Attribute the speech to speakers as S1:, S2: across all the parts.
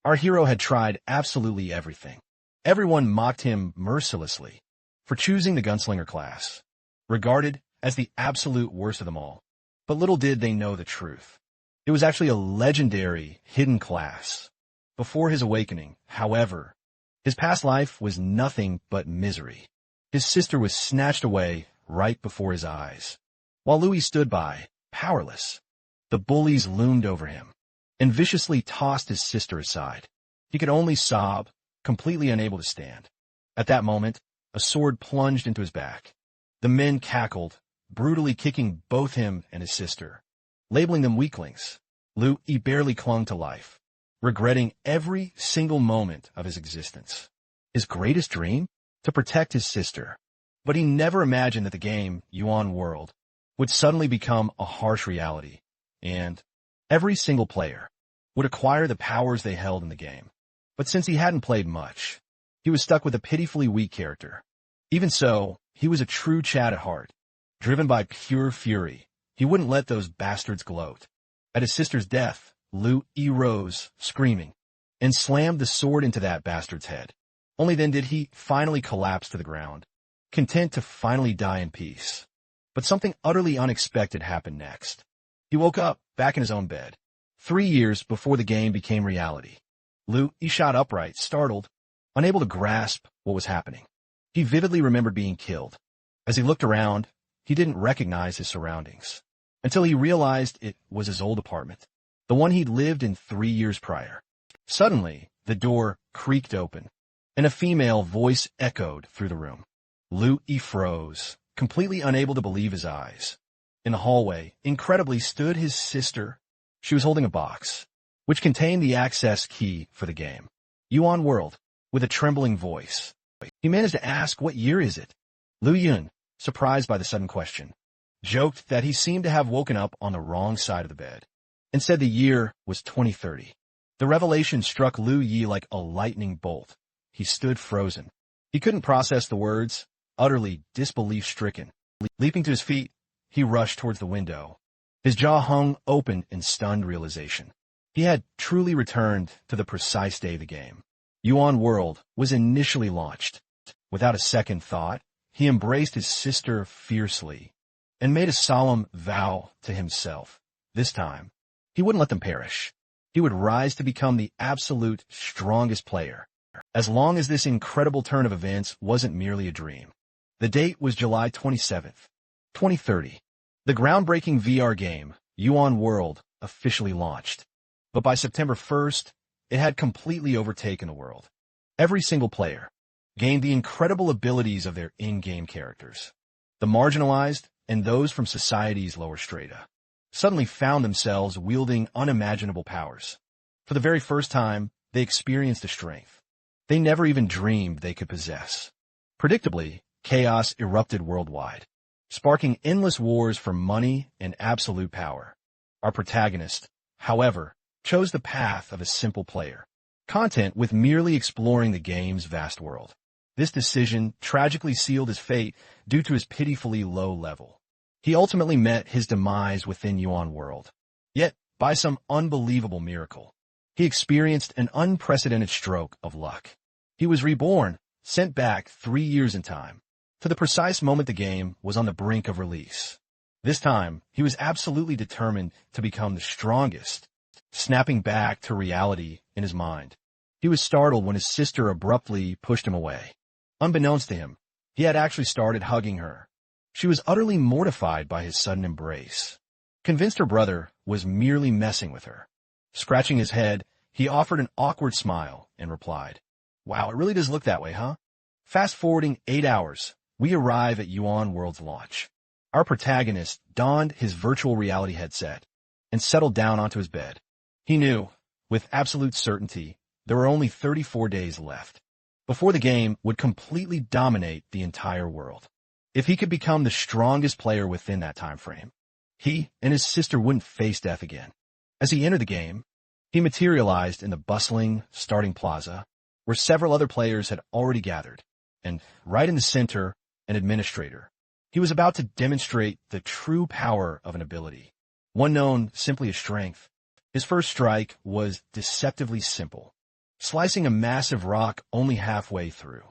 S1: Our hero had tried absolutely everything. Everyone mocked him mercilessly for choosing the gunslinger class, regarded as the absolute worst of them all. But little did they know the truth. It was actually a legendary, hidden class. Before his awakening, however, his past life was nothing but misery. His sister was snatched away right before his eyes. While Louis stood by, powerless, the bullies loomed over him and viciously tossed his sister aside. He could only sob, completely unable to stand. At that moment, a sword plunged into his back. The men cackled, brutally kicking both him and his sister, labeling them weaklings. Louis barely clung to life, regretting every single moment of his existence. His greatest dream? To protect his sister. But he never imagined that the game, Yuan World, would suddenly become a harsh reality, and every single player would acquire the powers they held in the game. But since he hadn't played much, he was stuck with a pitifully weak character. Even so, he was a true Chad at heart. Driven by pure fury, he wouldn't let those bastards gloat. At his sister's death, Louis rose, screaming, and slammed the sword into that bastard's head. Only then did he finally collapse to the ground, content to finally die in peace. But something utterly unexpected happened next. He woke up, back in his own bed, 3 years before the game became reality. Louis shot upright, startled, unable to grasp what was happening. He vividly remembered being killed. As he looked around, he didn't recognize his surroundings, until he realized it was his old apartment, the one he'd lived in 3 years prior. Suddenly, the door creaked open, and a female voice echoed through the room. Louis froze, completely unable to believe his eyes. In the hallway, incredibly, stood his sister. She was holding a box, which contained the access key for the game. Yuan World, with a trembling voice. He managed to ask, "What year is it?" Liu Yun, surprised by the sudden question, joked that he seemed to have woken up on the wrong side of the bed, and said the year was 2030. The revelation struck Liu Yi like a lightning bolt. He stood frozen. He couldn't process the words, utterly disbelief-stricken. Leaping to his feet, he rushed towards the window. His jaw hung open in stunned realization. He had truly returned to the precise day of the game. Yuan World was initially launched. Without a second thought, he embraced his sister fiercely and made a solemn vow to himself. This time, he wouldn't let them perish. He would rise to become the absolute strongest player, as long as this incredible turn of events wasn't merely a dream. The date was July 27th, 2030. The groundbreaking VR game, Yuan World, officially launched. But by September 1st, it had completely overtaken the world. Every single player gained the incredible abilities of their in-game characters. The marginalized and those from society's lower strata suddenly found themselves wielding unimaginable powers. For the very first time, they experienced a strength they never even dreamed they could possess. Predictably, chaos erupted worldwide, sparking endless wars for money and absolute power. Our protagonist, however, chose the path of a simple player, content with merely exploring the game's vast world. This decision tragically sealed his fate due to his pitifully low level. He ultimately met his demise within Yuan World. Yet, by some unbelievable miracle, he experienced an unprecedented stroke of luck. He was reborn, sent back 3 years in time, to the precise moment the game was on the brink of release. This time, he was absolutely determined to become the strongest, snapping back to reality in his mind. He was startled when his sister abruptly pushed him away. Unbeknownst to him, he had actually started hugging her. She was utterly mortified by his sudden embrace, convinced her brother was merely messing with her. Scratching his head, he offered an awkward smile and replied, "Wow, it really does look that way, huh?" Fast-forwarding 8 hours, we arrive at Yuan World's launch. Our protagonist donned his virtual reality headset and settled down onto his bed. He knew, with absolute certainty, there were only 34 days left before the game would completely dominate the entire world. If he could become the strongest player within that time frame, he and his sister wouldn't face death again. As he entered the game, he materialized in the bustling starting plaza, where several other players had already gathered, and right in the center, an administrator. He was about to demonstrate the true power of an ability, one known simply as strength. His first strike was deceptively simple. slicing a massive rock only halfway through.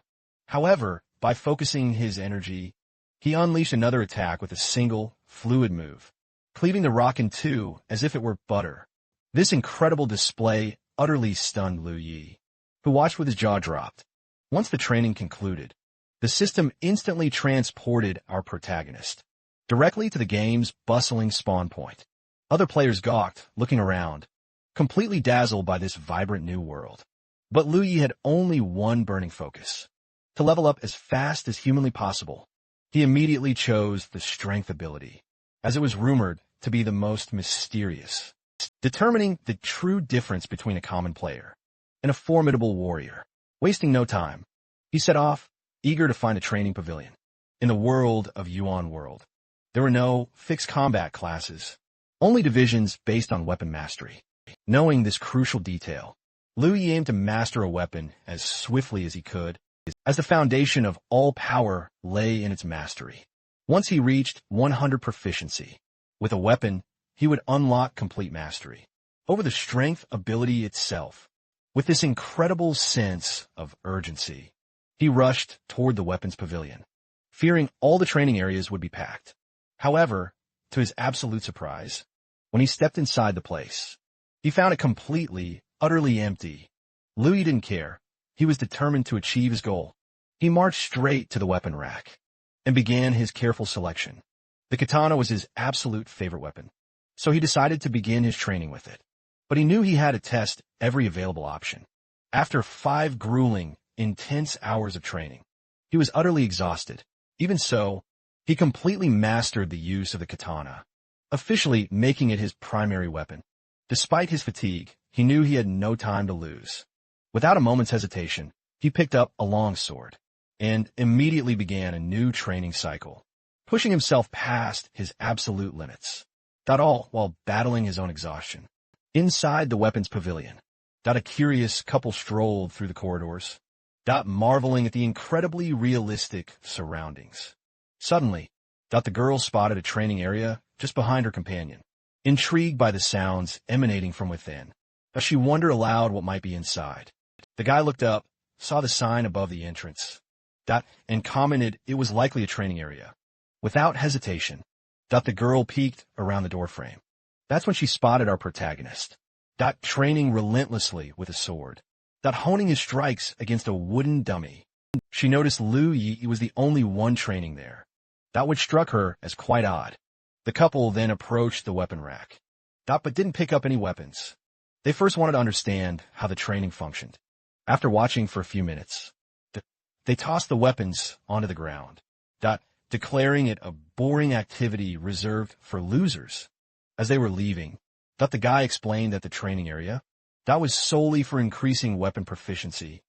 S1: However, by focusing his energy, he unleashed another attack with a single, fluid move, cleaving the rock in two as if it were butter. This incredible display utterly stunned Lu Yi, who watched with his jaw dropped. Once the training concluded, the system instantly transported our protagonist directly to the game's bustling spawn point. Other players gawked, looking around, completely dazzled by this vibrant new world. But Lu Yi had only one burning focus: to level up as fast as humanly possible. He immediately chose the strength ability, as it was rumored to be the most mysterious, determining the true difference between a common player and a formidable warrior. Wasting no time, he set off, eager to find a training pavilion. In the world of Yuan World, there were no fixed combat classes, only divisions based on weapon mastery. Knowing this crucial detail, Lu Yi aimed to master a weapon as swiftly as he could, as the foundation of all power lay in its mastery. Once he reached 100 proficiency with a weapon, he would unlock complete mastery over the strength ability itself. With this incredible sense of urgency, he rushed toward the weapons pavilion, fearing all the training areas would be packed. However, to his absolute surprise, when he stepped inside the place, he found it completely, utterly empty. Lu Yi didn't care. He was determined to achieve his goal. He marched straight to the weapon rack and began his careful selection. The katana was his absolute favorite weapon, so he decided to begin his training with it. But he knew he had to test every available option. After 5 grueling, intense hours of training, he was utterly exhausted. Even so, he completely mastered the use of the katana, officially making it his primary weapon. Despite his fatigue, he knew he had no time to lose. Without a moment's hesitation, he picked up a long sword and immediately began a new training cycle, pushing himself past his absolute limits. All while battling his own exhaustion. Inside the weapons pavilion, a curious couple strolled through the corridors, marveling at the incredibly realistic surroundings. Suddenly, the girl spotted a training area just behind her companion. Intrigued by the sounds emanating from within, she wondered aloud what might be inside. The guy looked up, saw the sign above the entrance, and commented it was likely a training area. Without hesitation, the girl peeked around the doorframe. That's when she spotted our protagonist, training relentlessly with a sword, honing his strikes against a wooden dummy. She noticed Lu Yi was the only one training there, which struck her as quite odd. The couple then approached the weapon rack, but didn't pick up any weapons. They first wanted to understand how the training functioned. After watching for a few minutes, they tossed the weapons onto the ground, declaring it a boring activity reserved for losers. As they were leaving, the guy explained that the training area, was solely for increasing weapon proficiency,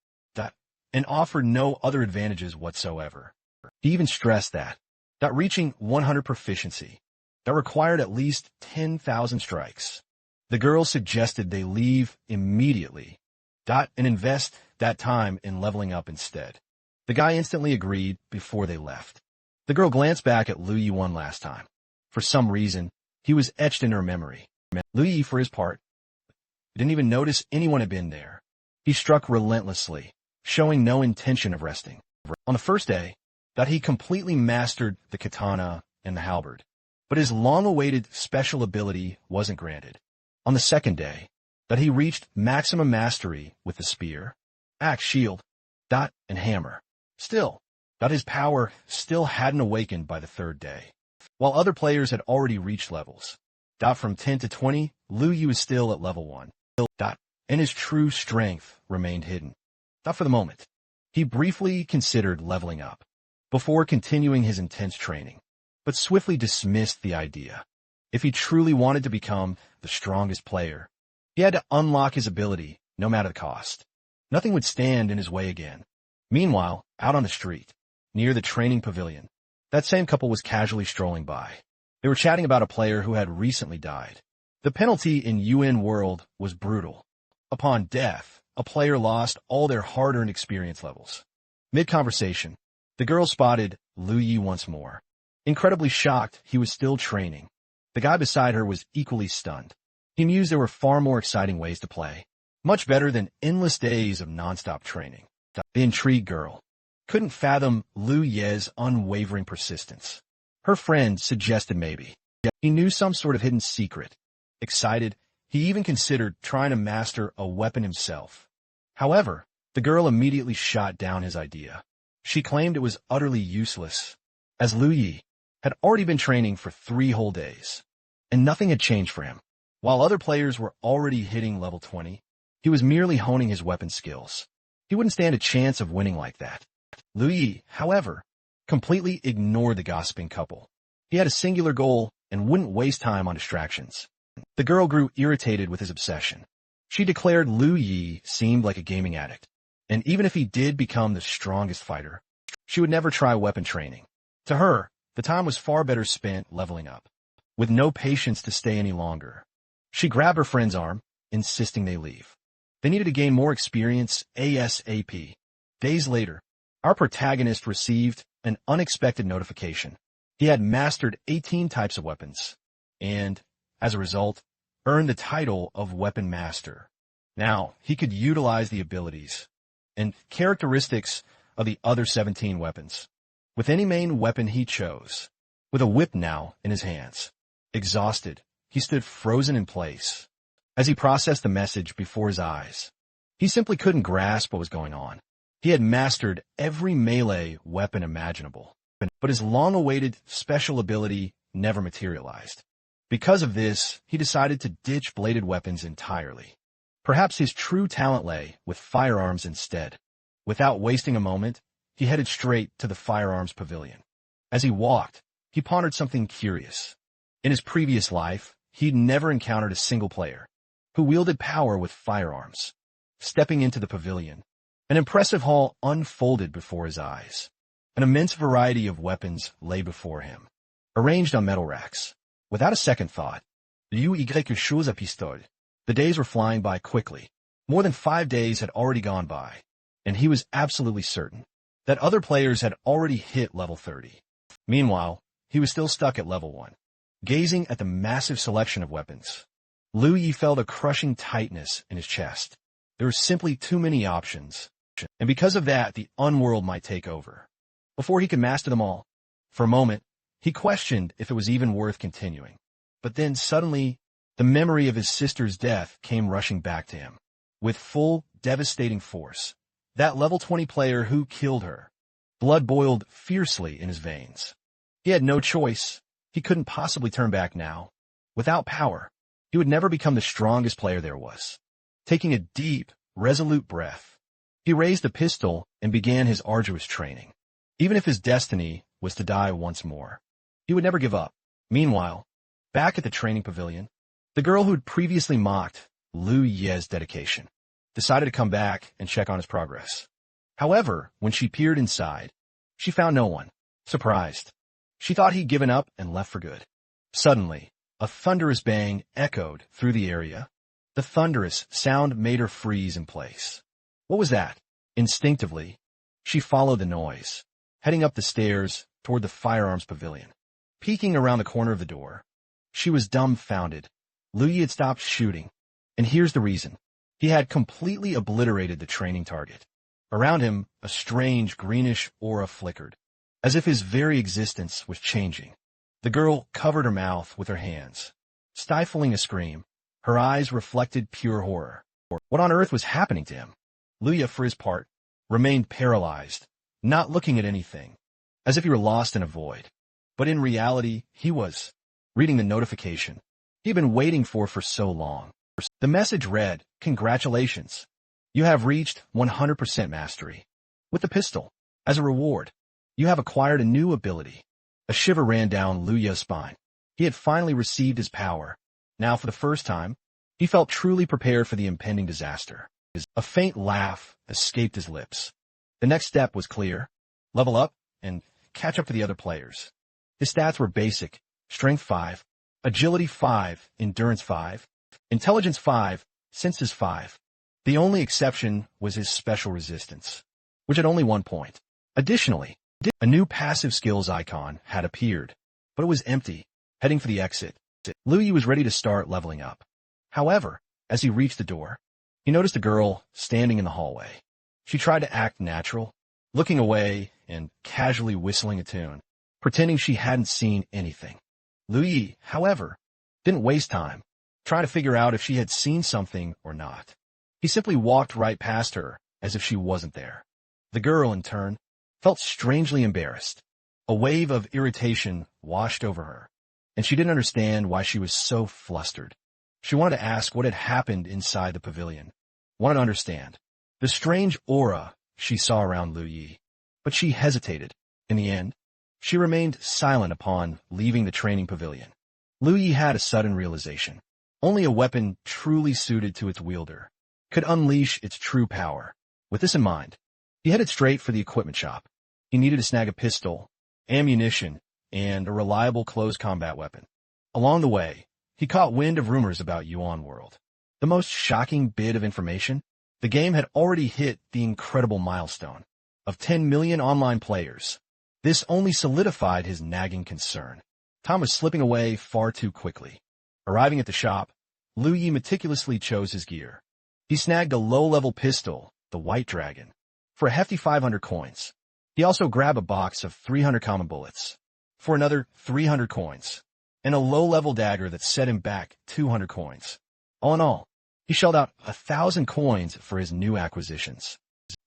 S1: and offered no other advantages whatsoever. He even stressed that reaching 100 proficiency, required at least 10,000 strikes. The girl suggested they leave immediately, and invest that time in leveling up instead. The guy instantly agreed before they left. The girl glanced back at Lu Yi one last time. For some reason, he was etched in her memory. Lu Yi, for his part, didn't even notice anyone had been there. He struck relentlessly, showing no intention of resting. On the first day, he completely mastered the katana and the halberd, but his long-awaited special ability wasn't granted. On the second day, he reached maximum mastery with the spear, axe, shield, and hammer. Still, his power still hadn't awakened by the third day. While other players had already reached levels, from 10 to 20, Lu Yi was still at level 1, and his true strength remained hidden. For the moment, he briefly considered leveling up before continuing his intense training, but swiftly dismissed the idea. If he truly wanted to become the strongest player, he had to unlock his ability, no matter the cost. Nothing would stand in his way again. Meanwhile, out on the street, near the training pavilion, that same couple was casually strolling by. They were chatting about a player who had recently died. The penalty in UN World was brutal. Upon death, a player lost all their hard-earned experience levels. Mid-conversation, the girl spotted Lu Yi once more. Incredibly shocked, he was still training. The guy beside her was equally stunned. He mused there were far more exciting ways to play. Much better than endless days of nonstop training. The intrigued girl couldn't fathom Lu Ye's unwavering persistence. Her friend suggested maybe he knew some sort of hidden secret. Excited, he even considered trying to master a weapon himself. However, the girl immediately shot down his idea. She claimed it was utterly useless, as Lu Yi had already been training for 3 whole days, and nothing had changed for him. While other players were already hitting level 20, he was merely honing his weapon skills. He wouldn't stand a chance of winning like that. Lu Yi, however, completely ignored the gossiping couple. He had a singular goal and wouldn't waste time on distractions. The girl grew irritated with his obsession. She declared Lu Yi seemed like a gaming addict, and even if he did become the strongest fighter, she would never try weapon training. To her, the time was far better spent leveling up. With no patience to stay any longer, she grabbed her friend's arm, insisting they leave. They needed to gain more experience ASAP. Days later, our protagonist received an unexpected notification. He had mastered 18 types of weapons, and, as a result, earned the title of Weapon Master. Now, he could utilize the abilities and characteristics of the other 17 weapons, with any main weapon he chose. With a whip now in his hands, exhausted, he stood frozen in place. As he processed the message before his eyes, he simply couldn't grasp what was going on. He had mastered every melee weapon imaginable, but his long-awaited special ability never materialized. Because of this, he decided to ditch bladed weapons entirely. Perhaps his true talent lay with firearms instead. Without wasting a moment, he headed straight to the firearms pavilion. As he walked, he pondered something curious. In his previous life, he'd never encountered a single player who wielded power with firearms. Stepping into the pavilion, an impressive hall unfolded before his eyes. An immense variety of weapons lay before him, arranged on metal racks. Without a second thought, quelque chose à pistolet. The days were flying by quickly. More than 5 days had already gone by, and he was absolutely certain that other players had already hit level 30. Meanwhile, he was still stuck at level 1. Gazing at the massive selection of weapons, Lu Yi felt a crushing tightness in his chest. There were simply too many options, and because of that, the unworld might take over before he could master them all. For a moment, he questioned if it was even worth continuing. But then suddenly, the memory of his sister's death came rushing back to him. With full, devastating force, that level 20 player who killed her. Blood boiled fiercely in his veins. He had no choice. He couldn't possibly turn back now. Without power, he would never become the strongest player there was. Taking a deep, resolute breath, he raised a pistol and began his arduous training. Even if his destiny was to die once more, he would never give up. Meanwhile, back at the training pavilion, the girl who'd previously mocked Lu Ye's dedication decided to come back and check on his progress. However, when she peered inside, she found no one. Surprised, she thought he'd given up and left for good. Suddenly, a thunderous bang echoed through the area. The thunderous sound made her freeze in place. What was that? Instinctively, she followed the noise, heading up the stairs toward the firearms pavilion. Peeking around the corner of the door, she was dumbfounded. Lu Yi had stopped shooting, and here's the reason. He had completely obliterated the training target. Around him, a strange greenish aura flickered, as if his very existence was changing. The girl covered her mouth with her hands, stifling a scream. Her eyes reflected pure horror. What on earth was happening to him? Lu Yi, for his part, remained paralyzed, not looking at anything, as if he were lost in a void. But in reality, he was reading the notification he'd been waiting for so long. The message read, "Congratulations. You have reached 100% mastery. With the pistol, as a reward, you have acquired a new ability." A shiver ran down Lu Yi's spine. He had finally received his power. Now, for the first time, he felt truly prepared for the impending disaster. A faint laugh escaped his lips. The next step was clear. Level up and catch up to the other players. His stats were basic: Strength 5, Agility 5, Endurance 5, Intelligence 5, Senses 5. The only exception was his special resistance, which had only 1 point. Additionally, a new passive skills icon had appeared, but it was empty. Heading for the exit, Lu Yi was ready to start leveling up. However, as he reached the door, He noticed a girl standing in the hallway. She tried to act natural, looking away and casually whistling a tune, pretending she hadn't seen anything. Lu Yi, however, didn't waste time trying to figure out if she had seen something or not. He simply walked right past her as if she wasn't there. The girl, in turn, felt strangely embarrassed. A wave of irritation washed over her, and she didn't understand why she was so flustered. She wanted to ask what had happened inside the pavilion, wanted to understand the strange aura she saw around Lu Yi, but she hesitated. In the end, she remained silent upon leaving the training pavilion. Lu Yi had a sudden realization. Only a weapon truly suited to its wielder could unleash its true power. With this in mind, he headed straight for the equipment shop. He needed to snag a pistol, ammunition, and a reliable close combat weapon. Along the way, he caught wind of rumors about Yuan World. The most shocking bit of information: the game had already hit the incredible milestone of 10 million online players. This only solidified his nagging concern. Time was slipping away far too quickly. Arriving at the shop, Lu Yi meticulously chose his gear. He snagged a low-level pistol, the White Dragon, for a hefty 500 coins. He also grabbed a box of 300 common bullets for another 300 coins, and a low-level dagger that set him back 200 coins. All in all, he shelled out 1,000 coins for his new acquisitions.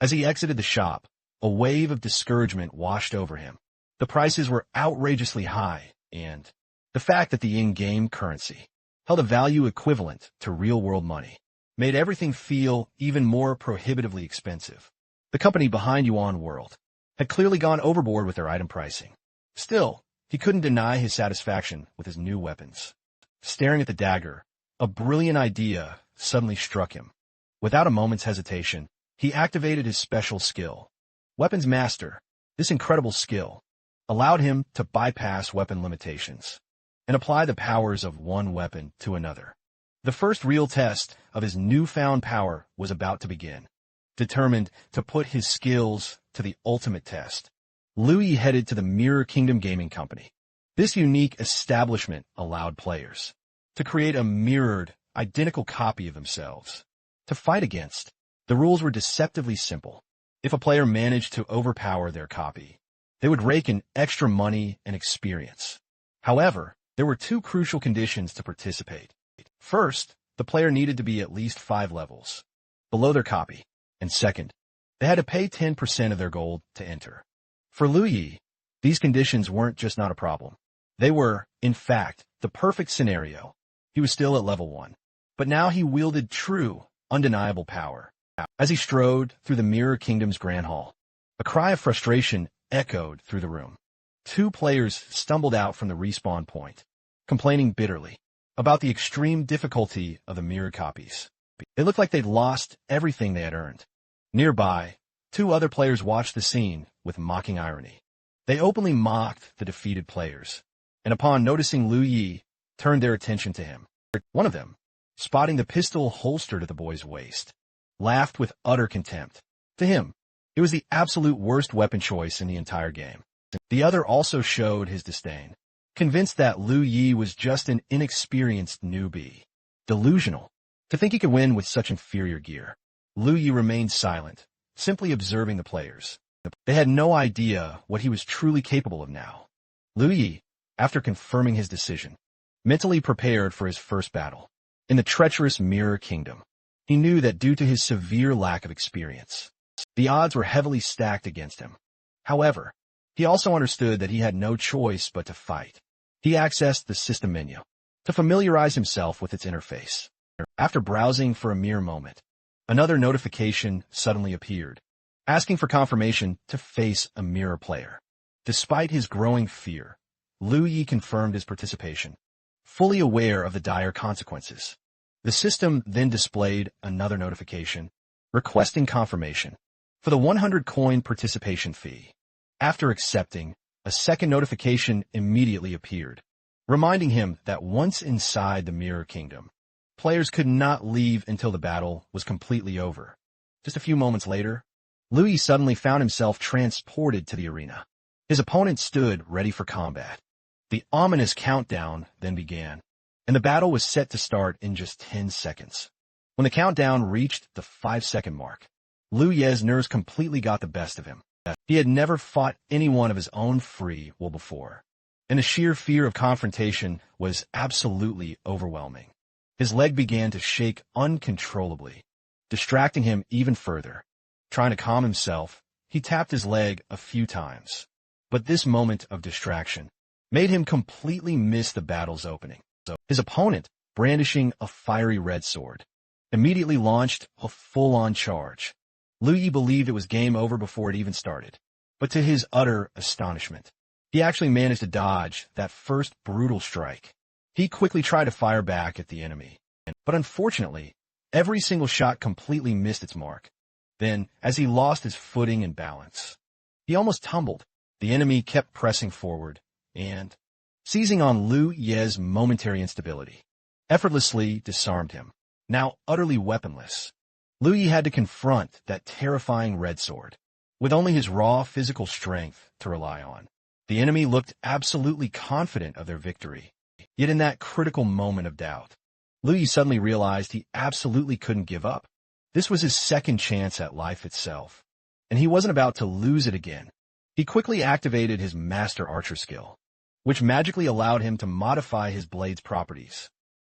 S1: As he exited the shop, a wave of discouragement washed over him. The prices were outrageously high, and the fact that the in-game currency held a value equivalent to real-world money made everything feel even more prohibitively expensive. The company behind Yuan World had clearly gone overboard with their item pricing. Still, he couldn't deny his satisfaction with his new weapons. Staring at the dagger, a brilliant idea suddenly struck him. Without a moment's hesitation, he activated his special skill, Weapons Master. This incredible skill allowed him to bypass weapon limitations and apply the powers of one weapon to another. The first real test of his newfound power was about to begin. Determined to put his skills to the ultimate test, Lu Yi headed to the Mirror Kingdom Gaming Company. This unique establishment allowed players to create a mirrored, identical copy of themselves to fight against. The rules were deceptively simple. If a player managed to overpower their copy, they would rake in extra money and experience. However, there were two crucial conditions to participate. First, the player needed to be at least 5 levels below their copy. And second, they had to pay 10% of their gold to enter. For Lu Yi, these conditions weren't just not a problem. They were, in fact, the perfect scenario. He was still at level 1, but now he wielded true, undeniable power. As he strode through the Mirror Kingdom's Grand Hall, a cry of frustration echoed through the room. 2 players stumbled out from the respawn point, complaining bitterly about the extreme difficulty of the mirror copies. It looked like they'd lost everything they had earned. Nearby, 2 other players watched the scene with mocking irony. They openly mocked the defeated players, and upon noticing Lu Yi, turned their attention to him. One of them, spotting the pistol holstered at the boy's waist, laughed with utter contempt. To him, it was the absolute worst weapon choice in the entire game. The other also showed his disdain, convinced that Lu Yi was just an inexperienced newbie. Delusional. To think he could win with such inferior gear. Lu Yi remained silent, simply observing the players. They had no idea what he was truly capable of now. Lu Yi, after confirming his decision, mentally prepared for his first battle. In the treacherous Mirror Kingdom, he knew that due to his severe lack of experience, the odds were heavily stacked against him. However, he also understood that he had no choice but to fight. He accessed the system menu to familiarize himself with its interface. After browsing for a mere moment, another notification suddenly appeared, asking for confirmation to face a mirror player. Despite his growing fear, Lu Yi confirmed his participation, fully aware of the dire consequences. The system then displayed another notification, requesting confirmation for the 100 coin participation fee. After accepting, a second notification immediately appeared, reminding him that once inside the Mirror Kingdom, players could not leave until the battle was completely over. Just a few moments later, Lu Yi suddenly found himself transported to the arena. His opponent stood ready for combat. The ominous countdown then began, and the battle was set to start in just 10 seconds. When the countdown reached the 5-second mark, Liu Ye's nerves completely got the best of him. He had never fought anyone of his own free will before, and the sheer fear of confrontation was absolutely overwhelming. His leg began to shake uncontrollably, distracting him even further. Trying to calm himself, he tapped his leg a few times. But this moment of distraction made him completely miss the battle's opening. So his opponent, brandishing a fiery red sword, immediately launched a full-on charge. Liu Ye believed it was game over before it even started. But to his utter astonishment, he actually managed to dodge that first brutal strike. He quickly tried to fire back at the enemy, but unfortunately, every single shot completely missed its mark. Then, as he lost his footing and balance, he almost tumbled. The enemy kept pressing forward, and, seizing on Liu Ye's momentary instability, effortlessly disarmed him. Now utterly weaponless, Liu Ye had to confront that terrifying red sword, with only his raw physical strength to rely on. The enemy looked absolutely confident of their victory. Yet in that critical moment of doubt, Liu Ye suddenly realized he absolutely couldn't give up. This was his second chance at life itself, and he wasn't about to lose it again. He quickly activated his master archer skill, which magically allowed him to modify his blade's properties.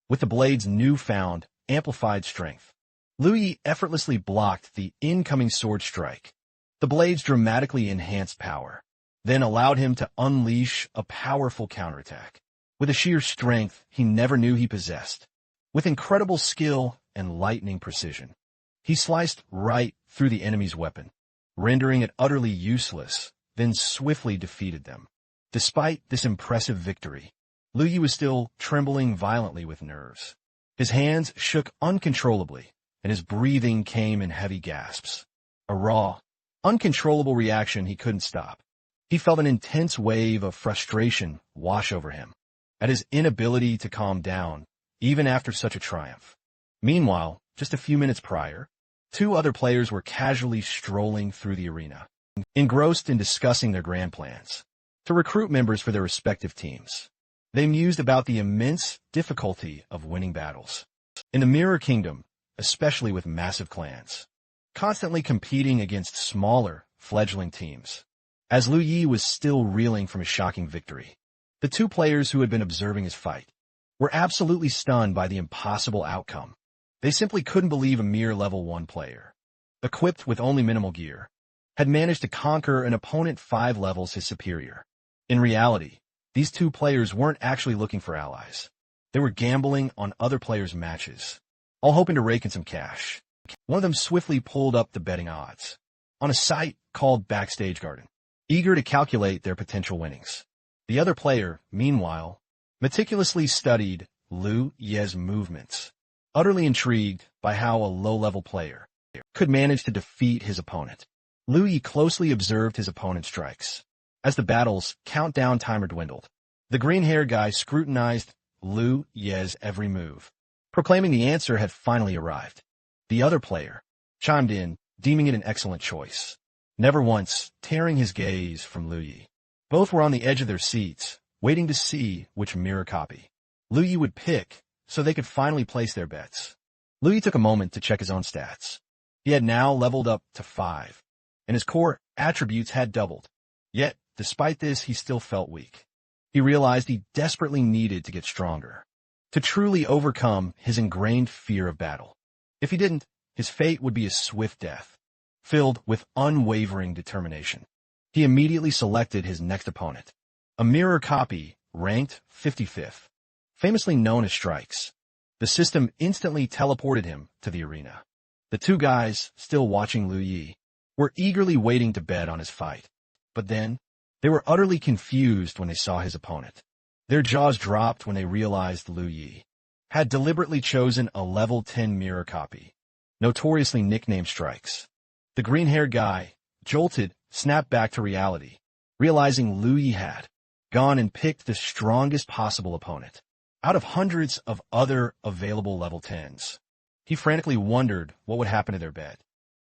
S1: With the blade's newfound, amplified strength, Liu Ye effortlessly blocked the incoming sword strike. The blade's dramatically enhanced power then allowed him to unleash a powerful counterattack with a sheer strength he never knew he possessed. With incredible skill and lightning precision, he sliced right through the enemy's weapon, rendering it utterly useless, then swiftly defeated them. Despite this impressive victory, Liu Ye was still trembling violently with nerves. His hands shook uncontrollably, and his breathing came in heavy gasps. A raw, uncontrollable reaction he couldn't stop. He felt an intense wave of frustration wash over him at his inability to calm down, even after such a triumph. Meanwhile, just a few minutes prior, two other players were casually strolling through the arena, engrossed in discussing their grand plans to recruit members for their respective teams. They mused about the immense difficulty of winning battles in the Mirror Kingdom, especially with massive clans, constantly competing against smaller, fledgling teams. As Liu Ye was still reeling from his shocking victory, the two players who had been observing his fight were absolutely stunned by the impossible outcome. They simply couldn't believe a mere level 1 player, equipped with only minimal gear, had managed to conquer an opponent 5 levels his superior. In reality, these two players weren't actually looking for allies. They were gambling on other players' matches, all hoping to rake in some cash. One of them swiftly pulled up the betting odds on a site called Backstage Garden, eager to calculate their potential winnings. The other player, meanwhile, meticulously studied Liu Ye's movements, utterly intrigued by how a low-level player could manage to defeat his opponent. Liu Ye closely observed his opponent's strikes. As the battle's countdown timer dwindled, the green-haired guy scrutinized Liu Ye's every move, proclaiming the answer had finally arrived. The other player chimed in, deeming it an excellent choice, never once tearing his gaze from Liu Ye. Both were on the edge of their seats, waiting to see which mirror copy Liu Ye would pick so they could finally place their bets. Liu Ye took a moment to check his own stats. He had now leveled up to 5, and his core attributes had doubled. Yet, despite this, he still felt weak. He realized he desperately needed to get stronger, to truly overcome his ingrained fear of battle. If he didn't, his fate would be a swift death, filled with unwavering determination. He immediately selected his next opponent, a mirror copy ranked 55th, famously known as Strikes. The system instantly teleported him to the arena. The two guys, still watching Liu Ye, were eagerly waiting to bet on his fight. But then, they were utterly confused when they saw his opponent. Their jaws dropped when they realized Liu Ye had deliberately chosen a level 10 mirror copy, notoriously nicknamed Strikes. The green-haired guy, jolted, snapped back to reality, realizing Liu Ye had gone and picked the strongest possible opponent out of hundreds of other available level 10s. He frantically wondered what would happen to their bet,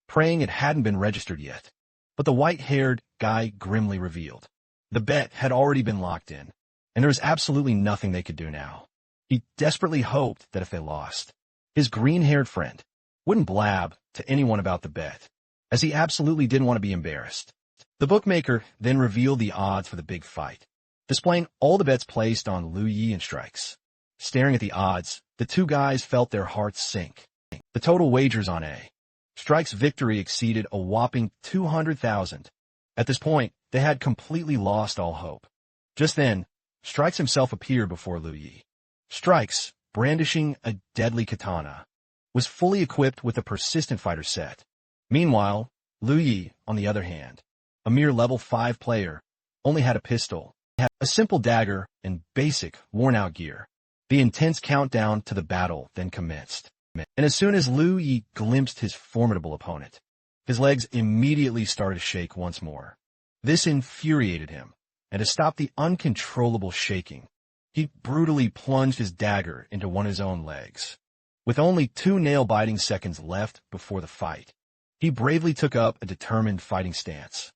S1: praying it hadn't been registered yet. But the white-haired guy grimly revealed the bet had already been locked in, and there was absolutely nothing they could do now. He desperately hoped that if they lost, his green-haired friend wouldn't blab to anyone about the bet, as he absolutely didn't want to be embarrassed. The bookmaker then revealed the odds for the big fight, displaying all the bets placed on Liu Yi and strikes. Staring at the odds, the two guys felt their hearts sink. The total wagers on A. Strike's victory exceeded a whopping 200,000. At this point, they had completely lost all hope. Just then, Strikes himself appeared before Liu Yi. Strikes, brandishing a deadly katana, was fully equipped with a persistent fighter set. Meanwhile, Liu Yi, on the other hand, a mere level 5 player, only had a pistol, a simple dagger, and basic, worn-out gear. The intense countdown to the battle then commenced. And as soon as Liu Yi glimpsed his formidable opponent, his legs immediately started to shake once more. This infuriated him, and to stop the uncontrollable shaking, he brutally plunged his dagger into one of his own legs. With only 2 nail-biting seconds left before the fight, he bravely took up a determined fighting stance.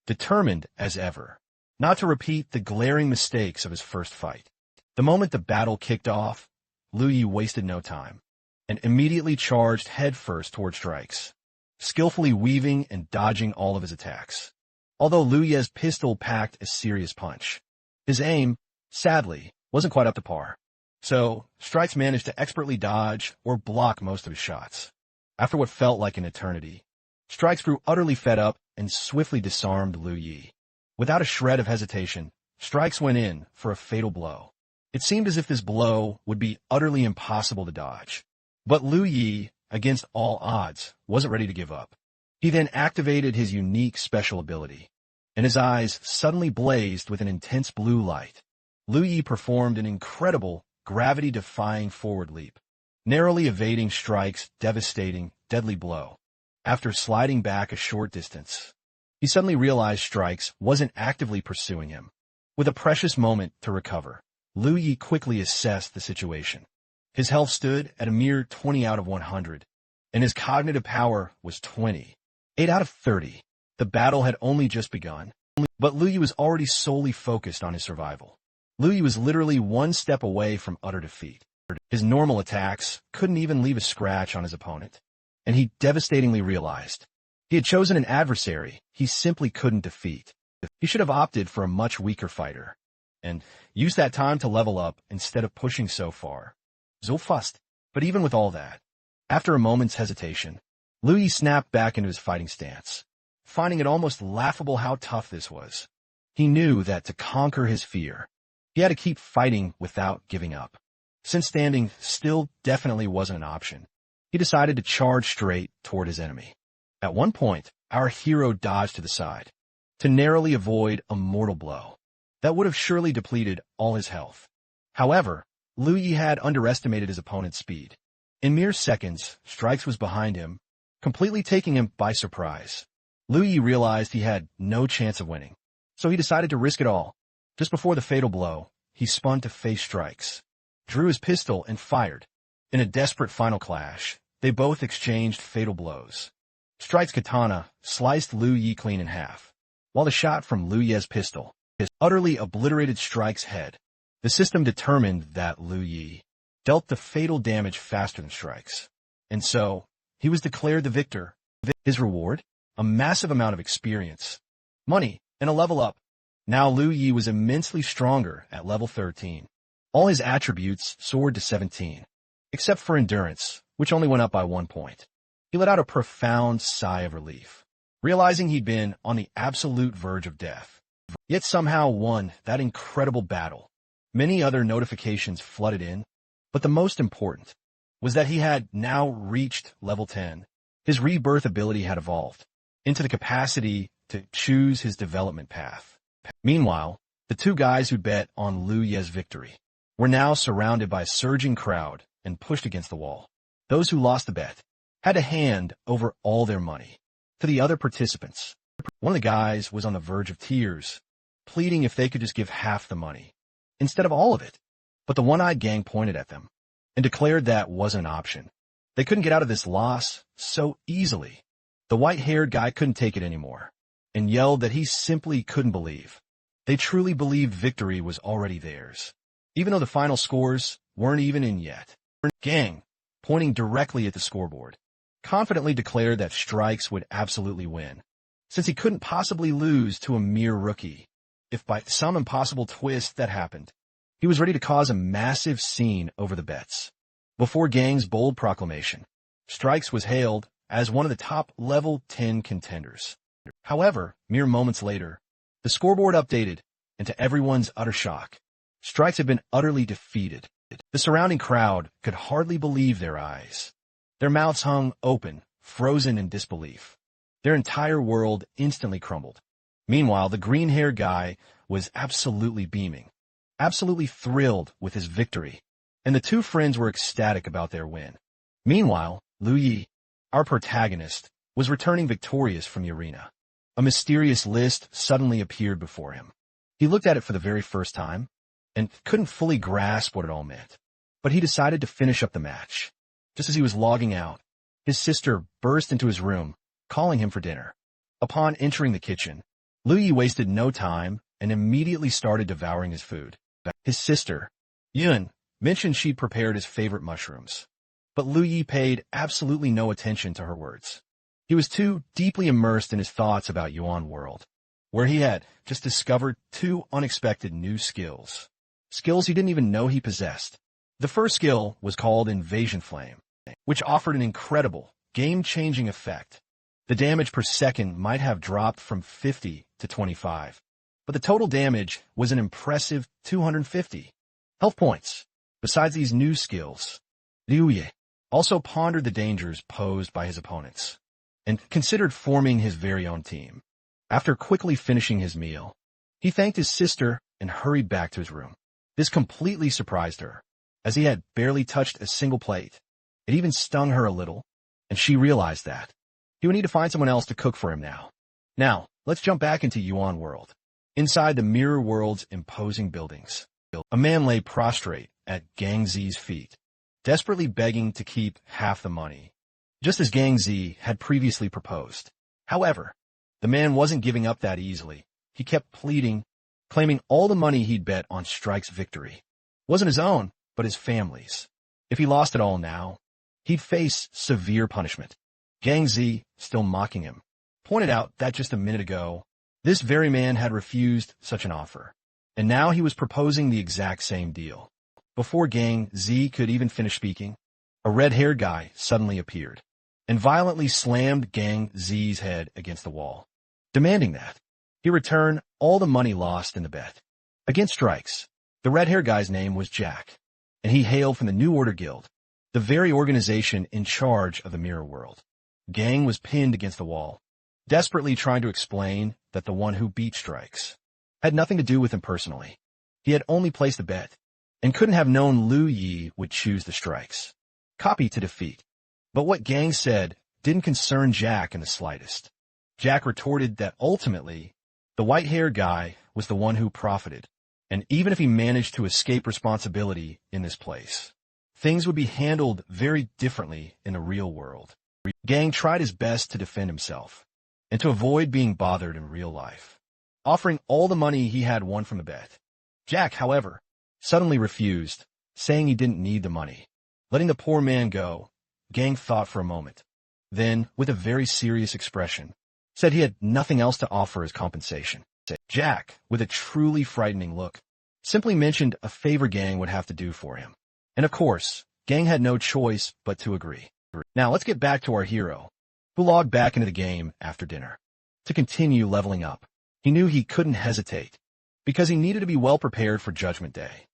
S1: Determined as ever, not to repeat the glaring mistakes of his first fight. The moment the battle kicked off, Liu Yi wasted no time, and immediately charged headfirst toward Strikes, skillfully weaving and dodging all of his attacks. Although Liu Yi's pistol packed a serious punch, his aim, sadly, wasn't quite up to par. So, Strikes managed to expertly dodge or block most of his shots. After what felt like an eternity, Strikes grew utterly fed up and swiftly disarmed Liu Yi. Without a shred of hesitation, Strikes went in for a fatal blow. It seemed as if this blow would be utterly impossible to dodge. But Liu Yi, against all odds, wasn't ready to give up. He then activated his unique special ability, and his eyes suddenly blazed with an intense blue light. Liu Yi performed an incredible, gravity-defying forward leap, narrowly evading Strike's devastating, deadly blow. After sliding back a short distance, he suddenly realized Strikes wasn't actively pursuing him. With a precious moment to recover, Liu Yi quickly assessed the situation. His health stood at a mere 20 out of 100, and his cognitive power was 20. 8 out of 30. The battle had only just begun, but Liu Yi was already solely focused on his survival. Liu Yi was literally one step away from utter defeat. His normal attacks couldn't even leave a scratch on his opponent, and he devastatingly realized he had chosen an adversary he simply couldn't defeat. He should have opted for a much weaker fighter, and used that time to level up instead of pushing so far. So fast. But even with all that, after a moment's hesitation, Liu Yi snapped back into his fighting stance, finding it almost laughable how tough this was. He knew that to conquer his fear, he had to keep fighting without giving up. Since standing still definitely wasn't an option, he decided to charge straight toward his enemy. At one point, our hero dodged to the side, to narrowly avoid a mortal blow that would have surely depleted all his health. However, Liu Yi had underestimated his opponent's speed. In mere seconds, Strikes was behind him, completely taking him by surprise. Liu Yi realized he had no chance of winning, so he decided to risk it all. Just before the fatal blow, he spun to face Strikes, drew his pistol, and fired. In a desperate final clash, they both exchanged fatal blows. Strike's katana sliced Liu Yi clean in half, while the shot from Liu Yi's pistol utterly obliterated Strike's head. The system determined that Liu Yi dealt the fatal damage faster than Strikes, and so he was declared the victor. His reward? A massive amount of experience, money, and a level up. Now Liu Yi was immensely stronger at level 13. All his attributes soared to 17, except for endurance, which only went up by 1 point. He let out a profound sigh of relief, realizing he'd been on the absolute verge of death, yet somehow won that incredible battle. Many other notifications flooded in, but the most important was that he had now reached level 10. His rebirth ability had evolved into the capacity to choose his development path. Meanwhile, the two guys who bet on Liu Yi's victory were now surrounded by a surging crowd and pushed against the wall. Those who lost the bet had to hand over all their money to the other participants. One of the guys was on the verge of tears, pleading if they could just give half the money instead of all of it. But the one-eyed gang pointed at them and declared that wasn't an option. They couldn't get out of this loss so easily. The white-haired guy couldn't take it anymore and yelled that he simply couldn't believe. They truly believed victory was already theirs, even though the final scores weren't even in yet. Gang, pointing directly at the scoreboard, confidently declared that Strikes would absolutely win, since he couldn't possibly lose to a mere rookie. If by some impossible twist that happened, he was ready to cause a massive scene over the bets. Before Gang's bold proclamation, Strikes was hailed as one of the top level 10 contenders. However, mere moments later, the scoreboard updated, and to everyone's utter shock, Strikes had been utterly defeated. The surrounding crowd could hardly believe their eyes. Their mouths hung open, frozen in disbelief. Their entire world instantly crumbled. Meanwhile, the green-haired guy was absolutely beaming, absolutely thrilled with his victory, and the two friends were ecstatic about their win. Meanwhile, Lu Yi, our protagonist, was returning victorious from the arena. A mysterious list suddenly appeared before him. He looked at it for the very first time, and couldn't fully grasp what it all meant. But he decided to finish up the match. Just as he was logging out, his sister burst into his room, calling him for dinner. Upon entering the kitchen, Lu Yi wasted no time and immediately started devouring his food. His sister, Yun, mentioned she'd prepared his favorite mushrooms. But Lu Yi paid absolutely no attention to her words. He was too deeply immersed in his thoughts about Yuan World, where he had just discovered two unexpected new skills. Skills he didn't even know he possessed. The first skill was called Invasion Flame, which offered an incredible, game-changing effect. The damage per second might have dropped from 50 to 25, but the total damage was an impressive 250 health points. Besides these new skills, Liu Ye also pondered the dangers posed by his opponents and considered forming his very own team. After quickly finishing his meal, he thanked his sister and hurried back to his room. This completely surprised her, as he had barely touched a single plate. It even stung her a little, and she realized that he would need to find someone else to cook for him now. Now, let's jump back into Yuan World. Inside the Mirror World's imposing buildings, a man lay prostrate at Gang Zi's feet, desperately begging to keep half the money, just as Gang Zi had previously proposed. However, the man wasn't giving up that easily. He kept pleading, claiming all the money he'd bet on Strike's victory wasn't his own, but his family's. If he lost it all now, he'd face severe punishment. Gang Zi, still mocking him, pointed out that just a minute ago, this very man had refused such an offer, and now he was proposing the exact same deal. Before Gang Zi could even finish speaking, a red-haired guy suddenly appeared and violently slammed Gang Zi's head against the wall, demanding that he return all the money lost in the bet. Against Strikes, the red-haired guy's name was Jack, and he hailed from the New Order Guild, the very organization in charge of the Mirror World. Gang was pinned against the wall, desperately trying to explain that the one who beat Strikes had nothing to do with him personally. He had only placed a bet, and couldn't have known Lu Yi would choose the Strikes copy to defeat. But what Gang said didn't concern Jack in the slightest. Jack retorted that ultimately, the white-haired guy was the one who profited, and even if he managed to escape responsibility in this place, things would be handled very differently in the real world. Gang tried his best to defend himself and to avoid being bothered in real life, offering all the money he had won from the bet. Jack, however, suddenly refused, saying he didn't need the money. Letting the poor man go, Gang thought for a moment. Then, with a very serious expression, said he had nothing else to offer as compensation. Jack, with a truly frightening look, simply mentioned a favor Gang would have to do for him. And of course, Gang had no choice but to agree. Now let's get back to our hero, who logged back into the game after dinner to continue leveling up. He knew he couldn't hesitate, because he needed to be well prepared for Judgment Day.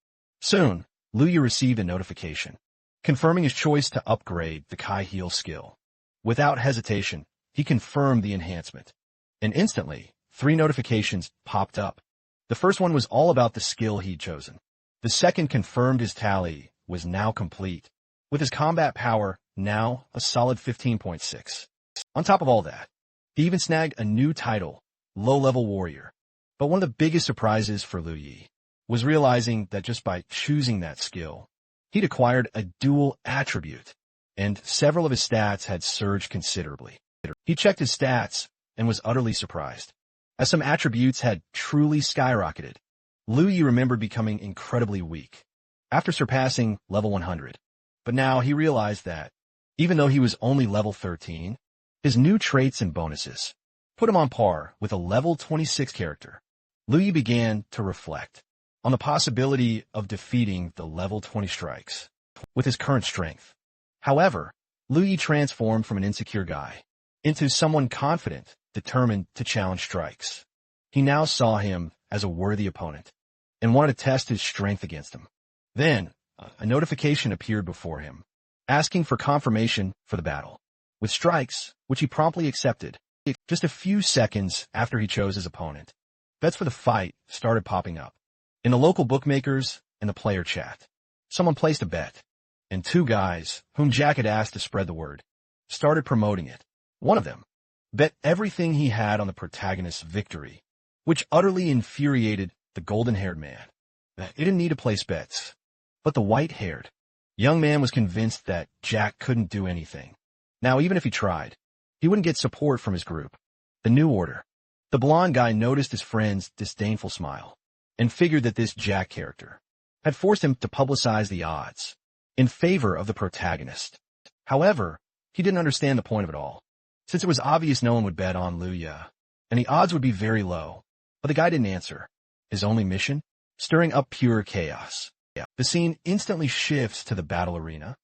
S1: Soon, Lu Yi received a notification, confirming his choice to upgrade the Kai Heal skill. Without hesitation, he confirmed the enhancement, and instantly, 3 notifications popped up. The first one was all about the skill he'd chosen. The second confirmed his tally was now complete, with his combat power now a solid 15.6. On top of all that, he even snagged a new title, Low-Level Warrior. But one of the biggest surprises for Lu Yi was realizing that just by choosing that skill, he'd acquired a dual attribute, and several of his stats had surged considerably. He checked his stats and was utterly surprised, as some attributes had truly skyrocketed. Lu Yi remembered becoming incredibly weak after surpassing level 100, but now he realized that Even though he was only level 13, his new traits and bonuses put him on par with a level 26 character. Lu Yi began to reflect on the possibility of defeating the level 20 strikes with his current strength. However, Lu Yi transformed from an insecure guy into someone confident, determined to challenge strikes. He now saw him as a worthy opponent and wanted to test his strength against him. Then, a notification appeared before him, asking for confirmation for the battle, with strikes, which he promptly accepted. Just a few seconds after he chose his opponent, bets for the fight started popping up. In the local bookmakers and the player chat, someone placed a bet, and two guys, whom Jack had asked to spread the word, started promoting it. One of them bet everything he had on the protagonist's victory, which utterly infuriated the golden-haired man. He didn't need to place bets, but the white-haired young man was convinced that Jack couldn't do anything. Now, even if he tried, he wouldn't get support from his group. The New Order. The blonde guy noticed his friend's disdainful smile and figured that this Jack character had forced him to publicize the odds in favor of the protagonist. However, he didn't understand the point of it all, since it was obvious no one would bet on Lu Yi, and the odds would be very low. But the guy didn't answer. His only mission? Stirring up pure chaos. The scene instantly shifts to the battle arena,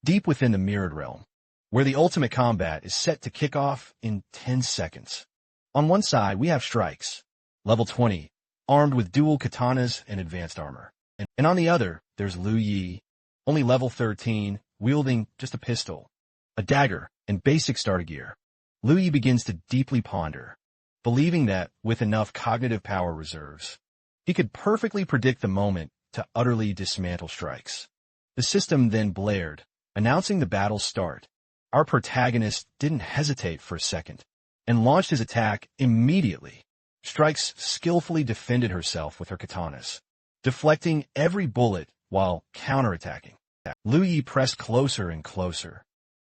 S1: deep within the mirrored realm, where the ultimate combat is set to kick off in 10 seconds. On one side, we have Strikes, level 20, armed with dual katanas and advanced armor. And on the other, there's Lu Yi, only level 13, wielding just a pistol, a dagger, and basic starter gear. Lu Yi begins to deeply ponder, believing that, with enough cognitive power reserves, he could perfectly predict the moment to utterly dismantle Strikes. The system then blared, announcing the battle's start. Our protagonist didn't hesitate for a second, and launched his attack immediately. Strikes skillfully defended herself with her katanas, deflecting every bullet while counterattacking. Lu Yi pressed closer and closer,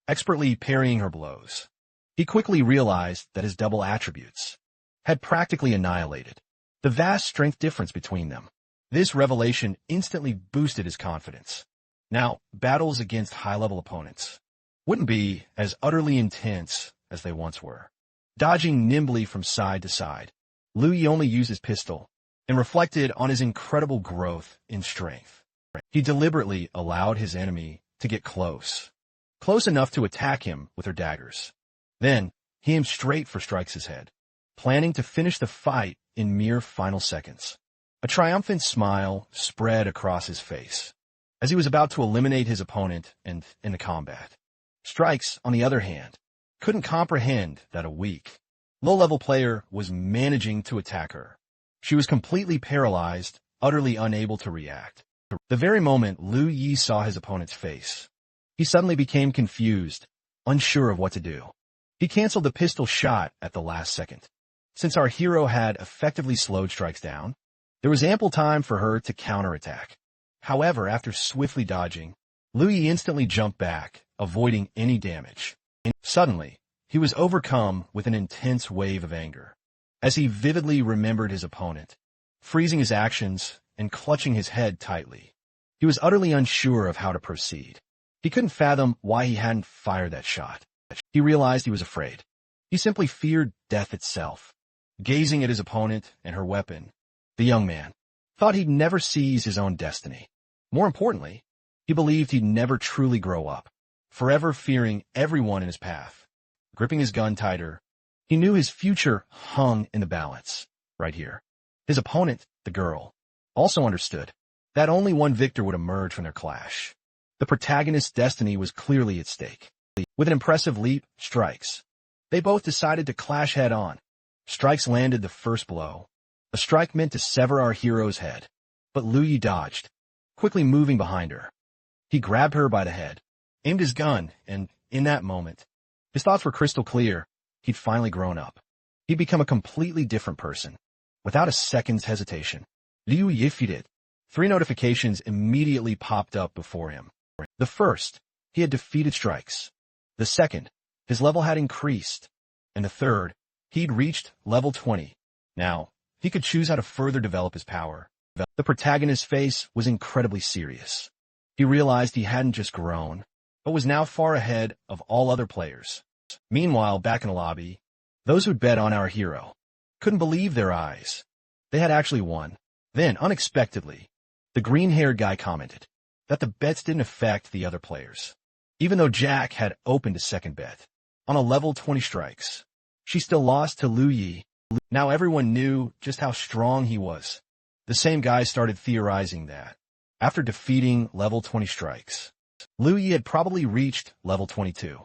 S1: expertly parrying her blows. He quickly realized that his double attributes had practically annihilated the vast strength difference between them. This revelation instantly boosted his confidence. Now, battles against high-level opponents wouldn't be as utterly intense as they once were. Dodging nimbly from side to side, Lu Yi only used his pistol and reflected on his incredible growth in strength. He deliberately allowed his enemy to get close enough to attack him with her daggers. Then, he aimed straight for Strikes' head, planning to finish the fight in mere final seconds. A triumphant smile spread across his face as he was about to eliminate his opponent and end the combat. Strikes, on the other hand, couldn't comprehend that a weak, low-level player was managing to attack her. She was completely paralyzed, utterly unable to react. The very moment Lu Yi saw his opponent's face, he suddenly became confused, unsure of what to do. He canceled the pistol shot at the last second. Since our hero had effectively slowed Strikes down, there was ample time for her to counterattack. However, after swiftly dodging, Lu Yi instantly jumped back, avoiding any damage. And suddenly, he was overcome with an intense wave of anger, as he vividly remembered his opponent, freezing his actions and clutching his head tightly. He was utterly unsure of how to proceed. He couldn't fathom why he hadn't fired that shot. He realized he was afraid. He simply feared death itself. Gazing at his opponent and her weapon, the young man thought he'd never seize his own destiny. More importantly, he believed he'd never truly grow up, forever fearing everyone in his path. Gripping his gun tighter, he knew his future hung in the balance, right here. His opponent, the girl, also understood that only one victor would emerge from their clash. The protagonist's destiny was clearly at stake. With an impressive leap, Strikes, they both decided to clash head-on. Strikes landed the first blow, a strike meant to sever our hero's head, but Lu Yi dodged, quickly moving behind her. He grabbed her by the head, aimed his gun, and in that moment, his thoughts were crystal clear. He'd finally grown up. He'd become a completely different person. Without a second's hesitation, Lu Yi defeated. 3 notifications immediately popped up before him. The first, he had defeated Strikes. The second, his level had increased. And the third, he'd reached level 20. Now, he could choose how to further develop his power. The protagonist's face was incredibly serious. He realized he hadn't just grown, but was now far ahead of all other players. Meanwhile, back in the lobby, those who'd bet on our hero couldn't believe their eyes. They had actually won. Then, unexpectedly, the green-haired guy commented that the bets didn't affect the other players. Even though Jack had opened a second bet on a level 20 strikes, she still lost to Lu Yi. Now everyone knew just how strong he was. The same guy started theorizing that, after defeating level 20 strikes, Lu Yi had probably reached level 22,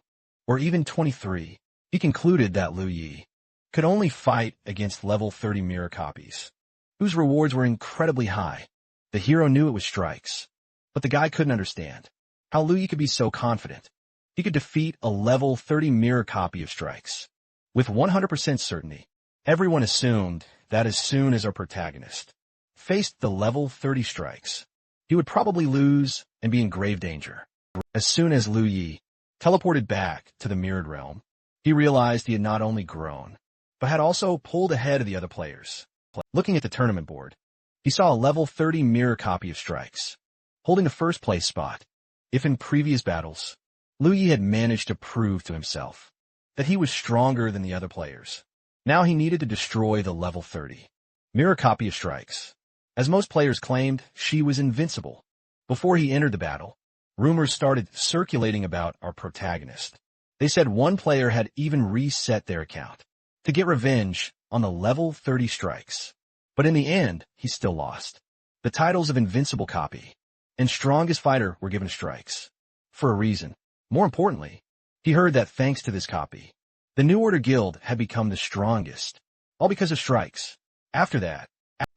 S1: or even 23. He concluded that Lu Yi could only fight against level 30 mirror copies, whose rewards were incredibly high. The hero knew it was strikes, but the guy couldn't understand how Lu Yi could be so confident he could defeat a level 30 mirror copy of strikes. With 100% certainty, everyone assumed that as soon as our protagonist faced the level 30 strikes, he would probably lose and be in grave danger. As soon as Lu Yi teleported back to the mirrored realm, he realized he had not only grown, but had also pulled ahead of the other players. Looking at the tournament board, he saw a level 30 mirror copy of strikes, holding the first place spot. If in previous battles, Lu Yi had managed to prove to himself that he was stronger than the other players, now he needed to destroy the level 30 mirror copy of strikes. As most players claimed, she was invincible. Before he entered the battle, rumors started circulating about our protagonist. They said one player had even reset their account to get revenge on the level 30 strikes. But in the end, he still lost. The titles of Invincible Copy and Strongest Fighter were given to strikes for a reason. More importantly, he heard that thanks to this copy, the New Order Guild had become the strongest, all because of strikes. After that,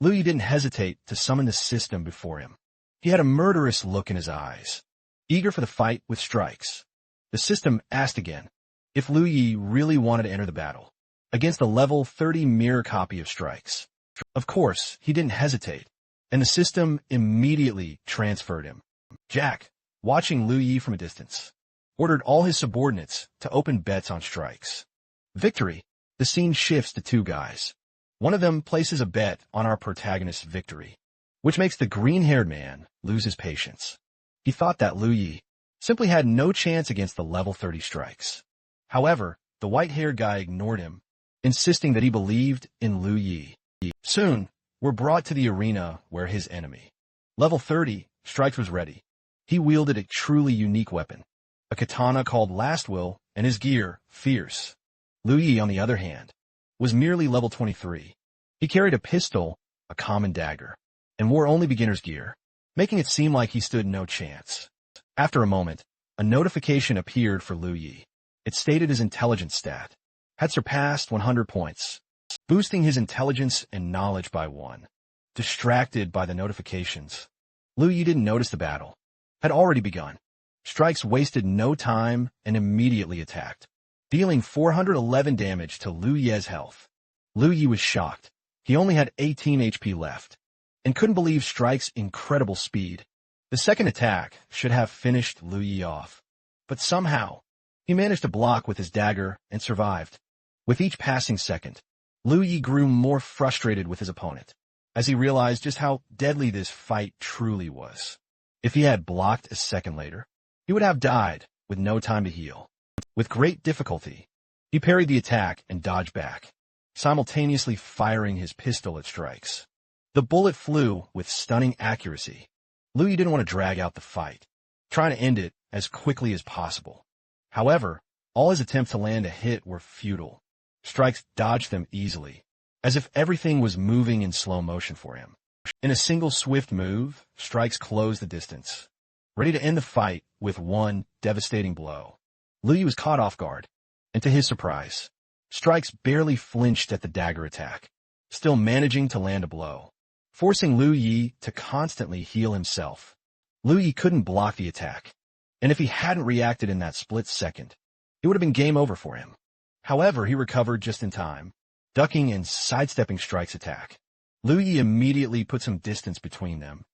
S1: Lu Yi didn't hesitate to summon the system before him. He had a murderous look in his eyes, eager for the fight with strikes. The system asked again if Lu Yi really wanted to enter the battle against the level 30 mirror copy of strikes. Of course, he didn't hesitate, and the system immediately transferred him. Jack, watching Lu Yi from a distance, ordered all his subordinates to open bets on strikes. Victory. The scene shifts to two guys. One of them places a bet on our protagonist's victory, which makes the green-haired man lose his patience. He thought that Lu Yi simply had no chance against the level 30 strikes. However, the white-haired guy ignored him, insisting that he believed in Lu Yi. Soon, we're brought to the arena where his enemy, level 30, strikes was ready. He wielded a truly unique weapon, a katana called Last Will, and his gear, fierce. Lu Yi, on the other hand, was merely level 23. He carried a pistol, a common dagger, and wore only beginner's gear, making it seem like he stood no chance. After a moment, a notification appeared for Lu Yi. It stated his intelligence stat had surpassed 100 points, boosting his intelligence and knowledge by 1. Distracted by the notifications, Lu Yi didn't notice the battle had already begun. Strikes wasted no time and immediately attacked, dealing 411 damage to Lu Yi's health. Lu Yi was shocked. He only had 18 HP left, and couldn't believe Strike's incredible speed. The second attack should have finished Lu Yi off, but somehow, he managed to block with his dagger and survived. With each passing second, Lu Yi grew more frustrated with his opponent, as he realized just how deadly this fight truly was. If he had blocked a second later, he would have died with no time to heal. With great difficulty, he parried the attack and dodged back, simultaneously firing his pistol at Strikes. The bullet flew with stunning accuracy. Lu Yi didn't want to drag out the fight, trying to end it as quickly as possible. However, all his attempts to land a hit were futile. Strikes dodged them easily, as if everything was moving in slow motion for him. In a single swift move, Strikes closed the distance, ready to end the fight with one devastating blow. Lu Yi was caught off guard, and to his surprise, Strikes barely flinched at the dagger attack, still managing to land a blow, forcing Lu Yi to constantly heal himself. Lu Yi couldn't block the attack, and if he hadn't reacted in that split second, it would have been game over for him. However, he recovered just in time, ducking and sidestepping Strike's attack. Lu Yi immediately put some distance between them,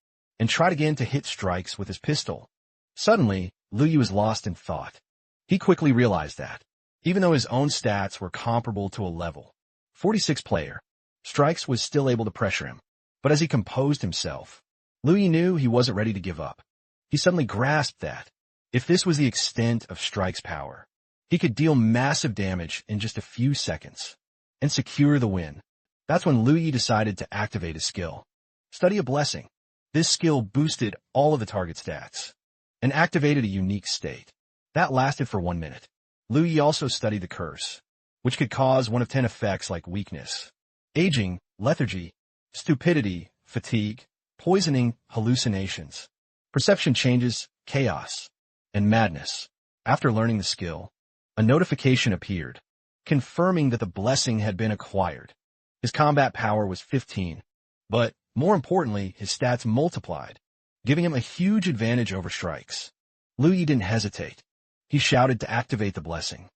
S1: and tried again to hit Strikes with his pistol. Suddenly, Lu Yi was lost in thought. He quickly realized that, even though his own stats were comparable to a level 46 player, Strikes was still able to pressure him. But as he composed himself, Lu Yi knew he wasn't ready to give up. He suddenly grasped that, If this was the extent of Strike's power, he could deal massive damage in just a few seconds and secure the win. That's when Liu Yi decided to activate his skill. Study a Blessing. This skill boosted all of the target stats and activated a unique state. That lasted for 1 minute. Liu Yi also studied the Curse, which could cause one of 10 effects like weakness, aging, lethargy, stupidity, fatigue, poisoning, hallucinations, perception changes, chaos, and madness. After learning the skill, a notification appeared, confirming that the blessing had been acquired. His combat power was 15, but more importantly, his stats multiplied, giving him a huge advantage over Strikes. Liu Yi didn't hesitate. He shouted to activate the blessing,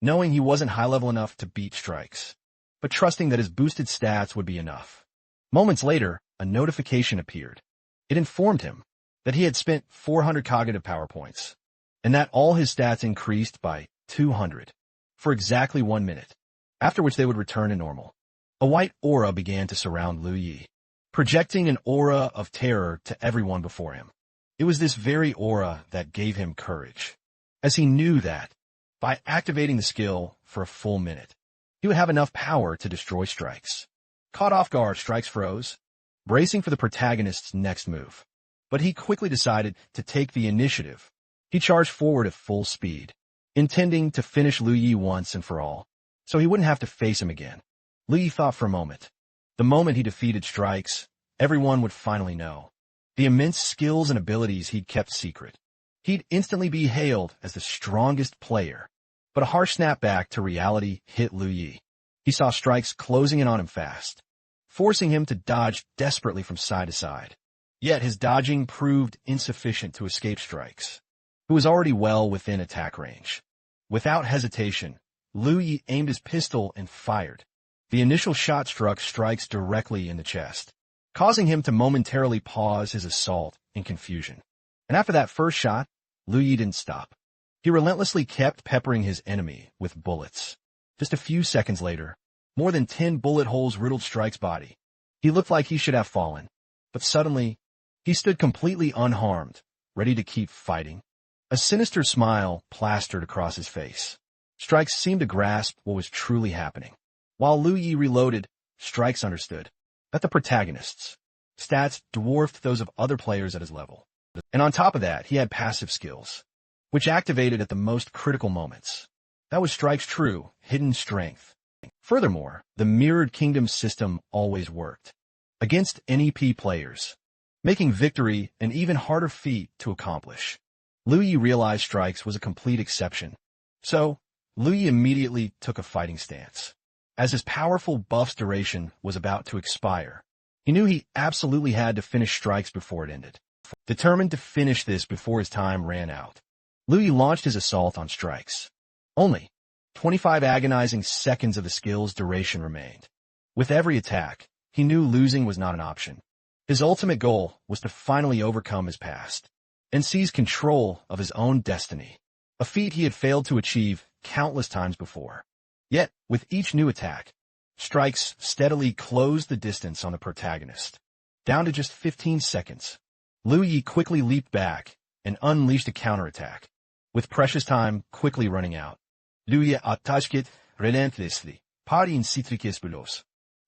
S1: knowing he wasn't high-level enough to beat Strikes, but trusting that his boosted stats would be enough. Moments later, a notification appeared. It informed him that he had spent 400 cognitive power points, and that all his stats increased by 200 for exactly 1 minute, after which they would return to normal. A white aura began to surround Liu Yi, projecting an aura of terror to everyone before him. It was this very aura that gave him courage, as he knew that, by activating the skill for a full minute, he would have enough power to destroy Strikes. Caught off guard, Strikes froze, bracing for the protagonist's next move. But he quickly decided to take the initiative. He charged forward at full speed, intending to finish Liu Yi once and for all, so he wouldn't have to face him again. Liu Yi thought for a moment. The moment he defeated Strikes, everyone would finally know the immense skills and abilities he'd kept secret. He'd instantly be hailed as the strongest player. But a harsh snapback to reality hit Liu Yi. He saw Strikes closing in on him fast, forcing him to dodge desperately from side to side. Yet his dodging proved insufficient to escape Strikes, who was already well within attack range. Without hesitation, Liu Yi aimed his pistol and fired. The initial shot struck Strikes directly in the chest, causing him to momentarily pause his assault in confusion. And after that first shot, Liu Yi didn't stop. He relentlessly kept peppering his enemy with bullets. Just a few seconds later, more than 10 bullet holes riddled Strike's body. He looked like he should have fallen, but suddenly, he stood completely unharmed, ready to keep fighting. A sinister smile plastered across his face. Strikes seemed to grasp what was truly happening. While Liu Yi reloaded, Strikes understood that the protagonist's stats dwarfed those of other players at his level. And on top of that, he had passive skills, which activated at the most critical moments. That was Strike's true, hidden strength. Furthermore, the Mirrored Kingdom system always worked against NEP players, making victory an even harder feat to accomplish. Liu Yi realized Strikes was a complete exception, so Liu Yi immediately took a fighting stance. As his powerful buff's duration was about to expire, he knew he absolutely had to finish Strikes before it ended. Determined to finish this before his time ran out, Liu Yi launched his assault on Strikes. Only 25 agonizing seconds of the skill's duration remained. With every attack, he knew losing was not an option. His ultimate goal was to finally overcome his past and seize control of his own destiny, a feat he had failed to achieve countless times before. Yet, with each new attack, Strikes steadily closed the distance on the protagonist, down to just 15 seconds. Liu Yi quickly leaped back and unleashed a counterattack, with precious time quickly running out. Liu Yi attacked relentlessly, parrying Citricus Bulos,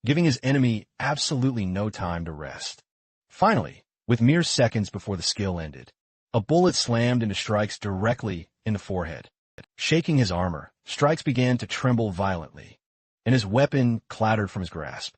S1: giving his enemy absolutely no time to rest. Finally, with mere seconds before the skill ended, a bullet slammed into Strikes directly in the forehead. Shaking his armor, Strikes began to tremble violently, and his weapon clattered from his grasp.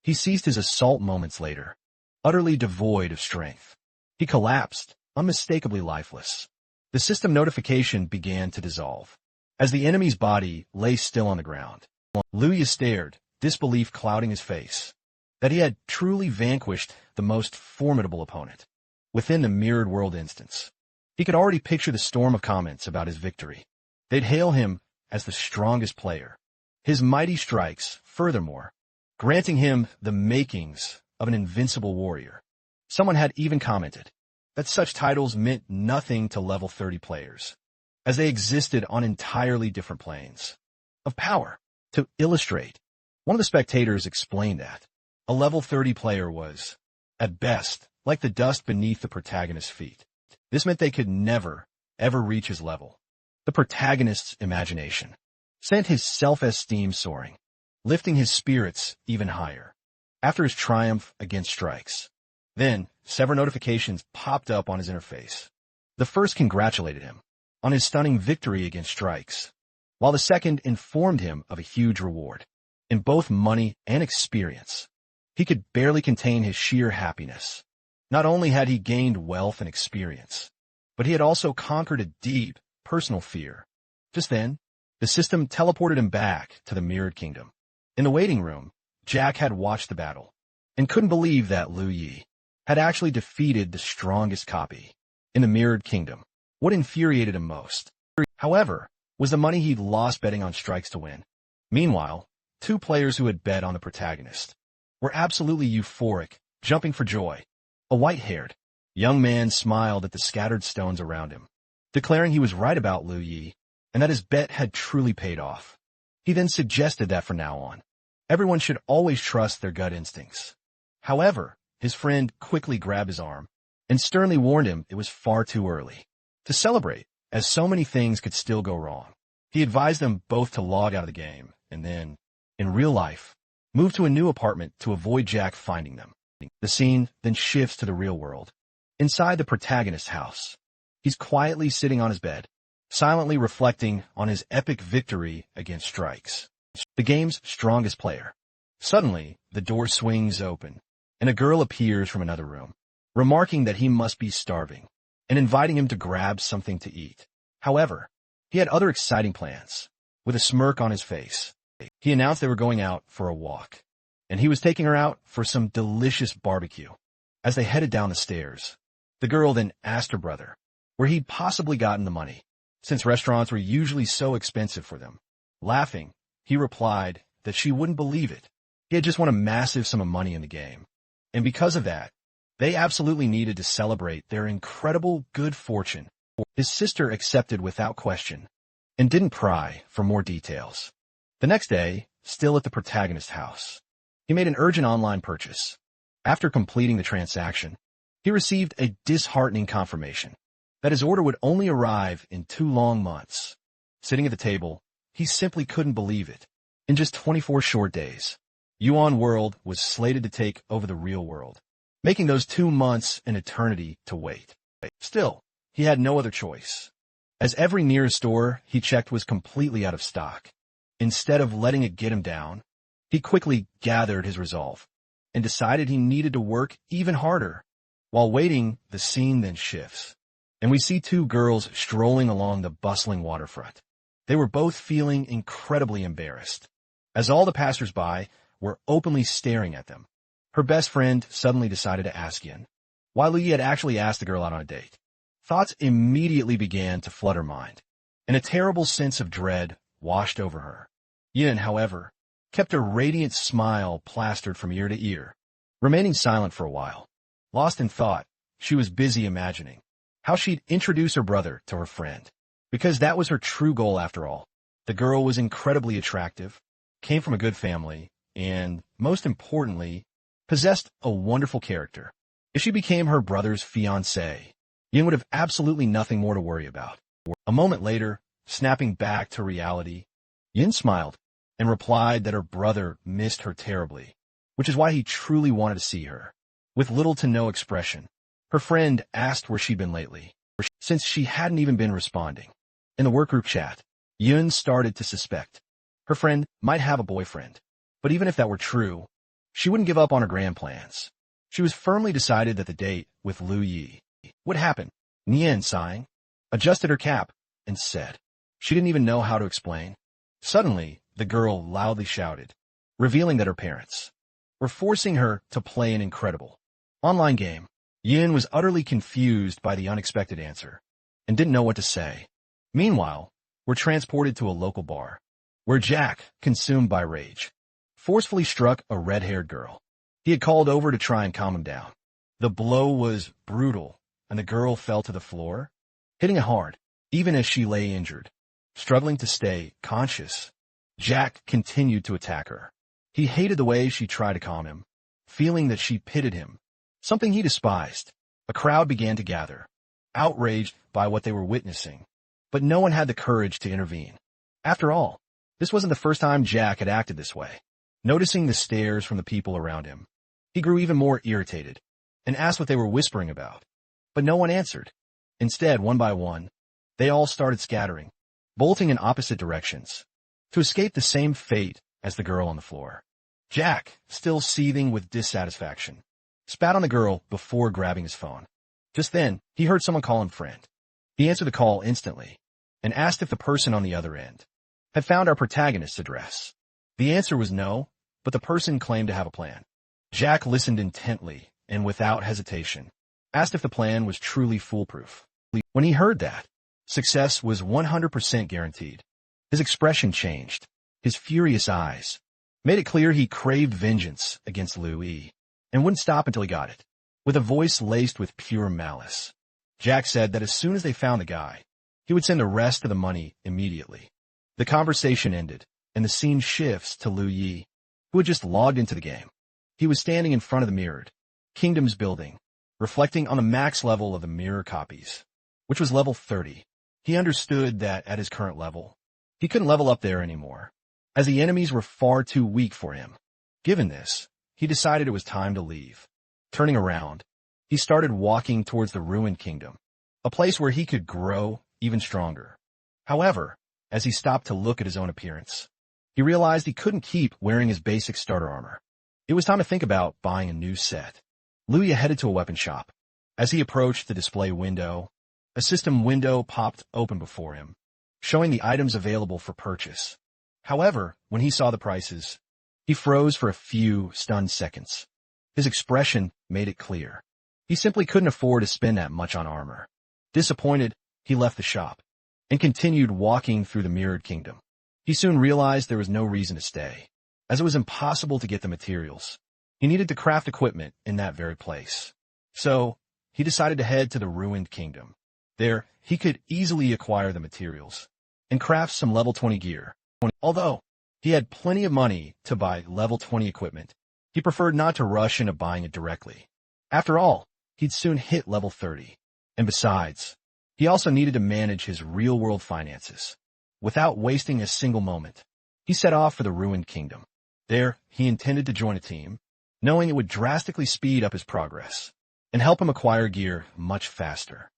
S1: He ceased his assault moments later, utterly devoid of strength. He collapsed, unmistakably lifeless. The system notification began to dissolve, as the enemy's body lay still on the ground. Liu Yi stared, disbelief clouding his face, that he had truly vanquished the most formidable opponent. Within the mirrored world instance, he could already picture the storm of comments about his victory. They'd hail him as the strongest player. His mighty strikes, furthermore, granting him the makings of an invincible warrior. Someone had even commented that such titles meant nothing to level 30 players, as they existed on entirely different planes of power. To illustrate, one of the spectators explained that a level 30 player was, at best, like the dust beneath the protagonist's feet. This meant they could never ever reach his level. The protagonist's imagination sent his self-esteem soaring, lifting his spirits even higher. After his triumph against Strikes, then several notifications popped up on his interface. The first congratulated him on his stunning victory against Strikes, while the second informed him of a huge reward in both money and experience. He could barely contain his sheer happiness. Not only had he gained wealth and experience, but he had also conquered a deep, personal fear. Just then, the system teleported him back to the Mirrored Kingdom. In the waiting room, Jack had watched the battle and couldn't believe that Liu Yi had actually defeated the strongest copy in the Mirrored Kingdom. What infuriated him most, however, was the money he'd lost betting on Strikes to win. Meanwhile, two players who had bet on the protagonist were absolutely euphoric, jumping for joy. A white-haired young man smiled at the scattered stones around him, declaring he was right about Liu Yi and that his bet had truly paid off. He then suggested that from now on, everyone should always trust their gut instincts. However, his friend quickly grabbed his arm and sternly warned him it was far too early to celebrate, as so many things could still go wrong. He advised them both to log out of the game and then, in real life, move to a new apartment to avoid Jack finding them. The scene then shifts to the real world. Inside the protagonist's house, he's quietly sitting on his bed, silently reflecting on his epic victory against Strikes, the game's strongest player. Suddenly, the door swings open, and a girl appears from another room, remarking that he must be starving, and inviting him to grab something to eat. However, he had other exciting plans. With a smirk on his face, he announced they were going out for a walk, and he was taking her out for some delicious barbecue. As they headed down the stairs, the girl then asked her brother where he'd possibly gotten the money, since restaurants were usually so expensive for them. Laughing, he replied that she wouldn't believe it. He had just won a massive sum of money in the game, and because of that, they absolutely needed to celebrate their incredible good fortune. His sister accepted without question and didn't pry for more details. The next day, still at the protagonist's house, he made an urgent online purchase. After completing the transaction, he received a disheartening confirmation that his order would only arrive in 2 long months. Sitting at the table, he simply couldn't believe it. In just 24 short days, Yuan World was slated to take over the real world, making those 2 months an eternity to wait. Still, he had no other choice, as every nearest store he checked was completely out of stock. Instead of letting it get him down, he quickly gathered his resolve and decided he needed to work even harder. While waiting, the scene then shifts, and we see 2 girls strolling along the bustling waterfront. They were both feeling incredibly embarrassed, as all the passers-by were openly staring at them. Her best friend suddenly decided to ask Yin why Liu Yi had actually asked the girl out on a date. Thoughts immediately began to flood her mind, and a terrible sense of dread washed over her. Yin, however, kept a radiant smile plastered from ear to ear, remaining silent for a while. Lost in thought, she was busy imagining how she'd introduce her brother to her friend, because that was her true goal after all. The girl was incredibly attractive, came from a good family, and, most importantly, possessed a wonderful character. If she became her brother's fiancée, Yin would have absolutely nothing more to worry about. A moment later, snapping back to reality, Yin smiled and replied that her brother missed her terribly, which is why he truly wanted to see her. With little to no expression, her friend asked where she'd been lately, since she hadn't even been responding. In the workgroup chat, Yun started to suspect her friend might have a boyfriend, but even if that were true, she wouldn't give up on her grand plans. She was firmly decided that the date with Liu Yi would happen. Nian, sighing, adjusted her cap and said she didn't even know how to explain. Suddenly, the girl loudly shouted, revealing that her parents were forcing her to play an incredible online game. Yin was utterly confused by the unexpected answer and didn't know what to say. Meanwhile, we're transported to a local bar, where Jack, consumed by rage, forcefully struck a red-haired girl. He had called over to try and calm him down. The blow was brutal, and the girl fell to the floor, hitting it hard, even as she lay injured. Struggling to stay conscious, Jack continued to attack her. He hated the way she tried to calm him, feeling that she pitied him, something he despised. A crowd began to gather, outraged by what they were witnessing. But no one had the courage to intervene. After all, this wasn't the first time Jack had acted this way. Noticing the stares from the people around him, he grew even more irritated and asked what they were whispering about. But no one answered. Instead, one by one, they all started scattering, bolting in opposite directions, to escape the same fate as the girl on the floor. Jack, still seething with dissatisfaction, spat on the girl before grabbing his phone. Just then, he heard someone call him friend. He answered the call instantly and asked if the person on the other end had found our protagonist's address. The answer was no, but the person claimed to have a plan. Jack listened intently and without hesitation, asked if the plan was truly foolproof. When he heard that success was 100% guaranteed, his expression changed. His furious eyes made it clear he craved vengeance against Liu Yi and wouldn't stop until he got it. With a voice laced with pure malice, Jack said that as soon as they found the guy, he would send the rest of the money immediately. The conversation ended, and the scene shifts to Liu Yi, who had just logged into the game. He was standing in front of the mirrored Kingdoms building, reflecting on the max level of the mirror copies, which was level 30. He understood that at his current level, he couldn't level up there anymore, as the enemies were far too weak for him. Given this, he decided it was time to leave. Turning around, he started walking towards the ruined kingdom, a place where he could grow even stronger. However, as he stopped to look at his own appearance, he realized he couldn't keep wearing his basic starter armor. It was time to think about buying a new set. Liu Yi headed to a weapon shop. As he approached the display window, a system window popped open before him, showing the items available for purchase. However, when he saw the prices, he froze for a few stunned seconds. His expression made it clear. He simply couldn't afford to spend that much on armor. Disappointed, he left the shop and continued walking through the mirrored kingdom. He soon realized there was no reason to stay, as it was impossible to get the materials. He needed to craft equipment in that very place. So, he decided to head to the ruined kingdom. There, he could easily acquire the materials and craft some level 20 gear. Although he had plenty of money to buy level 20 equipment, he preferred not to rush into buying it directly. After all, he'd soon hit level 30. And besides, he also needed to manage his real-world finances. Without wasting a single moment, he set off for the ruined kingdom. There, he intended to join a team, knowing it would drastically speed up his progress and help him acquire gear much faster.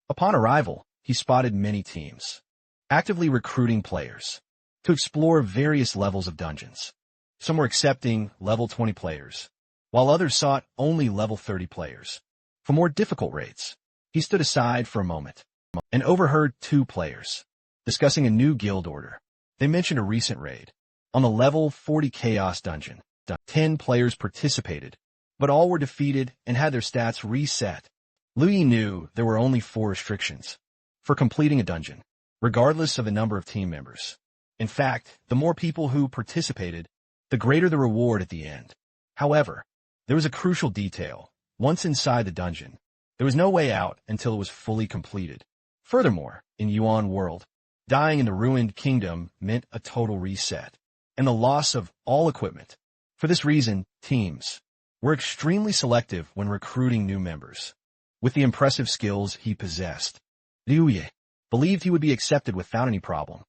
S1: Upon arrival, he spotted many teams, actively recruiting players to explore various levels of dungeons. Some were accepting level 20 players, while others sought only level 30 players. For more difficult raids, he stood aside for a moment and overheard two players discussing a new guild order. They mentioned a recent raid on the level 40 Chaos dungeon. 10 players participated, but all were defeated and had their stats reset. Liu Yi knew there were only 4 restrictions for completing a dungeon, regardless of the number of team members. In fact, the more people who participated, the greater the reward at the end. However, there was a crucial detail. Once inside the dungeon, there was no way out until it was fully completed. Furthermore, in Yuan World, dying in the ruined kingdom meant a total reset and the loss of all equipment. For this reason, teams were extremely selective when recruiting new members. With the impressive skills he possessed, Liu Yi believed he would be accepted without any problem.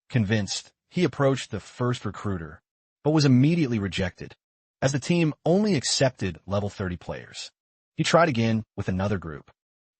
S1: Convinced, he approached the first recruiter, but was immediately rejected, as the team only accepted level 30 players. He tried again with another group,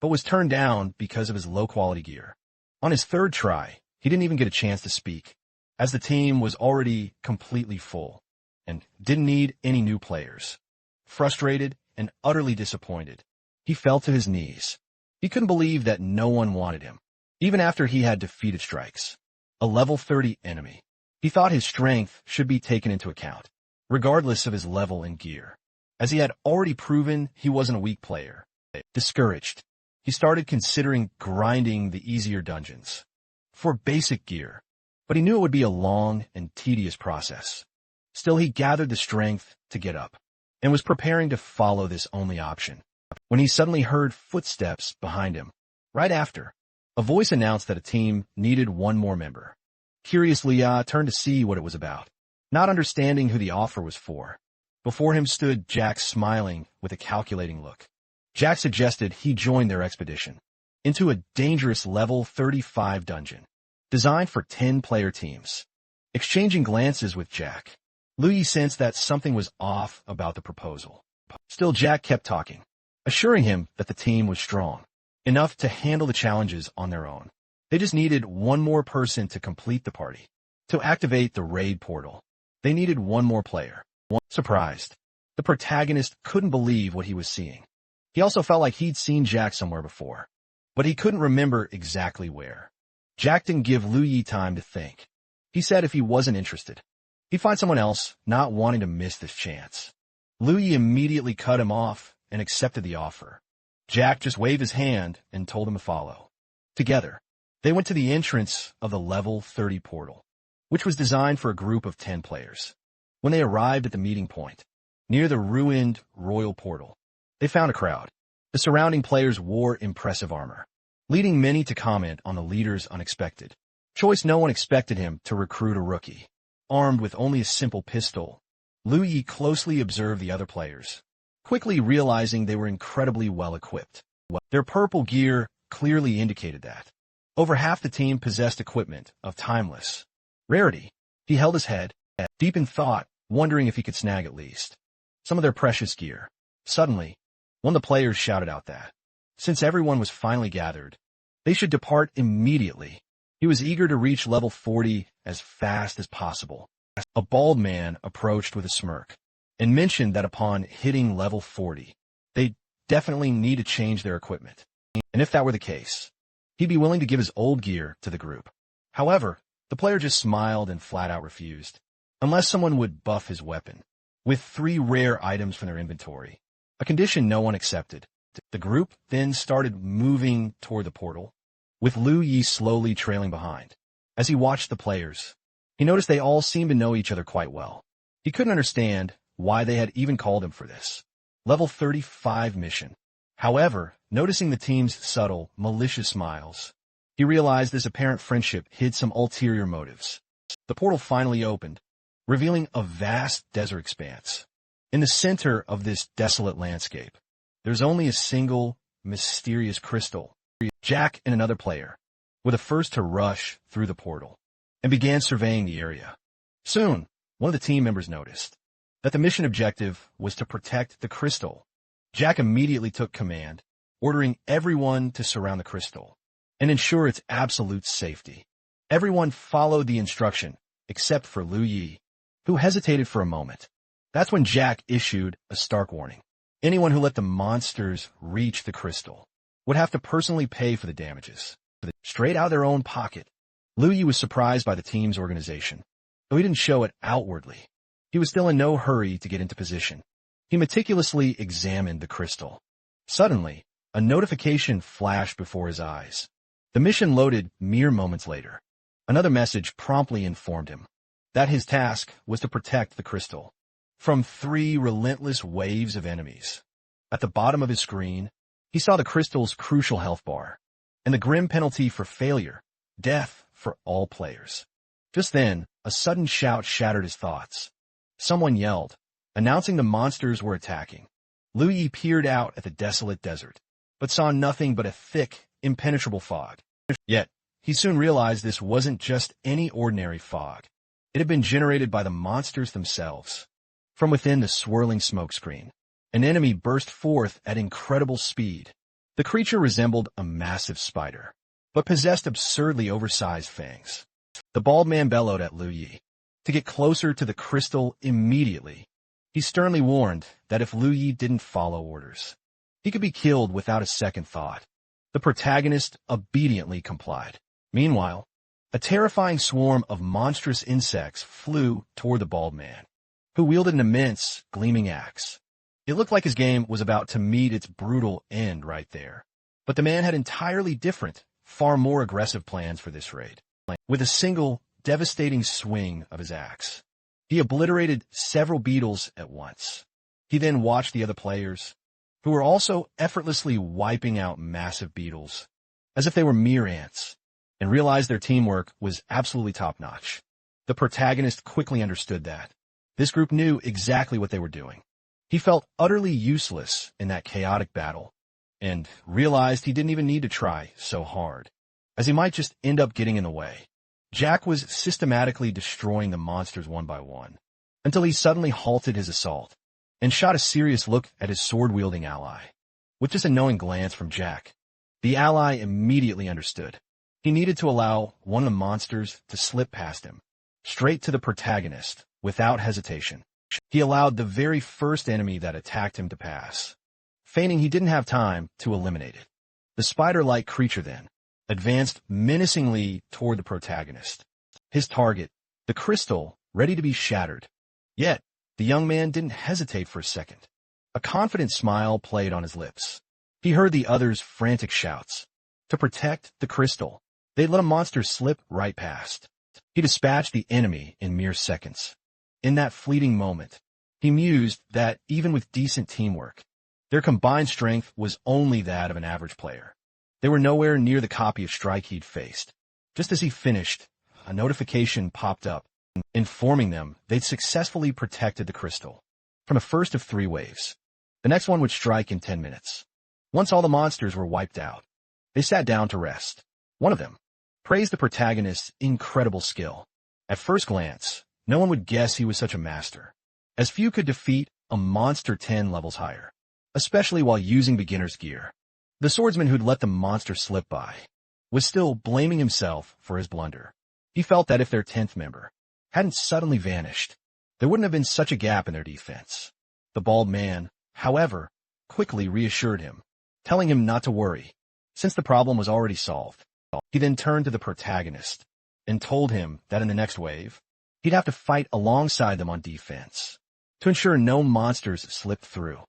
S1: but was turned down because of his low-quality gear. On his third try, he didn't even get a chance to speak, as the team was already completely full and didn't need any new players. Frustrated and utterly disappointed, he fell to his knees. He couldn't believe that no one wanted him, even after he had defeated Strikes, a level 30 enemy. He thought his strength should be taken into account, regardless of his level and gear, as he had already proven he wasn't a weak player. Discouraged, he started considering grinding the easier dungeons for basic gear, but he knew it would be a long and tedious process. Still, he gathered the strength to get up and was preparing to follow this only option, when he suddenly heard footsteps behind him. Right after, a voice announced that a team needed one more member. Curiously, turned to see what it was about, not understanding who the offer was for. Before him stood Jack, smiling with a calculating look. Jack suggested he join their expedition. into a dangerous level 35 dungeon, designed for 10-player teams. Exchanging glances with Jack, Luyi sensed that something was off about the proposal. Still, Jack kept talking, assuring him that the team was strong, enough to handle the challenges on their own. They just needed one more person to complete the party. To activate the raid portal, they needed one more player. Surprised, the protagonist couldn't believe what he was seeing. He also felt like he'd seen Jack somewhere before, but he couldn't remember exactly where. Jack didn't give Luyi time to think. He said if he wasn't interested, he'd find someone else, not wanting to miss this chance. Luyi immediately cut him off and accepted the offer. Jack just waved his hand and told him to follow. Together, they went to the entrance of the level 30 portal, which was designed for a group of 10 players. When they arrived at the meeting point, near the ruined royal portal, they found a crowd. The surrounding players wore impressive armor, leading many to comment on the leader's unexpected choice. No one expected him to recruit a rookie, armed with only a simple pistol. Luyi closely observed the other players, quickly realizing they were incredibly well-equipped. Their purple gear clearly indicated that over half the team possessed equipment of timeless rarity. He held his head, deep in thought, wondering if he could snag at least some of their precious gear. Suddenly, one of the players shouted out that, since everyone was finally gathered, they should depart immediately. He was eager to reach level 40 as fast as possible. A bald man approached with a smirk and mentioned that upon hitting level 40, they'd definitely need to change their equipment. And if that were the case, he'd be willing to give his old gear to the group. However, the player just smiled and flat out refused, unless someone would buff his weapon with 3 rare items from their inventory, a condition no one accepted. The group then started moving toward the portal, with Luyi slowly trailing behind. As he watched the players, he noticed they all seemed to know each other quite well. He couldn't understand why they had even called him for this level 35 mission. However, noticing the team's subtle, malicious smiles, he realized this apparent friendship hid some ulterior motives. The portal finally opened, revealing a vast desert expanse. In the center of this desolate landscape, there's only a single, mysterious crystal. Jack and another player were the first to rush through the portal and began surveying the area. Soon, one of the team members noticed that the mission objective was to protect the crystal. Jack immediately took command, ordering everyone to surround the crystal and ensure its absolute safety. Everyone followed the instruction, except for Luyi, who hesitated for a moment. That's when Jack issued a stark warning. Anyone who let the monsters reach the crystal would have to personally pay for the damages, straight out of their own pocket. Luyi was surprised by the team's organization, though he didn't show it outwardly. He was still in no hurry to get into position. He meticulously examined the crystal. Suddenly, a notification flashed before his eyes. The mission loaded mere moments later. Another message promptly informed him that his task was to protect the crystal from 3 relentless waves of enemies. At the bottom of his screen, he saw the crystal's crucial health bar and the grim penalty for failure, death for all players. Just then, a sudden shout shattered his thoughts. Someone yelled, announcing the monsters were attacking. Luyi peered out at the desolate desert, but saw nothing but a thick, impenetrable fog. Yet, he soon realized this wasn't just any ordinary fog. It had been generated by the monsters themselves. From within the swirling smokescreen, an enemy burst forth at incredible speed. The creature resembled a massive spider, but possessed absurdly oversized fangs. The bald man bellowed at Luyi to get closer to the crystal immediately. He sternly warned that if Luyi didn't follow orders, he could be killed without a second thought. The protagonist obediently complied. Meanwhile, a terrifying swarm of monstrous insects flew toward the bald man, who wielded an immense, gleaming axe. It looked like his game was about to meet its brutal end right there. But the man had entirely different, far more aggressive plans for this raid. With a single, devastating swing of his axe, he obliterated several beetles at once. He then watched the other players, who were also effortlessly wiping out massive beetles, as if they were mere ants, and realized their teamwork was absolutely top-notch. The protagonist quickly understood that this group knew exactly what they were doing. He felt utterly useless in that chaotic battle, and realized he didn't even need to try so hard, as he might just end up getting in the way. Jack was systematically destroying the monsters one by one, until he suddenly halted his assault and shot a serious look at his sword-wielding ally. With just a knowing glance from Jack, the ally immediately understood. He needed to allow one of the monsters to slip past him, straight to the protagonist, without hesitation. He allowed the very first enemy that attacked him to pass, feigning he didn't have time to eliminate it. The spider-like creature then advanced menacingly toward the protagonist, his target, the crystal, ready to be shattered. Yet, the young man didn't hesitate for a second. A confident smile played on his lips. He heard the others' frantic shouts. To protect the crystal, they'd let a monster slip right past. He dispatched the enemy in mere seconds. In that fleeting moment, he mused that even with decent teamwork, their combined strength was only that of an average player. They were nowhere near the copy of strike he'd faced. Just as he finished, a notification popped up, informing them they'd successfully protected the crystal from the first of 3 waves. The next one would strike in 10 minutes. Once all the monsters were wiped out, they sat down to rest. One of them praised the protagonist's incredible skill. At first glance, no one would guess he was such a master, as few could defeat a monster 10 levels higher, especially while using beginner's gear. The swordsman who'd let the monster slip by was still blaming himself for his blunder. He felt that if their 10th member hadn't suddenly vanished, there wouldn't have been such a gap in their defense. The bald man, however, quickly reassured him, telling him not to worry, since the problem was already solved. He then turned to the protagonist and told him that in the next wave, he'd have to fight alongside them on defense to ensure no monsters slipped through.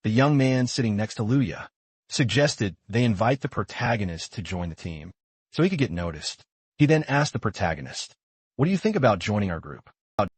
S1: The young man sitting next to Luya suggested they invite the protagonist to join the team so he could get noticed. He then asked the protagonist, "What do you think about joining our group?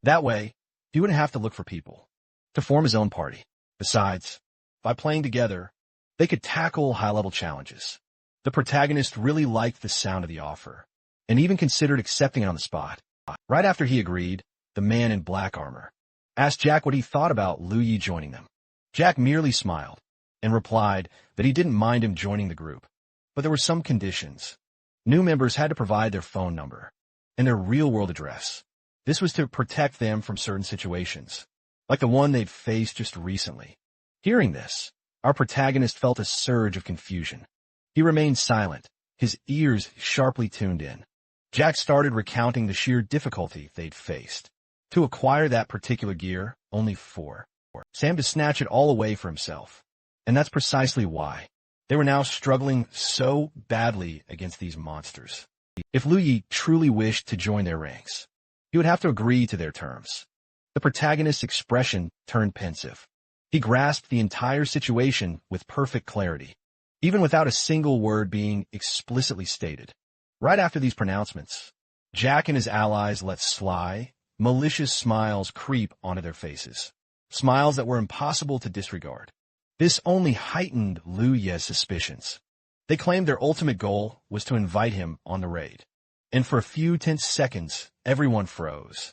S1: That way, he wouldn't have to look for people to form his own party. Besides, by playing together, they could tackle high-level challenges." The protagonist really liked the sound of the offer, and even considered accepting it on the spot. Right after he agreed, the man in black armor asked Jack what he thought about Luyi joining them. Jack merely smiled and replied that he didn't mind him joining the group, but there were some conditions. New members had to provide their phone number and their real-world address. This was to protect them from certain situations, like the one they'd faced just recently. Hearing this, our protagonist felt a surge of confusion. He remained silent, his ears sharply tuned in. Jack started recounting the sheer difficulty they'd faced to acquire that particular gear, only 4. Sam to snatch it all away for himself. And that's precisely why they were now struggling so badly against these monsters. If Luyi truly wished to join their ranks, he would have to agree to their terms. The protagonist's expression turned pensive. He grasped the entire situation with perfect clarity, even without a single word being explicitly stated. Right after these pronouncements, Jack and his allies let sly, malicious smiles creep onto their faces, smiles that were impossible to disregard. This only heightened Luya's suspicions. They claimed their ultimate goal was to invite him on the raid, and for a few tense seconds, everyone froze,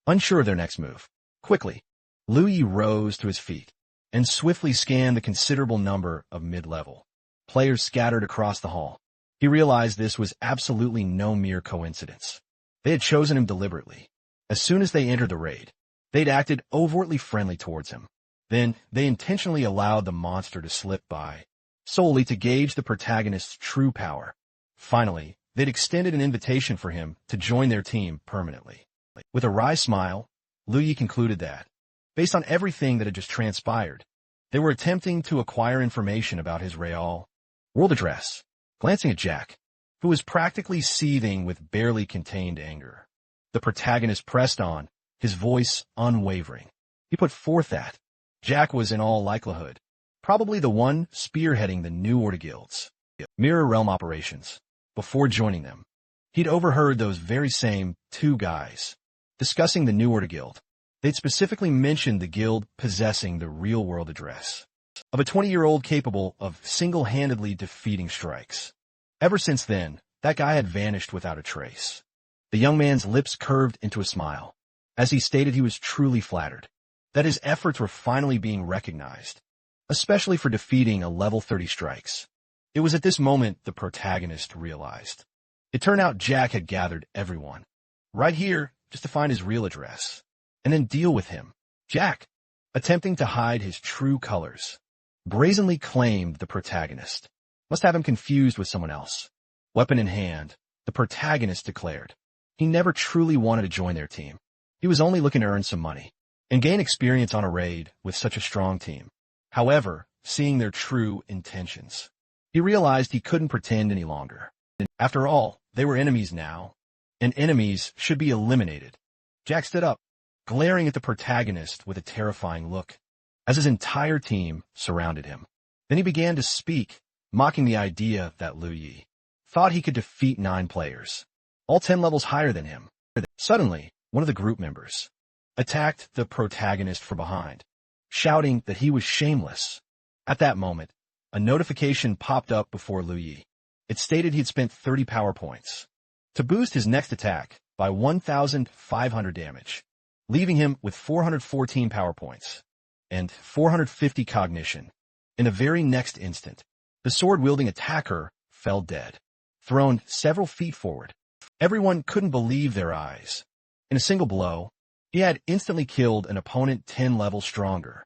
S1: unsure of their next move. Quickly, Luyi rose to his feet and swiftly scanned the considerable number of mid-level players scattered across the hall. He realized this was absolutely no mere coincidence. They had chosen him deliberately. As soon as they entered the raid, they'd acted overtly friendly towards him. Then, they intentionally allowed the monster to slip by, solely to gauge the protagonist's true power. Finally, they'd extended an invitation for him to join their team permanently. With a wry smile, Luyi concluded that, based on everything that had just transpired, they were attempting to acquire information about his real world address. Glancing at Jack, who was practically seething with barely contained anger, the protagonist pressed on, his voice unwavering. He put forth that Jack was in all likelihood probably the one spearheading the New Order guilds, Mirror Realm operations. Before joining them, he'd overheard those very same 2 guys discussing the New Order guild. They'd specifically mentioned the guild possessing the real-world address of a 20-year-old capable of single-handedly defeating strikes. Ever since then, that guy had vanished without a trace. The young man's lips curved into a smile, as he stated he was truly flattered that his efforts were finally being recognized, especially for defeating a level 30 strikes. It was at this moment the protagonist realized. It turned out Jack had gathered everyone, right here, just to find his real address, and then deal with him. Jack, attempting to hide his true colors, brazenly claimed the protagonist. Must have him confused with someone else. Weapon in hand, the protagonist declared. He never truly wanted to join their team. He was only looking to earn some money and gain experience on a raid with such a strong team. However, seeing their true intentions, he realized he couldn't pretend any longer. After all, they were enemies now, and enemies should be eliminated. Jack stood up, glaring at the protagonist with a terrifying look, as his entire team surrounded him. Then he began to speak, mocking the idea that Liu Yi thought he could defeat 9 players, all 10 levels higher than him. Suddenly, one of the group members attacked the protagonist from behind, shouting that he was shameless. At that moment, a notification popped up before Liu Yi. It stated he'd spent 30 power points to boost his next attack by 1,500 damage, leaving him with 414 power points and 450 cognition. In the very next instant, the sword-wielding attacker fell dead, thrown several feet forward. Everyone couldn't believe their eyes. In a single blow, he had instantly killed an opponent 10 levels stronger.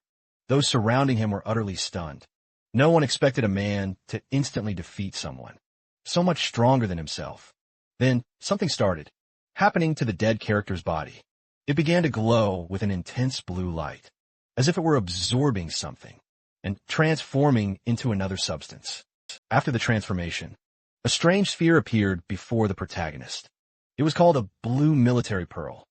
S1: Those surrounding him were utterly stunned. No one expected a man to instantly defeat someone so much stronger than himself. Then, something started happening to the dead character's body. It began to glow with an intense blue light, as if it were absorbing something and transforming into another substance. After the transformation, a strange sphere appeared before the protagonist. It was called a blue military pearl.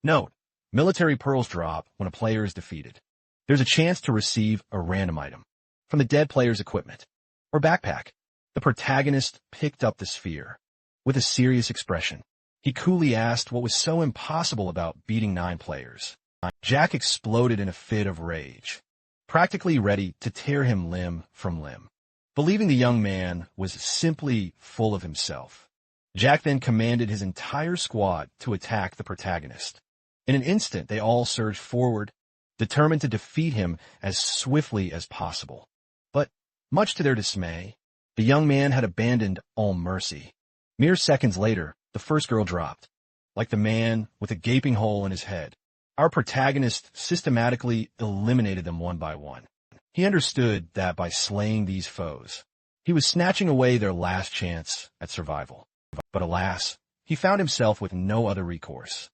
S1: Note, military pearls drop when a player is defeated. There's a chance to receive a random item from the dead player's equipment or backpack. The protagonist picked up the sphere with a serious expression. He coolly asked what was so impossible about beating 9 players. Jack exploded in a fit of rage, practically ready to tear him limb from limb. Believing the young man was simply full of himself, Jack then commanded his entire squad to attack the protagonist. In an instant, they all surged forward, determined to defeat him as swiftly as possible. But, much to their dismay, the young man had abandoned all mercy. Mere seconds later, the first girl dropped, like the man with a gaping hole in his head. Our protagonist systematically eliminated them one by one. He understood that by slaying these foes, he was snatching away their last chance at survival. But alas, he found himself with no other recourse.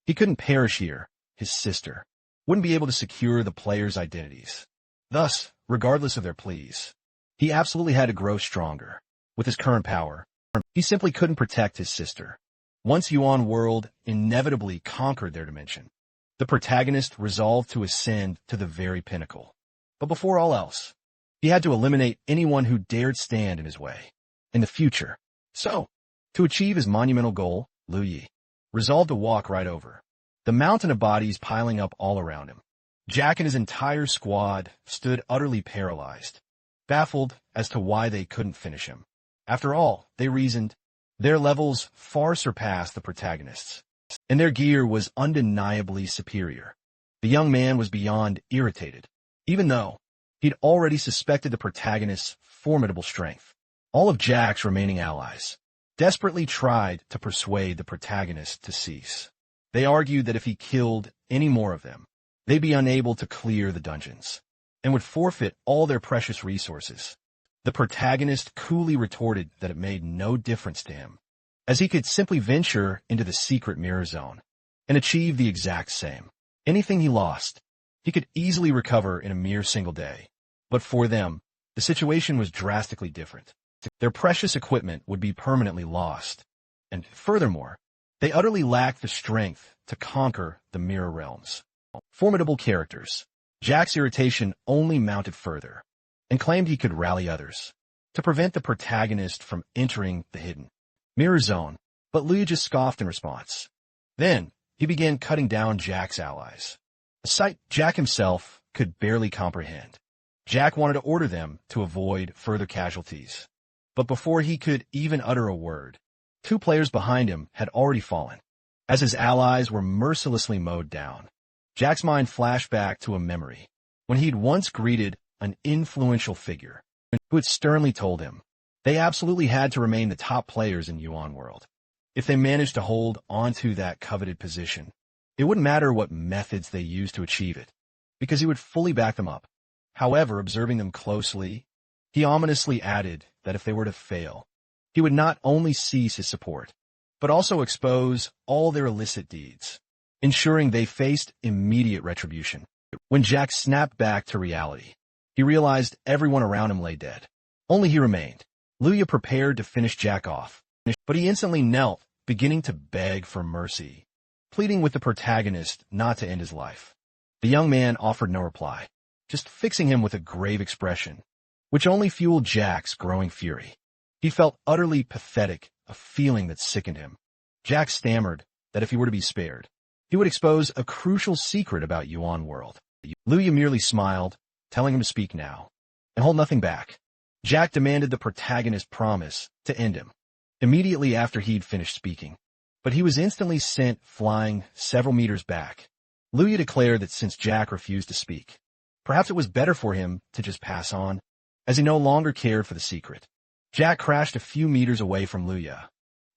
S1: He couldn't perish here. His sister wouldn't be able to secure the players' identities. Thus, regardless of their pleas, he absolutely had to grow stronger. With his current power, he simply couldn't protect his sister. Once Yuan World inevitably conquered their dimension, the protagonist resolved to ascend to the very pinnacle. But before all else, he had to eliminate anyone who dared stand in his way in the future. So, to achieve his monumental goal, Liu Yi resolved to walk right over the mountain of bodies piling up all around him. Jack and his entire squad stood utterly paralyzed, baffled as to why they couldn't finish him. After all, they reasoned, their levels far surpassed the protagonist's, and their gear was undeniably superior. The young man was beyond irritated, even though he'd already suspected the protagonist's formidable strength. All of Jack's remaining allies desperately tried to persuade the protagonist to cease. They argued that if he killed any more of them, they'd be unable to clear the dungeons and would forfeit all their precious resources. The protagonist coolly retorted that it made no difference to him, as he could simply venture into the secret mirror zone and achieve the exact same. Anything he lost, he could easily recover in a mere single day. But for them, the situation was drastically different. Their precious equipment would be permanently lost, and furthermore, they utterly lacked the strength to conquer the mirror realms. Formidable characters, Jack's irritation only mounted further, and claimed he could rally others to prevent the protagonist from entering the hidden mirror zone, but Liu just scoffed in response. Then, he began cutting down Jack's allies, a sight Jack himself could barely comprehend. Jack wanted to order them to avoid further casualties, but before he could even utter a word, 2 players behind him had already fallen. As his allies were mercilessly mowed down, Jack's mind flashed back to a memory when he'd once greeted an influential figure who had sternly told him, They absolutely had to remain the top players in Yuan World. If they managed to hold onto that coveted position, it wouldn't matter what methods they used to achieve it, because he would fully back them up. However, observing them closely, he ominously added that if they were to fail, he would not only cease his support, but also expose all their illicit deeds, ensuring they faced immediate retribution. When Jack snapped back to reality, he realized everyone around him lay dead. Only he remained. Luya prepared to finish Jack off, but he instantly knelt, beginning to beg for mercy, pleading with the protagonist not to end his life. The young man offered no reply, just fixing him with a grave expression, which only fueled Jack's growing fury. He felt utterly pathetic, a feeling that sickened him. Jack stammered that if he were to be spared, he would expose a crucial secret about Yuan World. Luya merely smiled, telling him to speak now, and hold nothing back. Jack demanded the protagonist promise to end him immediately after he'd finished speaking, but he was instantly sent flying several meters back. Luya declared that since Jack refused to speak, perhaps it was better for him to just pass on, as he no longer cared for the secret. Jack crashed a few meters away from Luya,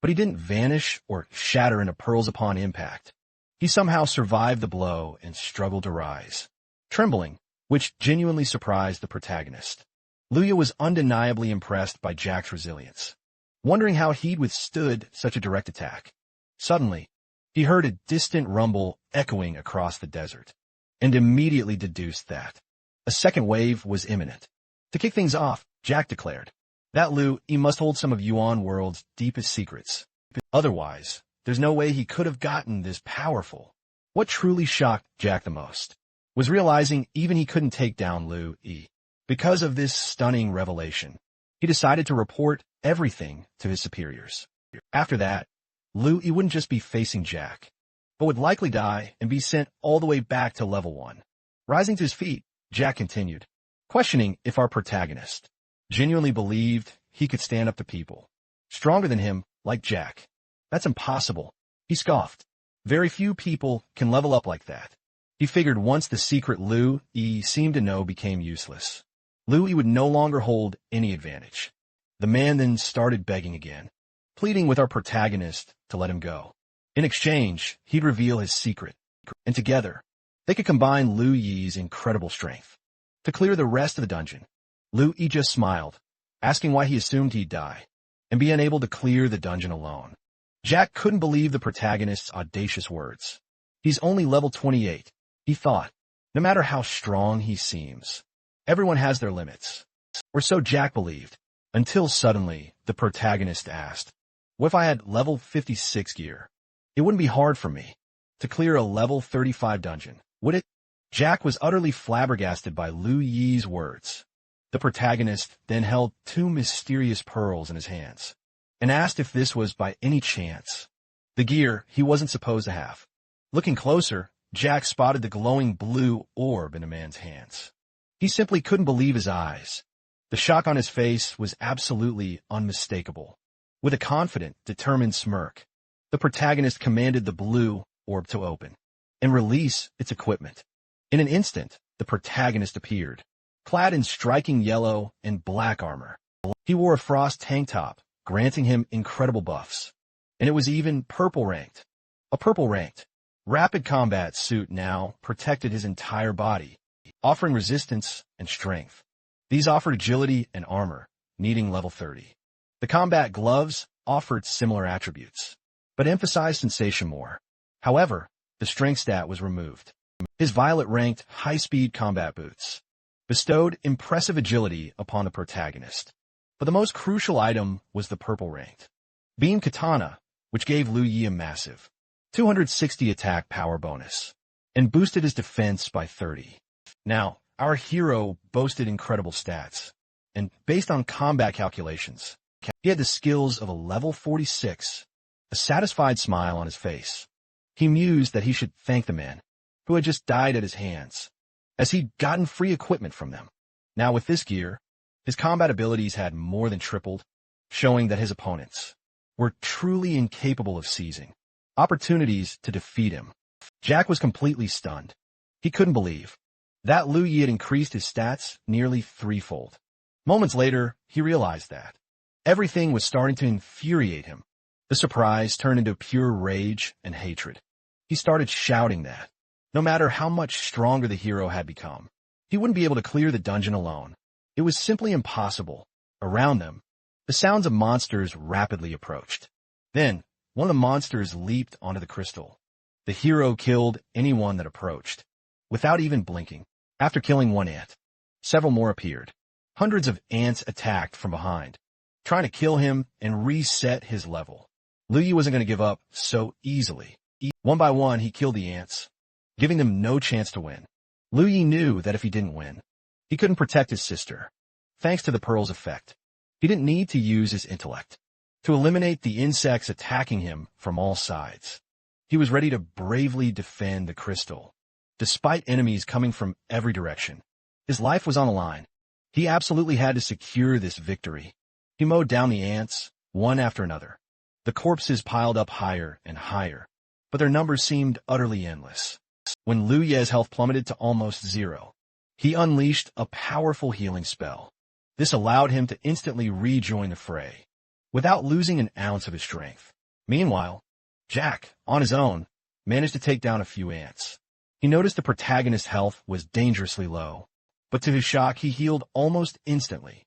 S1: but he didn't vanish or shatter into pearls upon impact. He somehow survived the blow and struggled to rise, trembling, which genuinely surprised the protagonist. Luya was undeniably impressed by Jack's resilience, wondering how he'd withstood such a direct attack. Suddenly, he heard a distant rumble echoing across the desert, and immediately deduced that a second wave was imminent. To kick things off, Jack declared that he must hold some of Yuan World's deepest secrets. Otherwise, there's no way he could have gotten this powerful. What truly shocked Jack the most was realizing even he couldn't take down Lu-yi. Because of this stunning revelation, he decided to report everything to his superiors. After that, Lu-yi wouldn't just be facing Jack, but would likely die and be sent all the way back to level 1. Rising to his feet, Jack continued, questioning if our protagonist genuinely believed he could stand up to people stronger than him like Jack. That's impossible, he scoffed. Very few people can level up like that. He figured once the secret Lu-yi seemed to know became useless, Lu-yi would no longer hold any advantage. The man then started begging again, pleading with our protagonist to let him go. In exchange, he'd reveal his secret, and together, they could combine Lu-yi's incredible strength to clear the rest of the dungeon. Lu-yi just smiled, asking why he assumed he'd die, and be unable to clear the dungeon alone. Jack couldn't believe the protagonist's audacious words. He's only level 28, he thought. No matter how strong he seems, everyone has their limits. Or so Jack believed, until suddenly the protagonist asked, what if I had level 56 gear? It wouldn't be hard for me to clear a level 35 dungeon, would it? Jack was utterly flabbergasted by Lu-yi's words. The protagonist then held 2 mysterious pearls in his hands, and asked if this was by any chance the gear he wasn't supposed to have. Looking closer, Jack spotted the glowing blue orb in a man's hands. He simply couldn't believe his eyes. The shock on his face was absolutely unmistakable. With a confident, determined smirk, the protagonist commanded the blue orb to open and release its equipment. In an instant, the protagonist appeared, clad in striking yellow and black armor. He wore a frost tank top, granting him incredible buffs, and it was even purple ranked. A purple ranked, rapid combat suit now protected his entire body, offering resistance and strength. These offered agility and armor, needing level 30. The combat gloves offered similar attributes, but emphasized sensation more. However, the strength stat was removed. His violet-ranked high-speed combat boots bestowed impressive agility upon the protagonist. But the most crucial item was the purple-ranked beam katana, which gave Lu-yi a massive 260 attack power bonus and boosted his defense by 30. Now, our hero boasted incredible stats, and based on combat calculations, he had the skills of a level 46, a satisfied smile on his face. He mused that he should thank the man who had just died at his hands, as he'd gotten free equipment from them. Now with this gear, his combat abilities had more than tripled, showing that his opponents were truly incapable of seizing opportunities to defeat him. Jack was completely stunned. He couldn't believe that Lu-yi had increased his stats nearly threefold. Moments later, he realized that Everything was starting to infuriate him. The surprise turned into pure rage and hatred. He started shouting that, no matter how much stronger the hero had become, he wouldn't be able to clear the dungeon alone. It was simply impossible. Around them, the sounds of monsters rapidly approached. Then, one of the monsters leaped onto the crystal. The hero killed anyone that approached, without even blinking. After killing one ant, several more appeared. Hundreds of ants attacked from behind, trying to kill him and reset his level. Lu Yi wasn't going to give up so easily. One by one, he killed the ants, giving them no chance to win. Lu Yi knew that if he didn't win, he couldn't protect his sister. Thanks to the pearl's effect, he didn't need to use his intellect to eliminate the insects attacking him from all sides. He was ready to bravely defend the crystal, despite enemies coming from every direction. His life was on the line. He absolutely had to secure this victory. He mowed down the ants, one after another. The corpses piled up higher and higher, but their numbers seemed utterly endless. When Lu Ye's health plummeted to almost zero, he unleashed a powerful healing spell. This allowed him to instantly rejoin the fray, without losing an ounce of his strength. Meanwhile, Jack, on his own, managed to take down a few ants. He noticed the protagonist's health was dangerously low, but to his shock, he healed almost instantly.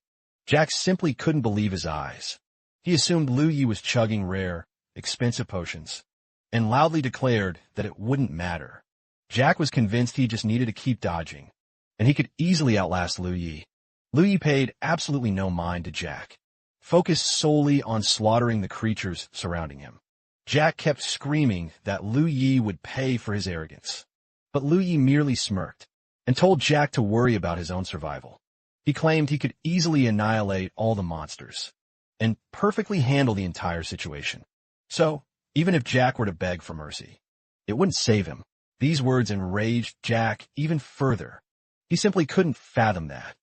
S1: Jack simply couldn't believe his eyes. He assumed Lu Yi was chugging rare, expensive potions, and loudly declared that it wouldn't matter. Jack was convinced he just needed to keep dodging, and he could easily outlast Lu Yi. Lu Yi paid absolutely no mind to Jack, focused solely on slaughtering the creatures surrounding him. Jack kept screaming that Lu Yi would pay for his arrogance, but Lu Yi merely smirked and told Jack to worry about his own survival. He claimed he could easily annihilate all the monsters and perfectly handle the entire situation. So, even if Jack were to beg for mercy, it wouldn't save him. These words enraged Jack even further. He simply couldn't fathom that.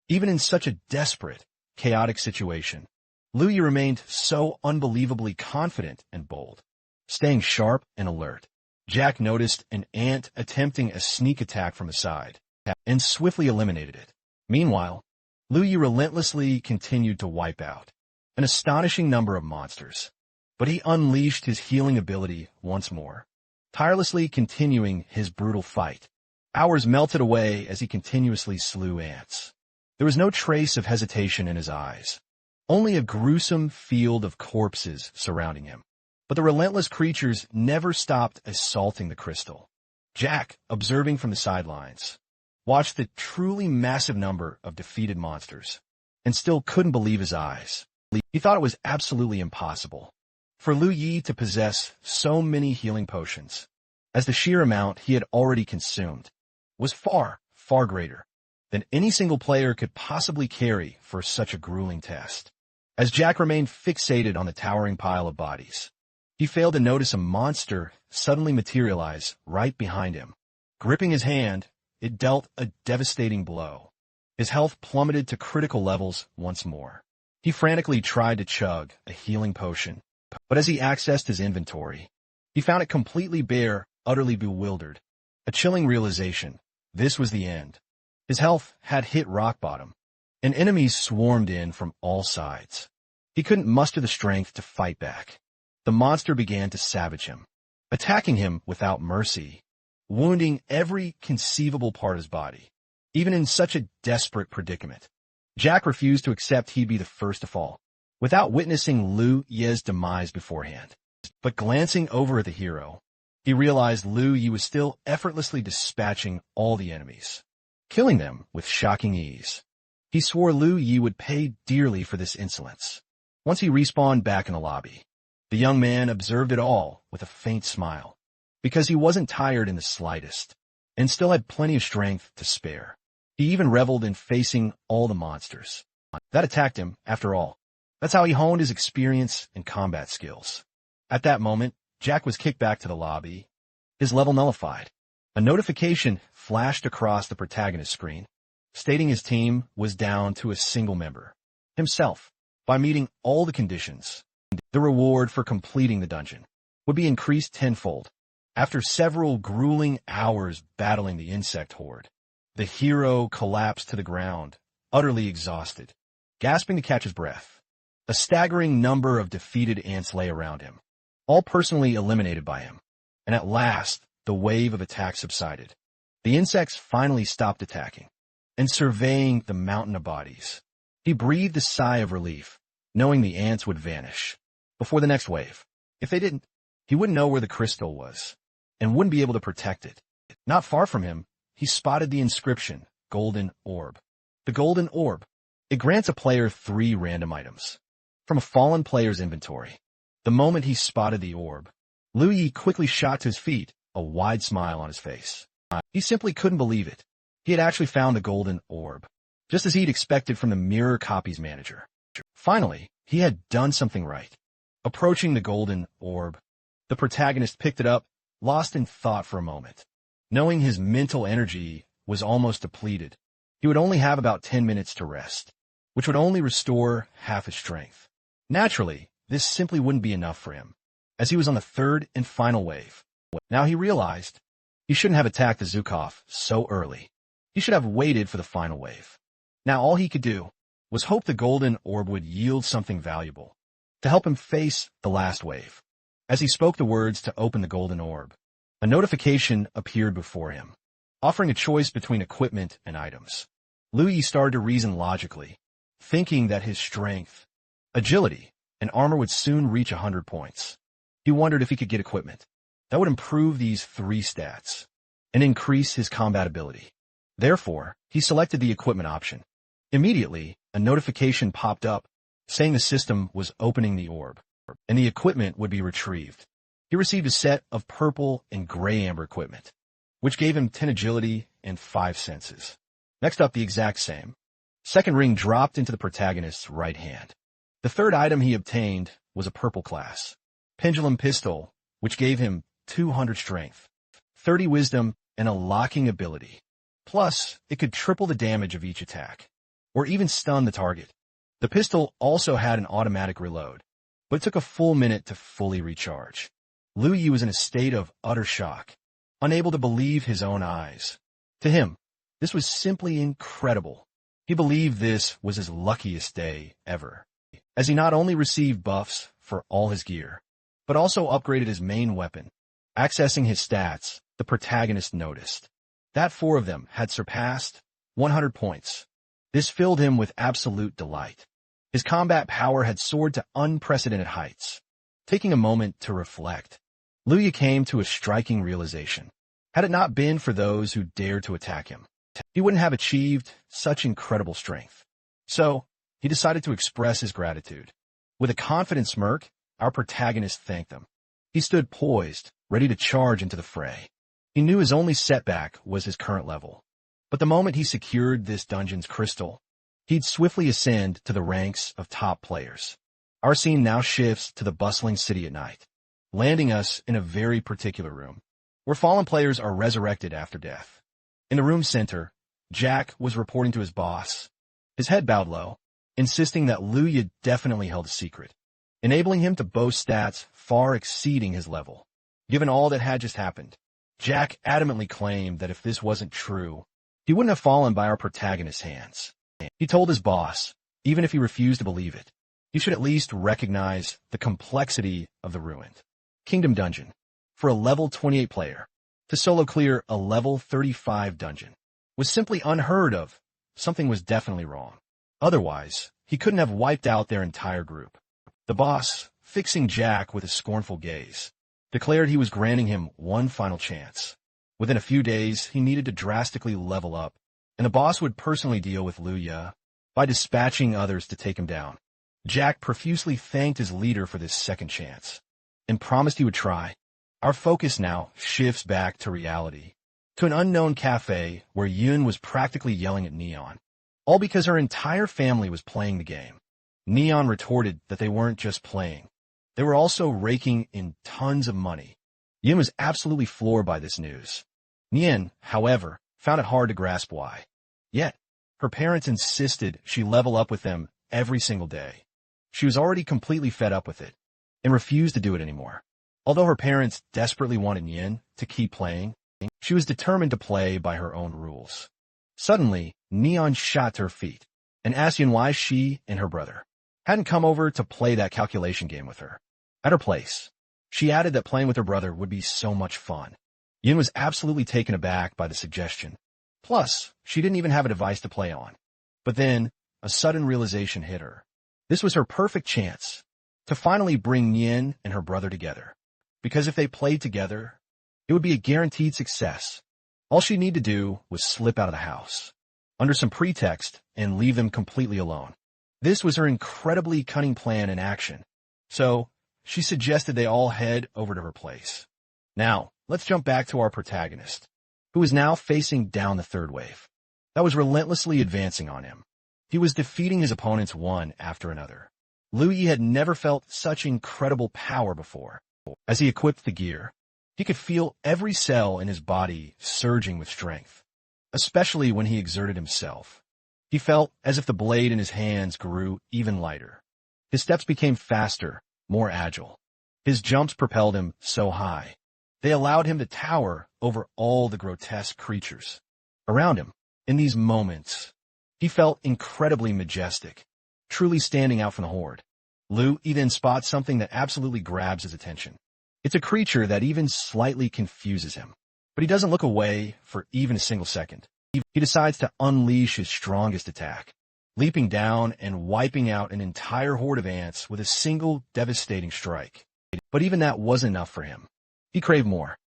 S1: Even in such a desperate, chaotic situation, Lu Yi remained so unbelievably confident and bold, staying sharp and alert. Jack noticed an ant attempting a sneak attack from the side, and swiftly eliminated it. Meanwhile, Lu Yi relentlessly continued to wipe out an astonishing number of monsters, but he unleashed his healing ability once more, tirelessly continuing his brutal fight. Hours melted away as he continuously slew ants. There was no trace of hesitation in his eyes, only a gruesome field of corpses surrounding him. But the relentless creatures never stopped assaulting the crystal. Jack, observing from the sidelines, watched the truly massive number of defeated monsters, and still couldn't believe his eyes. He thought it was absolutely impossible for Lu Yi to possess so many healing potions, as the sheer amount he had already consumed was far, far greater than any single player could possibly carry for such a grueling test. As Jack remained fixated on the towering pile of bodies, he failed to notice a monster suddenly materialize right behind him. Gripping his hand, it dealt a devastating blow. His health plummeted to critical levels once more. He frantically tried to chug a healing potion, but as he accessed his inventory, he found it completely bare, utterly bewildered. A chilling realization: this was the end. His health had hit rock bottom, and enemies swarmed in from all sides. He couldn't muster the strength to fight back. The monster began to savage him, attacking him without mercy, wounding every conceivable part of his body. Even in such a desperate predicament, Jack refused to accept he'd be the first to fall, without witnessing Lu Ye's demise beforehand. But glancing over at the hero, he realized Lu Yi was still effortlessly dispatching all the enemies, killing them with shocking ease. He swore Lu Yi would pay dearly for this insolence. Once he respawned back in the lobby, the young man observed it all with a faint smile, because he wasn't tired in the slightest, and still had plenty of strength to spare. He even reveled in facing all the monsters that attacked him, after all. That's how he honed his experience and combat skills. At that moment, Jack was kicked back to the lobby, his level nullified. A notification flashed across the protagonist's screen, stating his team was down to a single member, himself. By meeting all the conditions, the reward for completing the dungeon would be increased tenfold. After several grueling hours battling the insect horde, the hero collapsed to the ground, utterly exhausted, gasping to catch his breath. A staggering number of defeated ants lay around him, all personally eliminated by him. And at last, the wave of attack subsided. The insects finally stopped attacking and surveying the mountain of bodies. He breathed a sigh of relief, knowing the ants would vanish before the next wave. If they didn't, he wouldn't know where the crystal was and wouldn't be able to protect it. Not far from him, he spotted the inscription, Golden Orb. The Golden Orb. It grants a player 3 random items from a fallen player's inventory. The moment he spotted the orb, Liu Yi quickly shot to his feet, a wide smile on his face. He simply couldn't believe it. He had actually found the Golden Orb, just as he'd expected from the Mirror Copies manager. Finally, he had done something right. Approaching the Golden Orb, the protagonist picked it up, lost in thought for a moment. Knowing his mental energy was almost depleted, he would only have about 10 minutes to rest, which would only restore half his strength. Naturally, this simply wouldn't be enough for him, as he was on the 3rd and final wave. Now he realized he shouldn't have attacked the Zukov so early. He should have waited for the final wave. Now all he could do was hope the Golden Orb would yield something valuable to help him face the last wave. As he spoke the words to open the Golden Orb, a notification appeared before him, offering a choice between equipment and items. Liu Yi started to reason logically, thinking that his strength, agility, and armor would soon reach 100 points. He wondered if he could get equipment that would improve these 3 stats and increase his combat ability. Therefore, he selected the equipment option. Immediately, a notification popped up saying the system was opening the orb, and the equipment would be retrieved. He received a set of purple and gray amber equipment, which gave him 10 agility and 5 senses. Next up, the exact same. Second ring dropped into the protagonist's right hand. The 3rd item he obtained was a purple class pendulum pistol, which gave him 200 strength, 30 wisdom, and a locking ability. Plus, it could triple the damage of each attack, or even stun the target. The pistol also had an automatic reload, but it took a full minute to fully recharge. Liu Yi was in a state of utter shock, unable to believe his own eyes. To him, this was simply incredible. He believed this was his luckiest day ever, as he not only received buffs for all his gear, but also upgraded his main weapon. Accessing his stats, the protagonist noticed that 4 of them had surpassed 100 points. This filled him with absolute delight. His combat power had soared to unprecedented heights. Taking a moment to reflect, Liu Yi came to a striking realization. Had it not been for those who dared to attack him, he wouldn't have achieved such incredible strength. So, he decided to express his gratitude. With a confident smirk, our protagonist thanked them. He stood poised, ready to charge into the fray. He knew his only setback was his current level. But the moment he secured this dungeon's crystal, he'd swiftly ascend to the ranks of top players. Our scene now shifts to the bustling city at night, landing us in a very particular room, where fallen players are resurrected after death. In the room's center, Jack was reporting to his boss, his head bowed low, insisting that Liu Yi definitely held a secret, enabling him to boast stats far exceeding his level. Given all that had just happened, Jack adamantly claimed that if this wasn't true, he wouldn't have fallen by our protagonist's hands. He told his boss, even if he refused to believe it, he should at least recognize the complexity of the ruined Kingdom Dungeon. For a level 28 player, to solo clear a level 35 dungeon was simply unheard of. Something was definitely wrong. Otherwise, he couldn't have wiped out their entire group. The boss, fixing Jack with a scornful gaze, declared he was granting him one final chance. Within a few days, he needed to drastically level up, and the boss would personally deal with Liu Yi by dispatching others to take him down. Jack profusely thanked his leader for this second chance and promised he would try. Our focus now shifts back to reality, to an unknown cafe where Yun was practically yelling at Neon, all because her entire family was playing the game. Neon retorted that they weren't just playing, they were also raking in tons of money. Yun was absolutely floored by this news. Neon, however, found it hard to grasp why. Yet, her parents insisted she level up with them every single day. She was already completely fed up with it and refused to do it anymore. Although her parents desperately wanted Yin to keep playing, she was determined to play by her own rules. Suddenly, Neon shot to her feet and asked Yin why she and her brother hadn't come over to play that calculation game with her. At her place, she added that playing with her brother would be so much fun. Yin was absolutely taken aback by the suggestion. Plus, she didn't even have a device to play on. But then, a sudden realization hit her. This was her perfect chance to finally bring Yin and her brother together. Because if they played together, it would be a guaranteed success. All she needed to do was slip out of the house, under some pretext, and leave them completely alone. This was her incredibly cunning plan in action. So, she suggested they all head over to her place. Now, let's jump back to our protagonist, who is now facing down the third wave that was relentlessly advancing on him. He was defeating his opponents one after another. Liu Yi had never felt such incredible power before. As he equipped the gear, he could feel every cell in his body surging with strength, especially when he exerted himself. He felt as if the blade in his hands grew even lighter. His steps became faster, more agile. His jumps propelled him so high. They allowed him to tower over all the grotesque creatures around him. In these moments, he felt incredibly majestic, truly standing out from the horde. Liu Yi then spots something that absolutely grabs his attention. It's a creature that even slightly confuses him, but he doesn't look away for even a single second. He decides to unleash his strongest attack, leaping down and wiping out an entire horde of ants with a single devastating strike. But even that wasn't enough for him. He craved more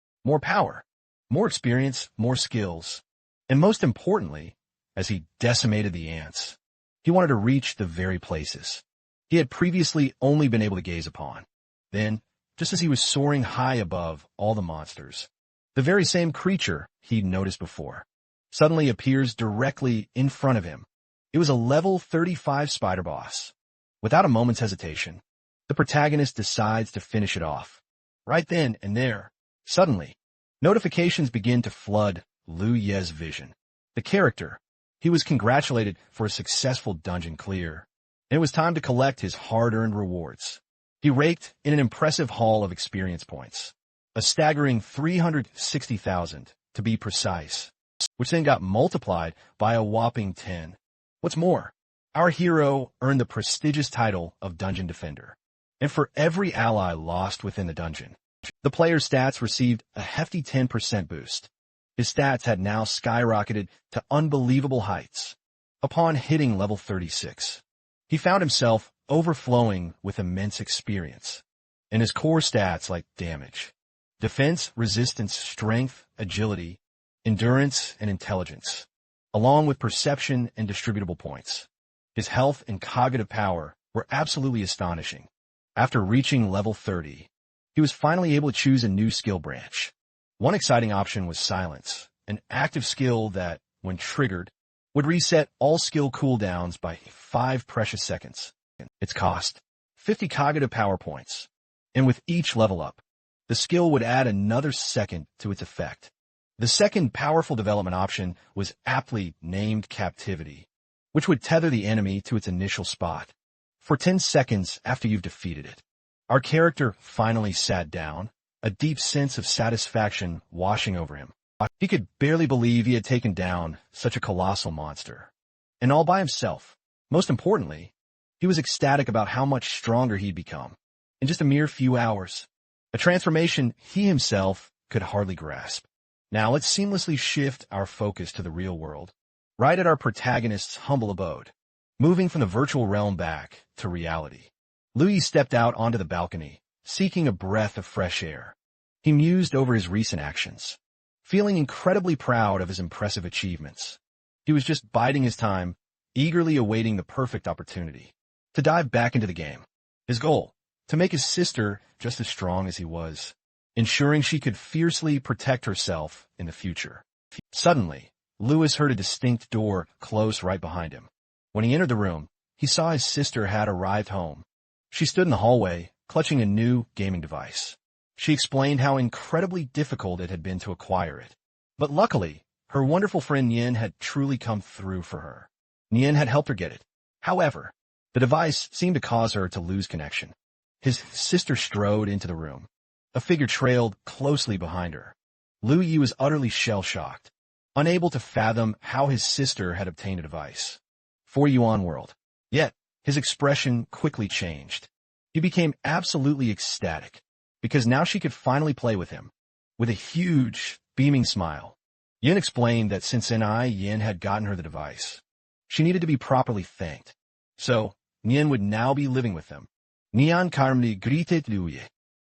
S1: power, more experience, more skills, and most importantly, as he decimated the ants, he wanted to reach the very places he had previously only been able to gaze upon. Then, just as he was soaring high above all the monsters, the very same creature he'd noticed before suddenly appears directly in front of him. It was a level 35 spider boss. Without a moment's hesitation, the protagonist decides to finish it off. Right then and there, suddenly, notifications begin to flood Liu Ye's vision. The character, he was congratulated for a successful dungeon clear, and it was time to collect his hard-earned rewards. He raked in an impressive haul of experience points, a staggering 360,000 to be precise, which then got multiplied by a whopping 10. What's more, our hero earned the prestigious title of Dungeon Defender. And for every ally lost within the dungeon, the player's stats received a hefty 10% boost. His stats had now skyrocketed to unbelievable heights. Upon hitting level 36, he found himself overflowing with immense experience. And his core stats like damage, defense, resistance, strength, agility, endurance, and intelligence, along with perception and distributable points. His health and cognitive power were absolutely astonishing. After reaching level 30, he was finally able to choose a new skill branch. One exciting option was Silence, an active skill that, when triggered, would reset all skill cooldowns by 5 precious seconds. Its cost, 50 cognitive power points. And with each level up, the skill would add another second to its effect. The second powerful development option was aptly named Captivity, which would tether the enemy to its initial spot for 10 seconds after you've defeated it. Our character finally sat down, a deep sense of satisfaction washing over him. He could barely believe he had taken down such a colossal monster. And all by himself. Most importantly, he was ecstatic about how much stronger he'd become in just a mere few hours, a transformation he himself could hardly grasp. Now let's seamlessly shift our focus to the real world, right at our protagonist's humble abode. Moving from the virtual realm back to reality, Liu Yi stepped out onto the balcony, seeking a breath of fresh air. He mused over his recent actions, feeling incredibly proud of his impressive achievements. He was just biding his time, eagerly awaiting the perfect opportunity to dive back into the game. His goal, to make his sister just as strong as he was, ensuring she could fiercely protect herself in the future. Suddenly, Lewis heard a distinct door close right behind him. When he entered the room, he saw his sister had arrived home. She stood in the hallway, clutching a new gaming device. She explained how incredibly difficult it had been to acquire it. But luckily, her wonderful friend Yin had truly come through for her. Yin had helped her get it. However, the device seemed to cause her to lose connection. His sister strode into the room. A figure trailed closely behind her. Liu Yi was utterly shell-shocked, unable to fathom how his sister had obtained a device. 4 yuan world. Yet, His expression quickly changed. He became absolutely ecstatic, because now she could finally play with him. With a huge, beaming smile, Yin explained that since Yin had gotten her the device, she needed to be properly thanked. So, Yin would now be living with them. Nian karmni gritet luye.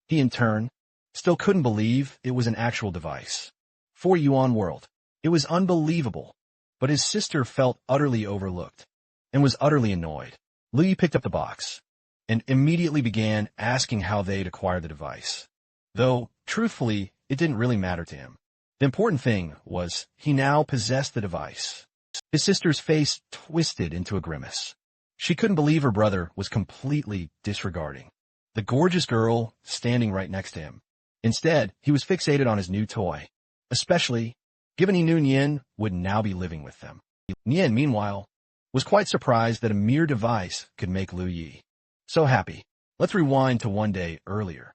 S1: He, in turn, still couldn't believe it was an actual device. For Yuan world, it was unbelievable. But his sister felt utterly overlooked, and was utterly annoyed. Luyi picked up the box, and immediately began asking how they'd acquired the device. Though, truthfully, it didn't really matter to him. The important thing was, he now possessed the device. His sister's face twisted into a grimace. She couldn't believe her brother was completely disregarding the gorgeous girl standing right next to him. Instead, he was fixated on his new toy, especially given he knew Nian would now be living with them. Nian, meanwhile, was quite surprised that a mere device could make Lu Yi so happy. Let's rewind to one day earlier,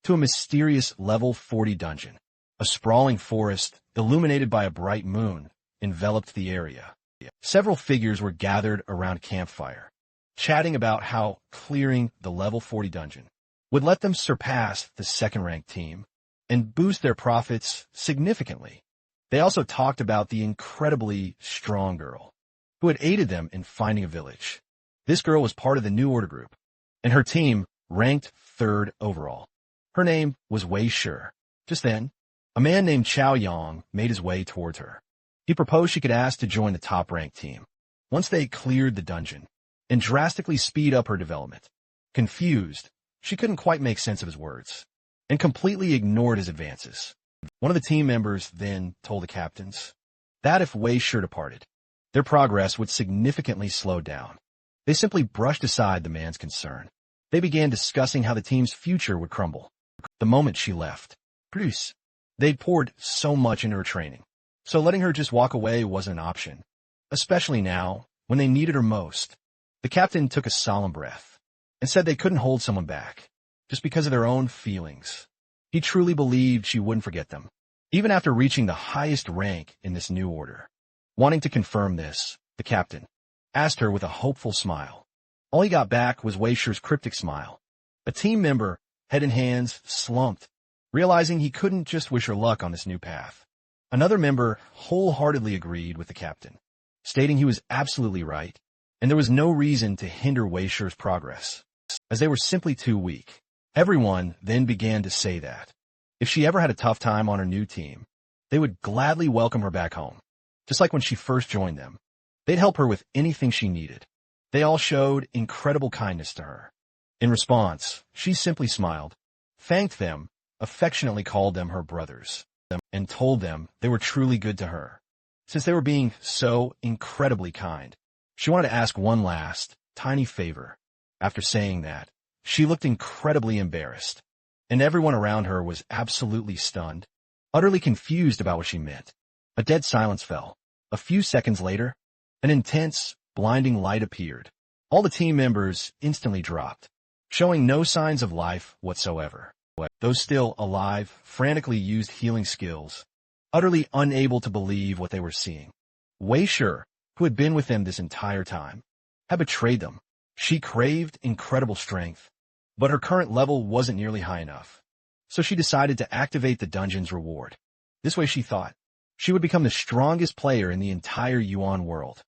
S1: to a mysterious level 40 dungeon. A sprawling forest, illuminated by a bright moon, enveloped the area. Several figures were gathered around a campfire, chatting about how clearing the level 40 dungeon would let them surpass the second-ranked team and boost their profits significantly. They also talked about the incredibly strong girl who had aided them in finding a village. This girl was part of the New Order group, and her team ranked 3rd overall. Her name was Wei Shi. Just then, a man named Chao Yang made his way towards her. He proposed she could ask to join the top-ranked team once they cleared the dungeon and drastically speed up her development. Confused, she couldn't quite make sense of his words and completely ignored his advances. One of the team members then told the captains that if Wei Shi departed, their progress would significantly slow down. They simply brushed aside the man's concern. They began discussing how the team's future would crumble the moment she left. Plus, they'd poured so much into her training, so letting her just walk away wasn't an option, especially now, when they needed her most. The captain took a solemn breath and said they couldn't hold someone back just because of their own feelings. He truly believed she wouldn't forget them, even after reaching the highest rank in this new order. Wanting to confirm this, the captain asked her with a hopeful smile. All he got back was Wei Shi's cryptic smile. A team member, head in hands, slumped, realizing he couldn't just wish her luck on this new path. Another member wholeheartedly agreed with the captain, stating he was absolutely right, and there was no reason to hinder Wei Shi's progress, as they were simply too weak. Everyone then began to say that if she ever had a tough time on her new team, they would gladly welcome her back home, just like when she first joined them. They'd help her with anything she needed. They all showed incredible kindness to her. In response, she simply smiled, thanked them, affectionately called them her brothers, and told them they were truly good to her, since they were being so incredibly kind. She wanted to ask one last, tiny favor. After saying that, she looked incredibly embarrassed, and everyone around her was absolutely stunned, utterly confused about what she meant. A dead silence fell. A few seconds later, an intense, blinding light appeared. All the team members instantly dropped, showing no signs of life whatsoever. Those still alive frantically used healing skills, utterly unable to believe what they were seeing. Wei Shi, who had been with them this entire time, had betrayed them. She craved incredible strength, but her current level wasn't nearly high enough, so she decided to activate the dungeon's reward. This way, she thought, she would become the strongest player in the entire Yuan world.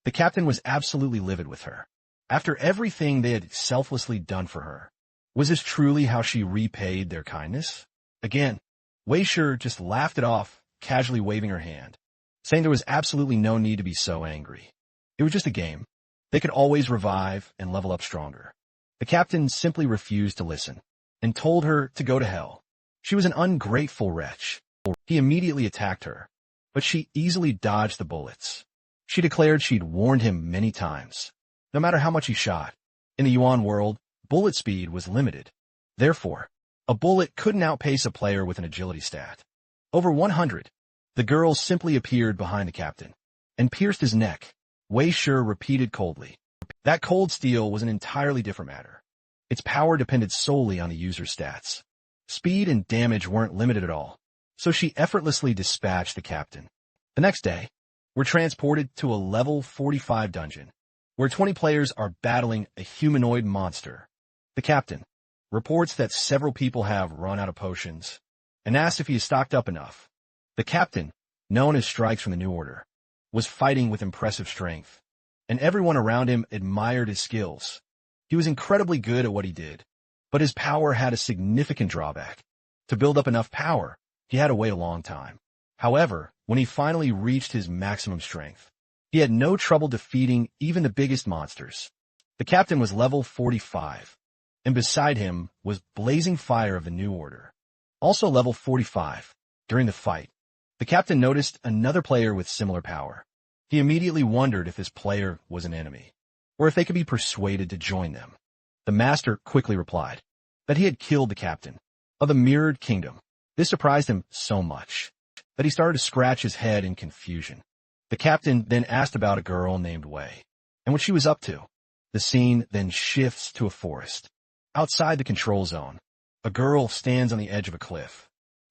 S1: The captain was absolutely livid with her. After everything they had selflessly done for her, was this truly how she repaid their kindness? Again, Wei Shi just laughed it off, casually waving her hand, saying there was absolutely no need to be so angry. It was just a game. They could always revive and level up stronger. The captain simply refused to listen, and told her to go to hell. She was an ungrateful wretch. He immediately attacked her, but she easily dodged the bullets. She declared she'd warned him many times. No matter how much he shot, in the Yuan world, bullet speed was limited. Therefore, a bullet couldn't outpace a player with an agility stat over 100. The girl simply appeared behind the captain and pierced his neck. Wei Shi repeated coldly. That cold steel was an entirely different matter. Its power depended solely on the user's stats. Speed and damage weren't limited at all, so she effortlessly dispatched the captain. The next day, we're transported to a level 45 dungeon, where 20 players are battling a humanoid monster. The captain reports that several people have run out of potions and asks if he is stocked up enough. The captain, known as Strikes from the New Order, was fighting with impressive strength, and everyone around him admired his skills. He was incredibly good at what he did, but his power had a significant drawback. To build up enough power, he had to wait a long time. However, when he finally reached his maximum strength, he had no trouble defeating even the biggest monsters. The captain was level 45, and beside him was Blazing Fire of the New Order, also level 45. During the fight, the captain noticed another player with similar power. He immediately wondered if this player was an enemy, or if they could be persuaded to join them. The master quickly replied that he had killed the captain of the Mirrored Kingdom. This surprised him so much that he started to scratch his head in confusion. The captain then asked about a girl named Wei and what she was up to. The scene then shifts to a forest. Outside the control zone, a girl stands on the edge of a cliff,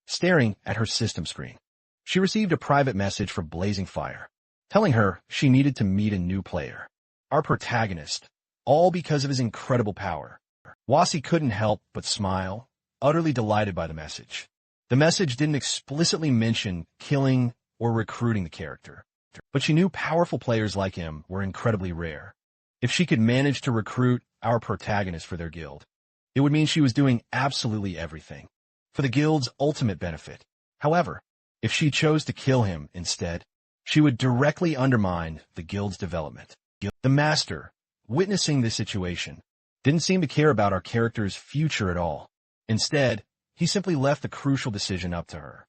S1: staring at her system screen. She received a private message from Blazing Fire, telling her she needed to meet a new player, our protagonist, all because of his incredible power. Wasi couldn't help but smile, utterly delighted by the message. The message didn't explicitly mention killing or recruiting the character, but she knew powerful players like him were incredibly rare. If she could manage to recruit our protagonist for their guild, it would mean she was doing absolutely everything for the guild's ultimate benefit. However, if she chose to kill him instead, she would directly undermine the guild's development. The master, witnessing this situation, didn't seem to care about our character's future at all. Instead, he simply left the crucial decision up to her.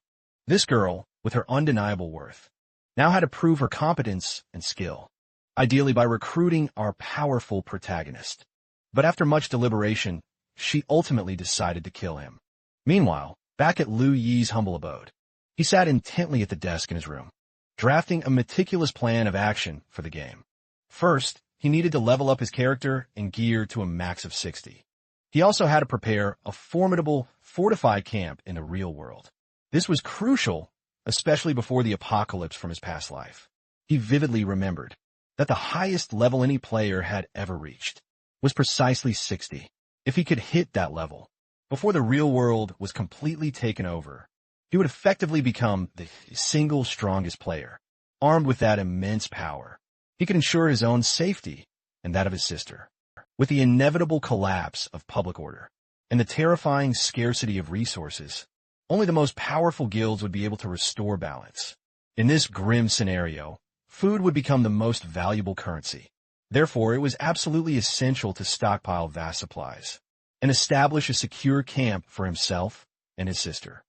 S1: This girl, with her undeniable worth, now had to prove her competence and skill, ideally by recruiting our powerful protagonist. But after much deliberation, she ultimately decided to kill him. Meanwhile, back at Lu Yi's humble abode, he sat intently at the desk in his room, drafting a meticulous plan of action for the game. First, he needed to level up his character and gear to a max of 60. He also had to prepare a formidable, fortified camp in the real world. This was crucial, especially before the apocalypse from his past life. He vividly remembered that the highest level any player had ever reached was precisely 60. If he could hit that level before the real world was completely taken over, he would effectively become the single strongest player. Armed with that immense power, he could ensure his own safety and that of his sister. With the inevitable collapse of public order and the terrifying scarcity of resources, only the most powerful guilds would be able to restore balance. In this grim scenario, food would become the most valuable currency. Therefore, it was absolutely essential to stockpile vast supplies and establish a secure camp for himself and his sister.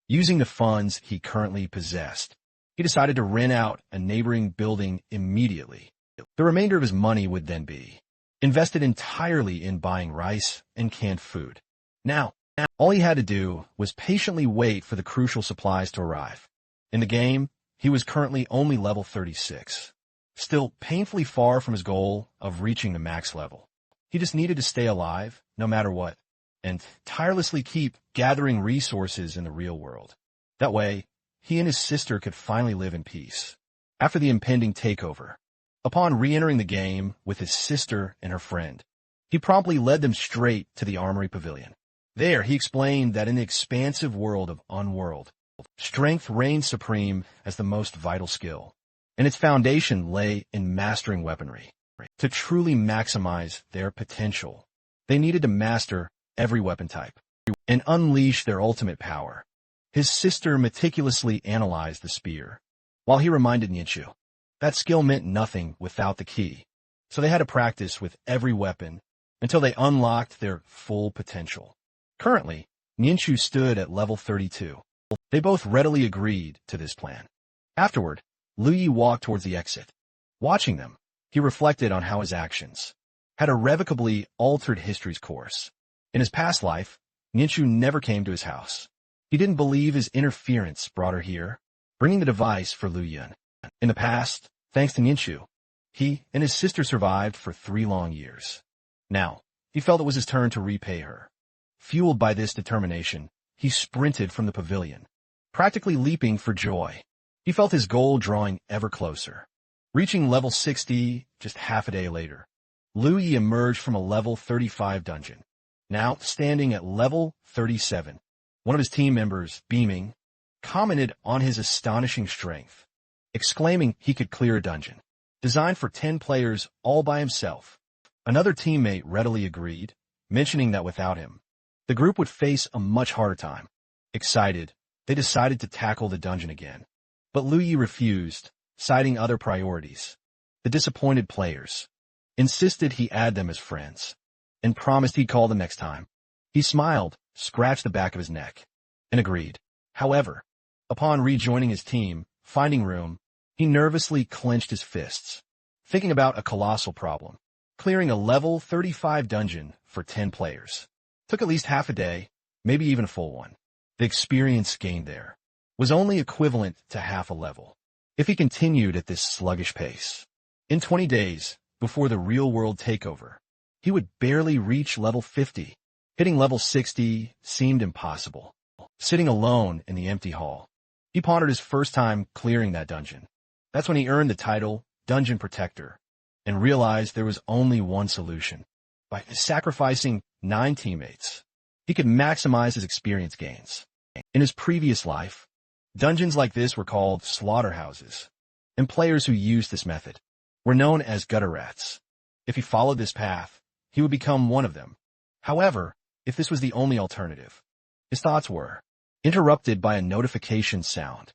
S1: Using the funds he currently possessed, he decided to rent out a neighboring building immediately. The remainder of his money would then be invested entirely in buying rice and canned food. Now, all he had to do was patiently wait for the crucial supplies to arrive. In the game, he was currently only level 36, still painfully far from his goal of reaching the max level. He just needed to stay alive, no matter what, and tirelessly keep gathering resources in the real world. That way, he and his sister could finally live in peace. After the impending takeover, upon re-entering the game with his sister and her friend, he promptly led them straight to the Armory Pavilion. There, he explained that in the expansive world of Unworld, strength reigned supreme as the most vital skill, and its foundation lay in mastering weaponry. To truly maximize their potential, they needed to master every weapon type and unleash their ultimate power. His sister meticulously analyzed the spear, while he reminded Ninshu that skill meant nothing without the key, so they had to practice with every weapon until they unlocked their full potential. Currently, Ninshu stood at level 32. They both readily agreed to this plan. Afterward, Lu Yi walked towards the exit. Watching them, he reflected on how his actions had irrevocably altered history's course. In his past life, Ninshu never came to his house. He didn't believe his interference brought her here, bringing the device for Lu Yun. In the past, thanks to Ninshu, he and his sister survived for 3 long years. Now, he felt it was his turn to repay her. Fueled by this determination, he sprinted from the pavilion, practically leaping for joy. He felt his goal drawing ever closer. Reaching level 60 just half a day later, Louis emerged from a level 35 dungeon, now standing at level 37. One of his team members, beaming, commented on his astonishing strength, exclaiming he could clear a dungeon designed for 10 players all by himself. Another teammate readily agreed, mentioning that without him, the group would face a much harder time. Excited, they decided to tackle the dungeon again. But Louis refused, citing other priorities. The disappointed players insisted he add them as friends, and promised he'd call them next time. He smiled, scratched the back of his neck, and agreed. However, upon rejoining his team, finding room, he nervously clenched his fists, thinking about a colossal problem. Clearing a level 35 dungeon for 10 players took at least half a day, maybe even a full one. The experience gained there was only equivalent to half a level if he continued at this sluggish pace. In 20 days, before the real-world takeover, he would barely reach level 50. Hitting level 60 seemed impossible. Sitting alone in the empty hall, he pondered his first time clearing that dungeon. That's when he earned the title Dungeon Protector and realized there was only one solution. By sacrificing 9 teammates, he could maximize his experience gains. In his previous life, dungeons like this were called slaughterhouses, and players who used this method were known as gutter rats. If he followed this path, he would become one of them. However, if this was the only alternative, his thoughts were interrupted by a notification sound.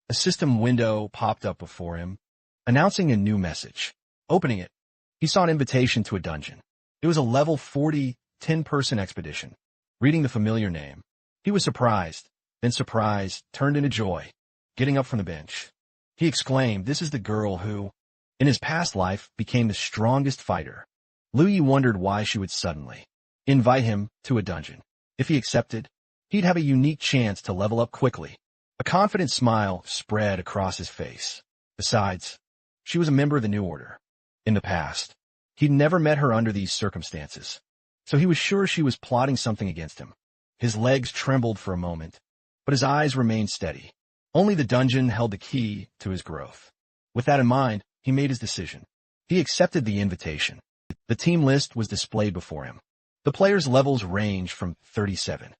S1: A system window popped up before him, announcing a new message. Opening it, he saw an invitation to a dungeon. It was a level 40, 10-person expedition. Reading the familiar name, he was surprised, then surprise turned into joy. Getting up from the bench, he exclaimed, "This is the girl who, in his past life, became the strongest fighter." Louis wondered why she would suddenly invite him to a dungeon. If he accepted, he'd have a unique chance to level up quickly. A confident smile spread across his face. Besides, she was a member of the New Order. In the past, he'd never met her under these circumstances, so he was sure she was plotting something against him. His legs trembled for a moment, but his eyes remained steady. Only the dungeon held the key to his growth. With that in mind, he made his decision. He accepted the invitation. The team list was displayed before him. The players' levels ranged from 37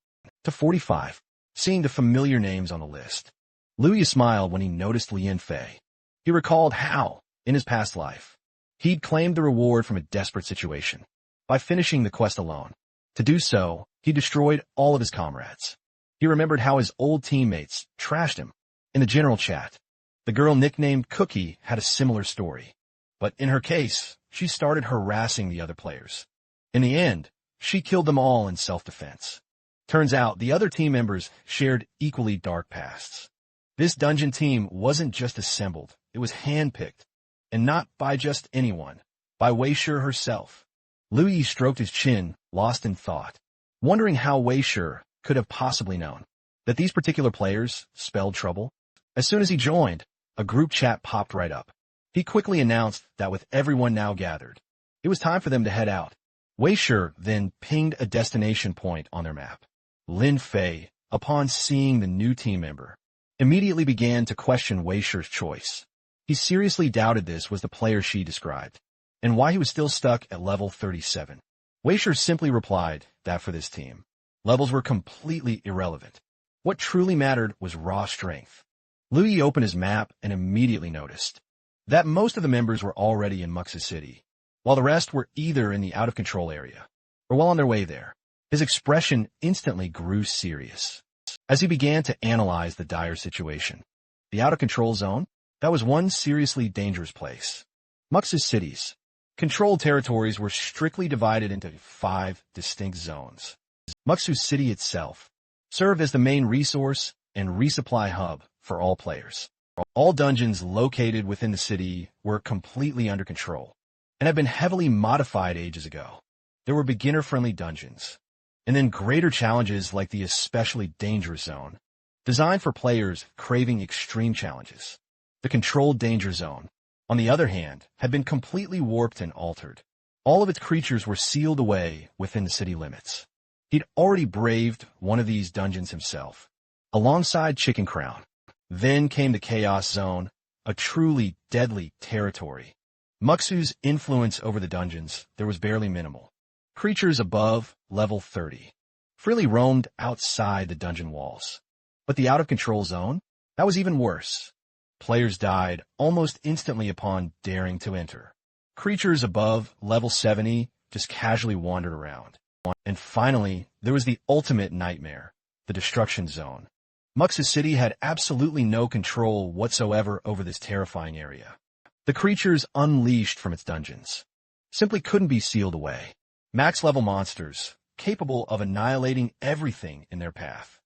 S1: to 45. Seeing the familiar names on the list, Louis smiled when he noticed Lien Fei. He recalled how, in his past life, he'd claimed the reward from a desperate situation by finishing the quest alone. To do so, he destroyed all of his comrades. He remembered how his old teammates trashed him in the general chat. The girl nicknamed Cookie had a similar story, but in her case, she started harassing the other players. In the end, she killed them all in self-defense. Turns out the other team members shared equally dark pasts. This dungeon team wasn't just assembled, it was handpicked, and not by just anyone, by Weishur herself. Louis stroked his chin, lost in thought, wondering how Weishur could have possibly known that these particular players spelled trouble. As soon as he joined, a group chat popped right up. He quickly announced that with everyone now gathered, it was time for them to head out. Weishur then pinged a destination point on their map. Lin Fei, upon seeing the new team member, immediately began to question Weishur's choice. He seriously doubted this was the player she described, and why he was still stuck at level 37. Weishur simply replied that for this team, levels were completely irrelevant. What truly mattered was raw strength. Louis opened his map and immediately noticed that most of the members were already in Mux's city, while the rest were either in the out-of-control area or well on their way there. His expression instantly grew serious as he began to analyze the dire situation. The out-of-control zone, that was one seriously dangerous place. Mux's cities, controlled territories, were strictly divided into 5 distinct zones. Mux's city itself served as the main resource and resupply hub for all players. All dungeons located within the city were completely under control and had been heavily modified ages ago. There were beginner-friendly dungeons, and then greater challenges like the especially dangerous zone, designed for players craving extreme challenges. The controlled danger zone, on the other hand, had been completely warped and altered. All of its creatures were sealed away within the city limits. He'd already braved one of these dungeons himself, alongside Chicken Crown. Then came the Chaos Zone, a truly deadly territory. Muksu's influence over the dungeons there was barely minimal. Creatures above level 30 freely roamed outside the dungeon walls. But the out-of-control zone? That was even worse. Players died almost instantly upon daring to enter. Creatures above level 70 just casually wandered around. And finally, there was the ultimate nightmare, the destruction zone. Muksu's city had absolutely no control whatsoever over this terrifying area. The creatures unleashed from its dungeons simply couldn't be sealed away. Max-level monsters, capable of annihilating everything in their path.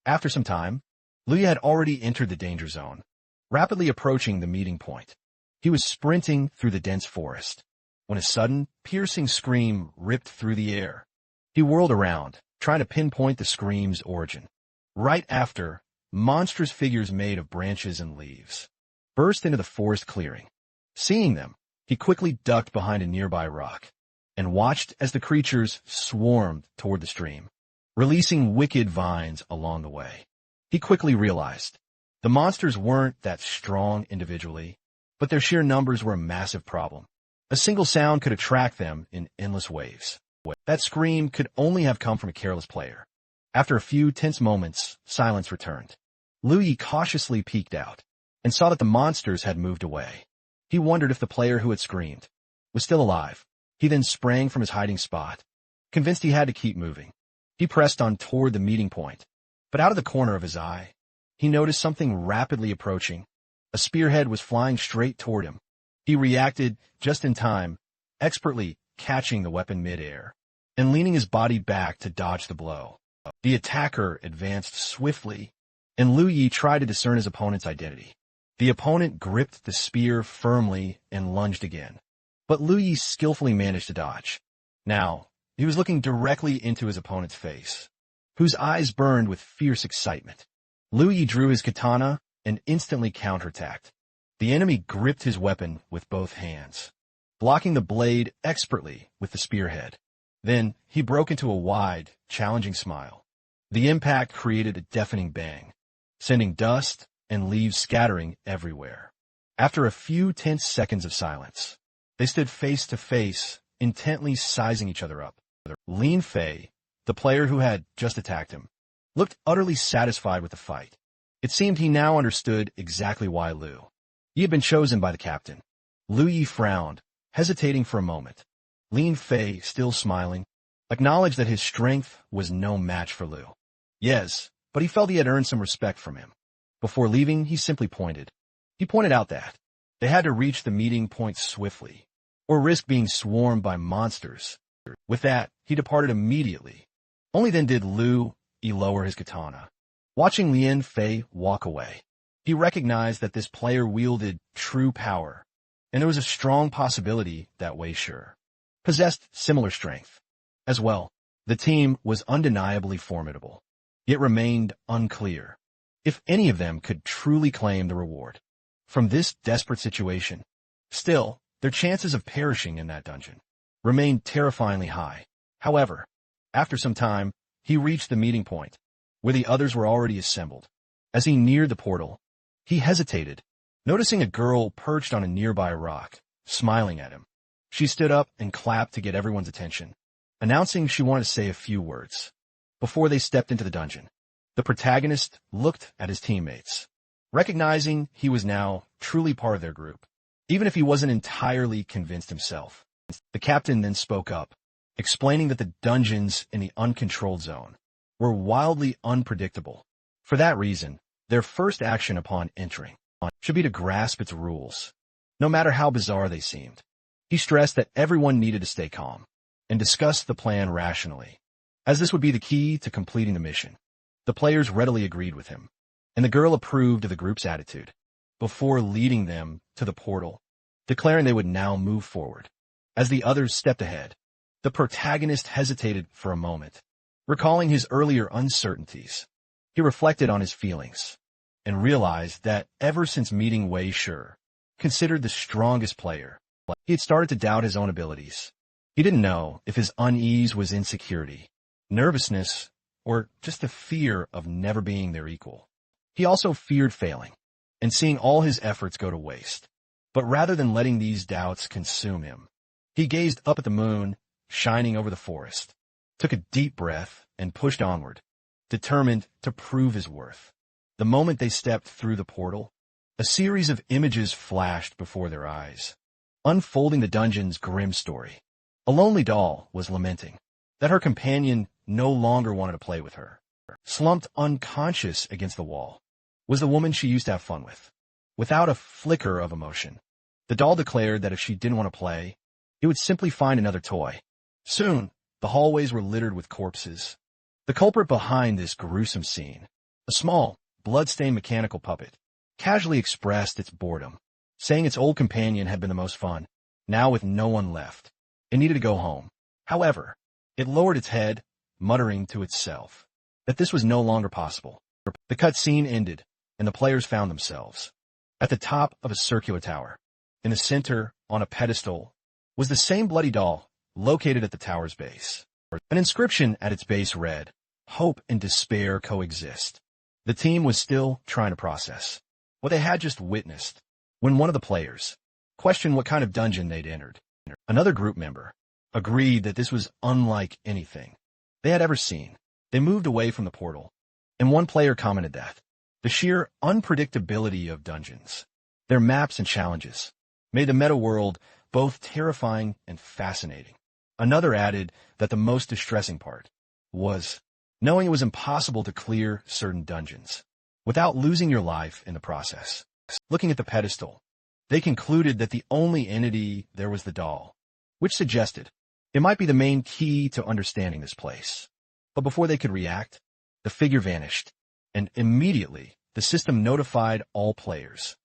S1: After some time, Liu had already entered the danger zone, rapidly approaching the meeting point. He was sprinting through the dense forest, when a sudden, piercing scream ripped through the air. He whirled around, trying to pinpoint the scream's origin. Right after, monstrous figures made of branches and leaves burst into the forest clearing. Seeing them, he quickly ducked behind a nearby rock and watched as the creatures swarmed toward the stream, releasing wicked vines along the way. He quickly realized the monsters weren't that strong individually, but their sheer numbers were a massive problem. A single sound could attract them in endless waves. That scream could only have come from a careless player. After a few tense moments, silence returned. Liu cautiously peeked out and saw that the monsters had moved away. He wondered if the player who had screamed was still alive. He then sprang from his hiding spot, convinced he had to keep moving. He pressed on toward the meeting point, but out of the corner of his eye, he noticed something rapidly approaching. A spearhead was flying straight toward him. He reacted just in time, expertly catching the weapon mid-air and leaning his body back to dodge the blow. The attacker advanced swiftly, and Liu tried to discern his opponent's identity. The opponent gripped the spear firmly and lunged again, but Liu skillfully managed to dodge. Now, he was looking directly into his opponent's face, whose eyes burned with fierce excitement. Liu drew his katana and instantly counterattacked. The enemy gripped his weapon with both hands, blocking the blade expertly with the spearhead. Then, he broke into a wide, challenging smile. The impact created a deafening bang, sending dust and leaves scattering everywhere. After a few tense seconds of silence, they stood face to face, intently sizing each other up. Lin Fei, the player who had just attacked him, looked utterly satisfied with the fight. It seemed he now understood exactly why Liu had been chosen by the captain. Liu frowned, hesitating for a moment. Lin Fei, still smiling, acknowledged that his strength was no match for Liu. Yes, but he felt he had earned some respect from him. Before leaving, he simply pointed. He pointed out that they had to reach the meeting point swiftly, or risk being swarmed by monsters. With that, he departed immediately. Only then did Liu lower his katana. Watching Lin Fei walk away, he recognized that this player wielded true power, and there was a strong possibility that Wei Shi possessed similar strength. As well, the team was undeniably formidable. It remained unclear if any of them could truly claim the reward from this desperate situation. Still, their chances of perishing in that dungeon remained terrifyingly high. However, after some time, he reached the meeting point, where the others were already assembled. As he neared the portal, he hesitated, noticing a girl perched on a nearby rock, smiling at him. She stood up and clapped to get everyone's attention, announcing she wanted to say a few words before they stepped into the dungeon. The protagonist looked at his teammates, recognizing he was now truly part of their group, even if he wasn't entirely convinced himself. The captain then spoke up, explaining that the dungeons in the uncontrolled zone were wildly unpredictable. For that reason, their first action upon entering should be to grasp its rules, no matter how bizarre they seemed. He stressed that everyone needed to stay calm and discuss the plan rationally, as this would be the key to completing the mission. The players readily agreed with him, and the girl approved of the group's attitude before leading them to the portal, declaring they would now move forward. As the others stepped ahead, the protagonist hesitated for a moment, recalling his earlier uncertainties. He reflected on his feelings and realized that ever since meeting Wei Shi, considered the strongest player, he had started to doubt his own abilities. He didn't know if his unease was insecurity, nervousness, or just the fear of never being their equal. He also feared failing, and seeing all his efforts go to waste. But rather than letting these doubts consume him, he gazed up at the moon, shining over the forest, took a deep breath, and pushed onward, determined to prove his worth. The moment they stepped through the portal, a series of images flashed before their eyes, unfolding the dungeon's grim story. A lonely doll was lamenting that her companion no longer wanted to play with her. Slumped unconscious against the wall was the woman she used to have fun with. Without a flicker of emotion, the doll declared that if she didn't want to play, it would simply find another toy. Soon, the hallways were littered with corpses. The culprit behind this gruesome scene, a small, blood-stained mechanical puppet, casually expressed its boredom, saying its old companion had been the most fun. Now with no one left, it needed to go home. However, it lowered its head, muttering to itself that this was no longer possible. The cutscene ended, and the players found themselves at the top of a circular tower. In the center, on a pedestal, was the same bloody doll located at the tower's base. An inscription at its base read, "Hope and despair coexist." The team was still trying to process what they had just witnessed when one of the players questioned what kind of dungeon they'd entered. Another group member agreed that this was unlike anything they had ever seen. They moved away from the portal, and one player commented that the sheer unpredictability of dungeons, their maps and challenges, made the meta world both terrifying and fascinating. Another added that the most distressing part was knowing it was impossible to clear certain dungeons without losing your life in the process. Looking at the pedestal, they concluded that the only entity there was the doll, which suggested it might be the main key to understanding this place. But before they could react, the figure vanished, and immediately the system notified all players.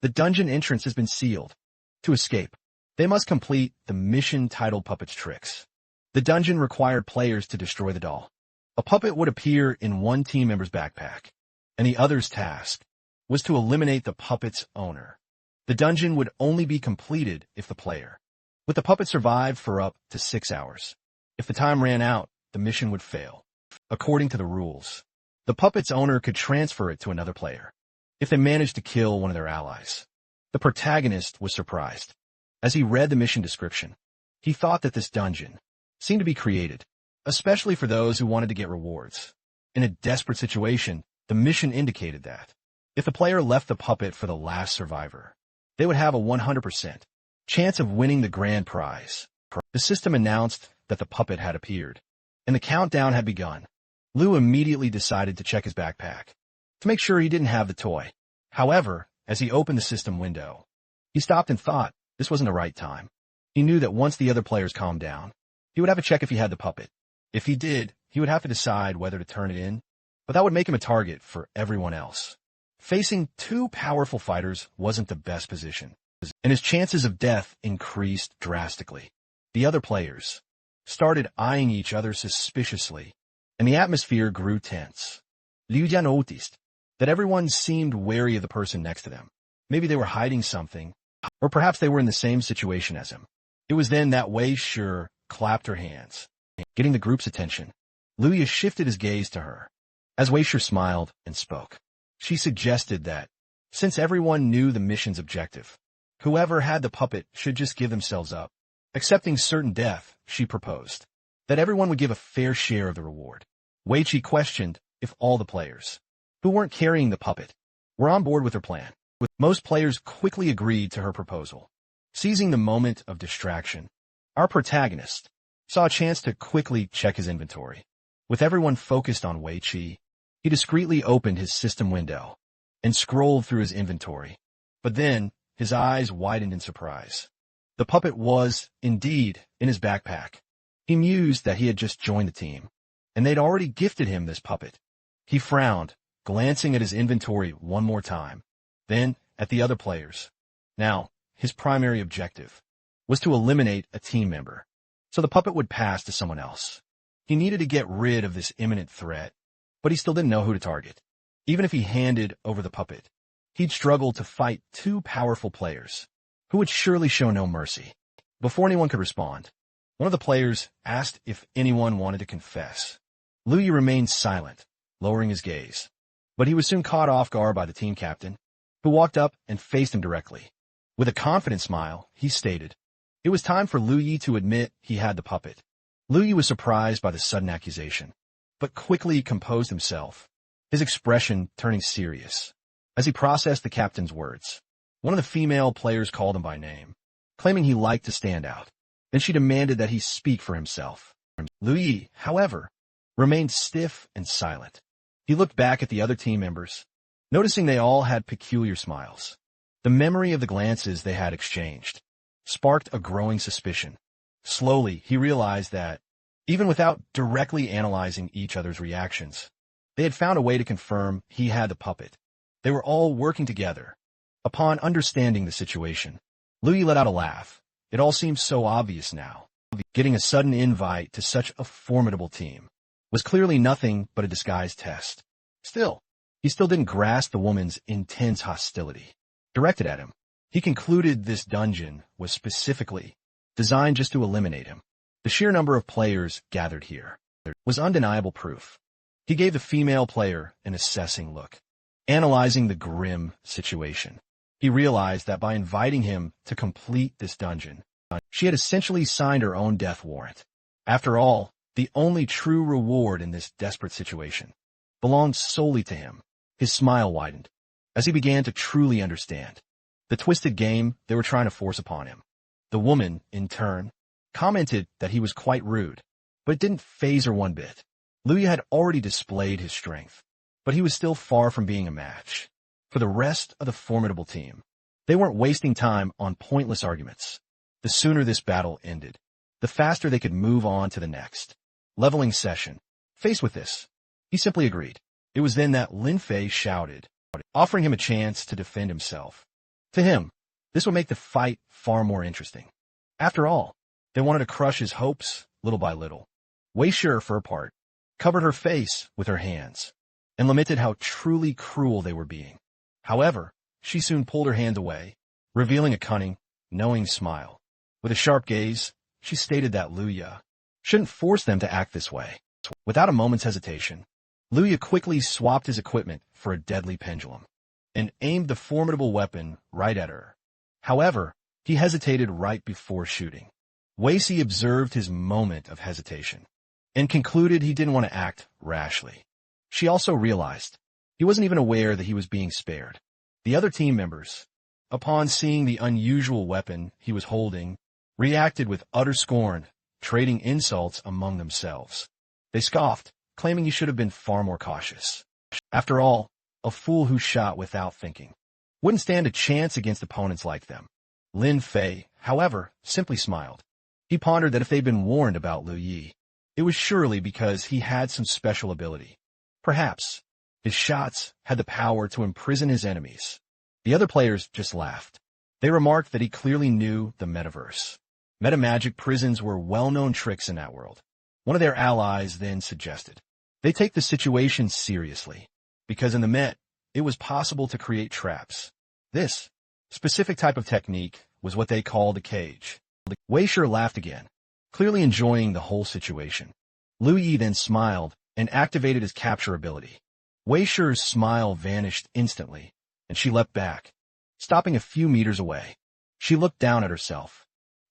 S1: The dungeon entrance has been sealed. To escape, they must complete the mission titled Puppet's Tricks. The dungeon required players to destroy the doll. A puppet would appear in one team member's backpack, and the other's task was to eliminate the puppet's owner. The dungeon would only be completed if the player with the puppet survived for up to 6 hours. If the time ran out, the mission would fail. According to the rules, the puppet's owner could transfer it to another player if they managed to kill one of their allies. The protagonist was surprised. As he read the mission description, he thought that this dungeon seemed to be created, especially for those who wanted to get rewards. In a desperate situation, the mission indicated that if the player left the puppet for the last survivor, they would have a 100% chance of winning the grand prize. The system announced that the puppet had appeared, and the countdown had begun. Lou immediately decided to check his backpack to make sure he didn't have the toy. However, as he opened the system window, he stopped and thought this wasn't the right time. He knew that once the other players calmed down, he would have to check if he had the puppet. If he did, he would have to decide whether to turn it in, but that would make him a target for everyone else. Facing two powerful fighters wasn't the best position, and his chances of death increased drastically. The other players started eyeing each other suspiciously, and the atmosphere grew tense. Liu Jian noticed that everyone seemed wary of the person next to them. Maybe they were hiding something, or perhaps they were in the same situation as him. It was then that Wei Shi clapped her hands, getting the group's attention. Luya shifted his gaze to her. As Wei Shi smiled and spoke, she suggested that, since everyone knew the mission's objective, whoever had the puppet should just give themselves up. Accepting certain death, she proposed that everyone would give a fair share of the reward. Wei Shi questioned if all the players who weren't carrying the puppet were on board with her plan. Most players quickly agreed to her proposal. Seizing the moment of distraction, our protagonist saw a chance to quickly check his inventory. With everyone focused on Wei Shi, he discreetly opened his system window and scrolled through his inventory. But then, his eyes widened in surprise. The puppet was, indeed, in his backpack. He mused that he had just joined the team, and they'd already gifted him this puppet. He frowned, glancing at his inventory one more time, then at the other players. Now, his primary objective was to eliminate a team member, so the puppet would pass to someone else. He needed to get rid of this imminent threat, but he still didn't know who to target. Even if he handed over the puppet, he'd struggle to fight two powerful players who would surely show no mercy. Before anyone could respond, one of the players asked if anyone wanted to confess. Luya remained silent, lowering his gaze, but he was soon caught off guard by the team captain, who walked up and faced him directly. With a confident smile, he stated, it was time for Liu Yi to admit he had the puppet. Liu Yi was surprised by the sudden accusation, but quickly composed himself, his expression turning serious. As he processed the captain's words, one of the female players called him by name, claiming he liked to stand out. Then she demanded that he speak for himself. Liu Yi, however, remained stiff and silent. He looked back at the other team members, noticing they all had peculiar smiles. The memory of the glances they had exchanged sparked a growing suspicion. Slowly, he realized that, even without directly analyzing each other's reactions, they had found a way to confirm he had the puppet. They were all working together. Upon understanding the situation, Liu Yi let out a laugh. It all seemed so obvious now. Getting a sudden invite to such a formidable team was clearly nothing but a disguised test. Still, he still didn't grasp the woman's intense hostility directed at him. He concluded this dungeon was specifically designed just to eliminate him. The sheer number of players gathered here was undeniable proof. He gave the female player an assessing look, analyzing the grim situation. He realized that by inviting him to complete this dungeon, she had essentially signed her own death warrant. After all, the only true reward in this desperate situation belonged solely to him. His smile widened as he began to truly understand the twisted game they were trying to force upon him. The woman, in turn, commented that he was quite rude, but it didn't faze her one bit. Liu Yi had already displayed his strength, but he was still far from being a match for the rest of the formidable team. They weren't wasting time on pointless arguments. The sooner this battle ended, the faster they could move on to the next leveling session. Faced with this, he simply agreed. It was then that Lin Fei shouted, offering him a chance to defend himself. To him, this would make the fight far more interesting. After all, they wanted to crush his hopes little by little. Wei Shi, for her part, covered her face with her hands and lamented how truly cruel they were being. However, she soon pulled her hand away, revealing a cunning, knowing smile. With a sharp gaze, she stated that Liu Yi shouldn't force them to act this way. Without a moment's hesitation, Liu Yi quickly swapped his equipment for a deadly pendulum and aimed the formidable weapon right at her. However, he hesitated right before shooting. Wei Shi observed his moment of hesitation and concluded he didn't want to act rashly. She also realized he wasn't even aware that he was being spared. The other team members, upon seeing the unusual weapon he was holding, reacted with utter scorn, trading insults among themselves. They scoffed, claiming he should have been far more cautious. After all, a fool who shot without thinking wouldn't stand a chance against opponents like them. Lin Fei, however, simply smiled. He pondered that if they'd been warned about Liu Yi, it was surely because he had some special ability. Perhaps his shots had the power to imprison his enemies. The other players just laughed. They remarked that he clearly knew the metaverse. Metamagic prisons were well-known tricks in that world. One of their allies then suggested they take the situation seriously, because in the Met, it was possible to create traps. This specific type of technique was what they called a cage. Wei Shi laughed again, clearly enjoying the whole situation. Liu Yi then smiled and activated his capture ability. Wei Shi's smile vanished instantly, and she leapt back, stopping a few meters away. She looked down at herself,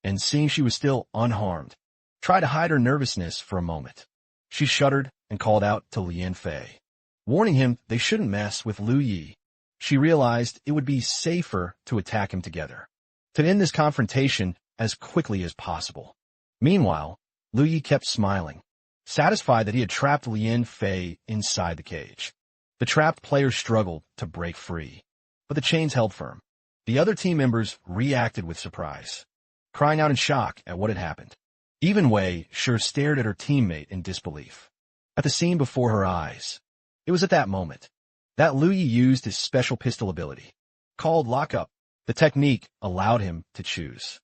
S1: and seeing she was still unharmed, tried to hide her nervousness for a moment. She shuddered and called out to Lin Fei, warning him they shouldn't mess with Liu Yi. She realized it would be safer to attack him together, to end this confrontation as quickly as possible. Meanwhile, Liu Yi kept smiling, satisfied that he had trapped Lin Fei inside the cage. The trapped players struggled to break free, but the chains held firm. The other team members reacted with surprise, crying out in shock at what had happened. Even Wei Shi stared at her teammate in disbelief. At the scene before her eyes, it was at that moment that Liu Yi used his special pistol ability, called Lockup. The technique allowed him to choose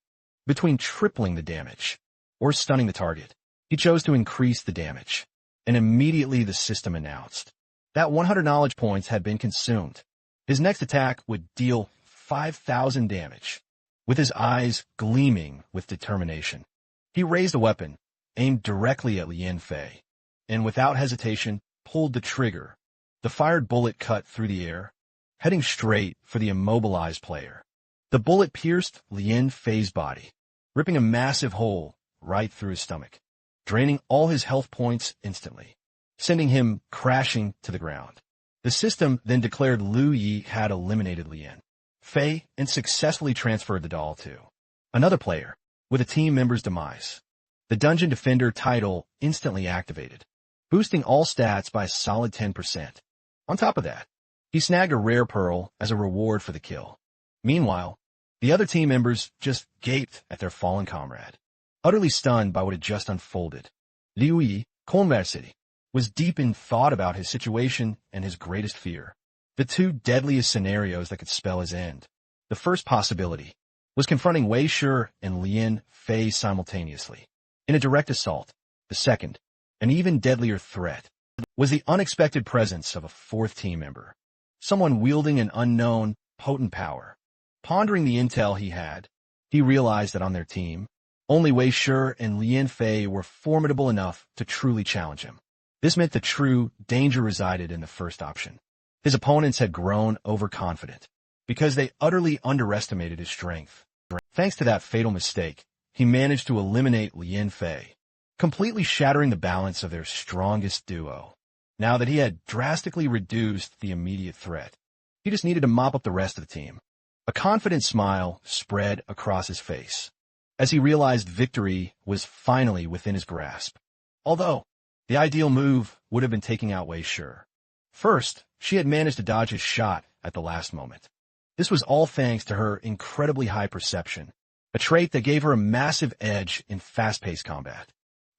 S1: between tripling the damage or stunning the target. He chose to increase the damage, and immediately the system announced that 100 knowledge points had been consumed. His next attack would deal 5,000 damage. With his eyes gleaming with determination, he raised a weapon, aimed directly at Lin Fei, and without hesitation pulled the trigger. The fired bullet cut through the air, heading straight for the immobilized player. The bullet pierced Lin Fei's body, ripping a massive hole right through his stomach, draining all his health points instantly, sending him crashing to the ground. The system then declared Lu Yi had eliminated Lin Fei and successfully transferred the doll to another player, with a team member's demise. The Dungeon Defender title instantly activated, boosting all stats by a solid 10%. On top of that, he snagged a rare pearl as a reward for the kill. Meanwhile, the other team members just gaped at their fallen comrade, utterly stunned by what had just unfolded. Liu Yi, Conver City, was deep in thought about his situation and his greatest fear. The two deadliest scenarios that could spell his end. The first possibility was confronting Wei Shi and Lin Fei simultaneously in a direct assault. The second, an even deadlier threat, was the unexpected presence of a fourth team member, someone wielding an unknown, potent power. Pondering the intel he had, he realized that on their team, only Wei Shi and Lin Fei were formidable enough to truly challenge him. This meant the true danger resided in the first option. His opponents had grown overconfident because they utterly underestimated his strength. Thanks to that fatal mistake, he managed to eliminate Lin Fei, completely shattering the balance of their strongest duo. Now that he had drastically reduced the immediate threat, he just needed to mop up the rest of the team. A confident smile spread across his face as he realized victory was finally within his grasp. Although, the ideal move would have been taking out Wei Shi. First, she had managed to dodge his shot at the last moment. This was all thanks to her incredibly high perception, a trait that gave her a massive edge in fast-paced combat.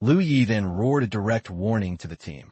S1: Lu Yi then roared a direct warning to the team,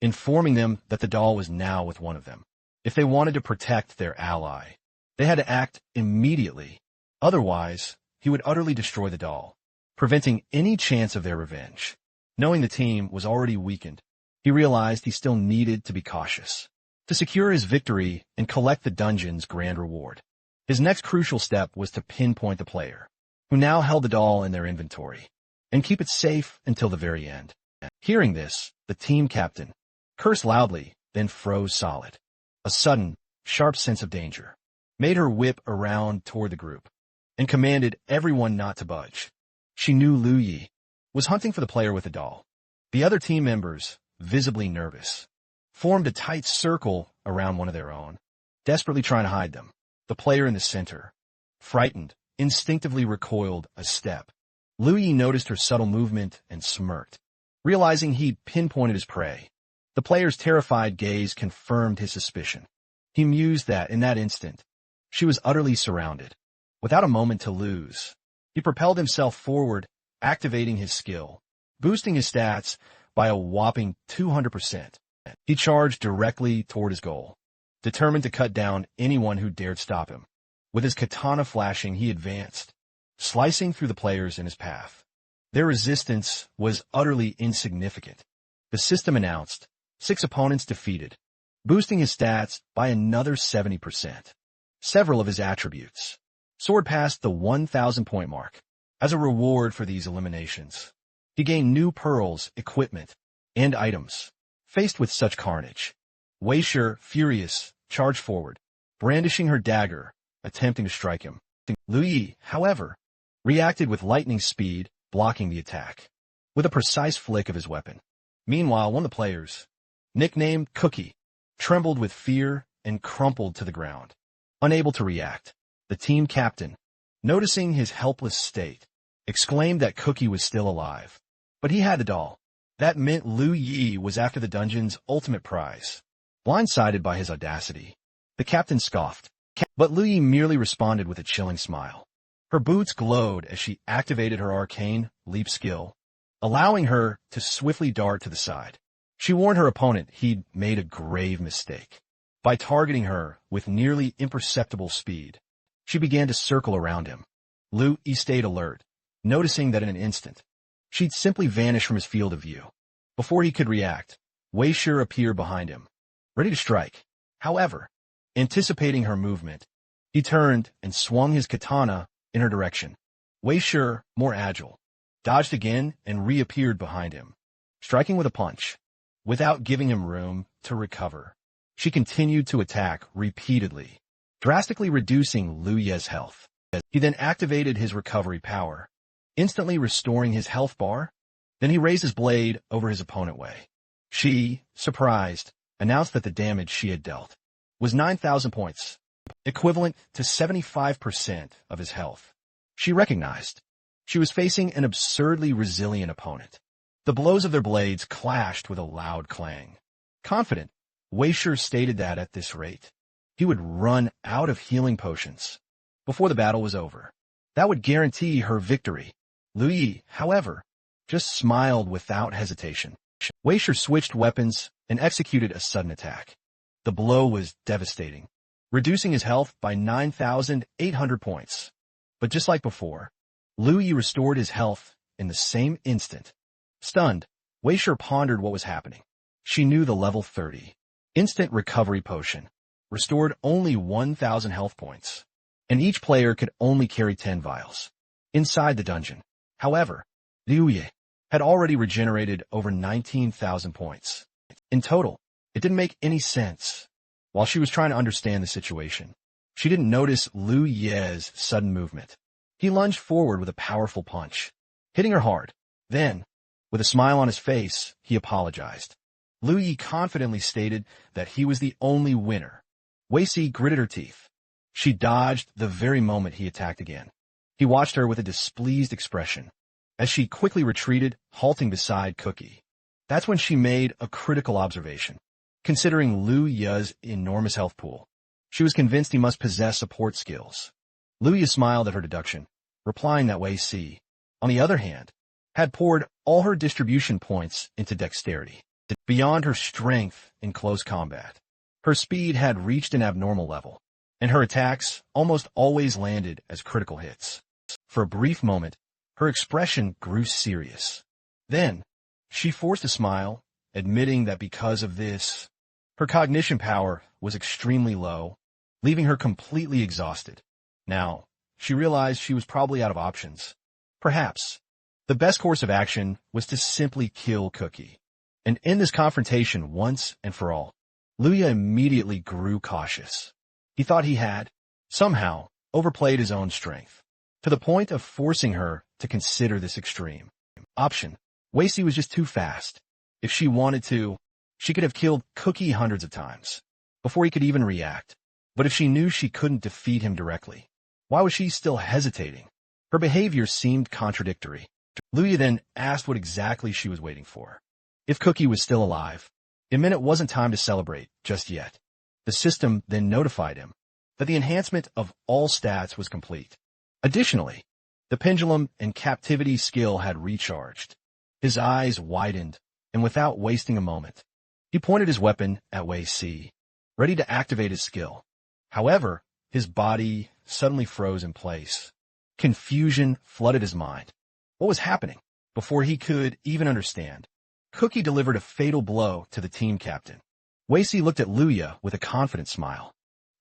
S1: informing them that the doll was now with one of them. If they wanted to protect their ally, they had to act immediately. Otherwise, he would utterly destroy the doll, preventing any chance of their revenge. Knowing the team was already weakened, he realized he still needed to be cautious to secure his victory and collect the dungeon's grand reward. His next crucial step was to pinpoint the player, who now held the doll in their inventory, and keep it safe until the very end. Hearing this, the team captain cursed loudly, then froze solid. A sudden, sharp sense of danger made her whip around toward the group and commanded everyone not to budge. She knew Lu Yi was hunting for the player with the doll. The other team members, visibly nervous, formed a tight circle around one of their own, desperately trying to hide them. The player in the center, frightened, instinctively recoiled a step. Lu Yi noticed her subtle movement and smirked, realizing he'd pinpointed his prey. The player's terrified gaze confirmed his suspicion. He mused that, in that instant, she was utterly surrounded. Without a moment to lose, he propelled himself forward, activating his skill, boosting his stats by a whopping 200%. He charged directly toward his goal, determined to cut down anyone who dared stop him. With his katana flashing, he advanced, slicing through the players in his path. Their resistance was utterly insignificant. The system announced 6 opponents defeated, boosting his stats by another 70%. Several of his attributes soared past the 1,000-point mark. As a reward for these eliminations, he gained new pearls, equipment, and items. Faced with such carnage, Wei Shi, furious, charged forward, brandishing her dagger, attempting to strike him. Lu Yi, however, reacted with lightning speed, blocking the attack with a precise flick of his weapon. Meanwhile, one of the players, nicknamed Cookie, trembled with fear and crumpled to the ground, unable to react. The team captain, noticing his helpless state, exclaimed that Cookie was still alive. But he had the doll. That meant Lu Yi was after the dungeon's ultimate prize. Blindsided by his audacity, the captain scoffed, but Lu Yi merely responded with a chilling smile. Her boots glowed as she activated her arcane leap skill, allowing her to swiftly dart to the side. She warned her opponent he'd made a grave mistake. By targeting her with nearly imperceptible speed, she began to circle around him. Lu Yi stayed alert, noticing that in an instant, she'd simply vanish from his field of view. Before he could react, Wei Shi appeared behind him, ready to strike. However, anticipating her movement, he turned and swung his katana in her direction. Wei Shi, more agile, dodged again and reappeared behind him, striking with a punch, without giving him room to recover. She continued to attack repeatedly, drastically reducing Liu Ye's health. He then activated his recovery power, instantly restoring his health bar. Then he raised his blade over his opponent Wei. She, surprised, announced that the damage she had dealt was 9,000 points, equivalent to 75% of his health. She recognized she was facing an absurdly resilient opponent. The blows of their blades clashed with a loud clang. Confident, Wei Shi stated that at this rate, he would run out of healing potions before the battle was over. That would guarantee her victory. Liu Yi, however, just smiled without hesitation. Wei Shi switched weapons and executed a sudden attack. The blow was devastating, reducing his health by 9,800 points. But just like before, Liu Yi restored his health in the same instant. Stunned, Wei Shi pondered what was happening. She knew the level 30 instant recovery potion restored only 1,000 health points, and each player could only carry 10 vials. Inside the dungeon, however, Liu Yi had already regenerated over 19,000 points. In total, it didn't make any sense. While she was trying to understand the situation, she didn't notice Liu Ye's sudden movement. He lunged forward with a powerful punch, hitting her hard. Then, with a smile on his face, he apologized. Liu Yi confidently stated that he was the only winner. Wei Shi gritted her teeth. She dodged the very moment he attacked again. He watched her with a displeased expression as she quickly retreated, halting beside Cookie. That's when she made a critical observation. Considering Liu Ye's enormous health pool, she was convinced he must possess support skills. Liu Ye smiled at her deduction, replying that Wei Shi, on the other hand, had poured all her distribution points into dexterity. Beyond her strength in close combat, her speed had reached an abnormal level, and her attacks almost always landed as critical hits. For a brief moment, her expression grew serious. Then, she forced a smile, admitting that because of this, her cognition power was extremely low, leaving her completely exhausted. Now, she realized she was probably out of options. Perhaps, the best course of action was to simply kill Cookie and end this confrontation once and for all. Liu Ye immediately grew cautious. He thought he had, somehow, overplayed his own strength, to the point of forcing her to consider this extreme option. Wei Shi was just too fast. If she wanted to, she could have killed Cookie hundreds of times before he could even react. But if she knew she couldn't defeat him directly, why was she still hesitating? Her behavior seemed contradictory. Liu Ye then asked what exactly she was waiting for. If Cookie was still alive, it meant it wasn't time to celebrate just yet. The system then notified him that the enhancement of all stats was complete. Additionally, the pendulum and captivity skill had recharged. His eyes widened, and without wasting a moment, he pointed his weapon at Wei Shi, ready to activate his skill. However, his body suddenly froze in place. Confusion flooded his mind. What was happening? Before he could even understand, Cookie delivered a fatal blow to the team captain. Wei Shi looked at Liu Ye with a confident smile.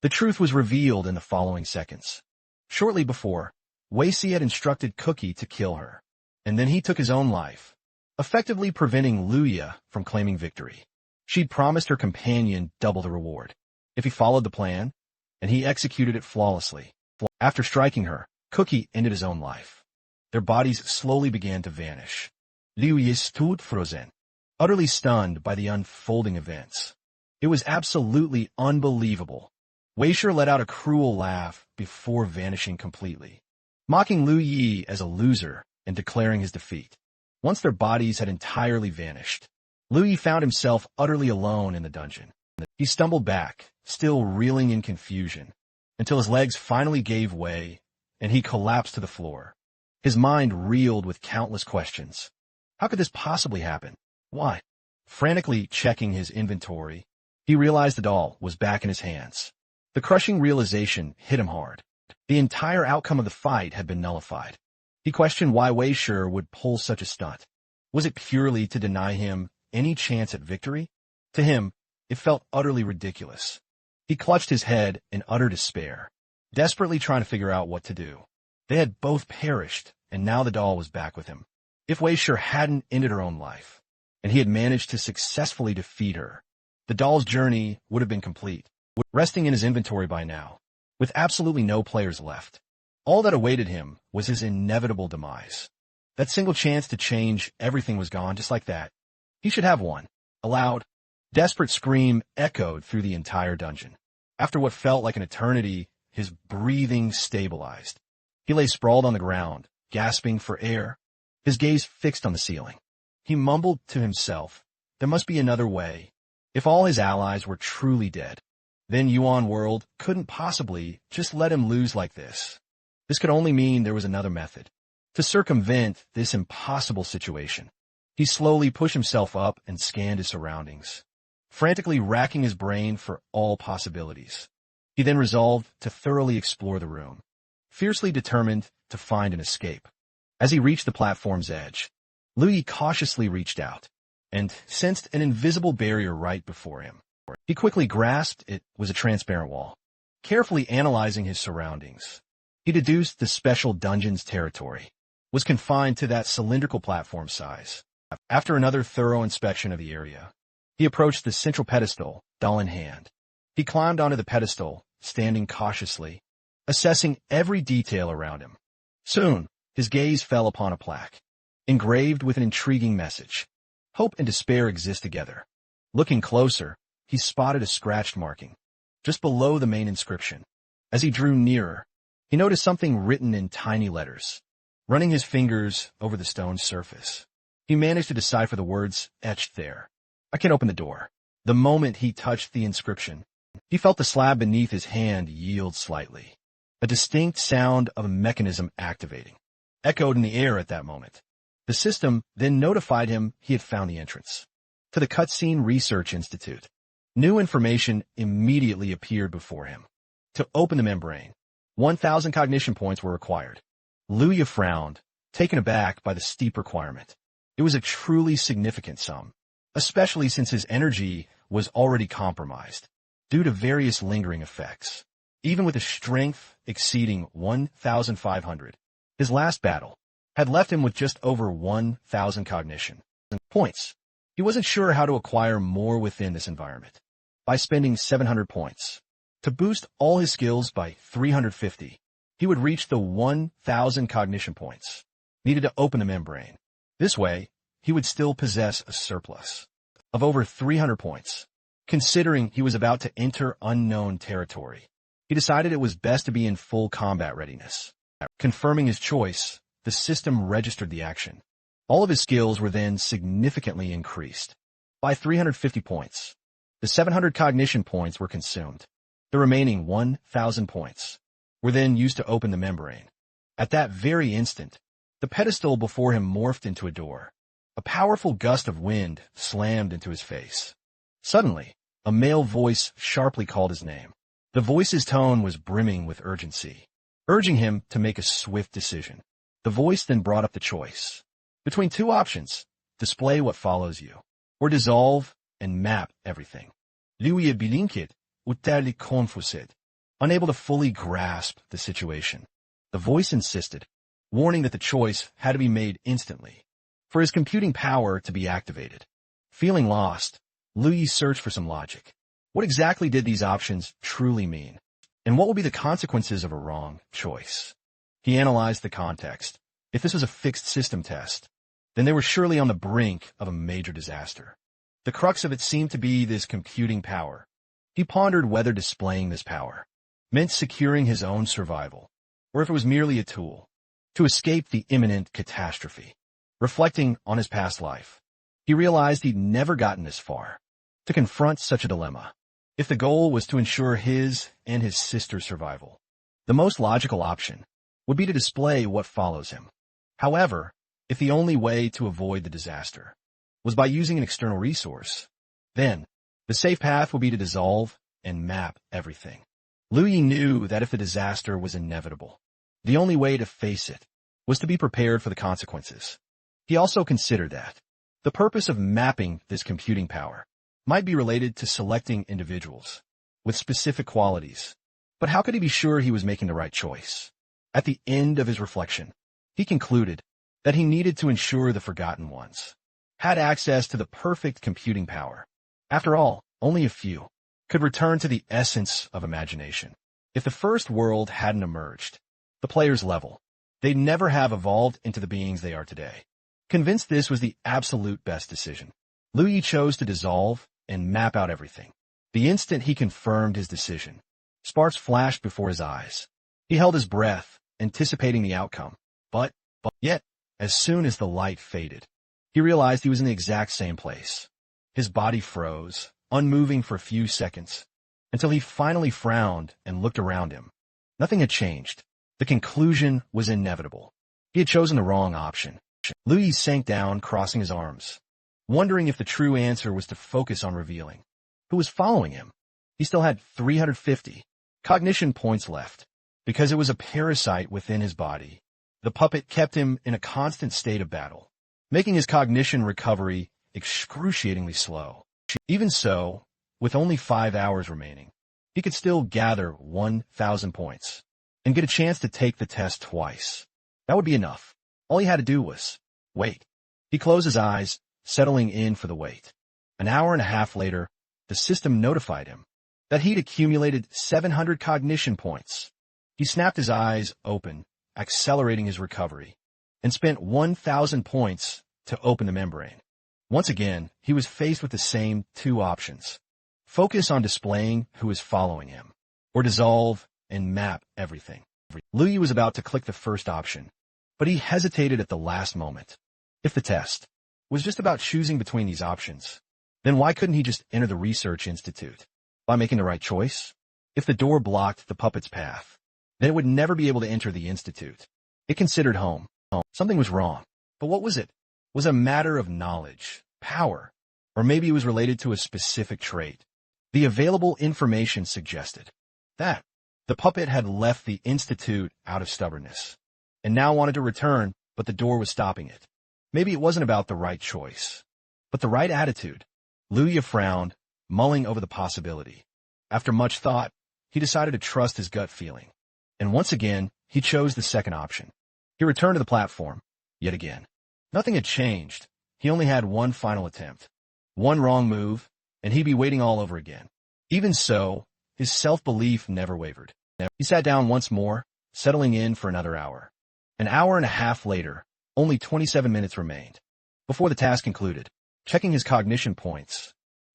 S1: The truth was revealed in the following seconds. Shortly before, Wei Shi had instructed Cookie to kill her, and then he took his own life, effectively preventing Liu Ye from claiming victory. She'd promised her companion double the reward if he followed the plan, and he executed it flawlessly. After striking her, Cookie ended his own life. Their bodies slowly began to vanish. Liu Ye stood frozen, utterly stunned by the unfolding events. It was absolutely unbelievable. Wei Shi let out a cruel laugh before vanishing completely, mocking Liu Ye as a loser and declaring his defeat. Once their bodies had entirely vanished, Liu Ye found himself utterly alone in the dungeon. He stumbled back, still reeling in confusion, until his legs finally gave way and he collapsed to the floor. His mind reeled with countless questions. How could this possibly happen? Why? Frantically checking his inventory, he realized the doll was back in his hands. The crushing realization hit him hard. The entire outcome of the fight had been nullified. He questioned why Wei Shi would pull such a stunt. Was it purely to deny him any chance at victory? To him, it felt utterly ridiculous. He clutched his head in utter despair, desperately trying to figure out what to do. They had both perished, and now the doll was back with him. If Wei Shi hadn't ended her own life, and he had managed to successfully defeat her, the doll's journey would have been complete, resting in his inventory by now, with absolutely no players left. All that awaited him was his inevitable demise. That single chance to change everything was gone just like that. He should have one. A loud, desperate scream echoed through the entire dungeon. After what felt like an eternity, his breathing stabilized. He lay sprawled on the ground, gasping for air, his gaze fixed on the ceiling. He mumbled to himself, there must be another way. If all his allies were truly dead, then Yuan World couldn't possibly just let him lose like this. This could only mean there was another method to circumvent this impossible situation. He slowly pushed himself up and scanned his surroundings, frantically racking his brain for all possibilities. He then resolved to thoroughly explore the room, fiercely determined to find an escape. As he reached the platform's edge, Louis cautiously reached out and sensed an invisible barrier right before him. He quickly grasped it was a transparent wall. Carefully analyzing his surroundings, he deduced the special dungeon's territory was confined to that cylindrical platform size. After another thorough inspection of the area, he approached the central pedestal, doll in hand. He climbed onto the pedestal, standing cautiously, assessing every detail around him. Soon, his gaze fell upon a plaque, engraved with an intriguing message. Hope and despair exist together. Looking closer, he spotted a scratched marking, just below the main inscription. As he drew nearer, he noticed something written in tiny letters. Running his fingers over the stone surface, he managed to decipher the words etched there. I can't open the door. The moment he touched the inscription, he felt the slab beneath his hand yield slightly. A distinct sound of a mechanism activating echoed in the air at that moment. The system then notified him he had found the entrance to the Cutscene Research Institute. New information immediately appeared before him. To open the membrane, 1,000 cognition points were required. Luya frowned, taken aback by the steep requirement. It was a truly significant sum, especially since his energy was already compromised due to various lingering effects. Even with a strength exceeding 1,500, his last battle had left him with just over 1,000 cognition points. He wasn't sure how to acquire more within this environment. By spending 700 points to boost all his skills by 350, he would reach the 1,000 cognition points needed to open the membrane. This way, he would still possess a surplus of over 300 points. Considering he was about to enter unknown territory, he decided it was best to be in full combat readiness. Confirming his choice, the system registered the action. All of his skills were then significantly increased by 350 points. The 700 cognition points were consumed. The remaining 1,000 points were then used to open the membrane. At that very instant, the pedestal before him morphed into a door. A powerful gust of wind slammed into his face. Suddenly, a male voice sharply called his name. The voice's tone was brimming with urgency, urging him to make a swift decision. The voice then brought up the choice between two options: display what follows you, or dissolve and map everything. Lui est bilinquit, utterly confused, unable to fully grasp the situation. The voice insisted, warning that the choice had to be made instantly for his computing power to be activated. Feeling lost, Lui searched for some logic. What exactly did these options truly mean? And what will be the consequences of a wrong choice? He analyzed the context. If this was a fixed system test, then they were surely on the brink of a major disaster. The crux of it seemed to be this computing power. He pondered whether displaying this power meant securing his own survival, or if it was merely a tool to escape the imminent catastrophe. Reflecting on his past life, he realized he'd never gotten this far to confront such a dilemma. If the goal was to ensure his and his sister's survival, the most logical option would be to display what follows him. However, if the only way to avoid the disaster was by using an external resource, then the safe path would be to dissolve and map everything. Louis knew that if the disaster was inevitable, the only way to face it was to be prepared for the consequences. He also considered that the purpose of mapping this computing power might be related to selecting individuals with specific qualities. But how could he be sure he was making the right choice? At the end of his reflection, he concluded that he needed to ensure the forgotten ones had access to the perfect computing power. After all, only a few, could return to the essence of imagination. If the first world hadn't emerged, the player's level, they'd never have evolved into the beings they are today. Convinced this was the absolute best decision, Liu Yi chose to dissolve and map out everything. The instant he confirmed his decision, sparks flashed before his eyes. He held his breath, anticipating the outcome. But yet, as soon as the light faded, he realized he was in the exact same place. His body froze, unmoving for a few seconds, until he finally frowned and looked around him. Nothing had changed. The conclusion was inevitable. He had chosen the wrong option. Liu Yi sank down, crossing his arms, wondering if the true answer was to focus on revealing who was following him. He still had 350 cognition points left. Because it was a parasite within his body, the puppet kept him in a constant state of battle, making his cognition recovery excruciatingly slow. Even so, with only 5 hours remaining, he could still gather 1,000 points and get a chance to take the test twice. That would be enough. All he had to do was wait. He closed his eyes, settling in for the wait. An hour and a half later, the system notified him that he'd accumulated 700 cognition points. He snapped his eyes open, accelerating his recovery, and spent 1,000 points to open the membrane. Once again, he was faced with the same two options. Focus on displaying who is following him, or dissolve and map everything. Liu Yi was about to click the first option, but he hesitated at the last moment. If the test was just about choosing between these options, then why couldn't he just enter the research institute by making the right choice? If the door blocked the puppet's path, then it would never be able to enter the institute. It considered home. Something was wrong. But what was it? Was it a matter of knowledge, power, or maybe it was related to a specific trait? The available information suggested that the puppet had left the institute out of stubbornness, and now wanted to return, but the door was stopping it. Maybe it wasn't about the right choice, but the right attitude. Liu Yi frowned, mulling over the possibility. After much thought, he decided to trust his gut feeling. And once again, he chose the second option. He returned to the platform, yet again. Nothing had changed. He only had one final attempt. One wrong move, and he'd be waiting all over again. Even so, his self-belief never wavered. He sat down once more, settling in for another hour. An hour and a half later, only 27 minutes remained. Before the task concluded, checking his cognition points,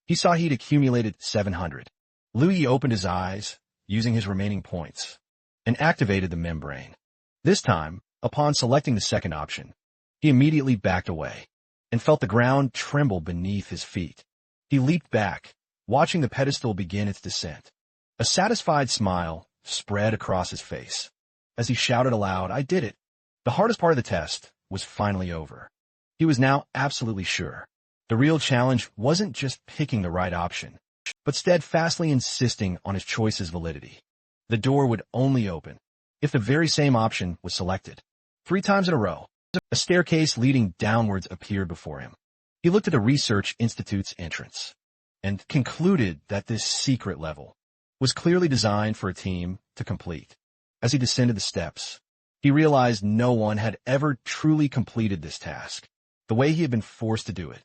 S1: he saw he'd accumulated 700. Liu Yi opened his eyes, using his remaining points, and activated the membrane. This time, upon selecting the second option, he immediately backed away and felt the ground tremble beneath his feet. He leaped back, watching the pedestal begin its descent. A satisfied smile spread across his face as he shouted aloud, "I did it!" The hardest part of the test was finally over. He was now absolutely sure. The real challenge wasn't just picking the right option, but steadfastly insisting on his choice's validity. The door would only open if the very same option was selected. 3 times in a row, a staircase leading downwards appeared before him. He looked at the Research Institute's entrance and concluded that this secret level was clearly designed for a team to complete. As he descended the steps, he realized no one had ever truly completed this task the way he had been forced to do it.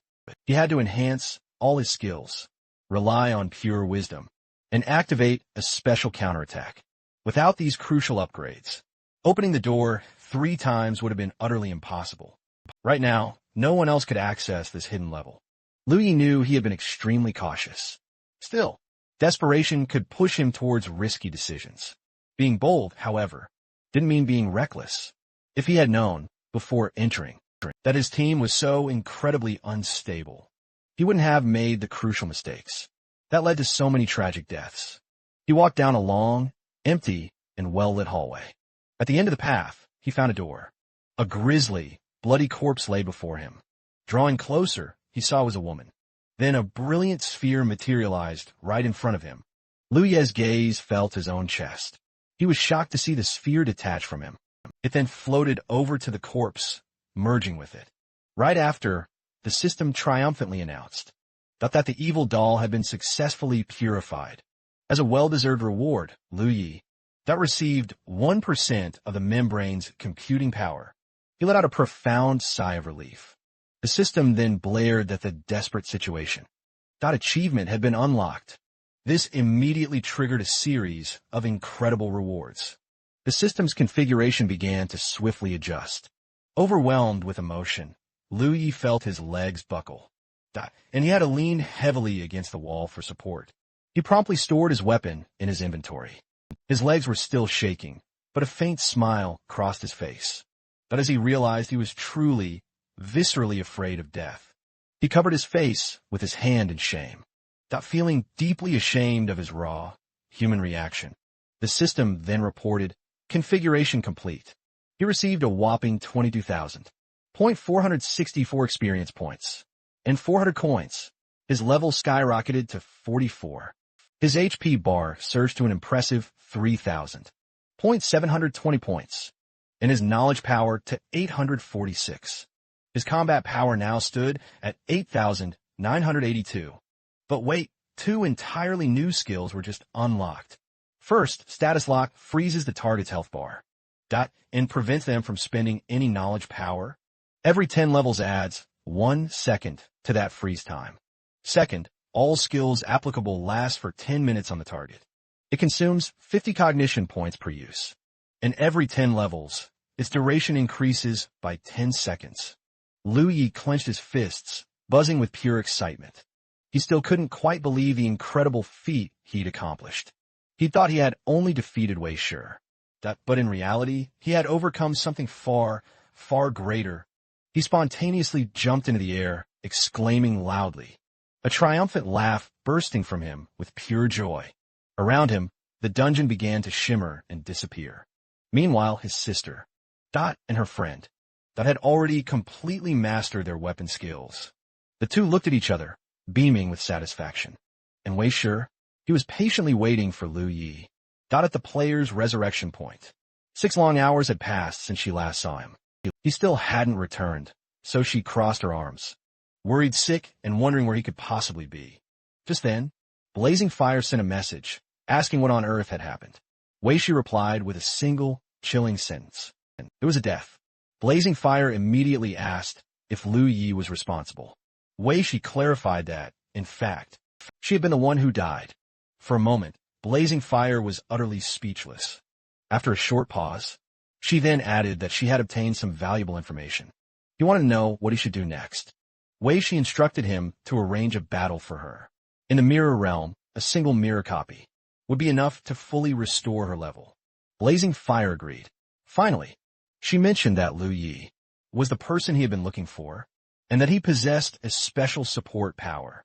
S1: He had to enhance all his skills, rely on pure wisdom, and activate a special counterattack. Without these crucial upgrades, opening the door 3 times would have been utterly impossible. Right now, no one else could access this hidden level. Liu Yi knew he had been extremely cautious. Still, desperation could push him towards risky decisions. Being bold, however, didn't mean being reckless. If he had known, before entering, that his team was so incredibly unstable, he wouldn't have made the crucial mistakes that led to so many tragic deaths. He walked down a long, empty, and well-lit hallway. At the end of the path, he found a door. A grisly, bloody corpse lay before him. Drawing closer, he saw it was a woman. Then a brilliant sphere materialized right in front of him. Liu Yi's gaze felt his own chest. He was shocked to see the sphere detach from him. It then floated over to the corpse, merging with it. Right after, the system triumphantly announced that the evil doll had been successfully purified. As a well-deserved reward, Liu Yi, that received 1% of the membrane's computing power. He let out a profound sigh of relief. The system then blared that the desperate situation That achievement had been unlocked. This immediately triggered a series of incredible rewards. The system's configuration began to swiftly adjust. Overwhelmed with emotion, Liu Yi felt his legs buckle, and he had to lean heavily against the wall for support. He promptly stored his weapon in his inventory. His legs were still shaking, but a faint smile crossed his face. But as he realized he was truly, viscerally afraid of death, he covered his face with his hand in shame, feeling deeply ashamed of his raw, human reaction. The system then reported, configuration complete. He received a whopping 22,464 experience points and 400 coins. His level skyrocketed to 44. His HP bar surged to an impressive 3,720 points, and his knowledge power to 846. His combat power now stood at 8,982. But wait, two entirely new skills were just unlocked. First, Status Lock freezes the target's health bar, and prevents them from spending any knowledge power. Every 10 levels adds 1 second to that freeze time. Second, all skills applicable last for 10 minutes on the target. It consumes 50 cognition points per use. And every 10 levels, its duration increases by 10 seconds. Liu Yi clenched his fists, buzzing with pure excitement. He still couldn't quite believe the incredible feat he'd accomplished. He thought he had only defeated Wei Shi, but in reality, he had overcome something far, far greater. He spontaneously jumped into the air, exclaiming loudly, a triumphant laugh bursting from him with pure joy. Around him, the dungeon began to shimmer and disappear. Meanwhile, his sister, and her friend, had already completely mastered their weapon skills. The two looked at each other, beaming with satisfaction. And Wei Shi, he was patiently waiting for Liu Yi, at the player's resurrection point. 6 long hours had passed since she last saw him. He still hadn't returned, so she crossed her arms, worried sick and wondering where he could possibly be. Just then, Blazing Fire sent a message, asking what on earth had happened. Wei Shi replied with a single, chilling sentence. It was a death. Blazing Fire immediately asked if Liu Yi was responsible. Wei Shi clarified that, in fact, she had been the one who died. For a moment, Blazing Fire was utterly speechless. After a short pause, she then added that she had obtained some valuable information. He wanted to know what he should do next. Wei Shi instructed him to arrange a battle for her. In the mirror realm, a single mirror copy would be enough to fully restore her level. Blazing Fire agreed. Finally, she mentioned that Liu Yi was the person he had been looking for, and that he possessed a special support power.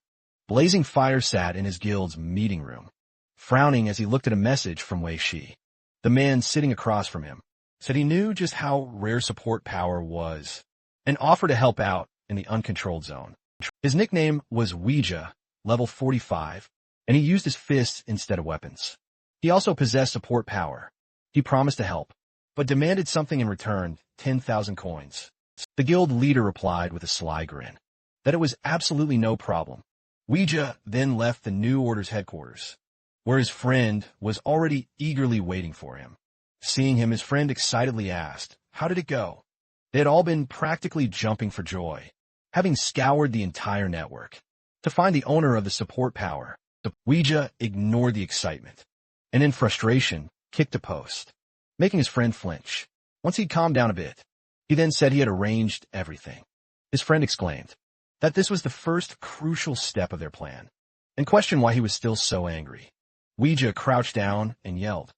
S1: Blazing Fire sat in his guild's meeting room, frowning as he looked at a message from Wei Shi. The man sitting across from him said he knew just how rare support power was, and offered to help out in the uncontrolled zone. His nickname was Ouija, level 45, and he used his fists instead of weapons. He also possessed support power. He promised to help, but demanded something in return, 10,000 coins. The guild leader replied with a sly grin, that it was absolutely no problem. Ouija then left the New Order's headquarters, where his friend was already eagerly waiting for him. Seeing him, his friend excitedly asked, how did it go? They had all been practically jumping for joy, having scoured the entire network to find the owner of the support power. Ouija ignored the excitement, and in frustration, kicked a post, making his friend flinch. Once he'd calmed down a bit, he then said he had arranged everything. His friend exclaimed that this was the first crucial step of their plan, and questioned why he was still so angry. Ouija crouched down and yelled,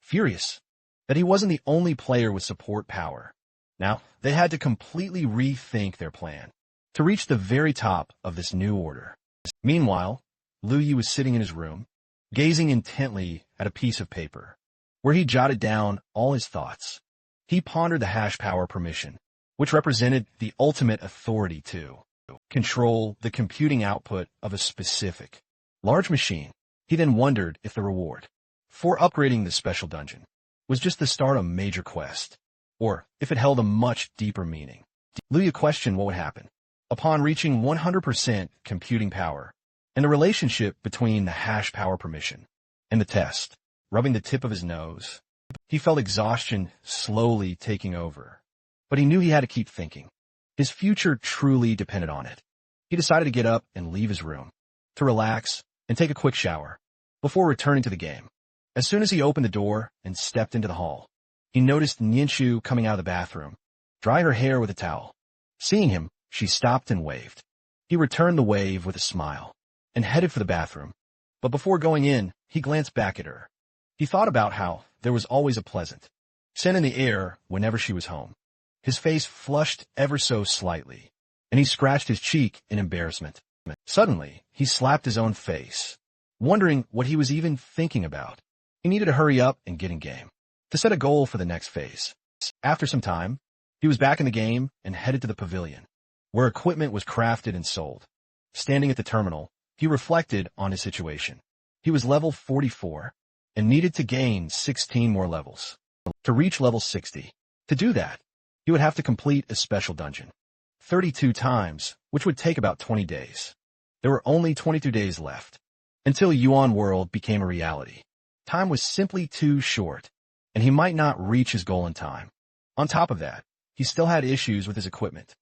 S1: furious, that he wasn't the only player with support power. Now, they had to completely rethink their plan to reach the very top of this new order. Meanwhile, Liu Yi was sitting in his room, gazing intently at a piece of paper, where he jotted down all his thoughts. He pondered the hash power permission, which represented the ultimate authority to control the computing output of a specific large machine. He then wondered if the reward for upgrading the special dungeon was just the start of a major quest, or if it held a much deeper meaning. Liu Yi questioned what would happen upon reaching 100% computing power, and the relationship between the hash power permission and the test. Rubbing the tip of his nose, he felt exhaustion slowly taking over, but he knew he had to keep thinking. His future truly depended on it. He decided to get up and leave his room. to relax and take a quick shower before returning to the game. As soon as he opened the door and stepped into the hall, he noticed Ninshu coming out of the bathroom, drying her hair with a towel. Seeing him, she stopped and waved. He returned the wave with a smile and headed for the bathroom. But before going in, he glanced back at her. He thought about how there was always a pleasant scent in the air whenever she was home. His face flushed ever so slightly, and he scratched his cheek in embarrassment. Suddenly, he slapped his own face, wondering what he was even thinking about. He needed to hurry up and get in game to set a goal for the next phase. After some time, he was back in the game and headed to the pavilion, where equipment was crafted and sold. Standing at the terminal, he reflected on his situation. He was level 44 and needed to gain 16 more levels to reach level 60. To do that, he would have to complete a special dungeon 32 times, which would take about 20 days. There were only 22 days left until Yuan World became a reality. Time was simply too short, and he might not reach his goal in time. On top of that, he still had issues with his equipment.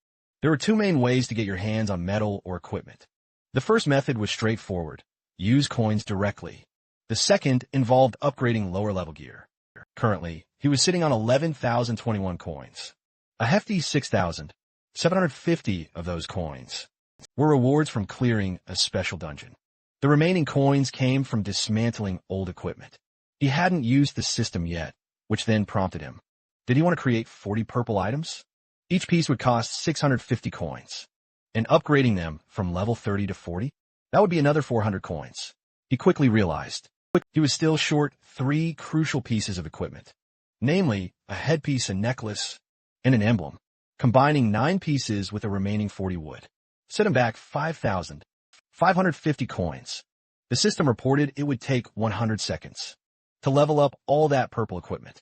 S1: There were two main ways to get your hands on metal or equipment. The first method was straightforward: use coins directly. The second involved upgrading lower-level gear. Currently, he was sitting on 11,021 coins. A hefty 6,750 of those coins were rewards from clearing a special dungeon. The remaining coins came from dismantling old equipment. He hadn't used the system yet, which then prompted him. Did he want to create 40 purple items? Each piece would cost 650 coins, and upgrading them from level 30 to 40, that would be another 400 coins. He quickly realized he was still short 3 crucial pieces of equipment, namely a headpiece, a necklace, and an emblem. Combining 9 pieces with the remaining 40 would set him back 5,550 coins. The system reported it would take 100 seconds to level up all that purple equipment.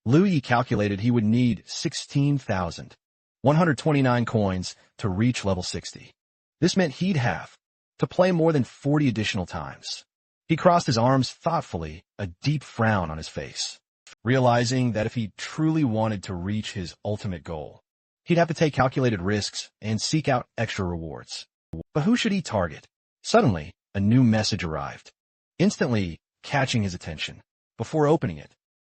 S1: Liu Yi calculated he would need 16,129 coins to reach level 60. This meant he'd have to play more than 40 additional times. He crossed his arms thoughtfully, a deep frown on his face, realizing that if he truly wanted to reach his ultimate goal, he'd have to take calculated risks and seek out extra rewards. But who should he target? Suddenly, a new message arrived, instantly catching his attention. Before opening it,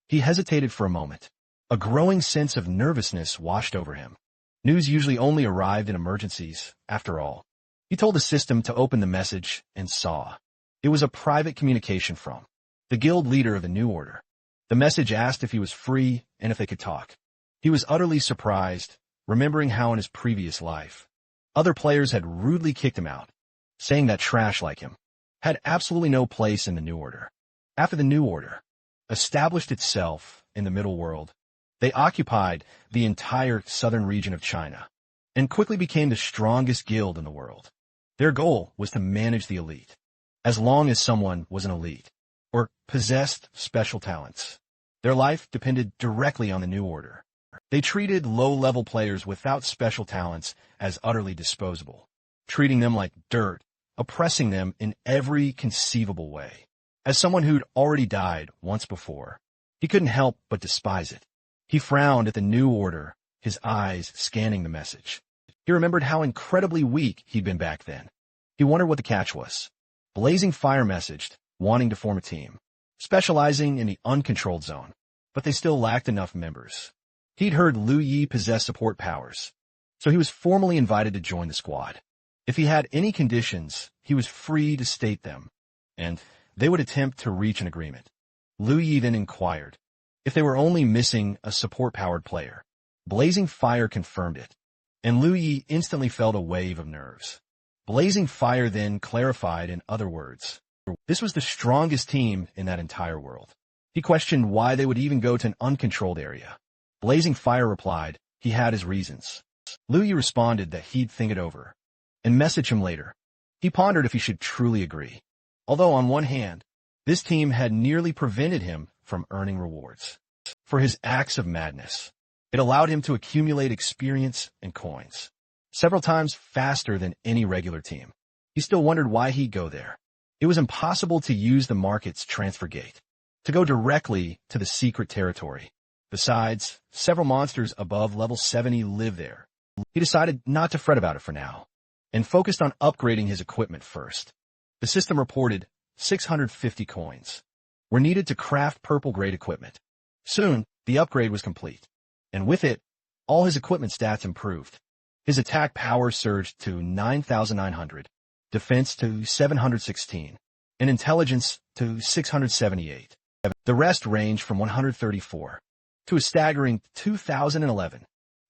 S1: he hesitated for a moment. A growing sense of nervousness washed over him. News usually only arrived in emergencies, after all. He told the system to open the message and saw it was a private communication from the guild leader of the New Order. The message asked if he was free and if they could talk. He was utterly surprised, remembering how in his previous life, other players had rudely kicked him out, saying that trash like him had absolutely no place in the New Order. After the New Order established itself in the Middle World, they occupied the entire southern region of China and quickly became the strongest guild in the world. Their goal was to manage the elite. As long as someone was an elite or possessed special talents, their life depended directly on the New Order. They treated low-level players without special talents as utterly disposable, treating them like dirt, oppressing them in every conceivable way. As someone who'd already died once before, he couldn't help but despise it. He frowned at the New Order, his eyes scanning the message. He remembered how incredibly weak he'd been back then. He wondered what the catch was. Blazing Fire messaged, wanting to form a team, specializing in the uncontrolled zone, but they still lacked enough members. He'd heard Liu Yi possess support powers, so he was formally invited to join the squad. If he had any conditions, he was free to state them, and they would attempt to reach an agreement. Liu Yi then inquired if they were only missing a support-powered player. Blazing Fire confirmed it, and Liu Yi instantly felt a wave of nerves. Blazing Fire then clarified in other words. This was the strongest team in that entire world. He questioned why they would even go to an uncontrolled area. Blazing Fire replied he had his reasons. Liu Yi responded that he'd think it over and message him later. He pondered if he should truly agree. Although on one hand, this team had nearly prevented him from earning rewards for his acts of madness. It allowed him to accumulate experience and coins several times faster than any regular team. He still wondered why he'd go there. It was impossible to use the market's transfer gate to go directly to the secret territory. Besides, several monsters above level 70 live there. He decided not to fret about it for now and focused on upgrading his equipment first. The system reported 650 coins were needed to craft purple-grade equipment. Soon, the upgrade was complete, and with it, all his equipment stats improved. His attack power surged to 9,900, defense to 716, and intelligence to 678. The rest ranged from 134 to a staggering 2,011.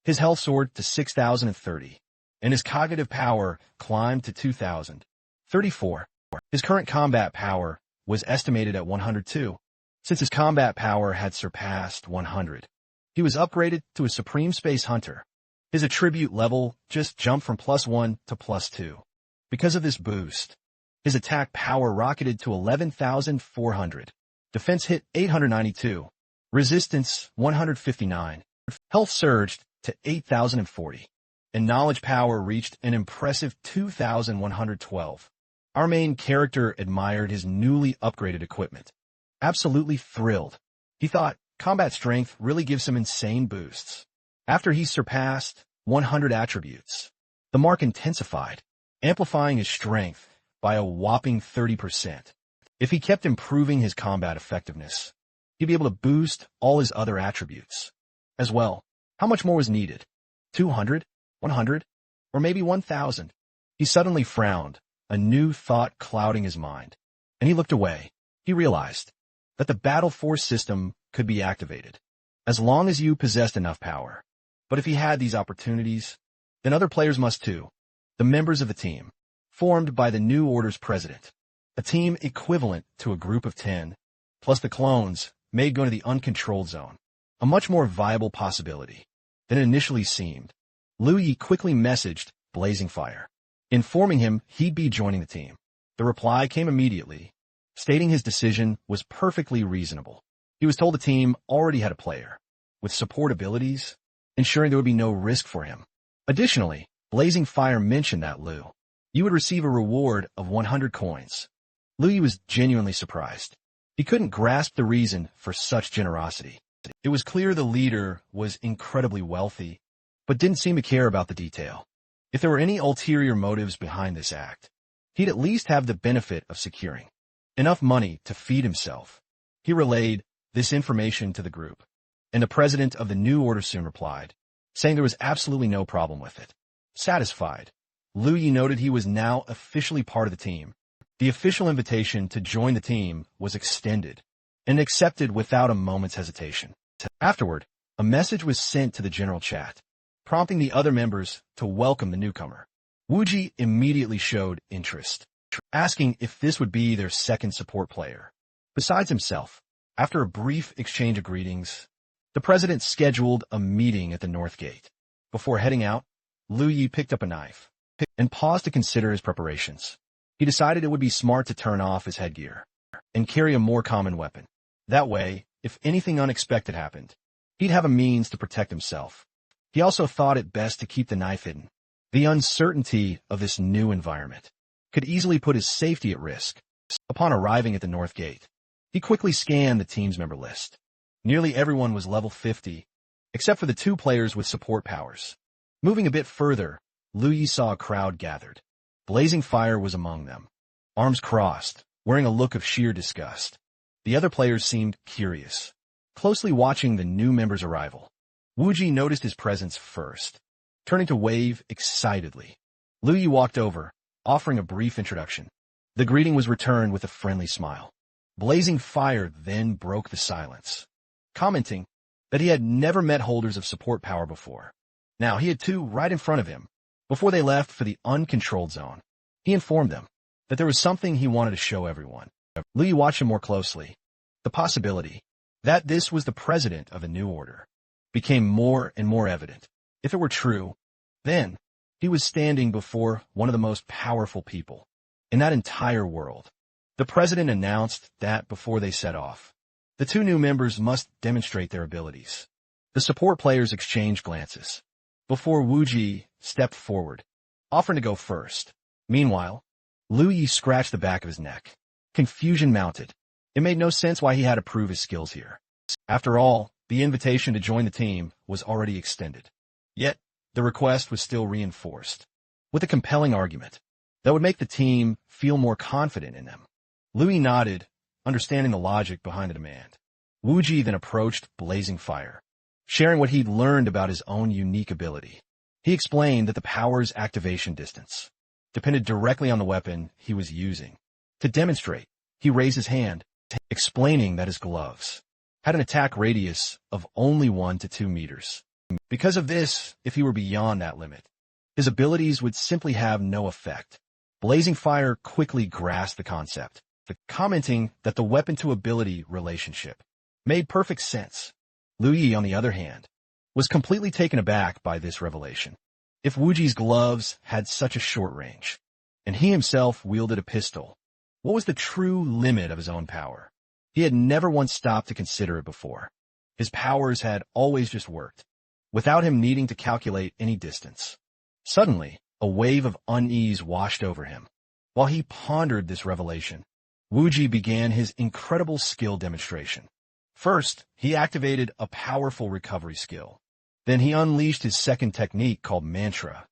S1: His health soared to 6,030, and his cognitive power climbed to 2,034. His current combat power was estimated at 102. Since his combat power had surpassed 100, he was upgraded to a Supreme Space Hunter. His attribute level just jumped from +1 to +2. Because of this boost, his attack power rocketed to 11,400. Defense hit 892. Resistance 159. Health surged to 8,040. And knowledge power reached an impressive 2,112. Our main character admired his newly upgraded equipment. Absolutely thrilled. He thought combat strength really gives him insane boosts. After he surpassed 100 attributes, the mark intensified, amplifying his strength by a whopping 30%. If he kept improving his combat effectiveness, he'd be able to boost all his other attributes as well. How much more was needed? 200? 100? Or maybe 1,000? He suddenly frowned, a new thought clouding his mind, and he looked away. He realized that the battle force system could be activated as long as you possessed enough power. But if he had these opportunities, then other players must too. The members of the team, formed by the new order's president, a team equivalent to a group of 10, plus the clones, made going to the uncontrolled zone a much more viable possibility than it initially seemed. Liu Yi quickly messaged Blazing Fire, informing him he'd be joining the team. The reply came immediately, stating his decision was perfectly reasonable. He was told the team already had a player with support abilities, ensuring there would be no risk for him. Additionally, Blazing Fire mentioned that you would receive a reward of 100 coins. Liu Yi was genuinely surprised. He couldn't grasp the reason for such generosity. It was clear the leader was incredibly wealthy, but didn't seem to care about the detail. If there were any ulterior motives behind this act, he'd at least have the benefit of securing enough money to feed himself. He relayed this information to the group, and the president of the new order soon replied, saying there was absolutely no problem with it. Satisfied, Liu Yi noted he was now officially part of the team. The official invitation to join the team was extended and accepted without a moment's hesitation. Afterward, a message was sent to the general chat, prompting the other members to welcome the newcomer. Wuji immediately showed interest, asking if this would be their second support player. Besides himself, after a brief exchange of greetings, the president scheduled a meeting at the North Gate. Before heading out, Liu Yi picked up a knife and paused to consider his preparations. He decided it would be smart to turn off his headgear and carry a more common weapon. That way, if anything unexpected happened, he'd have a means to protect himself. He also thought it best to keep the knife hidden. The uncertainty of this new environment could easily put his safety at risk. Upon arriving at the North Gate, he quickly scanned the team's member list. Nearly everyone was level 50, except for the 2 players with support powers. Moving a bit further, Liu Yi saw a crowd gathered. Blazing Fire was among them, arms crossed, wearing a look of sheer disgust. The other players seemed curious, closely watching the new member's arrival. Wuji noticed his presence first, turning to wave excitedly. Liu Yi walked over, offering a brief introduction. The greeting was returned with a friendly smile. Blazing Fire then broke the silence, commenting that he had never met holders of support power before. Now he had 2 right in front of him. Before they left for the uncontrolled zone, he informed them that there was something he wanted to show everyone. Liu Yi watched him more closely. The possibility that this was the president of a new order became more and more evident. If it were true, then he was standing before one of the most powerful people in that entire world. The president announced that before they set off, the 2 new members must demonstrate their abilities. The support players exchanged glances before Wuji stepped forward, offering to go first. Meanwhile, Liu Yi scratched the back of his neck. Confusion mounted. It made no sense why he had to prove his skills here. After all, the invitation to join the team was already extended. Yet, the request was still reinforced with a compelling argument. that would make the team feel more confident in them. Louis nodded, understanding the logic behind the demand. Wuji then approached Blazing Fire, sharing what he'd learned about his own unique ability. He explained that the power's activation distance depended directly on the weapon he was using. To demonstrate, he raised his hand, explaining that his gloves had an attack radius of only 1 to 2 meters. Because of this, if he were beyond that limit, his abilities would simply have no effect. Blazing Fire quickly grasped the concept, commenting that the weapon-to-ability relationship made perfect sense. Louis, on the other hand, was completely taken aback by this revelation. If Wuji's gloves had such a short range, and he himself wielded a pistol, what was the true limit of his own power? He had never once stopped to consider it before. His powers had always just worked, without him needing to calculate any distance. Suddenly, a wave of unease washed over him. While he pondered this revelation, Wuji began his incredible skill demonstration. First, he activated a powerful recovery skill. Then he unleashed his second technique called Mantra.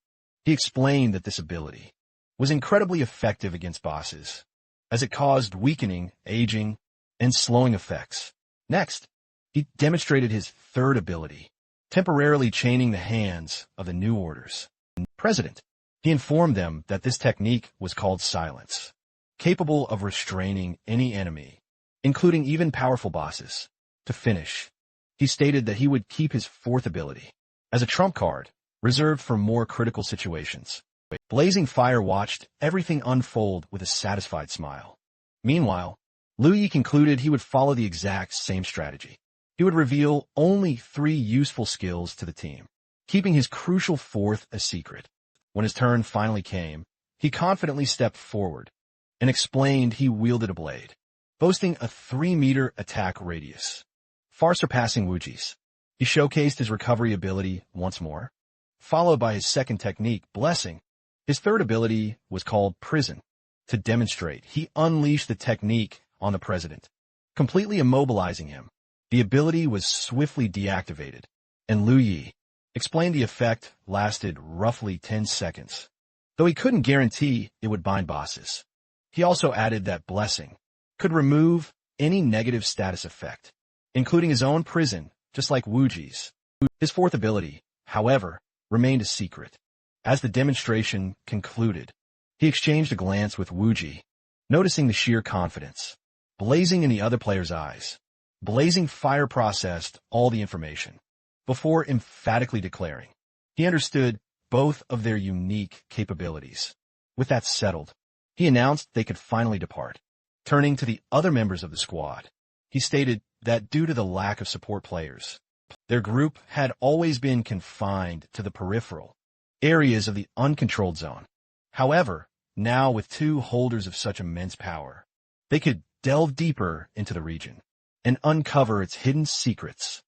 S1: He explained that this ability was incredibly effective against bosses, as it caused weakening, aging, and slowing effects. Next, he demonstrated his third ability, temporarily chaining the hands of the New Order's president. He informed them that this technique was called Silence, capable of restraining any enemy, including even powerful bosses. To finish, he stated that he would keep his fourth ability as a trump card, reserved for more critical situations. Blazing Fire watched everything unfold with a satisfied smile. Meanwhile, Louis concluded he would follow the exact same strategy. He would reveal only 3 useful skills to the team, keeping his crucial fourth a secret. When his turn finally came, he confidently stepped forward and explained he wielded a blade, boasting a 3-meter attack radius, far surpassing Wuji's. He showcased his recovery ability once more, followed by his second technique, Blessing. His third ability was called Prison. To demonstrate, he unleashed the technique on the president, completely immobilizing him. The ability was swiftly deactivated, and Liu Yi explained the effect lasted roughly 10 seconds, though he couldn't guarantee it would bind bosses. He also added that Blessing could remove any negative status effect, including his own prison, just like Wuji's. His fourth ability, however, remained a secret. As the demonstration concluded, he exchanged a glance with Wuji, noticing the sheer confidence blazing in the other player's eyes. Blazing Fire processed all the information before emphatically declaring he understood both of their unique capabilities. With that settled, he announced they could finally depart. Turning to the other members of the squad, he stated that due to the lack of support players, their group had always been confined to the peripheral areas of the uncontrolled zone. However, now with 2 holders of such immense power, they could delve deeper into the region and uncover its hidden secrets.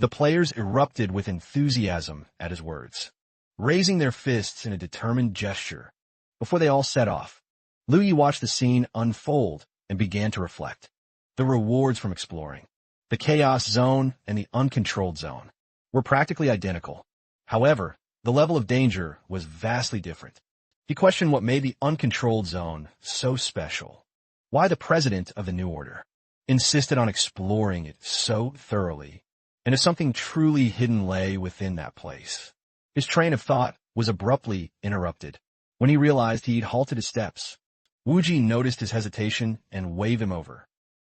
S1: The players erupted with enthusiasm at his words, raising their fists in a determined gesture. Before they all set off, Liu Yi watched the scene unfold and began to reflect. The rewards from exploring the Chaos Zone and the Uncontrolled Zone were practically identical. However, the level of danger was vastly different. He questioned what made the Uncontrolled Zone so special, why the president of the New Order insisted on exploring it so thoroughly, and if something truly hidden lay within that place. His train of thought was abruptly interrupted when he realized he'd halted his steps. Wuji noticed his hesitation and waved him over.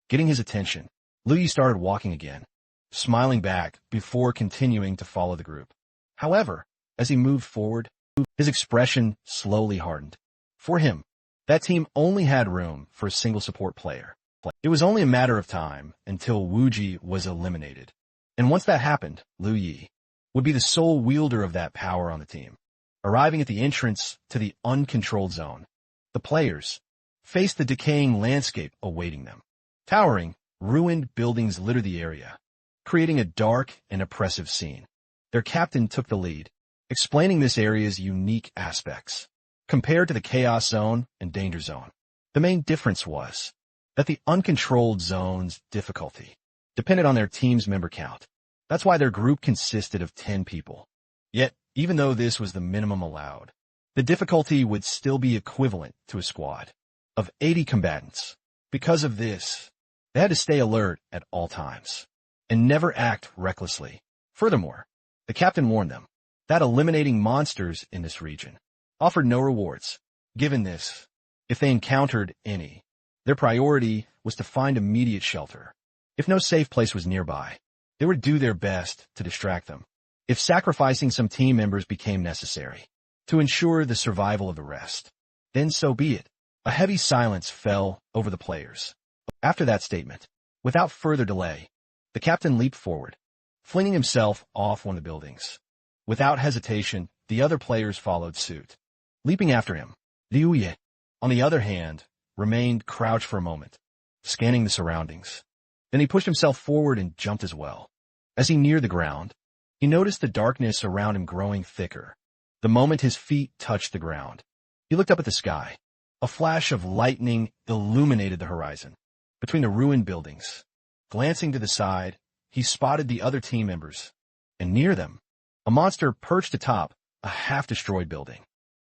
S1: Getting his attention, Liu Yi started walking again, smiling back before continuing to follow the group. However, as he moved forward, his expression slowly hardened. For him, that team only had room for a single support player. It was only a matter of time until Wuji was eliminated. And once that happened, Liu Yi would be the sole wielder of that power on the team. Arriving at the entrance to the Uncontrolled Zone, the players faced the decaying landscape awaiting them. Towering, ruined buildings littered the area, creating a dark and oppressive scene. Their captain took the lead, explaining this area's unique aspects. Compared to the Chaos Zone and Danger Zone, the main difference was that the Uncontrolled Zone's difficulty depended on their team's member count. That's why their group consisted of 10 people. Yet, even though this was the minimum allowed, the difficulty would still be equivalent to a squad of 80 combatants. Because of this, they had to stay alert at all times and never act recklessly. Furthermore, the captain warned them that eliminating monsters in this region offered no rewards. Given this, if they encountered any, their priority was to find immediate shelter. If no safe place was nearby, they would do their best to distract them, if sacrificing some team members became necessary to ensure the survival of the rest. Then so be it. A heavy silence fell over the players. After that statement, without further delay, the captain leaped forward, flinging himself off one of the buildings. Without hesitation, the other players followed suit, leaping after him. Liu Ye, on the other hand, remained crouched for a moment, scanning the surroundings. Then he pushed himself forward and jumped as well. As he neared the ground, he noticed the darkness around him growing thicker. The moment his feet touched the ground, he looked up at the sky. A flash of lightning illuminated the horizon between the ruined buildings. Glancing to the side, he spotted the other team members, and near them, a monster perched atop a half-destroyed building.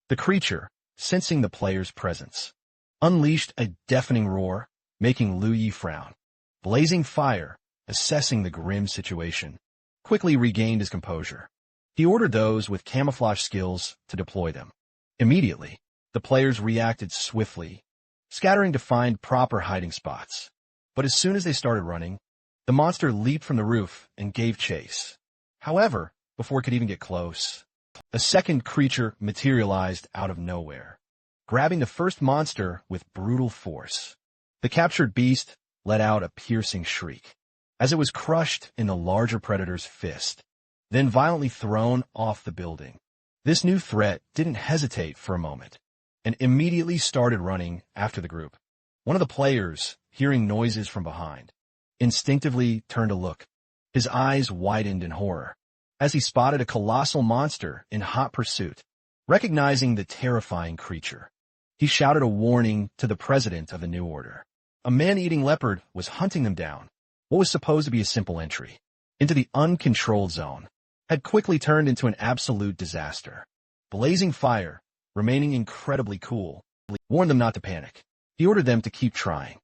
S1: The creature, sensing the player's presence, unleashed a deafening roar, making Liu Yi frown. Blazing Fire, assessing the grim situation, quickly regained his composure. He ordered those with camouflage skills to deploy them. Immediately, the players reacted swiftly, scattering to find proper hiding spots. But as soon as they started running, the monster leaped from the roof and gave chase. However, before it could even get close, a second creature materialized out of nowhere, grabbing the first monster with brutal force. The captured beast let out a piercing shriek as it was crushed in the larger predator's fist, then violently thrown off the building. This new threat didn't hesitate for a moment and immediately started running after the group. One of the players, hearing noises from behind, instinctively turned to look. His eyes widened in horror as he spotted a colossal monster in hot pursuit. Recognizing the terrifying creature, he shouted a warning to the president of the New Order. A man-eating leopard was hunting them down. What was supposed to be a simple entry into the uncontrolled zone had quickly turned into an absolute disaster. Blazing Fire, remaining incredibly cool, warned them not to panic. He ordered them to keep trying,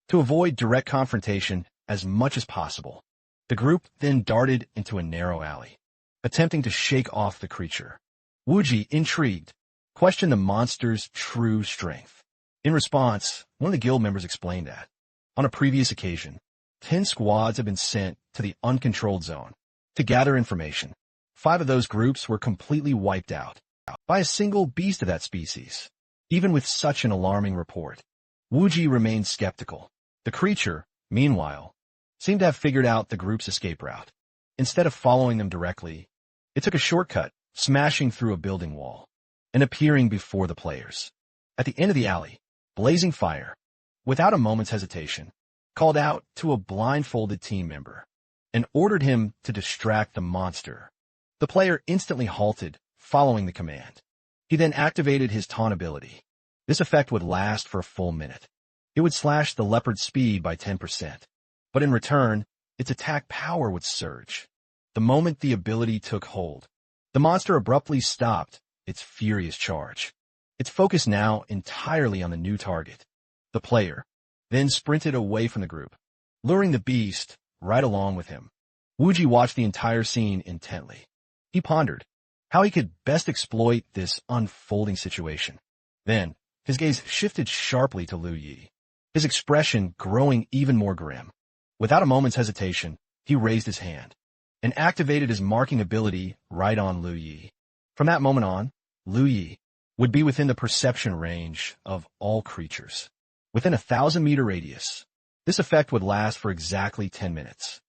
S1: to avoid direct confrontation as much as possible. The group then darted into a narrow alley, attempting to shake off the creature. Wuji, intrigued, questioned the monster's true strength. In response, one of the guild members explained that, on a previous occasion, 10 squads had been sent to the uncontrolled zone to gather information. 5 of those groups were completely wiped out by a single beast of that species. Even with such an alarming report, Wuji remained skeptical. The creature, meanwhile, seemed to have figured out the group's escape route. Instead of following them directly, it took a shortcut, smashing through a building wall and appearing before the players. At the end of the alley, Blazing Fire, without a moment's hesitation, called out to a blindfolded team member and ordered him to distract the monster. The player instantly halted, following the command. He then activated his taunt ability. This effect would last for a full minute. It would slash the leopard's speed by 10%, but in return, its attack power would surge. The moment the ability took hold, the monster abruptly stopped its furious charge. Its focus now entirely on the new target. The player then sprinted away from the group, luring the beast right along with him. Wuji watched the entire scene intently. He pondered how he could best exploit this unfolding situation. Then, his gaze shifted sharply to Liu Yi, his expression growing even more grim. Without a moment's hesitation, he raised his hand and activated his marking ability right on Liu Yi. From that moment on, Liu Yi would be within the perception range of all creatures. Within a 1,000-meter radius, this effect would last for exactly 10 minutes.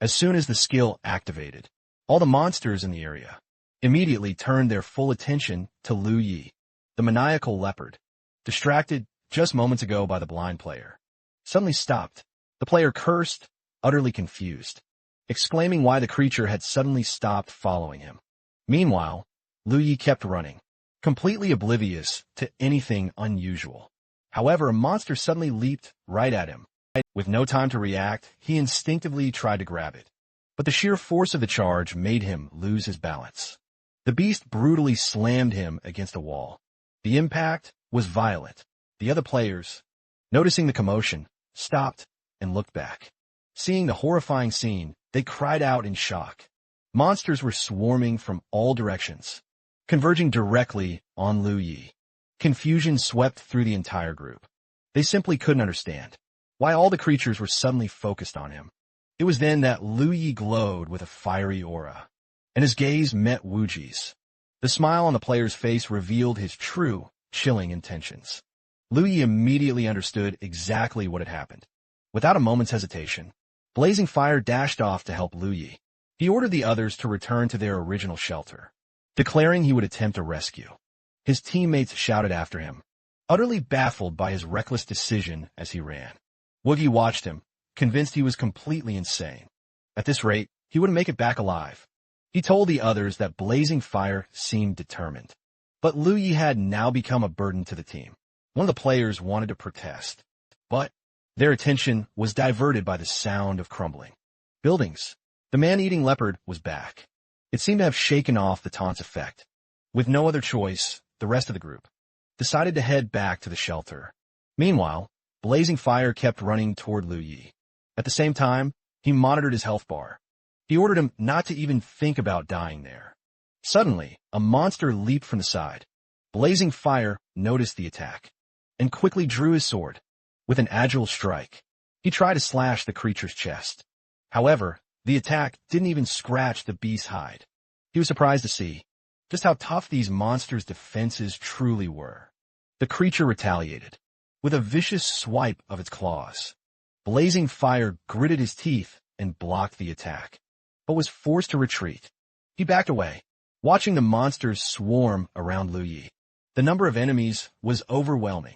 S1: As soon as the skill activated, all the monsters in the area immediately turned their full attention to Liu Yi, the maniacal leopard, distracted just moments ago by the blind player. Suddenly stopped. The player cursed, utterly confused, exclaiming why the creature had suddenly stopped following him. Meanwhile, Liu Yi kept running, completely oblivious to anything unusual. However, a monster suddenly leaped right at him. With no time to react, he instinctively tried to grab it, but the sheer force of the charge made him lose his balance. The beast brutally slammed him against a wall, The impact was violent. The other players, noticing the commotion, stopped and looked back. Seeing the horrifying scene, they cried out in shock. Monsters were swarming from all directions, converging directly on Lu Yi. Confusion swept through the entire group. They simply couldn't understand why all the creatures were suddenly focused on him. It was then that Lu Yi glowed with a fiery aura, and his gaze met Wuji's. The smile on the player's face revealed his true, chilling intentions. Lu Yi immediately understood exactly what had happened. Without a moment's hesitation, Blazing Fire dashed off to help Lu Yi. He ordered the others to return to their original shelter, declaring he would attempt a rescue. His teammates shouted after him, utterly baffled by his reckless decision as he ran. Woogie watched him, convinced he was completely insane. At this rate, he wouldn't make it back alive. He told the others that Blazing Fire seemed determined. But Lu Yi had now become a burden to the team. One of the players wanted to protest, but their attention was diverted by the sound of crumbling buildings. The man-eating leopard was back. It seemed to have shaken off the taunt's effect. With no other choice, the rest of the group decided to head back to the shelter. Meanwhile, Blazing Fire kept running toward Lu Yi. At the same time, he monitored his health bar. He ordered him not to even think about dying there. Suddenly, a monster leaped from the side. Blazing Fire noticed the attack and quickly drew his sword. With an agile strike, he tried to slash the creature's chest. However, the attack didn't even scratch the beast's hide. He was surprised to see just how tough these monsters' defenses truly were. The creature retaliated with a vicious swipe of its claws. Blazing Fire gritted his teeth and blocked the attack, but was forced to retreat. He backed away, watching the monsters swarm around Lu Yi. The number of enemies was overwhelming.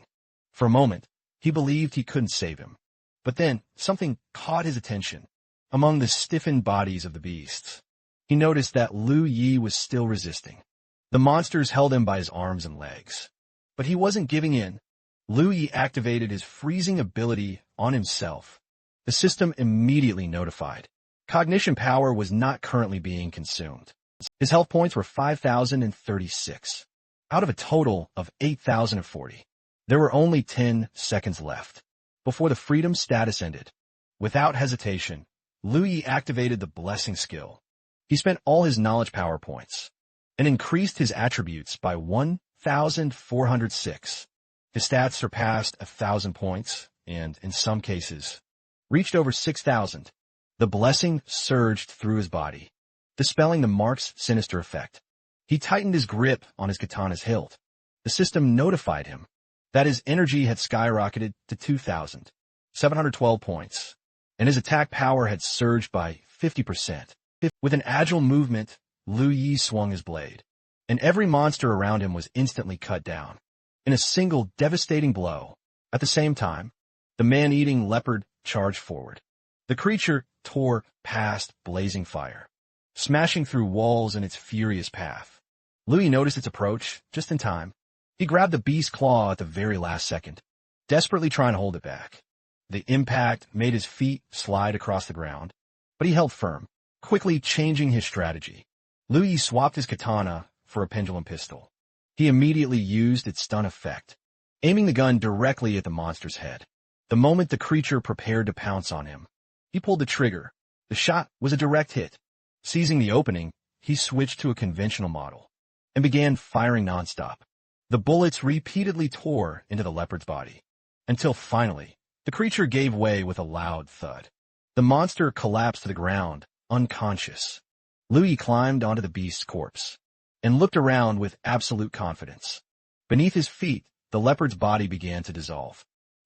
S1: For a moment, he believed he couldn't save him. But then, something caught his attention. Among the stiffened bodies of the beasts, he noticed that Lu Yi was still resisting. The monsters held him by his arms and legs. But he wasn't giving in. Lu Yi activated his freezing ability on himself. The system immediately notified. Cognition power was not currently being consumed. His health points were 5,036, out of a total of 8,040. There were only 10 seconds left before the freedom status ended. Without hesitation, Lu Yi activated the blessing skill. He spent all his knowledge power points and increased his attributes by 1,406. His stats surpassed 1,000 points and, in some cases, reached over 6,000. The blessing surged through his body, dispelling the mark's sinister effect. He tightened his grip on his katana's hilt. The system notified him that his energy had skyrocketed to 2,712 points, and his attack power had surged by 50%. With an agile movement, Lu Yi swung his blade, and every monster around him was instantly cut down in a single devastating blow. At the same time, the man-eating leopard charged forward. The creature tore past Blazing Fire, smashing through walls in its furious path. Lu Yi noticed its approach just in time. He grabbed the beast's claw at the very last second, desperately trying to hold it back. The impact made his feet slide across the ground, but he held firm, quickly changing his strategy. Lu Yi swapped his katana for a pendulum pistol. He immediately used its stun effect, aiming the gun directly at the monster's head. The moment the creature prepared to pounce on him, he pulled the trigger. The shot was a direct hit. Seizing the opening, he switched to a conventional model and began firing nonstop. The bullets repeatedly tore into the leopard's body, until finally, the creature gave way with a loud thud. The monster collapsed to the ground, unconscious. Lu Yi climbed onto the beast's corpse and looked around with absolute confidence. Beneath his feet, the leopard's body began to dissolve.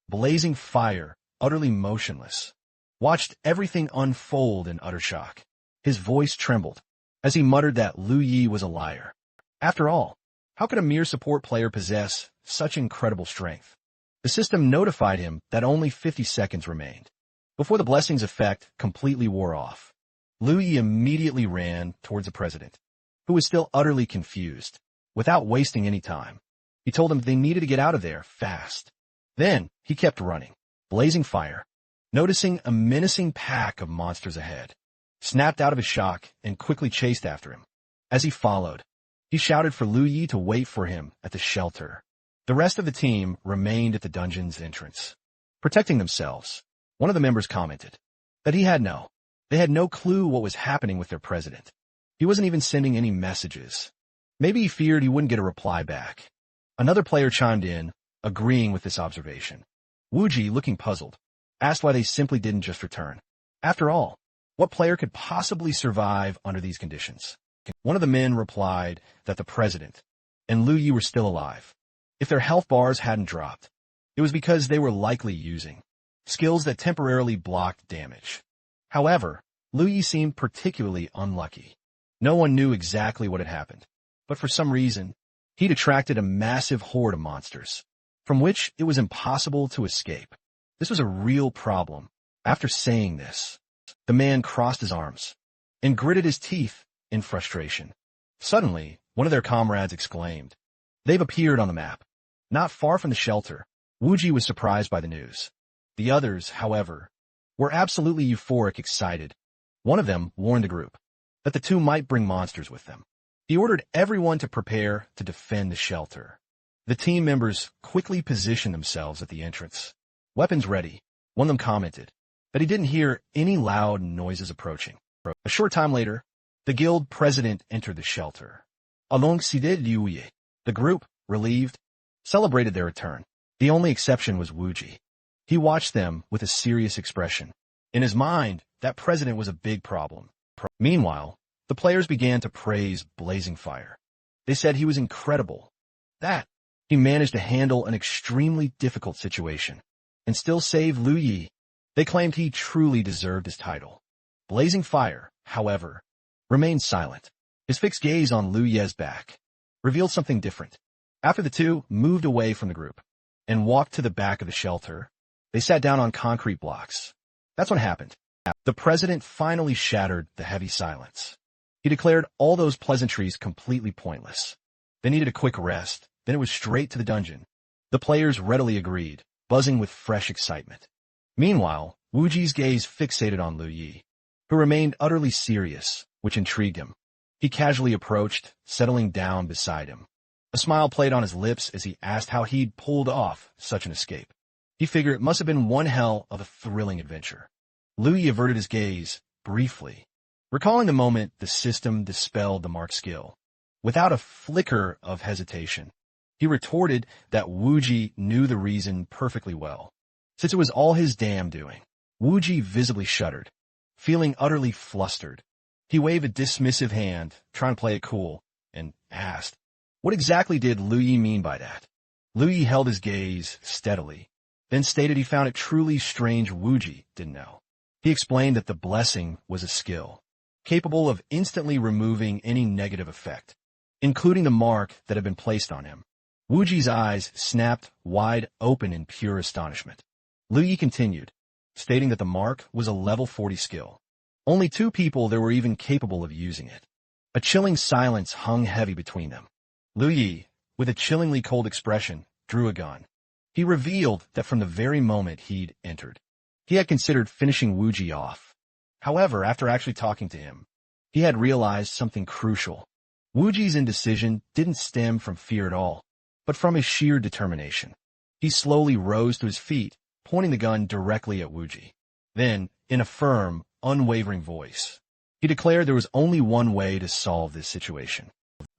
S1: Blazing Fire, utterly motionless, watched everything unfold in utter shock. His voice trembled as he muttered that Lu Yi was a liar. After all, how could a mere support player possess such incredible strength? The system notified him that only 50 seconds remained before the blessing's effect completely wore off. Lu Yi immediately ran towards the president, who was still utterly confused. Without wasting any time, he told him they needed to get out of there fast. Then he kept running. Blazing Fire, noticing a menacing pack of monsters ahead, snapped out of his shock and quickly chased after him. As he followed, he shouted for Lu Yi to wait for him at the shelter. The rest of the team remained at the dungeon's entrance, protecting themselves. One of the members commented that they had no clue what was happening with their president. He wasn't even sending any messages. Maybe he feared he wouldn't get a reply back. Another player chimed in, agreeing with this observation. Wuji, looking puzzled, asked why they simply didn't just return. After all, what player could possibly survive under these conditions? One of the men replied that the president and Lu Yi were still alive. If their health bars hadn't dropped, it was because they were likely using skills that temporarily blocked damage. However, Lu Yi seemed particularly unlucky. No one knew exactly what had happened, but for some reason, he'd attracted a massive horde of monsters, from which it was impossible to escape. This was a real problem. After saying this, the man crossed his arms and gritted his teeth in frustration. Suddenly, one of their comrades exclaimed, "They've appeared on the map." Not far from the shelter, Wuji was surprised by the news. The others, however, were absolutely euphoric excited. One of them warned the group that the two might bring monsters with them. He ordered everyone to prepare to defend the shelter. The team members quickly positioned themselves at the entrance, weapons ready. One of them commented that he didn't hear any loud noises approaching. A short time later, the guild president entered the shelter. Alongside Liu Yi, the group, relieved, celebrated their return. The only exception was Wuji. He watched them with a serious expression. In his mind, that president was a big problem. Meanwhile, the players began to praise Blazing Fire. They said he was incredible, that he managed to handle an extremely difficult situation and still save Lu Yi. They claimed he truly deserved his title. Blazing Fire, however, remained silent. His fixed gaze on Lu Ye's back revealed something different. After the two moved away from the group and walked to the back of the shelter, they sat down on concrete blocks. That's what happened. The president finally shattered the heavy silence. He declared all those pleasantries completely pointless. They needed a quick rest, then it was straight to the dungeon. The players readily agreed, buzzing with fresh excitement. Meanwhile, Wuji's gaze fixated on Lu Yi, who remained utterly serious, which intrigued him. He casually approached, settling down beside him. A smile played on his lips as he asked how he'd pulled off such an escape. He figured it must have been one hell of a thrilling adventure. Lu Yi averted his gaze, briefly, recalling the moment the system dispelled the mark skill. Without a flicker of hesitation, he retorted that Wuji knew the reason perfectly well, since it was all his damn doing. Wuji visibly shuddered, feeling utterly flustered. He waved a dismissive hand, trying to play it cool, and asked, what exactly did Lu Yi mean by that? Lu Yi held his gaze steadily, then stated he found it truly strange Wuji didn't know. He explained that the blessing was a skill, capable of instantly removing any negative effect, including the mark that had been placed on him. Wuji's eyes snapped wide open in pure astonishment. Lu Yi continued, stating that the mark was a level 40 skill. Only 2 people there were even capable of using it. A chilling silence hung heavy between them. Lu Yi, with a chillingly cold expression, drew a gun. He revealed that from the very moment he'd entered, he had considered finishing Wuji off. However, after actually talking to him, he had realized something crucial. Wuji's indecision didn't stem from fear at all, but from his sheer determination. He slowly rose to his feet, pointing the gun directly at Wuji. Then, in a firm, unwavering voice, he declared there was only one way to solve this situation.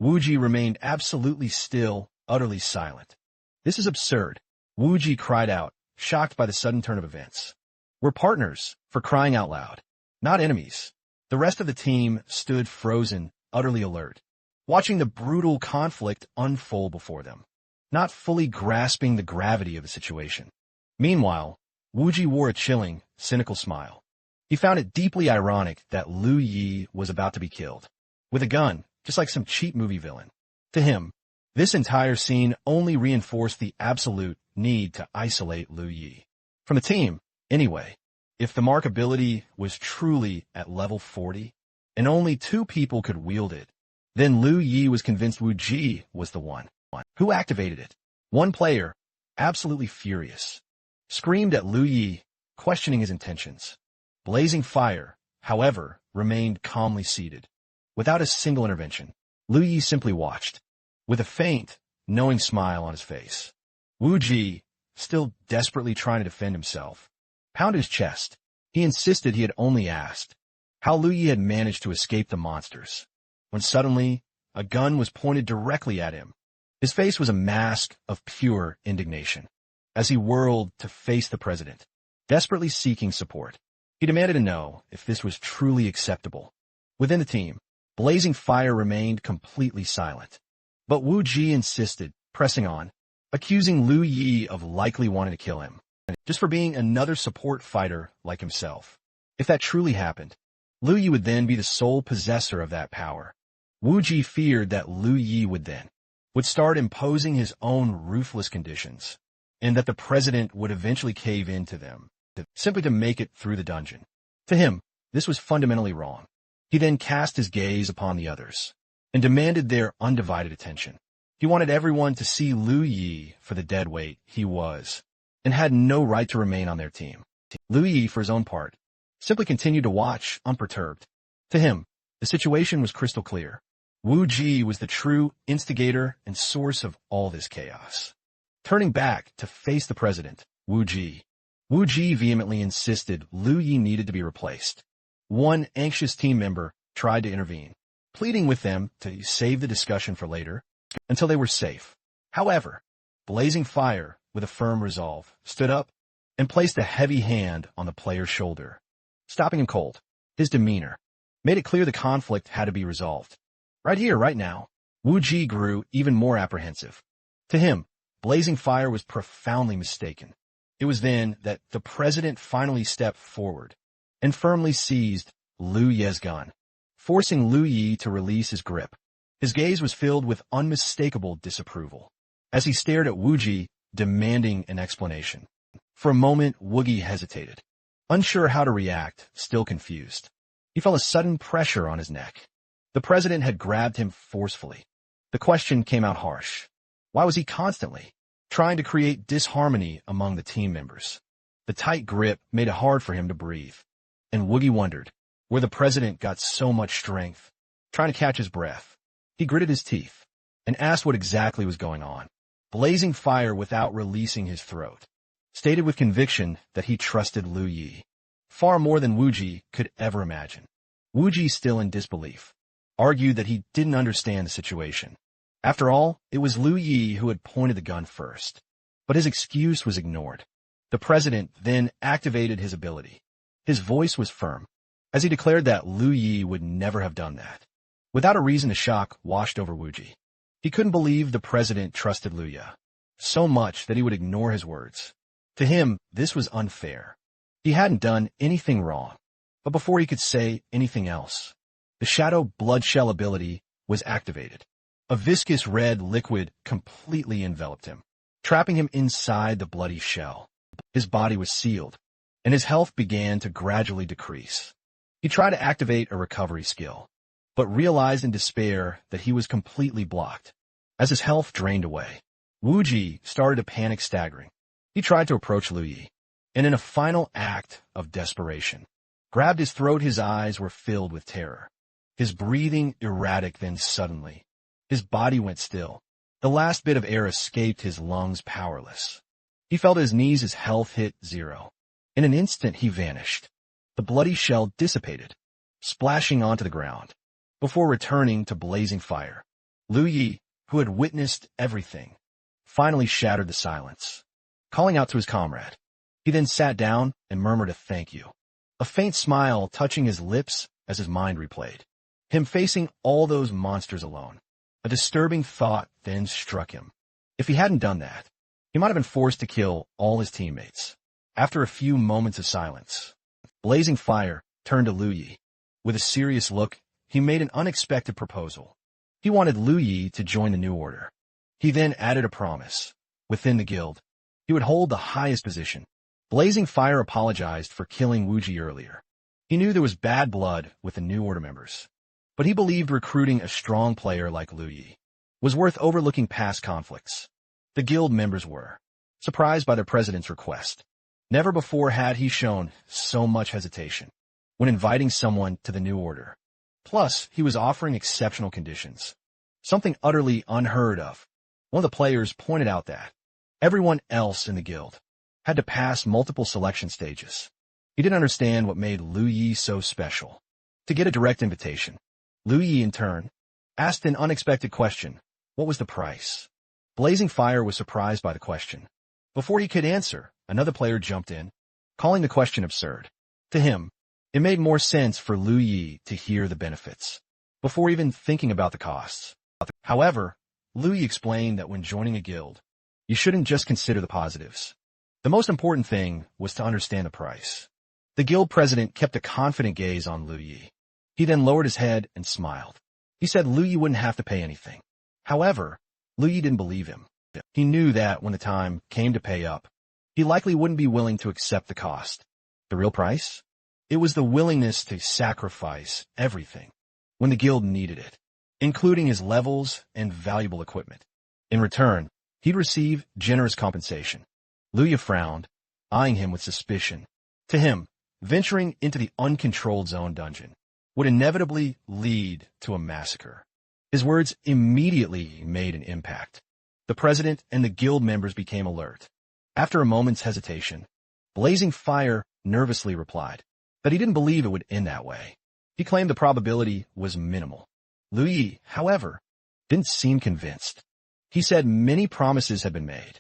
S1: Wuji remained absolutely still, utterly silent. This is absurd, Wuji cried out, shocked by the sudden turn of events. We're partners, for crying out loud, not enemies. The rest of the team stood frozen, utterly alert, watching the brutal conflict unfold before them, not fully grasping the gravity of the situation. Meanwhile, Wuji wore a chilling, cynical smile. He found it deeply ironic that Lu Yi was about to be killed with a gun, just like some cheap movie villain. To him, this entire scene only reinforced the absolute need to isolate Lu Yi from the team. Anyway, if the mark ability was truly at level 40, and only 2 people could wield it, then Lu Yi was convinced Wuji was the one who activated it. One player, absolutely furious, screamed at Lu Yi, questioning his intentions. Blazing Fire, however, remained calmly seated. Without a single intervention, Lu Yi simply watched, with a faint, knowing smile on his face. Wu Ji, still desperately trying to defend himself, pounded his chest. He insisted he had only asked how Lu Yi had managed to escape the monsters, when suddenly a gun was pointed directly at him. His face was a mask of pure indignation. As he whirled to face the president, desperately seeking support, he demanded to know if this was truly acceptable. Within the team, blazing fire remained completely silent. But Wu Ji insisted, pressing on, accusing Lu Yi of likely wanting to kill him, just for being another support fighter like himself. If that truly happened, Lu Yi would then be the sole possessor of that power. Wu Ji feared that Lu Yi would start imposing his own ruthless conditions, and that the president would eventually cave in to them, simply to make it through the dungeon. To him, this was fundamentally wrong. He then cast his gaze upon the others, and demanded their undivided attention. He wanted everyone to see Lu Yi for the deadweight he was, and had no right to remain on their team. Lu Yi, for his own part, simply continued to watch, unperturbed. To him, the situation was crystal clear. Wu Ji was the true instigator and source of all this chaos. Turning back to face the president, Wu Ji vehemently insisted Lu Yi needed to be replaced. One anxious team member tried to intervene, pleading with them to save the discussion for later, until they were safe. However, Blazing Fire, with a firm resolve, stood up and placed a heavy hand on the player's shoulder, stopping him cold. His demeanor made it clear the conflict had to be resolved. Right here, right now. Wu Ji grew even more apprehensive. To him, Blazing Fire was profoundly mistaken. It was then that the president finally stepped forward and firmly seized Lu Yi's gun, forcing Lu Yi to release his grip. His gaze was filled with unmistakable disapproval, as he stared at Wu Ji, demanding an explanation. For a moment, Wu Ji hesitated, unsure how to react, still confused. He felt a sudden pressure on his neck. The president had grabbed him forcefully. The question came out harsh. Why was he constantly trying to create disharmony among the team members? The tight grip made it hard for him to breathe, and Wu Ji wondered where the president got so much strength. Trying to catch his breath, he gritted his teeth and asked what exactly was going on. Blazing Fire, without releasing his throat, stated with conviction that he trusted Lu Yi far more than Wu Ji could ever imagine. Wu Ji, still in disbelief, argued that he didn't understand the situation. After all, it was Lu Yi who had pointed the gun first. But his excuse was ignored. The president then activated his ability. His voice was firm, as he declared that Lu Yi would never have done that. Without a reason, a shock washed over Wu Ji. He couldn't believe the president trusted Lu Yi so much that he would ignore his words. To him, this was unfair. He hadn't done anything wrong. But before he could say anything else, the Shadow Bloodshell ability was activated. A viscous red liquid completely enveloped him, trapping him inside the bloody shell. His body was sealed, and his health began to gradually decrease. He tried to activate a recovery skill, but realized in despair that he was completely blocked. As his health drained away, Wu Ji started to panic, staggering. He tried to approach Lu Yi, and in a final act of desperation, grabbed his throat. His eyes were filled with terror, his breathing erratic. Then suddenly, his body went still. The last bit of air escaped his lungs, powerless. He felt at his knees, his health hit zero. In an instant, he vanished. The bloody shell dissipated, splashing onto the ground, before returning to Blazing Fire. Lu Yi, who had witnessed everything, finally shattered the silence, calling out to his comrade. He then sat down and murmured a thank you, a faint smile touching his lips as his mind replayed him facing all those monsters alone. A disturbing thought then struck him. If he hadn't done that, he might have been forced to kill all his teammates. After a few moments of silence, Blazing Fire turned to Lu Yi. With a serious look, he made an unexpected proposal. He wanted Lu Yi to join the New Order. He then added a promise. Within the guild, he would hold the highest position. Blazing Fire apologized for killing Wu Ji earlier. He knew there was bad blood with the New Order members, but he believed recruiting a strong player like Lu Yi was worth overlooking past conflicts. The guild members were surprised by their president's request. Never before had he shown so much hesitation when inviting someone to the New Order. Plus, he was offering exceptional conditions, something utterly unheard of. One of the players pointed out that Everyone else in the guild had to pass multiple selection stages. He didn't understand what made Liu Yi so special. To get a direct invitation, Liu Yi, in turn, asked an unexpected question. What was the price? Blazing Fire was surprised by the question. Before he could answer, another player jumped in, calling the question absurd. To him, it made more sense for Liu Yi to hear the benefits, before even thinking about the costs. However, Liu Yi explained that when joining a guild, you shouldn't just consider the positives. The most important thing was to understand the price. The guild president kept a confident gaze on Liu Yi. He then lowered his head and smiled. He said Liu Yi wouldn't have to pay anything. However, Liu Yi didn't believe him. He knew that when the time came to pay up, he likely wouldn't be willing to accept the cost. The real price? It was the willingness to sacrifice everything when the guild needed it, including his levels and valuable equipment. In return, he'd receive generous compensation. Liu Yi frowned, eyeing him with suspicion. To him, venturing into the uncontrolled zone dungeon would inevitably lead to a massacre. His words immediately made an impact. The president and the guild members became alert. After a moment's hesitation, Blazing Fire nervously replied that he didn't believe it would end that way. He claimed the probability was minimal. Liu Yi, however, didn't seem convinced. He said many promises had been made,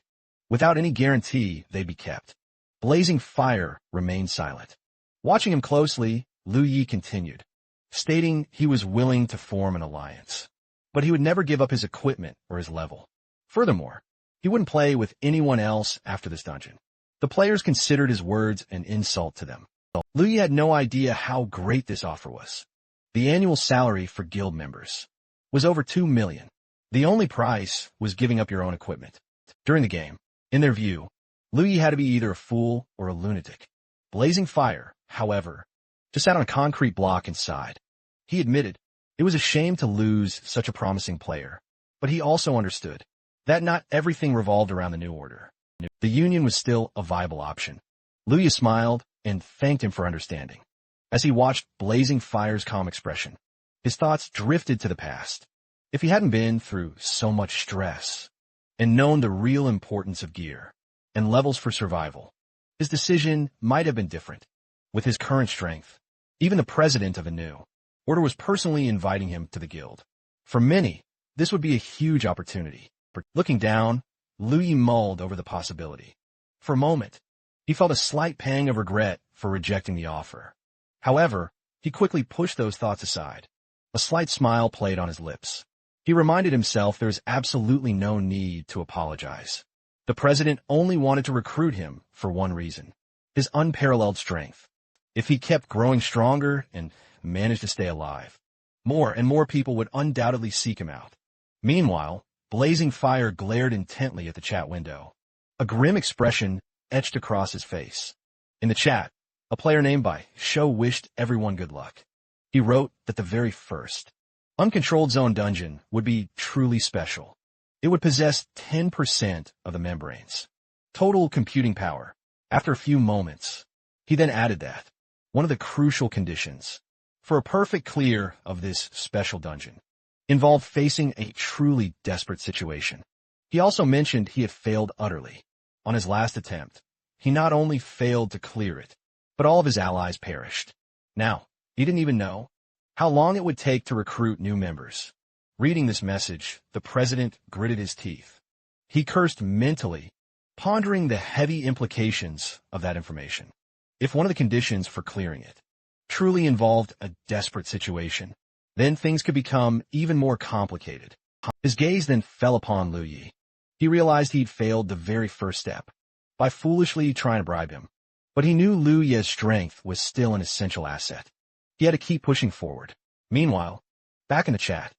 S1: without any guarantee they'd be kept. Blazing Fire remained silent. Watching him closely, Liu Yi continued, stating he was willing to form an alliance, but he would never give up his equipment or his level. Furthermore, he wouldn't play with anyone else after this dungeon. The players considered his words an insult to them. Liu Yi had no idea how great this offer was. The annual salary for guild members was over 2 million. The only price was giving up your own equipment. During the game, in their view, Liu Yi had to be either a fool or a lunatic. Blazing Fire, however, just sat on a concrete block inside. He admitted it was a shame to lose such a promising player, but he also understood that not everything revolved around the new order. The Union was still a viable option. Liu Yi smiled and thanked him for understanding. As he watched Blazing Fire's calm expression, his thoughts drifted to the past. If he hadn't been through so much stress and known the real importance of gear and levels for survival, his decision might have been different. With his current strength, even the president of a new order was personally inviting him to the guild. For many, this would be a huge opportunity. Looking down, Liu Yi mulled over the possibility. For a moment, he felt a slight pang of regret for rejecting the offer. However, he quickly pushed those thoughts aside. A slight smile played on his lips. He reminded himself there's absolutely no need to apologize. The president only wanted to recruit him for one reason: his unparalleled strength. If he kept growing stronger and managed to stay alive, more and more people would undoubtedly seek him out. Meanwhile, Blazing Fire glared intently at the chat window. A grim expression etched across his face. In the chat, a player named by Show wished everyone good luck. He wrote that the very first uncontrolled zone dungeon would be truly special. It would possess 10% of the membranes. Total computing power. After a few moments, he then added that one of the crucial conditions for a perfect clear of this special dungeon involved facing a truly desperate situation. He also mentioned he had failed utterly. On his last attempt, he not only failed to clear it, but all of his allies perished. Now, he didn't even know how long it would take to recruit new members. Reading this message, the president gritted his teeth. He cursed mentally, pondering the heavy implications of that information. If one of the conditions for clearing it truly involved a desperate situation, then things could become even more complicated. His gaze then fell upon Liu Yi. He realized he'd failed the very first step by foolishly trying to bribe him. But he knew Liu Yi's strength was still an essential asset. He had to keep pushing forward. Meanwhile, back in the chat,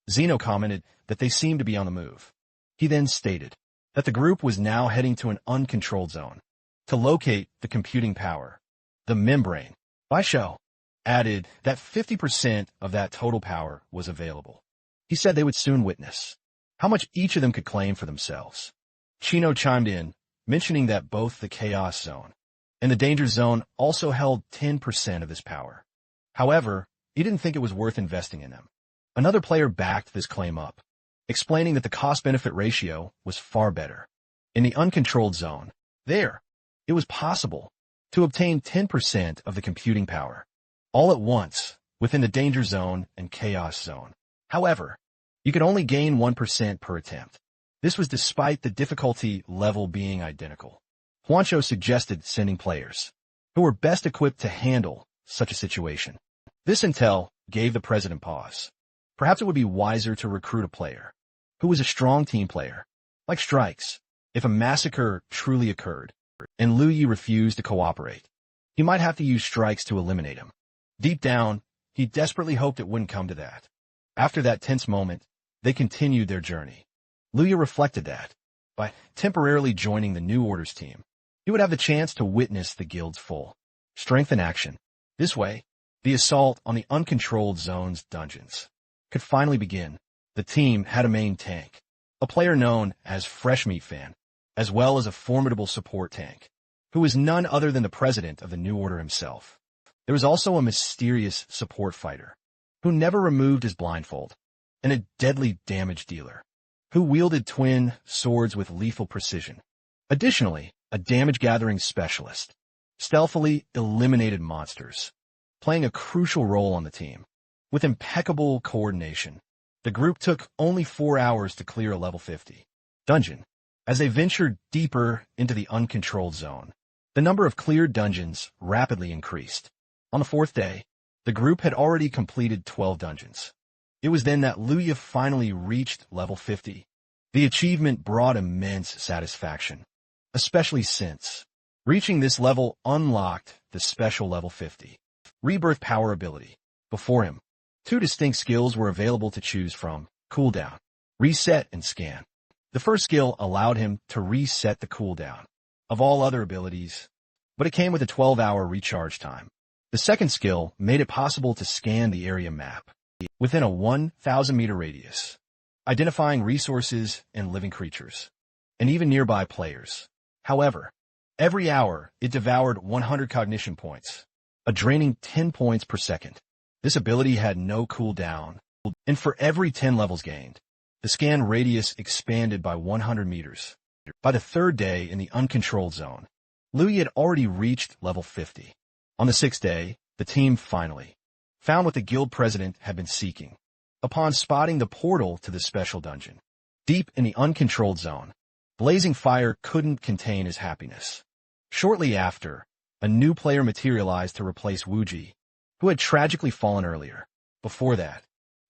S1: Zeno commented that they seemed to be on the move. He then stated that the group was now heading to an uncontrolled zone to locate the computing power, the membrane. By Show added that 50% of that total power was available. He said they would soon witness how much each of them could claim for themselves. Chino chimed in, mentioning that both the Chaos Zone and the Danger Zone also held 10% of this power. However, he didn't think it was worth investing in them. Another player backed this claim up, explaining that the cost-benefit ratio was far better. in the uncontrolled zone. There, it was possible to obtain 10% of the computing power, all at once, within the danger zone and chaos zone. However, you could only gain 1% per attempt. This was despite the difficulty level being identical. Juancho suggested sending players who were best equipped to handle such a situation. This intel gave the president pause. Perhaps it would be wiser to recruit a player who was a strong team player, like Strikes. If a massacre truly occurred, and Liu Yi refused to cooperate, he might have to use Strikes to eliminate him. Deep down, he desperately hoped it wouldn't come to that. After that tense moment, they continued their journey. Liu Yi reflected that, by temporarily joining the New Order's team, he would have the chance to witness the guild's full strength in action. This way, the assault on the uncontrolled zone's dungeons could finally begin. The team had a main tank, a player known as Fresh Meat Fan, as well as a formidable support tank, who was none other than the president of the New Order himself. There was also a mysterious support fighter, who never removed his blindfold, and a deadly damage dealer, who wielded twin swords with lethal precision. Additionally, a damage-gathering specialist stealthily eliminated monsters, playing a crucial role on the team. With impeccable coordination, the group took only 4 hours to clear a level 50 dungeon. As they ventured deeper into the uncontrolled zone, the number of cleared dungeons rapidly increased. On the 4th day, the group had already completed 12 dungeons. It was then that Liu Yi finally reached level 50. The achievement brought immense satisfaction, especially since reaching this level unlocked the special level 50 rebirth power ability. Before him, 2 distinct skills were available to choose from: cooldown, reset, and scan. The first skill allowed him to reset the cooldown of all other abilities, but it came with a 12-hour recharge time. The second skill made it possible to scan the area map within a 1,000-meter radius, identifying resources and living creatures, and even nearby players. However, every hour it devoured 100 cognition points, a draining 10 points per second. This ability had no cooldown, and for every 10 levels gained, the scan radius expanded by 100 meters. By the 3rd day in the uncontrolled zone, Liu Yi had already reached level 50. On the 6th day, the team finally found what the guild president had been seeking. Upon spotting the portal to the special dungeon, deep in the uncontrolled zone, blazing fire couldn't contain his happiness. Shortly after, a new player materialized to replace Wu Ji, who had tragically fallen earlier. Before that,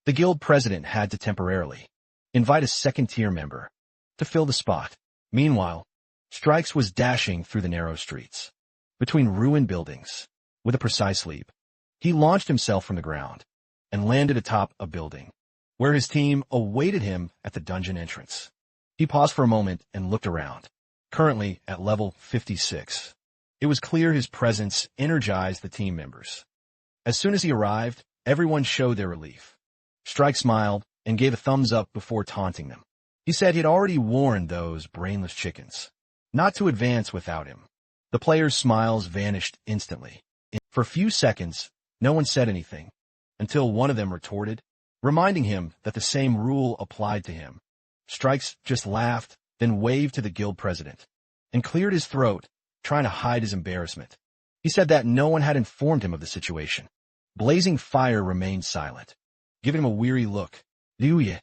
S1: the guild president had to temporarily invite a second-tier member to fill the spot. Meanwhile, Strikes was dashing through the narrow streets, between ruined buildings. With a precise leap, he launched himself from the ground and landed atop a building, where his team awaited him at the dungeon entrance. He paused for a moment and looked around. Currently at level 56, it was clear his presence energized the team members. As soon as he arrived, everyone showed their relief. Strike smiled and gave a thumbs up before taunting them. He said he'd already warned those brainless chickens not to advance without him. The players' smiles vanished instantly. For a few seconds, no one said anything, until one of them retorted, reminding him that the same rule applied to him. Strikes just laughed, then waved to the guild president, and cleared his throat, trying to hide his embarrassment. He said that no one had informed him of the situation. Blazing fire remained silent, giving him a weary look. Liu Yi,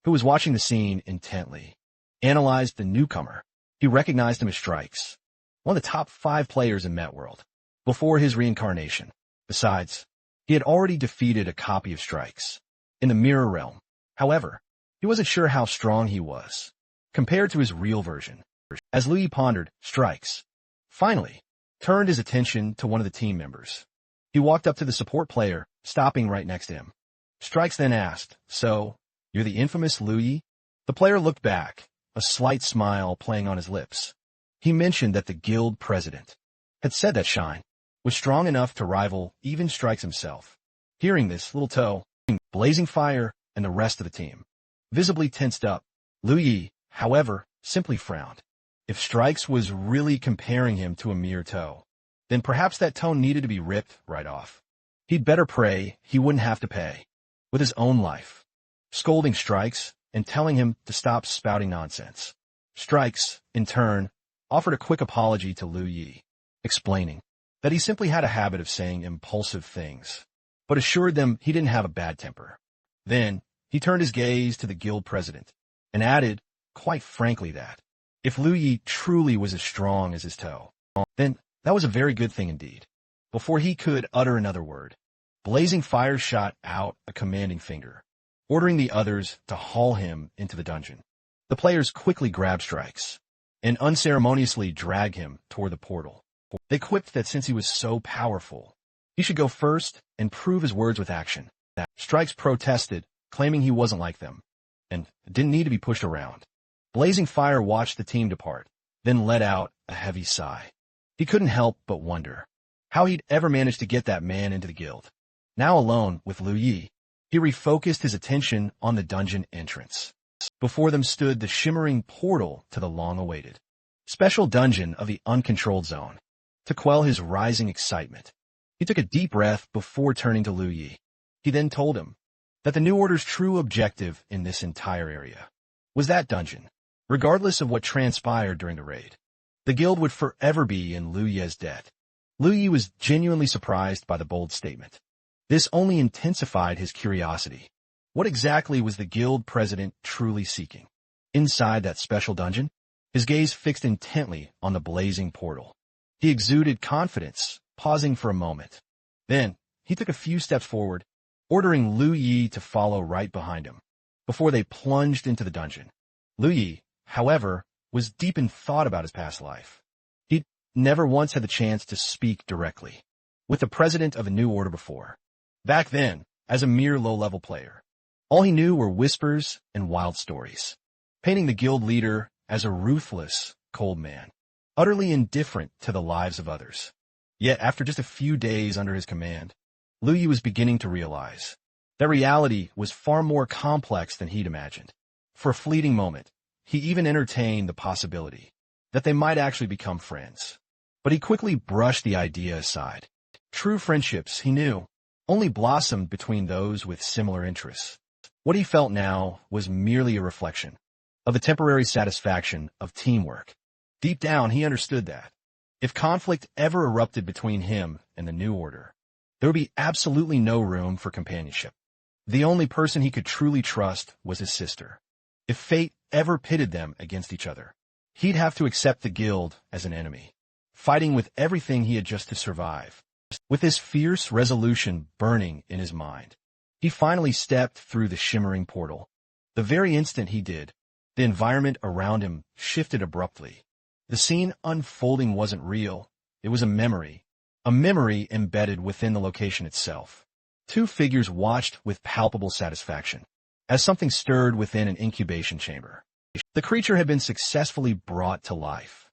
S1: who was watching the scene intently, analyzed the newcomer. He recognized him as Strikes, one of the top 5 players in Metworld, before his reincarnation. Besides, he had already defeated a copy of Strikes in the Mirror Realm. However, he wasn't sure how strong he was compared to his real version. As Liu Yi pondered, Strikes finally turned his attention to one of the team members. He walked up to the support player, stopping right next to him. Strikes then asked, "So, you're the infamous Liu Yi?" The player looked back, a slight smile playing on his lips. He mentioned that the guild president had said that Shine was strong enough to rival even Strikes himself. Hearing this, Little Toe, Blazing Fire, and the rest of the team visibly tensed up. Liu Yi, however, simply frowned. If Strikes was really comparing him to a mere toe, then perhaps that toe needed to be ripped right off. He'd better pray he wouldn't have to pay with his own life. Scolding Strikes and telling him to stop spouting nonsense, Strikes, in turn, offered a quick apology to Lu Yi, explaining that he simply had a habit of saying impulsive things, but assured them he didn't have a bad temper. Then, he turned his gaze to the guild president and added, quite frankly, that if Lu Yi truly was as strong as his toe, then that was a very good thing indeed. Before he could utter another word, blazing fire shot out a commanding finger, ordering the others to haul him into the dungeon. The players quickly grabbed Strikes and unceremoniously dragged him toward the portal. They quipped that since he was so powerful, he should go first and prove his words with action. Strikes protested, claiming he wasn't like them and didn't need to be pushed around. Blazing Fire watched the team depart, then let out a heavy sigh. He couldn't help but wonder how he'd ever managed to get that man into the guild. Now alone with Lu Yi, he refocused his attention on the dungeon entrance. Before them stood the shimmering portal to the long-awaited special dungeon of the uncontrolled zone. To quell his rising excitement, he took a deep breath before turning to Lu Yi. He then told him that the New Order's true objective in this entire area was that dungeon. Regardless of what transpired during the raid, the guild would forever be in Lu Yi's debt. Lu Yi was genuinely surprised by the bold statement. This only intensified his curiosity. What exactly was the guild president truly seeking? Inside that special dungeon, his gaze fixed intently on the blazing portal. He exuded confidence, pausing for a moment. Then, he took a few steps forward, ordering Lu Yi to follow right behind him, before they plunged into the dungeon. Lu Yi, however, was deep in thought about his past life. He'd never once had the chance to speak directly with the president of a New Order before. Back then, as a mere low-level player, all he knew were whispers and wild stories, painting the guild leader as a ruthless, cold man, utterly indifferent to the lives of others. Yet after just a few days under his command, Lu Yi was beginning to realize that reality was far more complex than he'd imagined. For a fleeting moment, he even entertained the possibility that they might actually become friends. But he quickly brushed the idea aside. True friendships, he knew, only blossomed between those with similar interests. What he felt now was merely a reflection of the temporary satisfaction of teamwork. Deep down, he understood that if conflict ever erupted between him and the New Order, there would be absolutely no room for companionship. The only person he could truly trust was his sister. If fate ever pitted them against each other, he'd have to accept the guild as an enemy, fighting with everything he had just to survive. With this fierce resolution burning in his mind, he finally stepped through the shimmering portal. The very instant he did, the environment around him shifted abruptly. The scene unfolding wasn't real. It was a memory embedded within the location itself. Two figures watched with palpable satisfaction as something stirred within an incubation chamber. The creature had been successfully brought to life.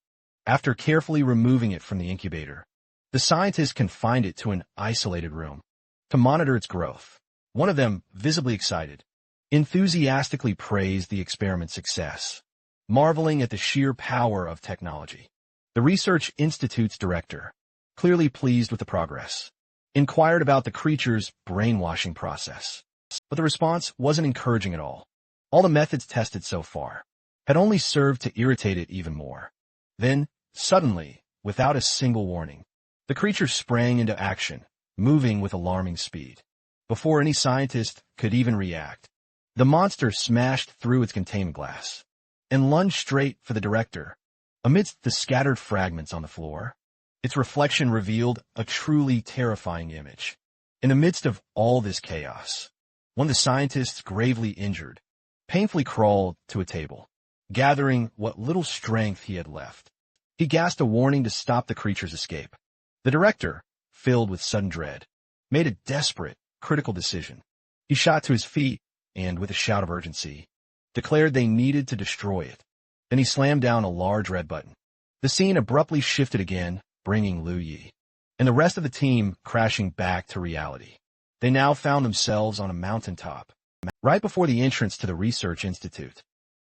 S1: After carefully removing it from the incubator, the scientists confined it to an isolated room to monitor its growth. One of them, visibly excited, enthusiastically praised the experiment's success, marveling at the sheer power of technology. The Research Institute's director, clearly pleased with the progress, inquired about the creature's brainwashing process. But the response wasn't encouraging at all. All the methods tested so far had only served to irritate it even more. Then, suddenly, without a single warning, the creature sprang into action, moving with alarming speed. Before any scientist could even react, the monster smashed through its containment glass and lunged straight for the director. Amidst the scattered fragments on the floor, its reflection revealed a truly terrifying image. In the midst of all this chaos, one of the scientists, gravely injured, painfully crawled to a table, gathering what little strength he had left. He gasped a warning to stop the creature's escape. The director, filled with sudden dread, made a desperate, critical decision. He shot to his feet and, with a shout of urgency, declared they needed to destroy it. Then he slammed down a large red button. The scene abruptly shifted again, bringing Lu Yi and the rest of the team crashing back to reality. They now found themselves on a mountaintop, right before the entrance to the Research Institute.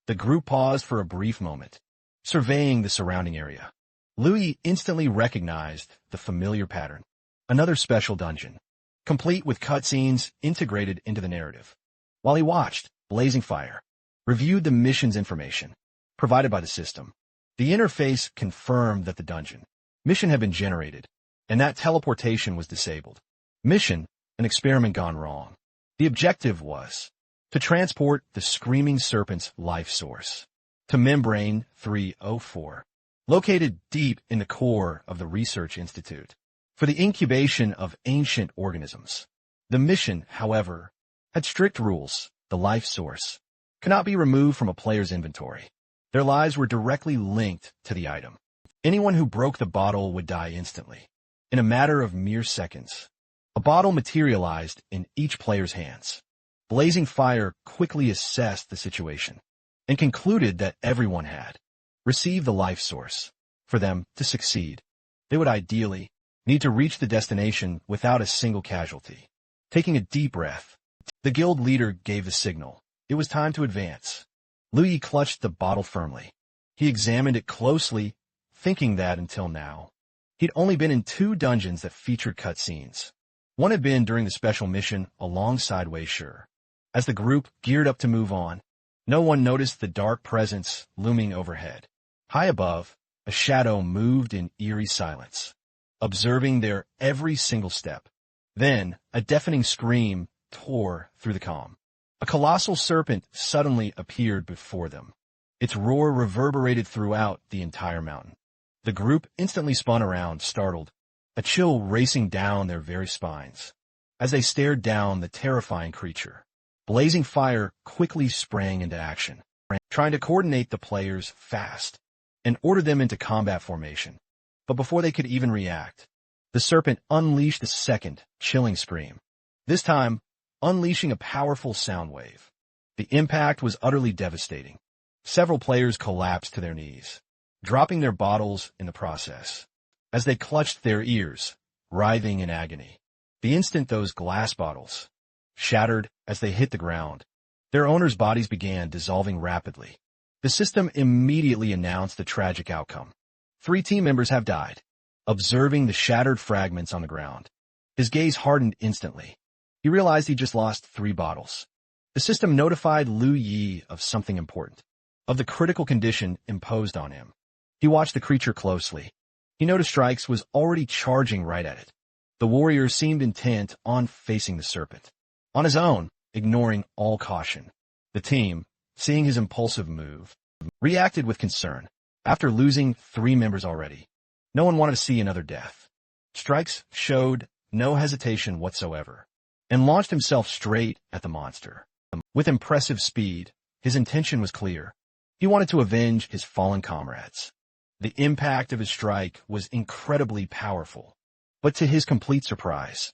S1: The group paused for a brief moment, surveying the surrounding area. Lu Yi instantly recognized the familiar pattern. Another special dungeon, complete with cutscenes integrated into the narrative. While he watched, Blazing Fire reviewed the mission's information, provided by the system. The interface confirmed that the dungeon mission had been generated, and that teleportation was disabled. Mission, an experiment gone wrong. The objective was to transport the Screaming Serpent's life source to Membrane 304, located deep in the core of the Research Institute, for the incubation of ancient organisms. The mission, however, had strict rules. The life source could not be removed from a player's inventory. Their lives were directly linked to the item. Anyone who broke the bottle would die instantly. In a matter of mere seconds, a bottle materialized in each player's hands. Blazing Fire quickly assessed the situation and concluded that everyone had received the life source. For them to succeed, they would ideally need to reach the destination without a single casualty. Taking a deep breath, the guild leader gave the signal. It was time to advance. Lu Yi clutched the bottle firmly. He examined it closely, thinking that until now, he'd only been in 2 dungeons that featured cutscenes. One had been during the special mission alongside Wei Shi. As the group geared up to move on, no one noticed the dark presence looming overhead. High above, a shadow moved in eerie silence, observing their every single step. Then, a deafening scream tore through the calm. A colossal serpent suddenly appeared before them. Its roar reverberated throughout the entire mountain. The group instantly spun around, startled, a chill racing down their very spines. As they stared down the terrifying creature, Blazing Fire quickly sprang into action, trying to coordinate the players fast and order them into combat formation. But before they could even react, the serpent unleashed a second, chilling scream, this time unleashing a powerful sound wave. The impact was utterly devastating. Several players collapsed to their knees, dropping their bottles in the process. As they clutched their ears, writhing in agony, the instant those glass bottles shattered as they hit the ground, their owners' bodies began dissolving rapidly. The system immediately announced the tragic outcome. 3 team members have died. Observing the shattered fragments on the ground, his gaze hardened instantly. He realized he just lost 3 bottles. The system notified Lu Yi of something important, of the critical condition imposed on him. He watched the creature closely. He noticed Strikes was already charging right at it. The warrior seemed intent on facing the serpent, on his own, ignoring all caution. The team, seeing his impulsive move, reacted with concern. After losing 3 members already, no one wanted to see another death. Strikes showed no hesitation whatsoever and launched himself straight at the monster. With impressive speed, his intention was clear. He wanted to avenge his fallen comrades. The impact of his strike was incredibly powerful, but to his complete surprise,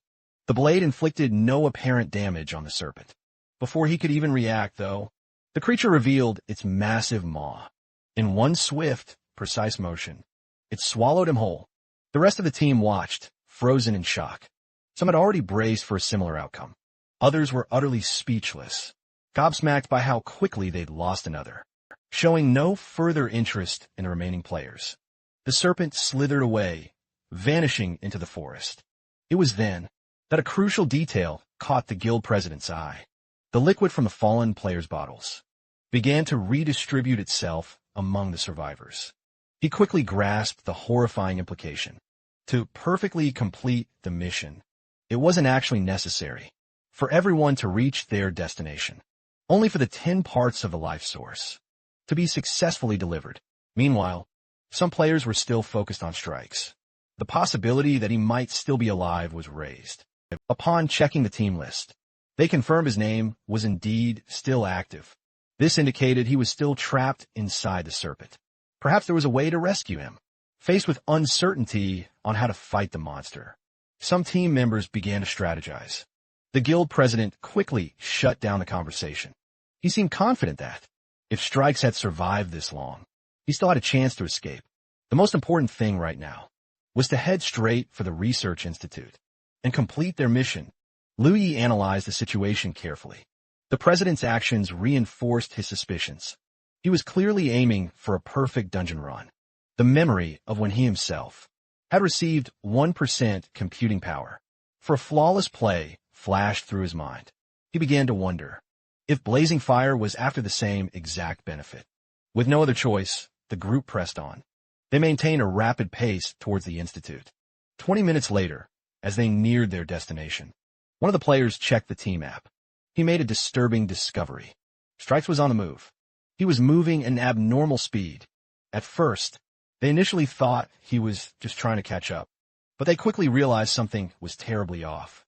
S1: the blade inflicted no apparent damage on the serpent. Before he could even react, though, the creature revealed its massive maw. In one swift, precise motion, it swallowed him whole. The rest of the team watched, frozen in shock. Some had already braced for a similar outcome. Others were utterly speechless, gobsmacked by how quickly they'd lost another, showing no further interest in the remaining players. The serpent slithered away, vanishing into the forest. It was then that a crucial detail caught the guild president's eye. The liquid from the fallen players' bottles began to redistribute itself among the survivors. He quickly grasped the horrifying implication. To perfectly complete the mission, it wasn't actually necessary for everyone to reach their destination, only for the 10 parts of the life source to be successfully delivered. Meanwhile, some players were still focused on Strikes. The possibility that he might still be alive was raised. Upon checking the team list, they confirmed his name was indeed still active. This indicated he was still trapped inside the serpent. Perhaps there was a way to rescue him. Faced with uncertainty on how to fight the monster, some team members began to strategize. The guild president quickly shut down the conversation. He seemed confident that, if Strikes had survived this long, he still had a chance to escape. The most important thing right now was to head straight for the Research Institute and complete their mission. Lu Yi analyzed the situation carefully. The president's actions reinforced his suspicions. He was clearly aiming for a perfect dungeon run. The memory of when he himself had received 1% computing power for a flawless play flashed through his mind. He began to wonder if Blazing Fire was after the same exact benefit. With no other choice, the group pressed on. They maintained a rapid pace towards the Institute. 20 minutes later, as they neared their destination, one of the players checked the team app. He made a disturbing discovery. Strikes was on the move. He was moving at an abnormal speed. At first, they initially thought he was just trying to catch up, but they quickly realized something was terribly off.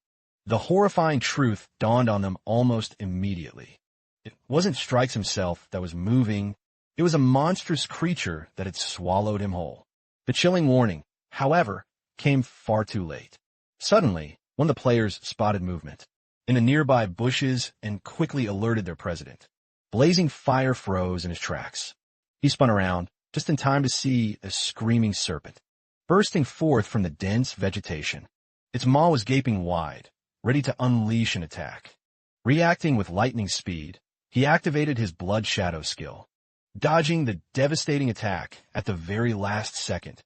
S1: The horrifying truth dawned on them almost immediately. It wasn't Strikes himself that was moving. It was a monstrous creature that had swallowed him whole. The chilling warning, however, came far too late. Suddenly, one of the players spotted movement in the nearby bushes and quickly alerted their president. Blazing fire froze in his tracks. He spun around, just in time to see a screaming serpent bursting forth from the dense vegetation. Its maw was gaping wide, ready to unleash an attack. Reacting with lightning speed, he activated his Blood Shadow skill, dodging the devastating attack at the very last second.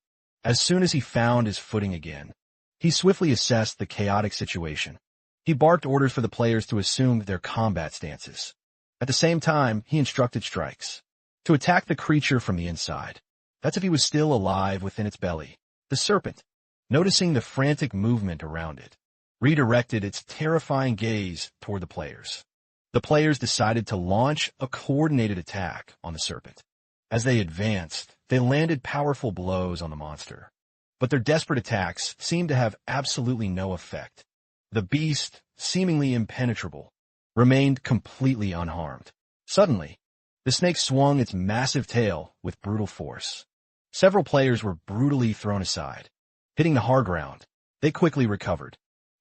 S1: As soon as he found his footing again, he swiftly assessed the chaotic situation. He barked orders for the players to assume their combat stances. At the same time, he instructed Strikes to attack the creature from the inside. That's if he was still alive within its belly. The serpent, noticing the frantic movement around it, redirected its terrifying gaze toward the players. The players decided to launch a coordinated attack on the serpent. As they advanced, they landed powerful blows on the monster. But their desperate attacks seemed to have absolutely no effect. The beast, seemingly impenetrable, remained completely unharmed. Suddenly, the snake swung its massive tail with brutal force. Several players were brutally thrown aside. Hitting the hard ground, they quickly recovered,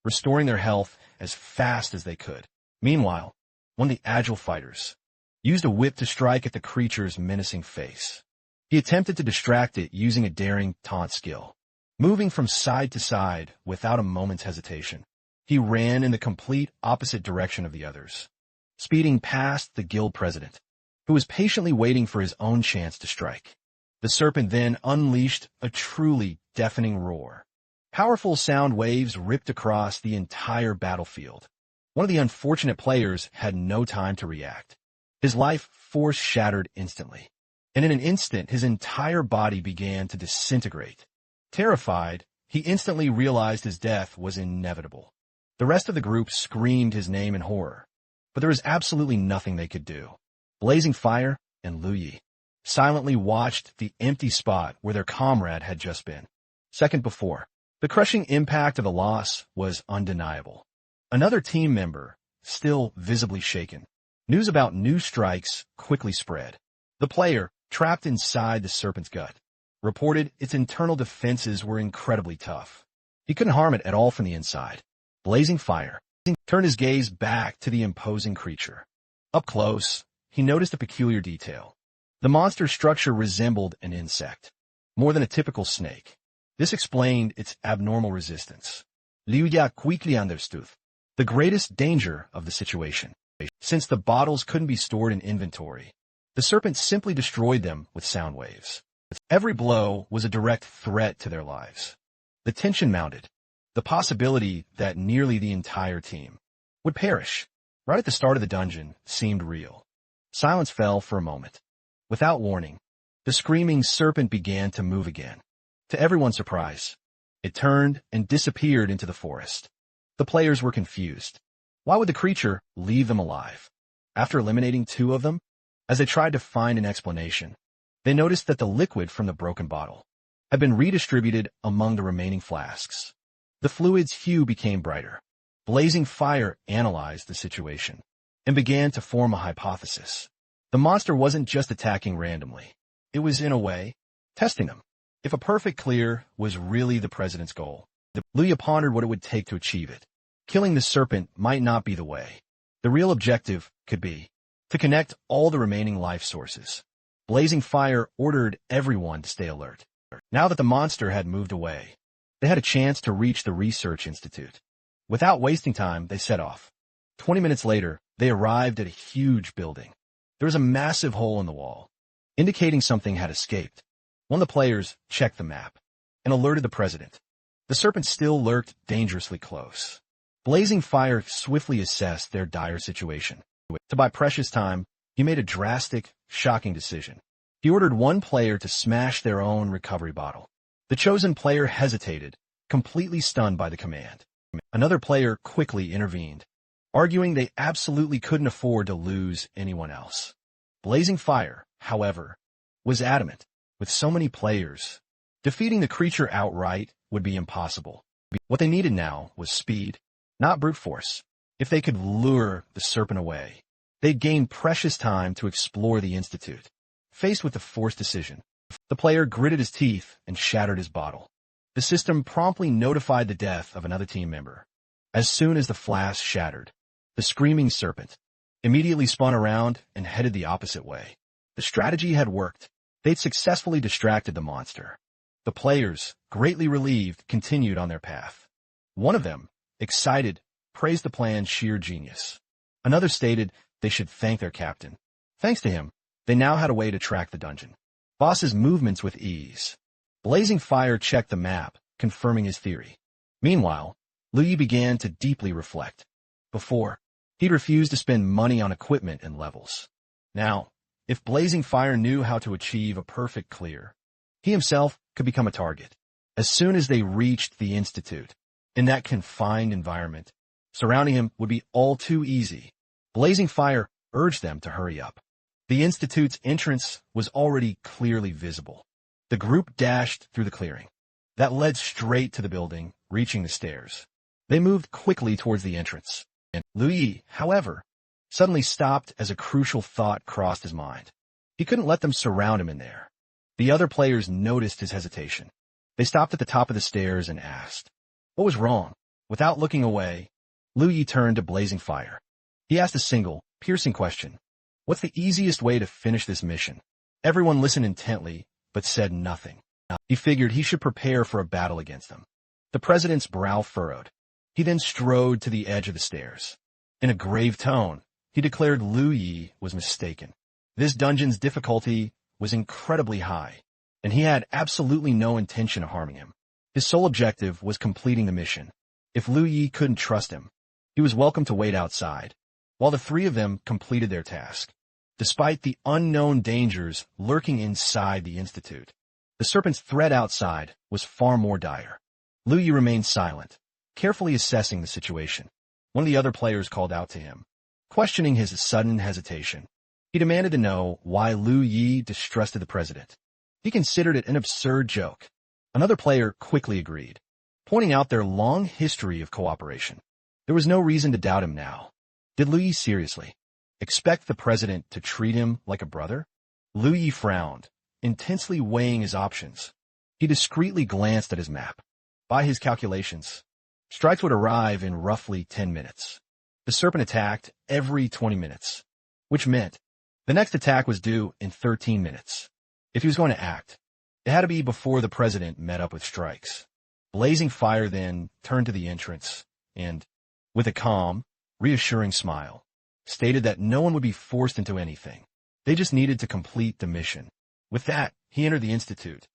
S1: restoring their health as fast as they could. Meanwhile, one of the agile fighters used a whip to strike at the creature's menacing face. He attempted to distract it using a daring taunt skill. Moving from side to side without a moment's hesitation, he ran in the complete opposite direction of the others, speeding past the guild president, who was patiently waiting for his own chance to strike. The serpent then unleashed a truly deafening roar. Powerful sound waves ripped across the entire battlefield. One of the unfortunate players had no time to react. His life force shattered instantly, and in an instant his entire body began to disintegrate. Terrified, he instantly realized his death was inevitable. The rest of the group screamed his name in horror, but there was absolutely nothing they could do. Blazing Fire and Lu Yi silently watched the empty spot where their comrade had just been. Second before, the crushing impact of the loss was undeniable. Another team member, still visibly shaken. News about new strikes quickly spread. The player, trapped inside the serpent's gut, reported its internal defenses were incredibly tough. He couldn't harm it at all from the inside. Blazing Fire turned his gaze back to the imposing creature. Up close, he noticed a peculiar detail. The monster's structure resembled an insect, more than a typical snake. This explained its abnormal resistance. Liu Ya quickly understood the greatest danger of the situation. Since the bottles couldn't be stored in inventory, the serpent simply destroyed them with sound waves. Every blow was a direct threat to their lives. The tension mounted. The possibility that nearly the entire team would perish right at the start of the dungeon seemed real. Silence fell for a moment. Without warning, the screaming serpent began to move again. To everyone's surprise, it turned and disappeared into the forest. The players were confused. Why would the creature leave them alive? After eliminating two of them, as they tried to find an explanation, they noticed that the liquid from the broken bottle had been redistributed among the remaining flasks. The fluid's hue became brighter. Blazing Fire analyzed the situation and began to form a hypothesis. The monster wasn't just attacking randomly. It was, in a way, testing them. If a perfect clear was really the president's goal, Luya pondered what it would take to achieve it. Killing the serpent might not be the way. The real objective could be to connect all the remaining life sources. Blazing Fire ordered everyone to stay alert. Now that the monster had moved away, they had a chance to reach the research institute. Without wasting time, they set off. 20 minutes later, they arrived at a huge building. There was a massive hole in the wall, indicating something had escaped. One of the players checked the map and alerted the president. The serpent still lurked dangerously close. Blazing Fire swiftly assessed their dire situation. To buy precious time, he made a drastic, shocking decision. He ordered one player to smash their own recovery bottle. The chosen player hesitated, completely stunned by the command. Another player quickly intervened, arguing they absolutely couldn't afford to lose anyone else. Blazing Fire, however, was adamant. With so many players, defeating the creature outright would be impossible. What they needed now was speed, not brute force. If they could lure the serpent away, they'd gain precious time to explore the Institute. Faced with the forced decision, the player gritted his teeth and shattered his bottle. The system promptly notified the death of another team member. As soon as the flask shattered, the screaming serpent immediately spun around and headed the opposite way. The strategy had worked. They'd successfully distracted the monster. The players, greatly relieved, continued on their path. One of them, excited, praised the plan's sheer genius. Another stated they should thank their captain. Thanks to him, they now had a way to track the dungeon boss's movements with ease. Blazing Fire checked the map, confirming his theory. Meanwhile, Lu Yi began to deeply reflect. Before, he'd refused to spend money on equipment and levels. Now, if Blazing Fire knew how to achieve a perfect clear, he himself could become a target. As soon as they reached the Institute, in that confined environment, surrounding him would be all too easy. Blazing Fire urged them to hurry up. The Institute's entrance was already clearly visible. The group dashed through the clearing that led straight to the building, reaching the stairs. They moved quickly towards the entrance. And Lu Yi, however, suddenly stopped as a crucial thought crossed his mind. He couldn't let them surround him in there. The other players noticed his hesitation. They stopped at the top of the stairs and asked, what was wrong? Without looking away, Lu Yi turned to Blazing Fire. He asked a single, piercing question. What's the easiest way to finish this mission? Everyone listened intently, but said nothing. He figured he should prepare for a battle against them. The president's brow furrowed. He then strode to the edge of the stairs. In a grave tone, he declared Lu Yi was mistaken. This dungeon's difficulty was incredibly high, and he had absolutely no intention of harming him. His sole objective was completing the mission. If Lu Yi couldn't trust him, he was welcome to wait outside, while the three of them completed their task. Despite the unknown dangers lurking inside the Institute, the serpent's threat outside was far more dire. Lu Yi remained silent, carefully assessing the situation. One of the other players called out to him, questioning his sudden hesitation. He demanded to know why Lu Yi distrusted the president. He considered it an absurd joke. Another player quickly agreed, pointing out their long history of cooperation. There was no reason to doubt him now. Did Lu Yi seriously expect the president to treat him like a brother? Lu Yi frowned, intensely weighing his options. He discreetly glanced at his map. By his calculations, strikes would arrive in roughly 10 minutes. The serpent attacked every 20 minutes, which meant the next attack was due in 13 minutes. If he was going to act, it had to be before the president met up with strikes. Blazing Fire then turned to the entrance and, with a calm, reassuring smile, stated that no one would be forced into anything. They just needed to complete the mission. With that, he entered the Institute.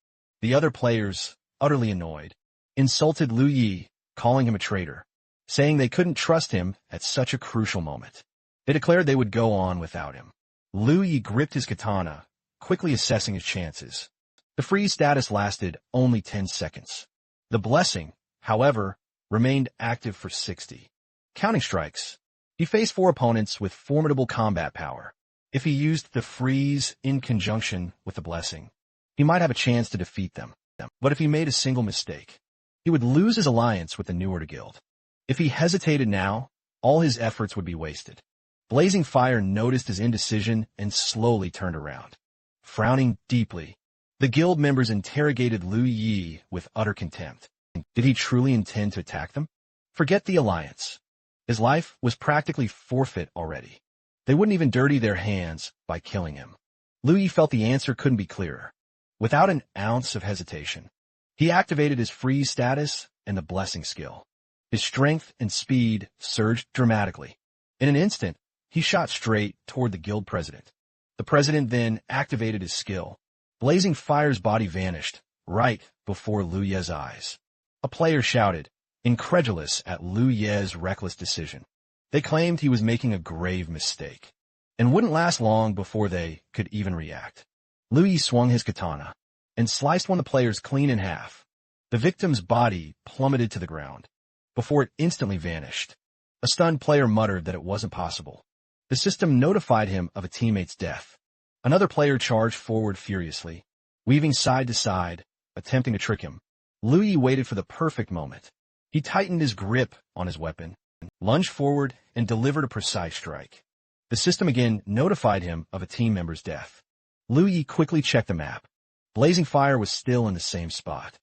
S1: The other players, utterly annoyed, insulted Lu Yi, calling him a traitor, saying they couldn't trust him at such a crucial moment. They declared they would go on without him. Lu Yi gripped his katana, quickly assessing his chances. The freeze status lasted only 10 seconds. The blessing, however, remained active for 60. Counting strikes, he faced 4 opponents with formidable combat power. If he used the freeze in conjunction with the blessing, he might have a chance to defeat them. But if he made a single mistake, he would lose his alliance with the New Order Guild. If he hesitated now, all his efforts would be wasted. Blazing Fire noticed his indecision and slowly turned around. Frowning deeply, the guild members interrogated Lu Yi with utter contempt. Did he truly intend to attack them? Forget the alliance. His life was practically forfeit already. They wouldn't even dirty their hands by killing him. Lu Yi felt the answer couldn't be clearer. Without an ounce of hesitation, he activated his freeze status and the blessing skill. His strength and speed surged dramatically. In an instant, he shot straight toward the guild president. The president then activated his skill. Blazing Fire's body vanished right before Lu Ye's eyes. A player shouted, incredulous at Lu Ye's reckless decision. They claimed he was making a grave mistake, and wouldn't last long before they could even react. Liu Yi swung his katana and sliced one of the players clean in half. The victim's body plummeted to the ground before it instantly vanished. A stunned player muttered that it wasn't possible. The system notified him of a teammate's death. Another player charged forward furiously, weaving side to side, attempting to trick him. Liu Yi waited for the perfect moment. He tightened his grip on his weapon, lunged forward, and delivered a precise strike. The system again notified him of a team member's death. Liu Yi quickly checked the map. Blazing fire was still in the same spot.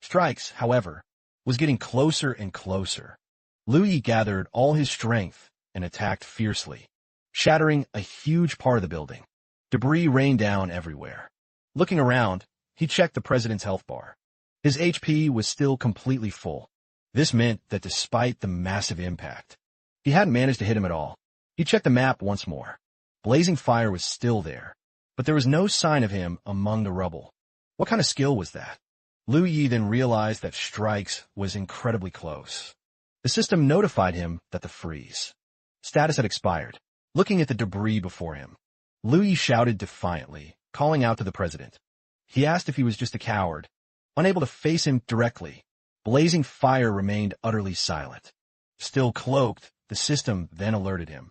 S1: Strikes, however, was getting closer and closer. Liu Yi gathered all his strength and attacked fiercely, shattering a huge part of the building. Debris rained down everywhere. Looking around, he checked the president's health bar. His HP was still completely full. This meant that despite the massive impact, he hadn't managed to hit him at all. He checked the map once more. Blazing fire was still there, but there was no sign of him among the rubble. What kind of skill was that? Liu Yi then realized that strikes was incredibly close. The system notified him that the freeze status had expired. Looking at the debris before him, Liu Yi shouted defiantly, calling out to the president. He asked if he was just a coward, unable to face him directly. Blazing fire remained utterly silent. Still cloaked, the system then alerted him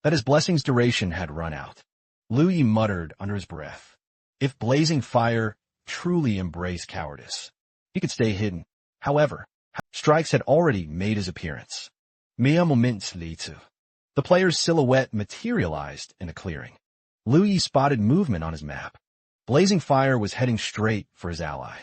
S1: that his blessing's duration had run out. Liu Yi muttered under his breath. If blazing fire truly embraced cowardice, he could stay hidden. However, strikes had already made his appearance. Mere moments later, the player's silhouette materialized in a clearing. Liu Yi spotted movement on his map. Blazing fire was heading straight for his ally,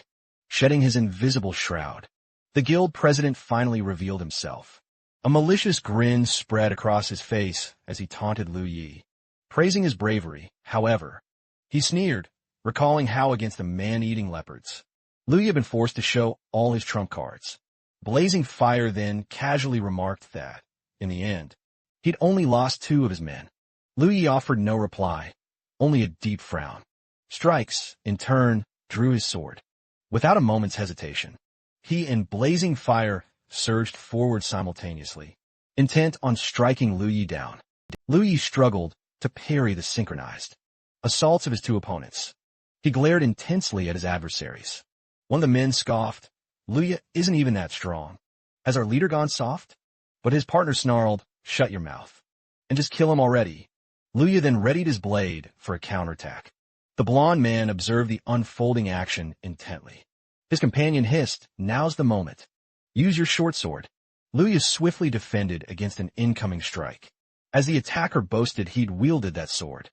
S1: shedding his invisible shroud. The guild president finally revealed himself. A malicious grin spread across his face as he taunted Liu Yi, praising his bravery. However, he sneered, recalling how against the man-eating leopards, Liu Yi had been forced to show all his trump cards. Blazing fire then casually remarked that, in the end, he'd only lost 2 of his men. Liu Yi offered no reply, only a deep frown. Strikes, in turn, drew his sword. Without a moment's hesitation, he and blazing fire surged forward simultaneously, intent on striking Liu Yi down. Liu Yi struggled to parry the synchronized assaults of his 2 opponents. He glared intensely at his adversaries. One of the men scoffed, "Liu Yi isn't even that strong. Has our leader gone soft?" But his partner snarled, "Shut your mouth, and just kill him already." Liu Yi then readied his blade for a counterattack. The blond man observed the unfolding action intently. His companion hissed, "Now's the moment. Use your short sword." Liu Yi swiftly defended against an incoming strike. As the attacker boasted he'd wielded that sword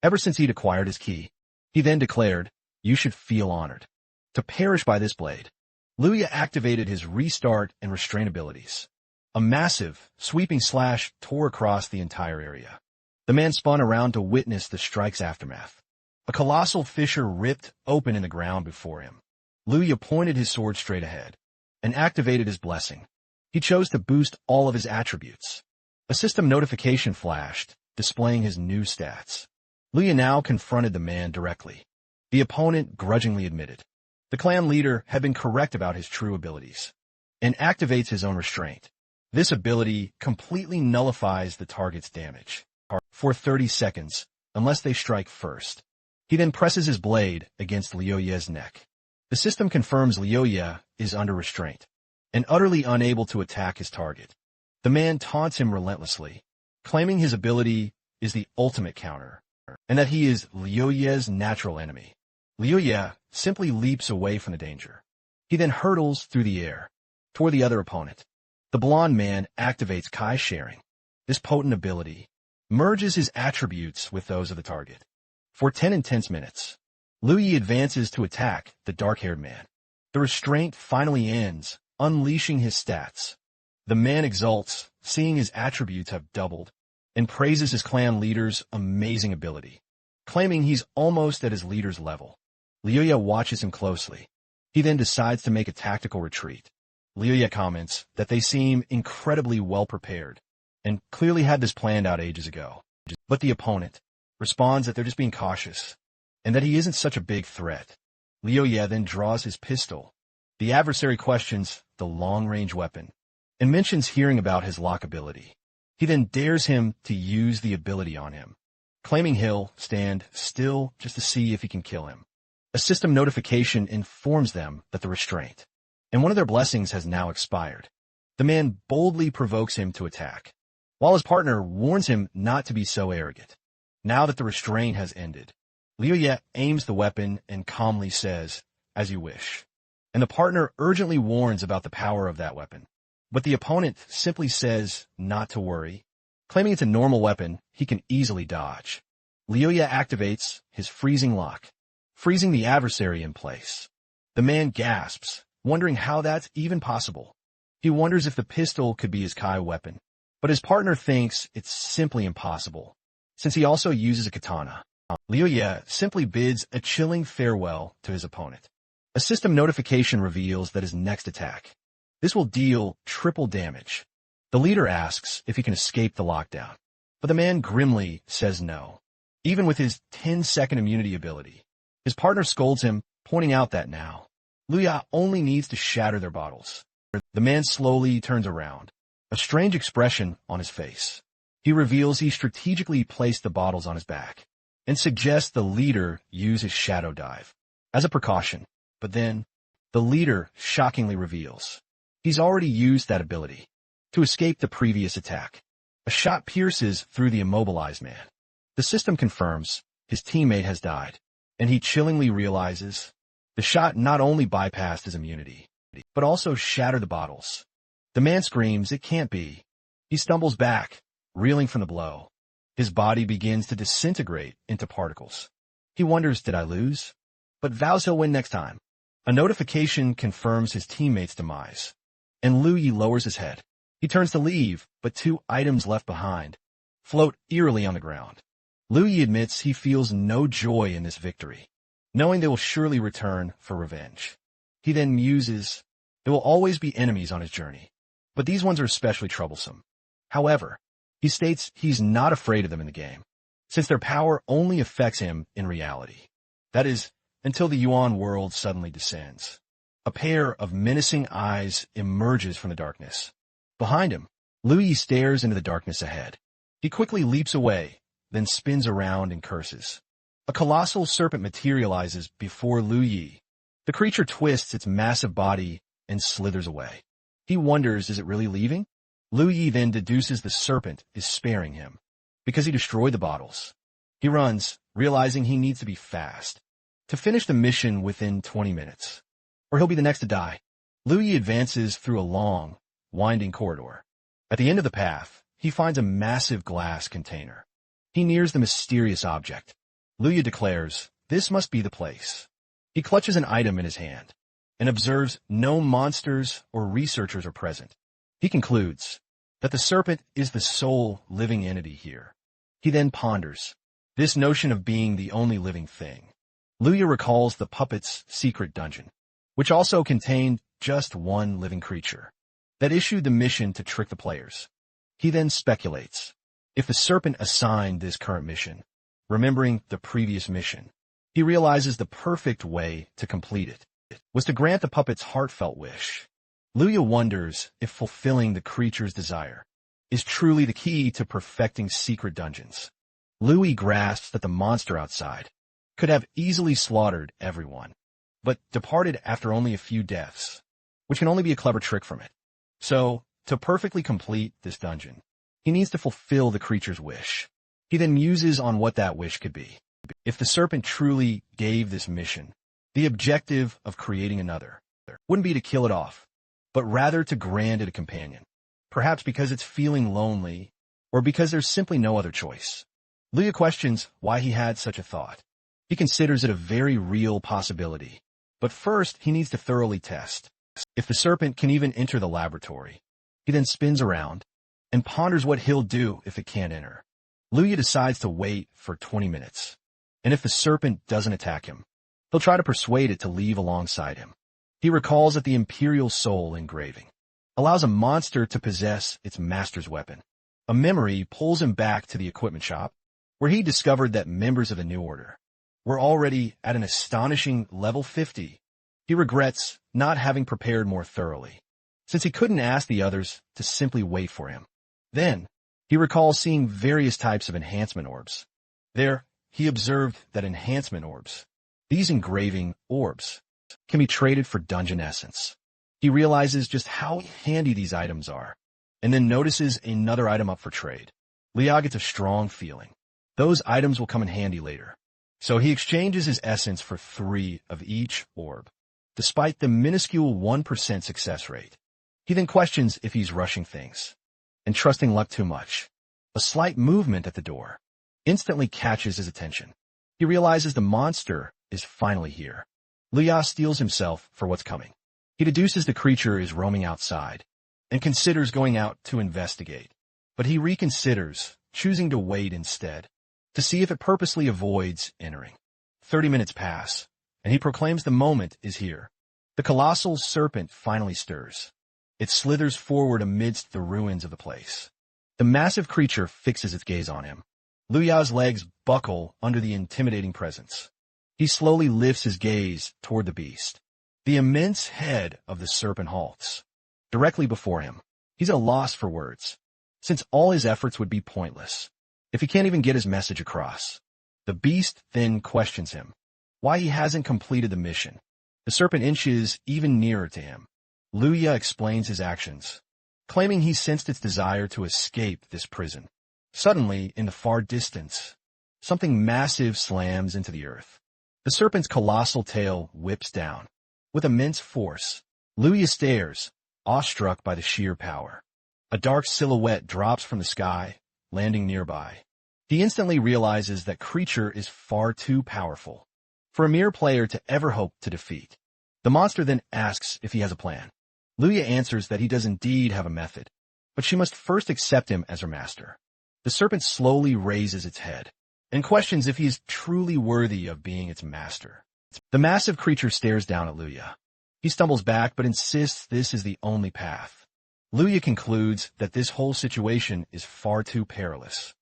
S1: ever since he'd acquired his key, he then declared, "You should feel honored to perish by this blade." Liu Yi activated his restart and restraint abilities. A massive, sweeping slash tore across the entire area. The man spun around to witness the strike's aftermath. A colossal fissure ripped open in the ground before him. Liu Yi pointed his sword straight ahead and activated his blessing. He chose to boost all of his attributes. A system notification flashed, displaying his new stats. Liu Yi now confronted the man directly. The opponent grudgingly admitted the clan leader had been correct about his true abilities and activates his own restraint. This ability completely nullifies the target's damage for 30 seconds unless they strike first. He then presses his blade against Liu Yi's neck. The system confirms Liu Yi is under restraint and utterly unable to attack his target. The man taunts him relentlessly, claiming his ability is the ultimate counter and that he is Liu Yi's natural enemy. Liu Yi simply leaps away from the danger. He then hurtles through the air toward the other opponent. The blond man activates Kai sharing. This potent ability merges his attributes with those of the target. For 10 intense minutes, Liu Yi advances to attack the dark-haired man. The restraint finally ends, unleashing his stats. The man exults, seeing his attributes have doubled, and praises his clan leader's amazing ability, claiming he's almost at his leader's level. Liu Yi watches him closely. He then decides to make a tactical retreat. Liu Yi comments that they seem incredibly well-prepared and clearly had this planned out ages ago. But the opponent responds that they're just being cautious and that he isn't such a big threat. Liu Yi then draws his pistol. The adversary questions the long-range weapon and mentions hearing about his lock ability. He then dares him to use the ability on him, claiming he'll stand still just to see if he can kill him. A system notification informs them that the restraint and one of their blessings has now expired. The man boldly provokes him to attack, while his partner warns him not to be so arrogant. Now that the restraint has ended, Liu Ye aims the weapon and calmly says, "As you wish." And the partner urgently warns about the power of that weapon. But the opponent simply says not to worry, claiming it's a normal weapon he can easily dodge. Liu Ye activates his freezing lock, freezing the adversary in place. The man gasps, wondering how that's even possible. He wonders if the pistol could be his Kai weapon, but his partner thinks it's simply impossible, since he also uses a katana. Liu Ye simply bids a chilling farewell to his opponent. A system notification reveals that his next attack. This will deal triple damage. The leader asks if he can escape the lockdown, but the man grimly says no, even with his 10-second immunity ability. His partner scolds him, pointing out that now, Liu Ye only needs to shatter their bottles. The man slowly turns around, a strange expression on his face. He reveals he strategically placed the bottles on his back, and suggests the leader use his shadow dive as a precaution. But then, the leader shockingly reveals he's already used that ability to escape the previous attack. A shot pierces through the immobilized man. The system confirms his teammate has died, and he chillingly realizes the shot not only bypassed his immunity, but also shattered the bottles. The man screams, "It can't be." He stumbles back, reeling from the blow. His body begins to disintegrate into particles. He wonders, did I lose? But vows he'll win next time. A notification confirms his teammate's demise, and Liu Ye lowers his head. He turns to leave, but 2 items left behind float eerily on the ground. Liu Ye admits he feels no joy in this victory, knowing they will surely return for revenge. He then muses, there will always be enemies on his journey, but these ones are especially troublesome. However, he states he's not afraid of them in the game, since their power only affects him in reality. That is, until the Yuan world suddenly descends. A pair of menacing eyes emerges from the darkness. Behind him, Liu Ye stares into the darkness ahead. He quickly leaps away, then spins around and curses. A colossal serpent materializes before Liu Ye. The creature twists its massive body and slithers away. He wonders, is it really leaving? Liu Ye then deduces the serpent is sparing him, because he destroyed the bottles. He runs, realizing he needs to be fast to finish the mission within 20 minutes, or he'll be the next to die. Liu Ye advances through a long, winding corridor. At the end of the path, he finds a massive glass container. He nears the mysterious object. Liu Ye declares, this must be the place. He clutches an item in his hand and observes no monsters or researchers are present. He concludes that the serpent is the sole living entity here. He then ponders this notion of being the only living thing. Liu Ye recalls the puppet's secret dungeon, which also contained just one living creature that issued the mission to trick the players. He then speculates, if the serpent assigned this current mission, remembering the previous mission, he realizes the perfect way to complete it was to grant the puppet's heartfelt wish. Liu Ye wonders if fulfilling the creature's desire is truly the key to perfecting secret dungeons. Liu Ye grasps that the monster outside could have easily slaughtered everyone, but departed after only a few deaths, which can only be a clever trick from it. So, to perfectly complete this dungeon, he needs to fulfill the creature's wish. He then muses on what that wish could be. If the serpent truly gave this mission, the objective of creating another wouldn't be to kill it off, but rather to grant it a companion, perhaps because it's feeling lonely, or because there's simply no other choice. Liu Ye questions why he had such a thought. He considers it a very real possibility, but first he needs to thoroughly test if the serpent can even enter the laboratory. He then spins around and ponders what he'll do if it can't enter. Liu Ye decides to wait for 20 minutes, and if the serpent doesn't attack him, he'll try to persuade it to leave alongside him. He recalls that the Imperial Soul engraving allows a monster to possess its master's weapon. A memory pulls him back to the equipment shop, where he discovered that members of the New Order were already at an astonishing level 50. He regrets not having prepared more thoroughly, since he couldn't ask the others to simply wait for him. Then, he recalls seeing various types of enhancement orbs. There, he observed that enhancement orbs, these engraving orbs, can be traded for dungeon essence. He realizes just how handy these items are, and then notices another item up for trade. Liao gets a strong feeling. Those items will come in handy later. So he exchanges his essence for 3 of each orb, despite the minuscule 1% success rate. He then questions if he's rushing things and trusting luck too much. A slight movement at the door instantly catches his attention. He realizes the monster is finally here. Liao steels himself for what's coming. He deduces the creature is roaming outside and considers going out to investigate. But he reconsiders, choosing to wait instead, to see if it purposely avoids entering. 30 minutes pass, and he proclaims the moment is here. The colossal serpent finally stirs. It slithers forward amidst the ruins of the place. The massive creature fixes its gaze on him. Liao's legs buckle under the intimidating presence. He slowly lifts his gaze toward the beast. The immense head of the serpent halts directly before him. He's at a loss for words, since all his efforts would be pointless if he can't even get his message across. The beast then questions him why he hasn't completed the mission. The serpent inches even nearer to him. Luya explains his actions, claiming he sensed its desire to escape this prison. Suddenly, in the far distance, something massive slams into the earth. The serpent's colossal tail whips down. With immense force, Luya stares, awestruck by the sheer power. A dark silhouette drops from the sky, landing nearby. He instantly realizes that creature is far too powerful for a mere player to ever hope to defeat. The monster then asks if he has a plan. Luya answers that he does indeed have a method, but she must first accept him as her master. The serpent slowly raises its head and questions if he is truly worthy of being its master. The massive creature stares down at Luya. He stumbles back but insists this is the only path. Luya concludes that this whole situation is far too perilous,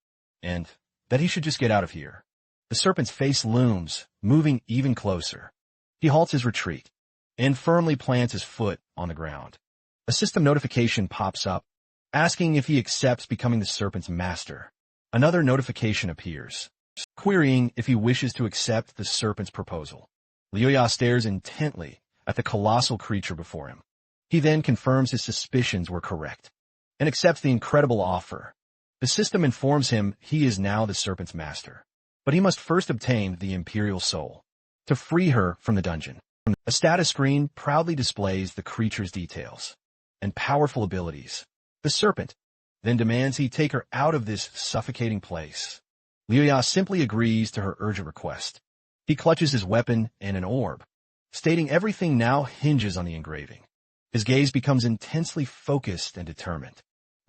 S1: and that he should just get out of here. The serpent's face looms, moving even closer. He halts his retreat and firmly plants his foot on the ground. A system notification pops up, asking if he accepts becoming the serpent's master. Another notification appears, querying if he wishes to accept the serpent's proposal. Liuya stares intently at the colossal creature before him. He then confirms his suspicions were correct and accepts the incredible offer. The system informs him he is now the serpent's master, but he must first obtain the Imperial Soul to free her from the dungeon. A status screen proudly displays the creature's details and powerful abilities. The serpent then demands he take her out of this suffocating place. Liuya simply agrees to her urgent request. He clutches his weapon and an orb, stating everything now hinges on the engraving. His gaze becomes intensely focused and determined.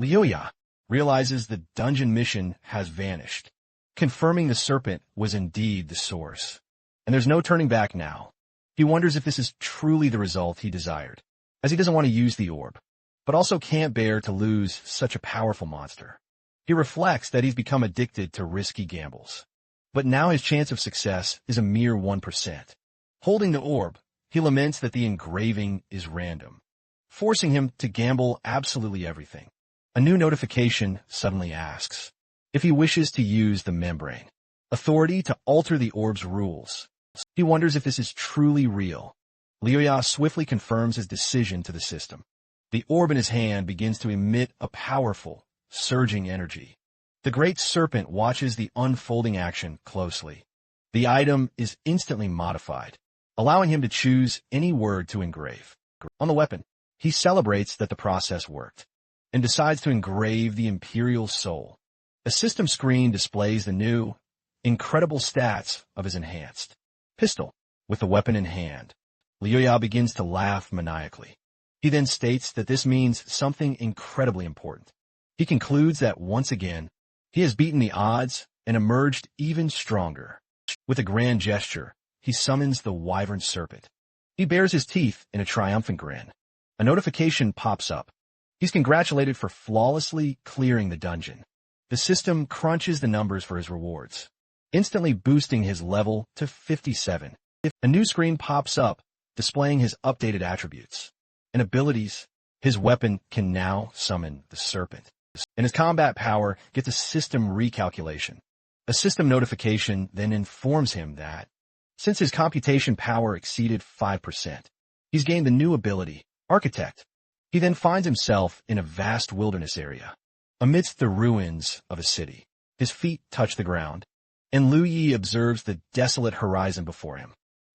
S1: Liuya realizes the dungeon mission has vanished, confirming the serpent was indeed the source. And there's no turning back now. He wonders if this is truly the result he desired, as he doesn't want to use the orb, but also can't bear to lose such a powerful monster. He reflects that he's become addicted to risky gambles, but now his chance of success is a mere 1%. Holding the orb, he laments that the engraving is random, forcing him to gamble absolutely everything. A new notification suddenly asks if he wishes to use the membrane authority to alter the orb's rules. He wonders if this is truly real. Liuya swiftly confirms his decision to the system. The orb in his hand begins to emit a powerful, surging energy. The great serpent watches the unfolding action closely. The item is instantly modified, allowing him to choose any word to engrave. On the weapon, he celebrates that the process worked and decides to engrave the Imperial Soul. A system screen displays the new, incredible stats of his enhanced pistol. With the weapon in hand, Liuya begins to laugh maniacally. He then states that this means something incredibly important. He concludes that once again, he has beaten the odds and emerged even stronger. With a grand gesture, he summons the wyvern serpent. He bares his teeth in a triumphant grin. A notification pops up. He's congratulated for flawlessly clearing the dungeon. The system crunches the numbers for his rewards, instantly boosting his level to 57. A new screen pops up, displaying his updated attributes and abilities. His weapon can now summon the serpent, and his combat power gets a system recalculation. A system notification then informs him that, since his computation power exceeded 5%, he's gained the new ability, Architect. He then finds himself in a vast wilderness area, amidst the ruins of a city. His feet touch the ground, and Lu Yi observes the desolate horizon before him.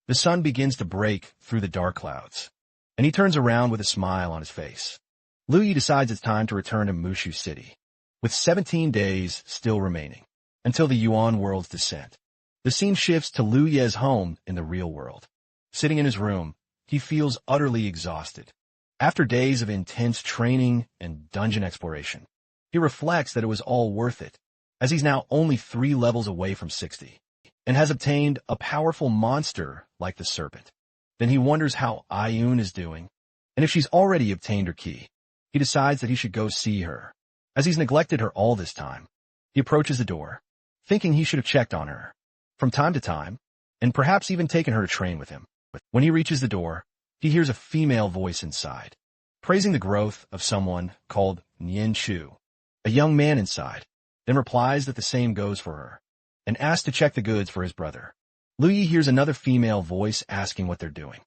S1: The sun begins to break through the dark clouds, and he turns around with a smile on his face. Lu Yi decides it's time to return to Mushu City, with 17 days still remaining, until the Yuan world's descent. The scene shifts to Lu Ye's home in the real world. Sitting in his room, he feels utterly exhausted. After days of intense training and dungeon exploration, he reflects that it was all worth it, as he's now only 3 levels away from 60, and has obtained a powerful monster like the serpent. Then he wonders how Ayun is doing, and if she's already obtained her key. He decides that he should go see her, as he's neglected her all this time. He approaches the door, thinking he should have checked on her from time to time, and perhaps even taken her to train with him. When he reaches the door, he hears a female voice inside, praising the growth of someone called Nian Chu. A young man inside then replies that the same goes for her, and asks to check the goods for his brother. Lu Yi hears another female voice asking what they're doing,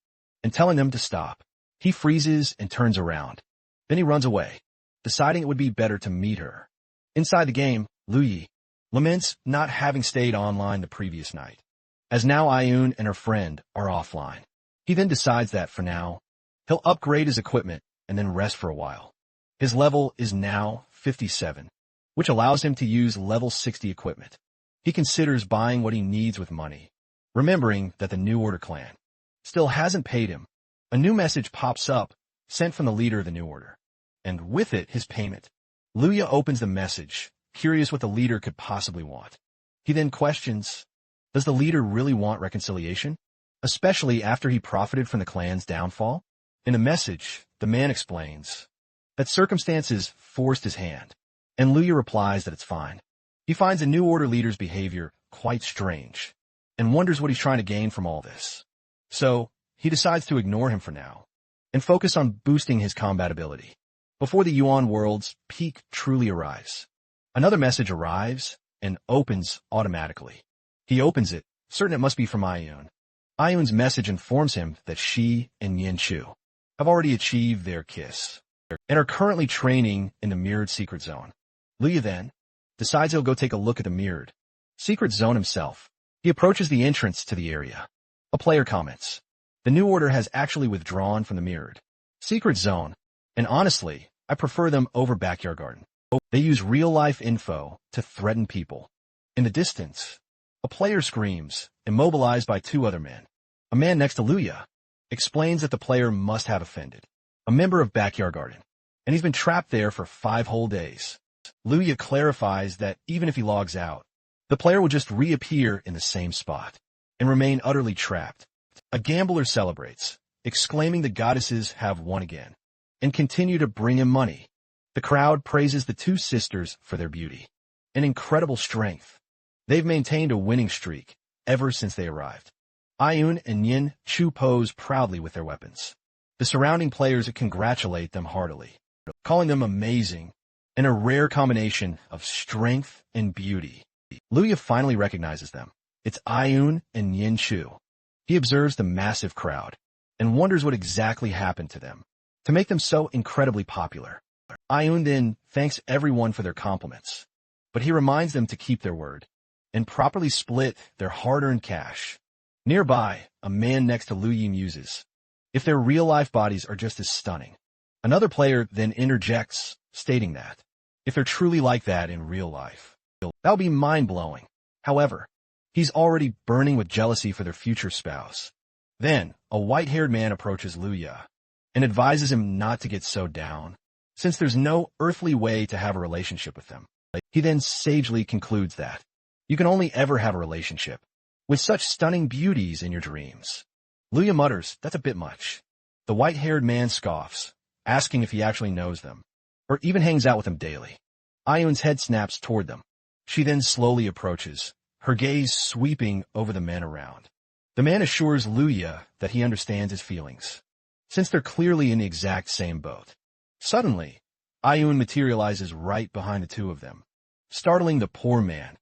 S1: and telling them to stop. He freezes and turns around. Then he runs away, deciding it would be better to meet her. Inside the game, Lu Yi laments not having stayed online the previous night, as now Ayun and her friend are offline. He then decides that, for now, he'll upgrade his equipment and then rest for a while. His level is now 57, which allows him to use level 60 equipment. He considers buying what he needs with money, remembering that the New Order clan still hasn't paid him. A new message pops up, sent from the leader of the New Order, and with it his payment. Lu Yi opens the message, curious what the leader could possibly want. He then questions, does the leader really want reconciliation, especially after he profited from the clan's downfall? In the message, the man explains that circumstances forced his hand, and Lu Yi replies that it's fine. He finds the New Order leader's behavior quite strange, and wonders what he's trying to gain from all this. So, he decides to ignore him for now, and focus on boosting his combat ability, before the Yuan world's peak truly arrives. Another message arrives, and opens automatically. He opens it, certain it must be from Ayun. Ayun's message informs him that she and Yin Chu have already achieved their kiss, and are currently training in the mirrored secret zone. Lu Yi then decides he'll go take a look at the mirrored secret zone himself. He approaches the entrance to the area. A player comments, the New Order has actually withdrawn from the mirrored secret zone, and honestly, I prefer them over Backyard Garden. They use real-life info to threaten people. In the distance, a player screams, immobilized by 2 other men. A man next to Lu Yi explains that the player must have offended a member of Backyard Garden, and he's been trapped there for 5 whole days. Lu Yi clarifies that even if he logs out, the player will just reappear in the same spot and remain utterly trapped. A gambler celebrates, exclaiming the goddesses have won again, and continue to bring him money. The crowd praises the 2 sisters for their beauty and incredible strength. They've maintained a winning streak ever since they arrived. Ayun and Yin Chu pose proudly with their weapons. The surrounding players congratulate them heartily, calling them amazing and a rare combination of strength and beauty. Lu Yi finally recognizes them. It's Ayun and Yin Chu. He observes the massive crowd and wonders what exactly happened to them to make them so incredibly popular. Ayun then thanks everyone for their compliments, but he reminds them to keep their word and properly split their hard-earned cash. Nearby, a man next to Lu Yi muses, if their real-life bodies are just as stunning. Another player then interjects, stating that, if they're truly like that in real life, that'll be mind-blowing. However, he's already burning with jealousy for their future spouse. Then, a white-haired man approaches Lu Yi and advises him not to get so down, since there's no earthly way to have a relationship with them. He then sagely concludes that you can only ever have a relationship with such stunning beauties in your dreams. Lu Yi mutters, that's a bit much. The white-haired man scoffs, asking if he actually knows them, or even hangs out with them daily. Ayun's head snaps toward them. She then slowly approaches, her gaze sweeping over the men around. The man assures Lu Yi that he understands his feelings, since they're clearly in the exact same boat. Suddenly, Ayun materializes right behind the 2 of them, startling the poor man.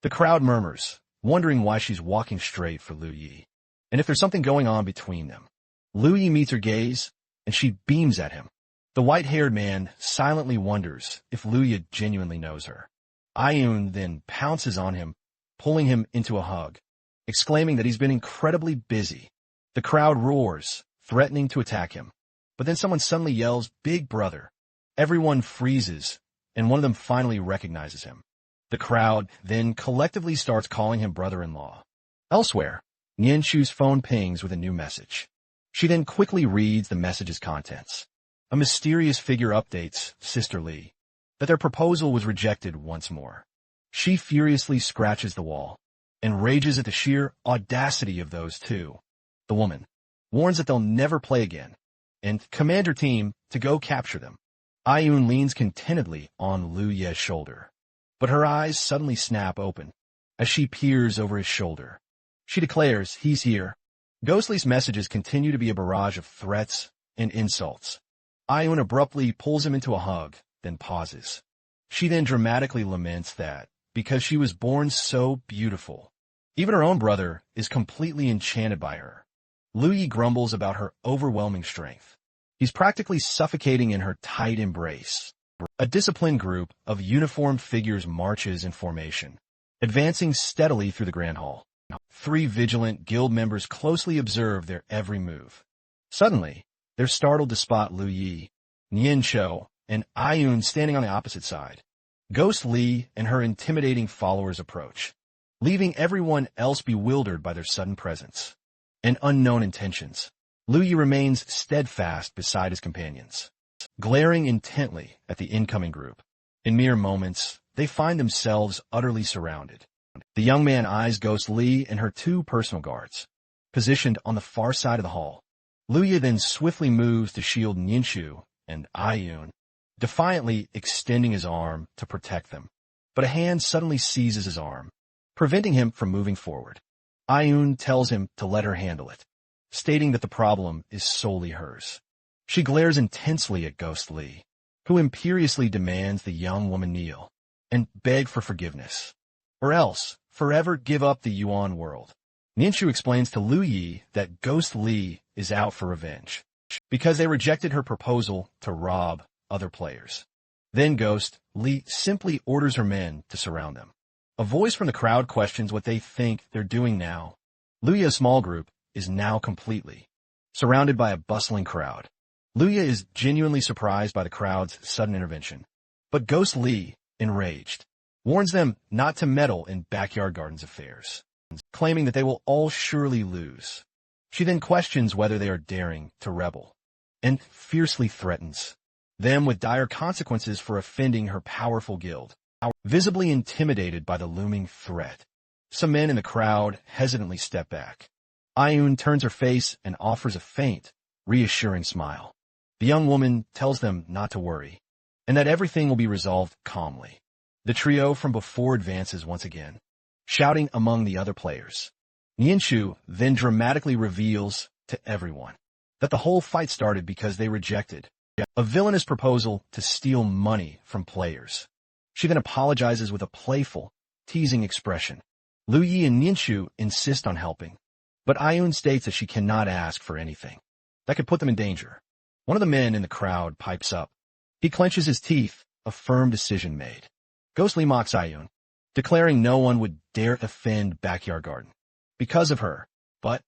S1: The crowd murmurs, wondering why she's walking straight for Lu Yi, and if there's something going on between them. Lu Yi meets her gaze, and she beams at him. The white-haired man silently wonders if Lu Yi genuinely knows her. Ayun then pounces on him, pulling him into a hug, exclaiming that he's been incredibly busy. The crowd roars, threatening to attack him. But then someone suddenly yells, "Big brother." Everyone freezes, and one of them finally recognizes him. The crowd then collectively starts calling him brother-in-law. Elsewhere, Nianshu's phone pings with a new message. She then quickly reads the message's contents. A mysterious figure updates Sister Lee that their proposal was rejected once more. She furiously scratches the wall and rages at the sheer audacity of those two. The woman warns that they'll never play again and commands her team to go capture them. Ayun leans contentedly on Lu Ye's shoulder, but her eyes suddenly snap open as she peers over his shoulder. She declares he's here. Ghostly's messages continue to be a barrage of threats and insults. Ayun abruptly pulls him into a hug, then pauses. She then dramatically laments that, because she was born so beautiful, even her own brother is completely enchanted by her. Lu Yi grumbles about her overwhelming strength. He's practically suffocating in her tight embrace. A disciplined group of uniformed figures marches in formation, advancing steadily through the Grand Hall. 3 vigilant guild members closely observe their every move. Suddenly, they're startled to spot Lu Yi, Nianshou, and Ayun standing on the opposite side. Ghost Li and her intimidating followers approach, leaving everyone else bewildered by their sudden presence and unknown intentions. Lu Yi remains steadfast beside his companions, glaring intently at the incoming group. In mere moments, they find themselves utterly surrounded. The young man eyes Ghost Li and her 2 personal guards, positioned on the far side of the hall. Lu Yi then swiftly moves to shield Nianshu and Ayun, defiantly extending his arm to protect them. But a hand suddenly seizes his arm, preventing him from moving forward. Ayun tells him to let her handle it, stating that the problem is solely hers. She glares intensely at Ghost Li, who imperiously demands the young woman kneel and beg for forgiveness, or else forever give up the Yuan world. Nianshu explains to Lu Yi that Ghost Li is out for revenge, because they rejected her proposal to rob other players. Then Ghost Li simply orders her men to surround them. A voice from the crowd questions what they think they're doing now. Lu Yi's small group is now completely surrounded by a bustling crowd. Lu Yi is genuinely surprised by the crowd's sudden intervention, but Ghost Li, enraged, warns them not to meddle in backyard gardens affairs, claiming that they will all surely lose. She then questions whether they are daring to rebel, and fiercely threatens them with dire consequences for offending her powerful guild. Visibly intimidated by the looming threat, some men in the crowd hesitantly step back. Ayun turns her face and offers a faint, reassuring smile. The young woman tells them not to worry, and that everything will be resolved calmly. The trio from before advances once again, shouting among the other players. Nianshu then dramatically reveals to everyone that the whole fight started because they rejected a villainous proposal to steal money from players. She then apologizes with a playful, teasing expression. Lu Yi and Nianshu insist on helping, but Ayun states that she cannot ask for anything that could put them in danger. One of the men in the crowd pipes up. He clenches his teeth, a firm decision made. Ghost Li mocks Ayun, declaring no one would dare offend Backyard Garden because of her, but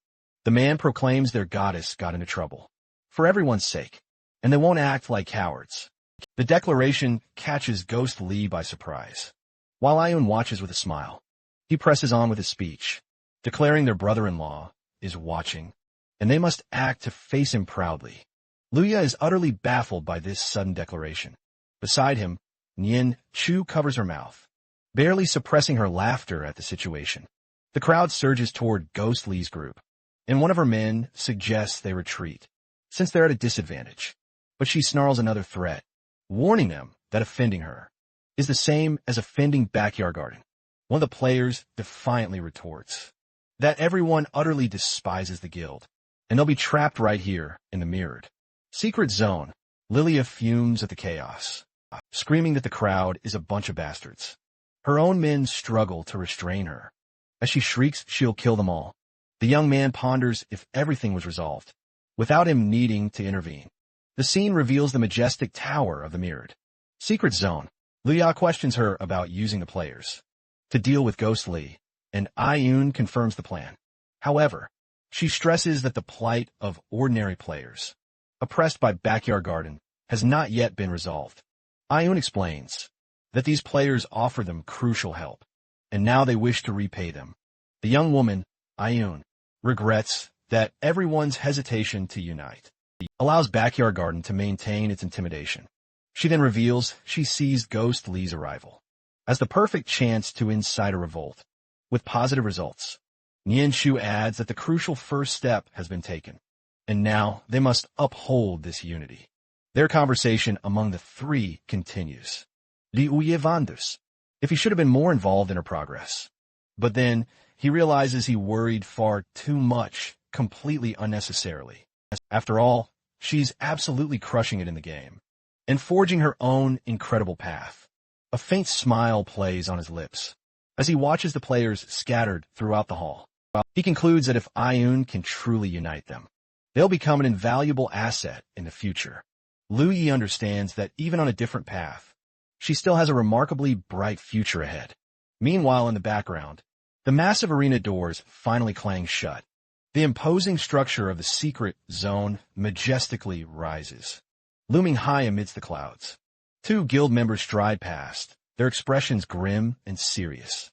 S1: the man proclaims their goddess got into trouble for everyone's sake, and they won't act like cowards. The declaration catches Ghost Li by surprise. While Ayun watches with a smile, he presses on with his speech, declaring their brother-in-law is watching, and they must act to face him proudly. Lu Yi is utterly baffled by this sudden declaration. Beside him, Nian Chu covers her mouth, barely suppressing her laughter at the situation. The crowd surges toward Ghost Li's group, and one of her men suggests they retreat, since they're at a disadvantage. But she snarls another threat, warning them that offending her is the same as offending Backyard Garden. One of the players defiantly retorts that everyone utterly despises the guild, and they'll be trapped right here in the mirrored secret zone. Lilia fumes at the chaos, screaming that the crowd is a bunch of bastards. Her own men struggle to restrain her. As she shrieks, she'll kill them all. The young man ponders if everything was resolved, without him needing to intervene. The scene reveals the majestic tower of the mirrored secret zone. Luya questions her about using the players to deal with Ghost Lee, and Ayun confirms the plan. However, she stresses that the plight of ordinary players, oppressed by Backyard Garden, has not yet been resolved. Ayun explains that these players offer them crucial help, and now they wish to repay them. The young woman, Ayun, regrets that everyone's hesitation to unite allows Backyard Garden to maintain its intimidation. She then reveals she sees Ghost Lee's arrival as the perfect chance to incite a revolt, with positive results. Nianshu adds that the crucial first step has been taken, and now they must uphold this unity. Their conversation among the three continues. Liu if he should have been more involved in her progress. But then he realizes he worried far too much, completely unnecessarily. After all, she's absolutely crushing it in the game and forging her own incredible path. A faint smile plays on his lips as he watches the players scattered throughout the hall. He concludes that if Ayun can truly unite them, they'll become an invaluable asset in the future. Liu Yi understands that even on a different path, she still has a remarkably bright future ahead. Meanwhile, in the background, the massive arena doors finally clang shut. The imposing structure of the secret zone majestically rises, looming high amidst the clouds. Two guild members stride past, their expressions grim and serious.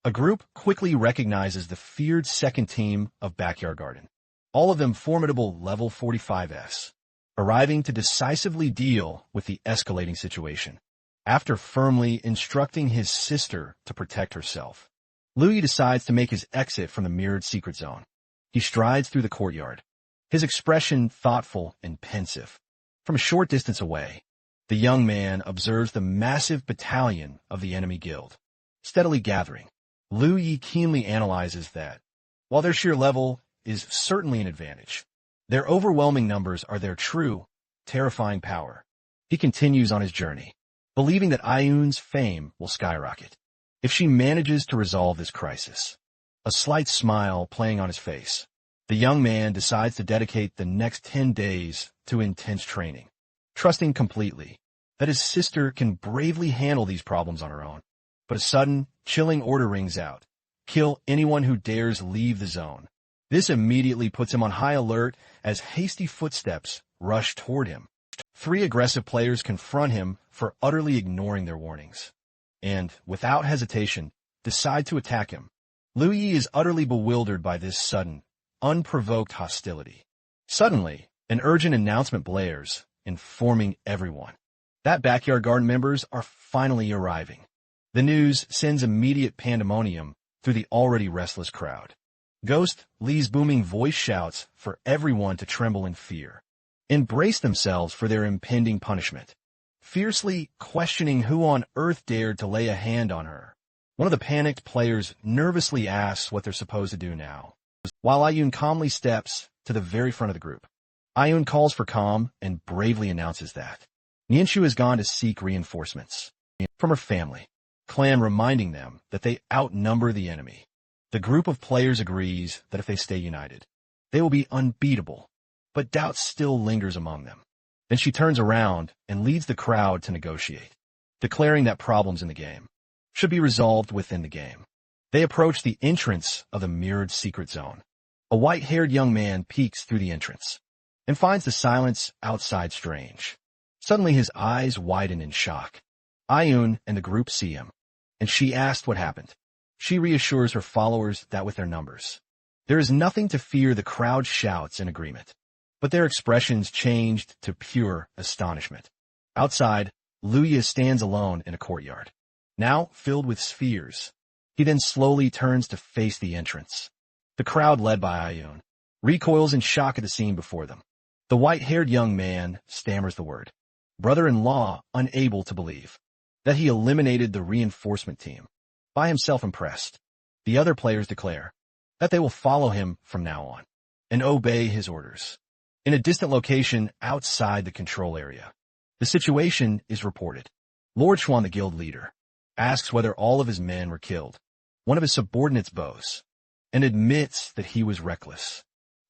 S1: A group quickly recognizes the feared second team of Backyard Garden, all of them formidable level 45s, arriving to decisively deal with the escalating situation. After firmly instructing his sister to protect herself, Louis decides to make his exit from the mirrored secret zone. He strides through the courtyard, his expression thoughtful and pensive. From a short distance away, the young man observes the massive battalion of the enemy guild, steadily gathering. Liu Yi keenly analyzes that, while their sheer level is certainly an advantage, their overwhelming numbers are their true, terrifying power. He continues on his journey, believing that Ayun's fame will skyrocket if she manages to resolve this crisis. A slight smile playing on his face, the young man decides to dedicate the next 10 days to intense training, trusting completely that his sister can bravely handle these problems on her own. But a sudden, chilling order rings out. Kill anyone who dares leave the zone. This immediately puts him on high alert as hasty footsteps rush toward him. Three aggressive players confront him for utterly ignoring their warnings, and, without hesitation, decide to attack him. Liu Yi is utterly bewildered by this sudden, unprovoked hostility. Suddenly, an urgent announcement blares, informing everyone that Backyard Garden members are finally arriving. The news sends immediate pandemonium through the already restless crowd. Ghost Lee's booming voice shouts for everyone to tremble in fear, embrace themselves for their impending punishment, fiercely questioning who on earth dared to lay a hand on her. One of the panicked players nervously asks what they're supposed to do now, while Ayun calmly steps to the very front of the group. Ayun calls for calm and bravely announces that Nianshu has gone to seek reinforcements from her family clan, reminding them that they outnumber the enemy. The group of players agrees that if they stay united, they will be unbeatable, but doubt still lingers among them. Then she turns around and leads the crowd to negotiate, declaring that problems in the game should be resolved within the game. They approach the entrance of the mirrored secret zone. A white-haired young man peeks through the entrance and finds the silence outside strange. Suddenly his eyes widen in shock. Ayun and the group see him, and she asks what happened. She reassures her followers that with their numbers, there is nothing to fear. The crowd shouts in agreement, but their expressions changed to pure astonishment. Outside, Luya stands alone in a courtyard, now filled with spheres. He then slowly turns to face the entrance. The crowd, led by Ayun, recoils in shock at the scene before them. The white-haired young man stammers the word, brother-in-law, unable to believe that he eliminated the reinforcement team by himself. Impressed, the other players declare that they will follow him from now on and obey his orders. In a distant location outside the control area, the situation is reported. Lord Xuan, the guild leader, asks whether all of his men were killed. One of his subordinates bows and admits that he was reckless.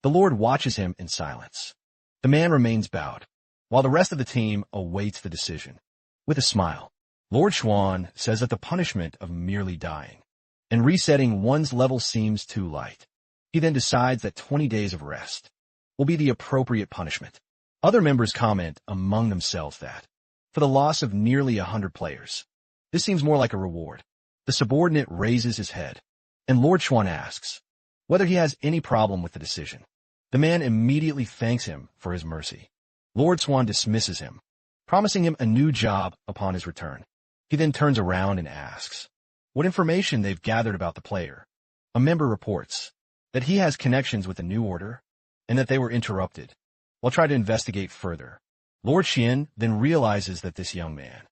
S1: The Lord watches him in silence. The man remains bowed, while the rest of the team awaits the decision. With a smile, Lord Xuan says that the punishment of merely dying and resetting one's level seems too light. He then decides that 20 days of rest will be the appropriate punishment. Other members comment among themselves that, for the loss of nearly 100 players, this seems more like a reward. The subordinate raises his head, and Lord Xuan asks whether he has any problem with the decision. The man immediately thanks him for his mercy. Lord Xuan dismisses him, promising him a new job upon his return. He then turns around and asks what information they've gathered about the player. A member reports that he has connections with the New Order and that they were interrupted. While trying to investigate further, Lord Xian then realizes that this young man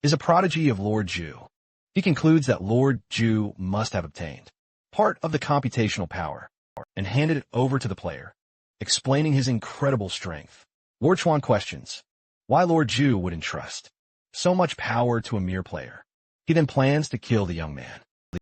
S1: is a prodigy of Lord Zhu. He concludes that Lord Zhu must have obtained part of the computational power and handed it over to the player, explaining his incredible strength. Lord Xuan questions why Lord Zhu would entrust so much power to a mere player. He then plans to kill the young man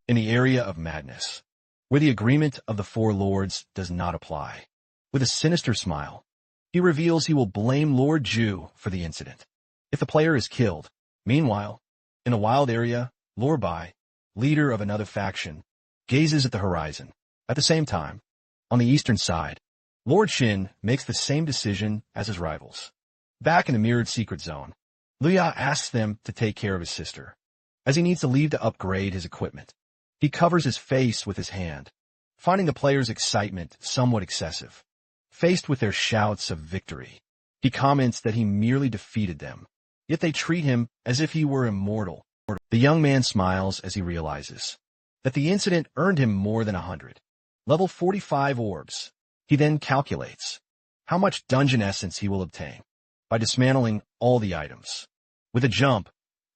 S1: in the area of madness, where the agreement of the four lords does not apply. With a sinister smile, he reveals he will blame Lord Zhu for the incident if the player is killed. Meanwhile, in the wild area, Lord Bai, leader of another faction, gazes at the horizon. At the same time, on the eastern side, Lord Xin makes the same decision as his rivals. Back in the mirrored secret zone, Luya asks them to take care of his sister, as he needs to leave to upgrade his equipment. He covers his face with his hand, finding the players' excitement somewhat excessive. Faced with their shouts of victory, he comments that he merely defeated them, yet they treat him as if he were immortal. The young man smiles as he realizes that the incident earned him more than 100 level 45 orbs. He then calculates how much dungeon essence he will obtain by dismantling all the items. With a jump,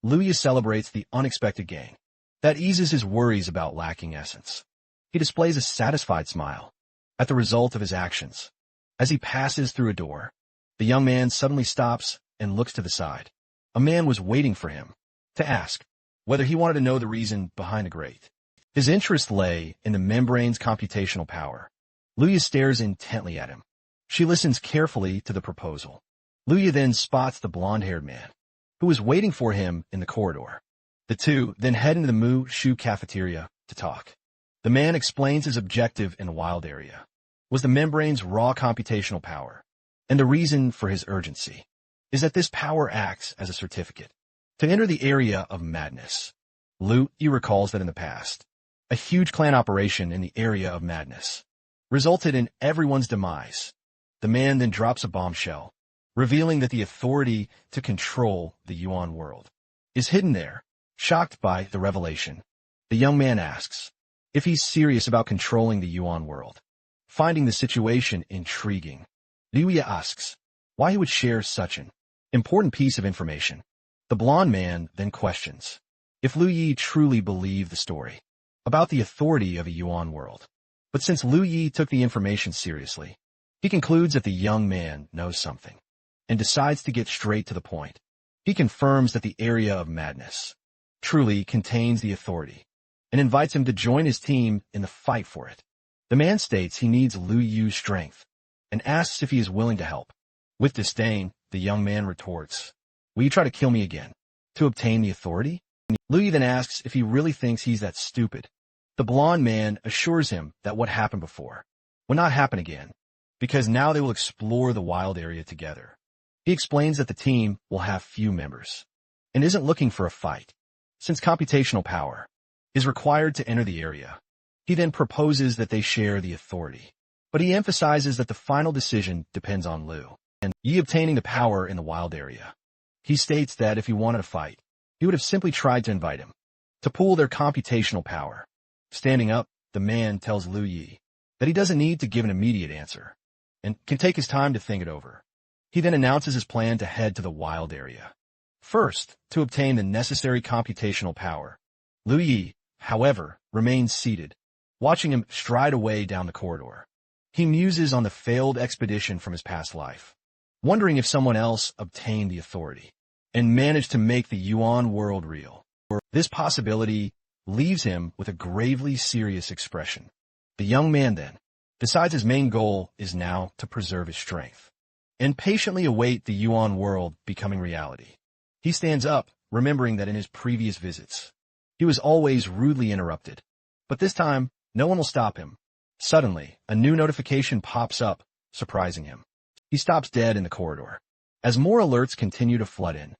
S1: Luya celebrates the unexpected gain that eases his worries about lacking essence. He displays a satisfied smile at the result of his actions. As he passes through a door, the young man suddenly stops and looks to the side. A man was waiting for him to ask whether he wanted to know the reason behind the grate. His interest lay in the membrane's computational power. Luya stares intently at him. She listens carefully to the proposal. Luya then spots the blonde-haired man, who is waiting for him in the corridor. The two then head into the Mu Shu cafeteria to talk. The man explains his objective in the wild area was the membrane's raw computational power, and the reason for his urgency is that this power acts as a certificate to enter the area of madness. Lu Yi recalls that in the past, a huge clan operation in the area of madness resulted in everyone's demise. The man then drops a bombshell, revealing that the authority to control the Yuan world is hidden there. Shocked by the revelation, the young man asks if he's serious about controlling the Yuan world. Finding the situation intriguing, Luya asks why he would share such an important piece of information. The blonde man then questions if Lu Yi truly believed the story about the authority of a Yuan world. But since Lu Yi took the information seriously, he concludes that the young man knows something and decides to get straight to the point. He confirms that the area of madness truly contains the authority and invites him to join his team in the fight for it. The man states he needs Lu Yu's strength and asks if he is willing to help. With disdain, the young man retorts, "Will you try to kill me again to obtain the authority?" Lu Yu then asks if he really thinks he's that stupid. The blonde man assures him that what happened before will not happen again, because now they will explore the wild area together. He explains that the team will have few members and isn't looking for a fight, since computational power is required to enter the area. He then proposes that they share the authority, but he emphasizes that the final decision depends on Lu and Yi obtaining the power in the wild area. He states that if he wanted to fight, he would have simply tried to invite him to pool their computational power. Standing up, the man tells Lu Yi that he doesn't need to give an immediate answer and can take his time to think it over. He then announces his plan to head to the wild area. First, to obtain the necessary computational power. Lu Yi, however, remains seated, watching him stride away down the corridor. He muses on the failed expedition from his past life, wondering if someone else obtained the authority and managed to make the Yuan world real. This possibility leaves him with a gravely serious expression. The young man then decides his main goal is now to preserve his strength and patiently await the Yuan world becoming reality. He stands up, remembering that in his previous visits, he was always rudely interrupted. But this time, no one will stop him. Suddenly, a new notification pops up, surprising him. He stops dead in the corridor. As more alerts continue to flood in,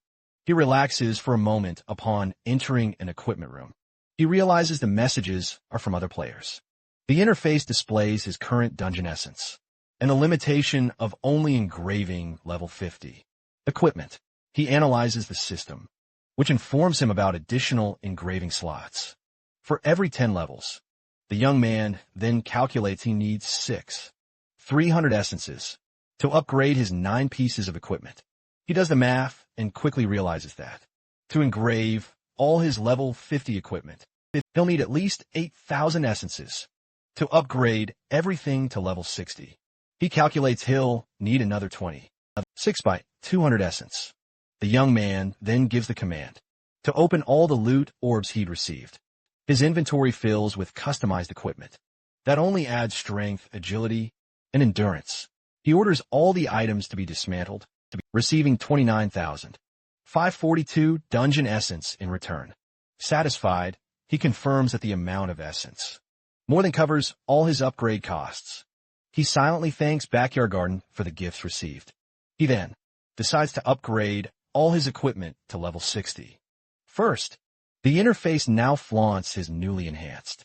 S1: he relaxes for a moment upon entering an equipment room. He realizes the messages are from other players. The interface displays his current dungeon essence and a limitation of only engraving level 50. Equipment. He analyzes the system, which informs him about additional engraving slots. For every 10 levels, the young man then calculates he needs 300 essences to upgrade his 9 pieces of equipment. He does the math and quickly realizes that to engrave all his level 50 equipment, he'll need at least 8,000 essences to upgrade everything to level 60. He calculates he'll need another 6 by 200 essence. The young man then gives the command to open all the loot orbs he'd received. His inventory fills with customized equipment that only adds strength, agility, and endurance. He orders all the items to be dismantled, receiving 29,542 dungeon essence in return. Satisfied, he confirms that the amount of essence more than covers all his upgrade costs. He silently thanks Backyard Garden for the gifts received. He then decides to upgrade all his equipment to level 60. First, the interface now flaunts his newly enhanced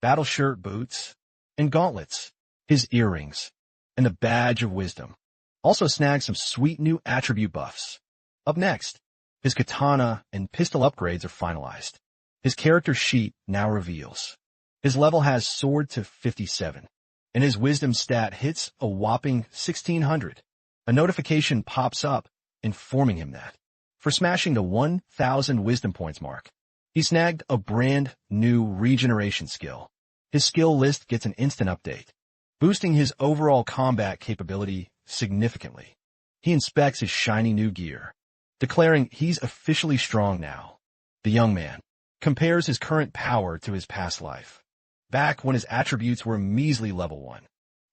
S1: battle shirt, boots, and gauntlets, his earrings, and the badge of wisdom. Also snags some sweet new attribute buffs. Up next, his katana and pistol upgrades are finalized. His character sheet now reveals his level has soared to 57, and his wisdom stat hits a whopping 1,600. A notification pops up informing him that for smashing the 1,000 wisdom points mark, he snagged a brand new regeneration skill. His skill list gets an instant update, boosting his overall combat capability significantly. He inspects his shiny new gear, declaring he's officially strong now. The young man compares his current power to his past life, back when his attributes were measly level 1.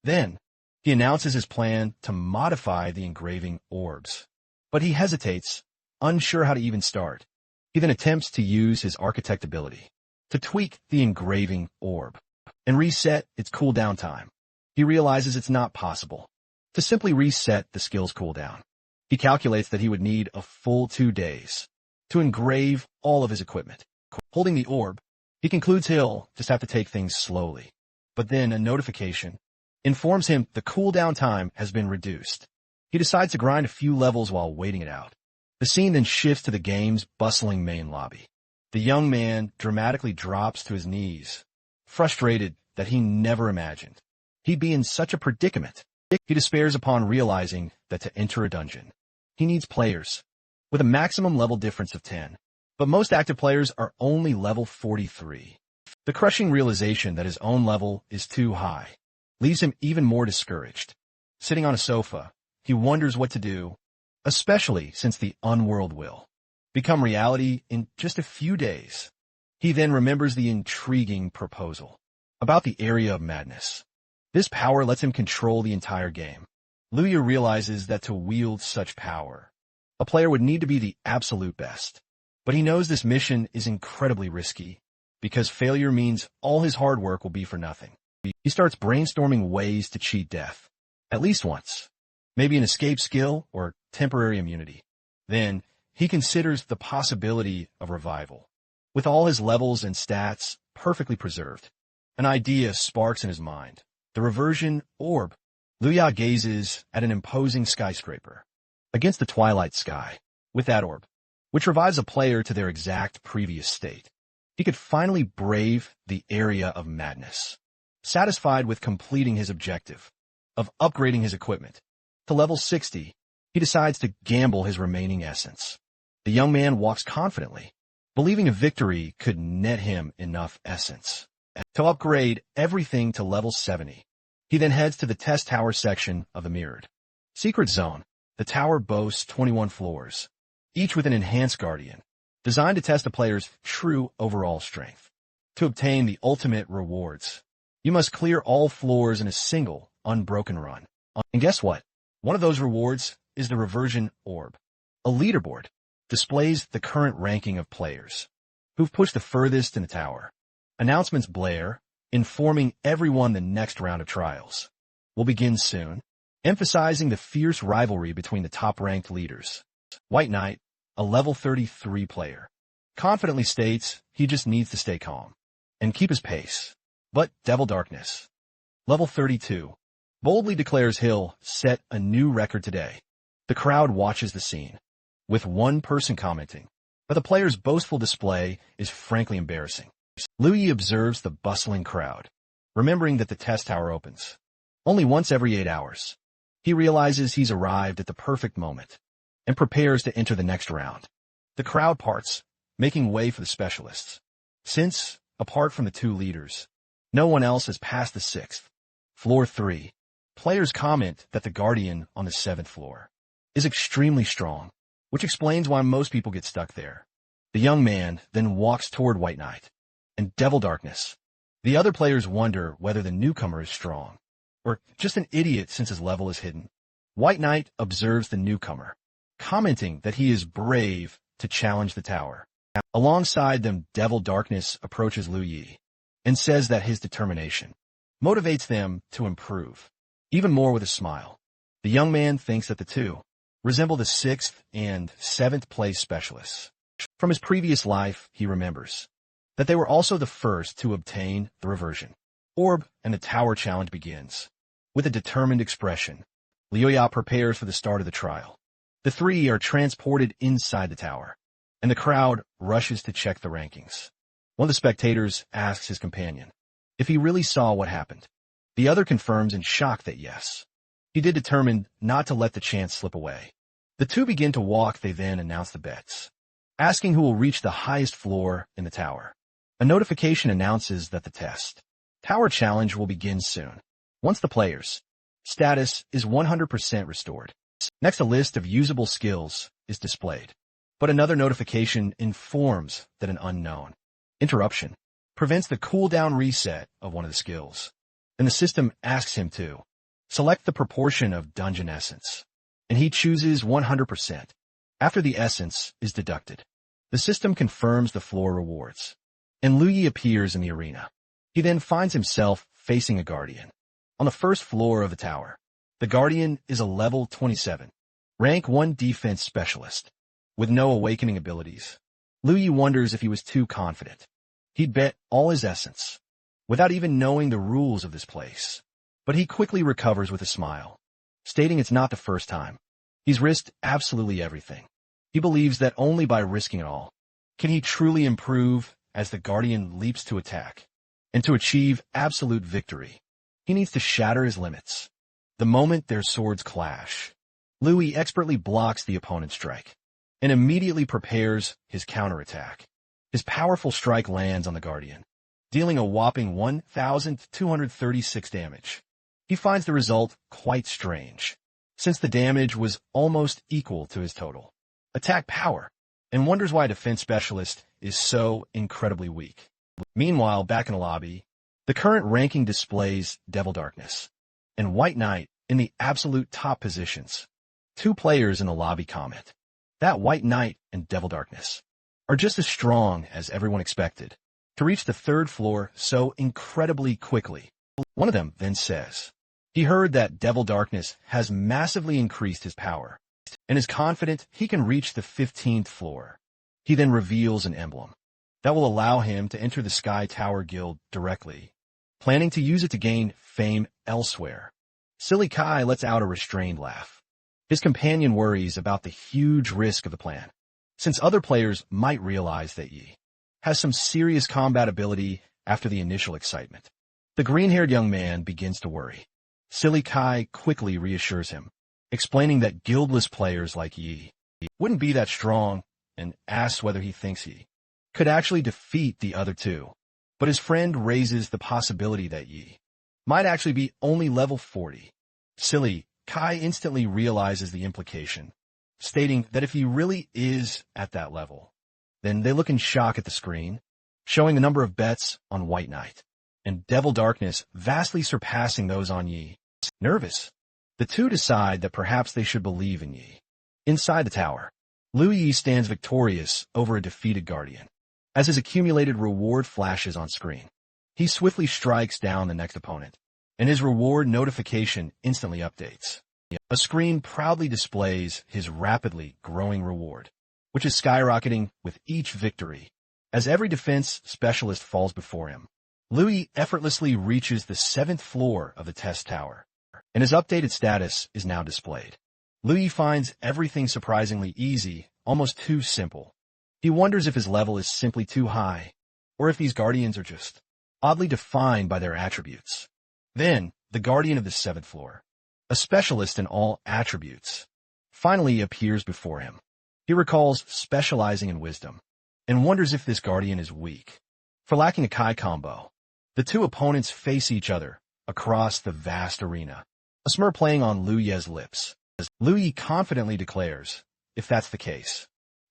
S1: Then, he announces his plan to modify the engraving orbs. But he hesitates, unsure how to even start. He then attempts to use his architect ability to tweak the engraving orb and reset its cooldown time. He realizes it's not possible to simply reset the skill's cooldown. He calculates that he would need a full 2 days to engrave all of his equipment. Holding the orb, he concludes he'll just have to take things slowly. But then a notification informs him the cooldown time has been reduced. He decides to grind a few levels while waiting it out. The scene then shifts to the game's bustling main lobby. The young man dramatically drops to his knees, frustrated that he never imagined he'd be in such a predicament. He despairs upon realizing that to enter a dungeon, he needs players with a maximum level difference of 10, but most active players are only level 43. The crushing realization that his own level is too high leaves him even more discouraged. Sitting on a sofa, he wonders what to do, especially since the unworld will become reality in just a few days. He then remembers the intriguing proposal about the area of madness. This power lets him control the entire game. Luya realizes that to wield such power, a player would need to be the absolute best. But he knows this mission is incredibly risky, because failure means all his hard work will be for nothing. He starts brainstorming ways to cheat death, at least once. Maybe an escape skill or temporary immunity. Then, he considers the possibility of revival. With all his levels and stats perfectly preserved, an idea sparks in his mind. The reversion orb. Luya gazes at an imposing skyscraper against the twilight sky. With that orb, which revives a player to their exact previous state, he could finally brave the area of madness. Satisfied with completing his objective of upgrading his equipment to level 60, he decides to gamble his remaining essence. The young man walks confidently, believing a victory could net him enough essence to upgrade everything to level 70. He then heads to the test tower section of the mirrored secret zone. The tower boasts 21 floors, each with an enhanced guardian, designed to test a player's true overall strength. To obtain the ultimate rewards, you must clear all floors in a single, unbroken run. And guess what? One of those rewards is the reversion orb. A leaderboard displays the current ranking of players who've pushed the furthest in the tower. Announcements blare, informing everyone the next round of trials will begin soon, emphasizing the fierce rivalry between the top-ranked leaders. White Knight, a level 33 player, confidently states he just needs to stay calm and keep his pace. But Devil Darkness, level 32, boldly declares he'll set a new record today. The crowd watches the scene, with one person commenting, but the player's boastful display is frankly embarrassing. Louis observes the bustling crowd, remembering that the test tower opens only once every 8 hours. He realizes he's arrived at the perfect moment and prepares to enter the next round. The crowd parts, making way for the specialists. Since, apart from the two leaders, no one else has passed the 6th. Floor 3. Players comment that the Guardian on the 7th floor is extremely strong, which explains why most people get stuck there. The young man then walks toward White Knight and Devil Darkness. The other players wonder whether the newcomer is strong, or just an idiot since his level is hidden. White Knight observes the newcomer, commenting that he is brave to challenge the tower. Alongside them, Devil Darkness approaches Liu Yi and says that his determination motivates them to improve, even more with a smile. The young man thinks that the two resemble the 6th and 7th place specialists. From his previous life, he remembers that they were also the first to obtain the reversion orb, and the tower challenge begins. With a determined expression, Liu Yi prepares for the start of the trial. The three are transported inside the tower, and the crowd rushes to check the rankings. One of the spectators asks his companion if he really saw what happened. The other confirms in shock that yes, he did, determined not to let the chance slip away. The two begin to walk. They then announce the bets, asking who will reach the highest floor in the tower. A notification announces that the test tower challenge will begin soon, once the player's status is 100% restored. Next, a list of usable skills is displayed, but another notification informs that an unknown interruption prevents the cooldown reset of one of the skills, and the system asks him to select the proportion of dungeon essence, and he chooses 100%. After the essence is deducted, the system confirms the floor rewards, and Liu Yi appears in the arena. He then finds himself facing a guardian on the first floor of the tower. The guardian is a level 27, rank 1 defense specialist, with no awakening abilities. Liu Yi wonders if he was too confident. He'd bet all his essence, without even knowing the rules of this place. But he quickly recovers with a smile, stating it's not the first time. He's risked absolutely everything. He believes that only by risking it all can he truly improve. As the guardian leaps to attack, and to achieve absolute victory, he needs to shatter his limits. The moment their swords clash, Liu Yi expertly blocks the opponent's strike and immediately prepares his counterattack. His powerful strike lands on the guardian, dealing a whopping 1,236 damage. He finds the result quite strange, since the damage was almost equal to his total attack power, and wonders why a defense specialist is so incredibly weak. Meanwhile, back in the lobby, the current ranking displays Devil Darkness and White Knight in the absolute top positions. Two players in the lobby comment that White Knight and Devil Darkness are just as strong as everyone expected to reach the 3rd floor so incredibly quickly. One of them then says he heard that Devil Darkness has massively increased his power and is confident he can reach the 15th floor. He then reveals an emblem that will allow him to enter the Sky Tower Guild directly, planning to use it to gain fame elsewhere. Silly Kai lets out a restrained laugh. His companion worries about the huge risk of the plan, since other players might realize that Yi has some serious combat ability after the initial excitement. The green-haired young man begins to worry. Silly Kai quickly reassures him, explaining that guildless players like Yi wouldn't be that strong, and asks whether he thinks he could actually defeat the other two. But his friend raises the possibility that Yi might actually be only level 40. Silly Kai instantly realizes the implication, stating that if he really is at that level, Then they look in shock at the screen, showing the number of bets on White Knight, and Devil Darkness vastly surpassing those on Yi. Nervous, the two decide that perhaps they should believe in Yi. Inside the tower, Liu Yi stands victorious over a defeated guardian. As his accumulated reward flashes on screen, he swiftly strikes down the next opponent, and his reward notification instantly updates. A screen proudly displays his rapidly growing reward, which is skyrocketing with each victory. As every defense specialist falls before him, Liu Yi effortlessly reaches the 7th floor of the test tower, and his updated status is now displayed. Liu Yi finds everything surprisingly easy, almost too simple. He wonders if his level is simply too high, or if these guardians are just oddly defined by their attributes. Then, the guardian of the 7th floor, a specialist in all attributes, finally appears before him. He recalls specializing in wisdom, and wonders if this guardian is weak. For lacking a Kai combo, the two opponents face each other across the vast arena, a smirk playing on Liu Ye's lips. As Liu Yi confidently declares, if that's the case,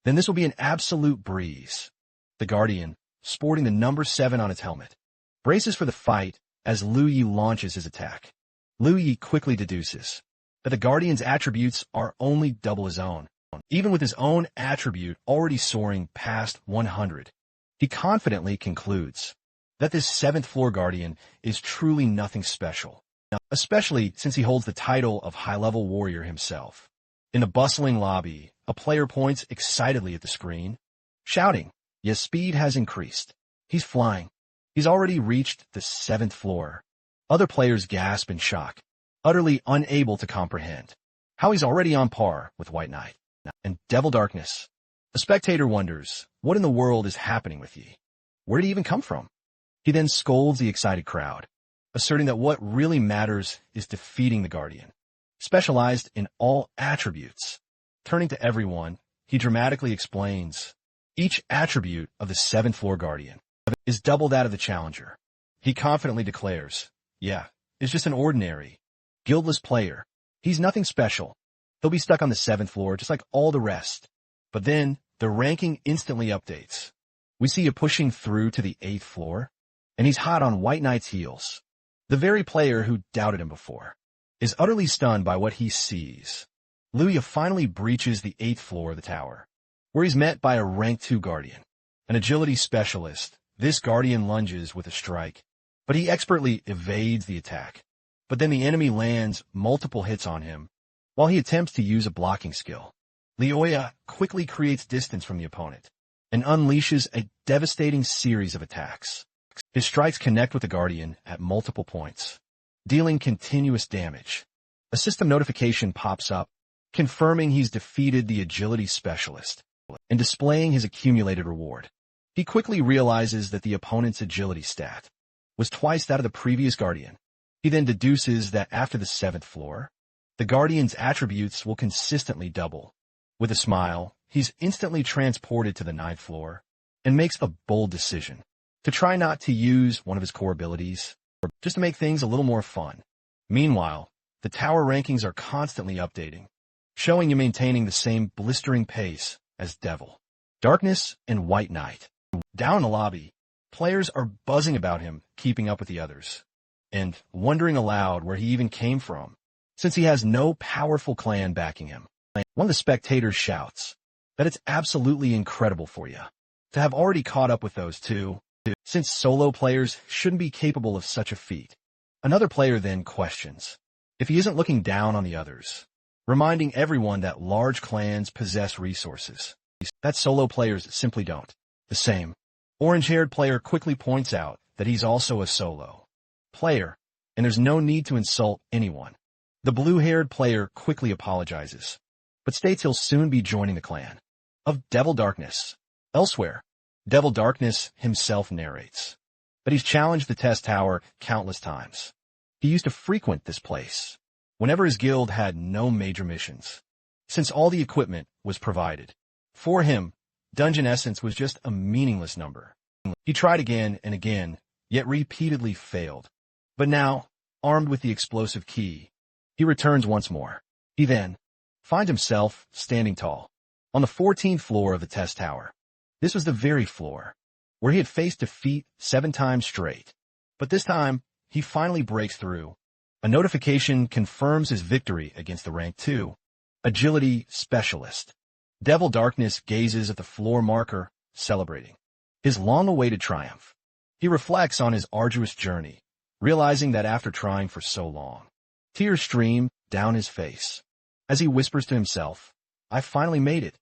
S1: then this will be an absolute breeze. The guardian, sporting the number 7 on its helmet, braces for the fight as Liu Yi launches his attack. Liu Yi quickly deduces that the guardian's attributes are only double his own. Even with his own attribute already soaring past 100, he confidently concludes that this 7th floor guardian is truly nothing special, especially since he holds the title of high-level warrior himself. In the bustling lobby, a player points excitedly at the screen, shouting, "Yes, speed has increased. He's flying. He's already reached the 7th floor." Other players gasp in shock, utterly unable to comprehend how he's already on par with White Knight and Devil Darkness. A spectator wonders, what in the world is happening with Yi? Where did he even come from? He then scolds the excited crowd, asserting that what really matters is defeating the guardian, specialized in all attributes. Turning to everyone, he dramatically explains, each attribute of the 7th floor guardian is double that of the challenger. He confidently declares, yeah, it's just an ordinary, guildless player. He's nothing special. He'll be stuck on the 7th floor just like all the rest. But then, the ranking instantly updates. We see you pushing through to the 8th floor, and he's hot on White Knight's heels. The very player who doubted him before is utterly stunned by what he sees. Liu Yi finally breaches the 8th floor of the tower, where he's met by a rank 2 guardian, an agility specialist. This guardian lunges with a strike, but he expertly evades the attack. But then the enemy lands multiple hits on him, while he attempts to use a blocking skill. Liu Yi quickly creates distance from the opponent, and unleashes a devastating series of attacks. His strikes connect with the guardian at multiple points, dealing continuous damage. A system notification pops up, confirming he's defeated the agility specialist, and displaying his accumulated reward. He quickly realizes that the opponent's agility stat was twice that of the previous guardian. He then deduces that after the 7th floor, the guardian's attributes will consistently double. With a smile, he's instantly transported to the 9th floor, and makes a bold decision to try not to use one of his core abilities, just to make things a little more fun. Meanwhile, the tower rankings are constantly updating, showing you maintaining the same blistering pace as Devil, Darkness, and White Knight. Down in the lobby, players are buzzing about him, keeping up with the others, and wondering aloud where he even came from, since he has no powerful clan backing him. One of the spectators shouts that it's absolutely incredible for you to have already caught up with those two, since solo players shouldn't be capable of such a feat. Another player then questions if he isn't looking down on the others, reminding everyone that large clans possess resources that solo players simply don't. The same orange-haired player quickly points out that he's also a solo player, and there's no need to insult anyone. The blue-haired player quickly apologizes, but states he'll soon be joining the clan of Devil Darkness. Elsewhere, Devil Darkness himself narrates that he's challenged the test tower countless times. He used to frequent this place whenever his guild had no major missions, since all the equipment was provided. For him, Dungeon Essence was just a meaningless number. He tried again and again, yet repeatedly failed. But now, armed with the explosive key, he returns once more. He then finds himself standing tall on the 14th floor of the test tower, This was the very floor where he had faced defeat 7 times straight. But this time, he finally breaks through. A notification confirms his victory against the rank 2 agility specialist. Devil Darkness gazes at the floor marker, celebrating his long-awaited triumph. He reflects on his arduous journey, realizing that after trying for so long, tears stream down his face. As he whispers to himself, "I finally made it."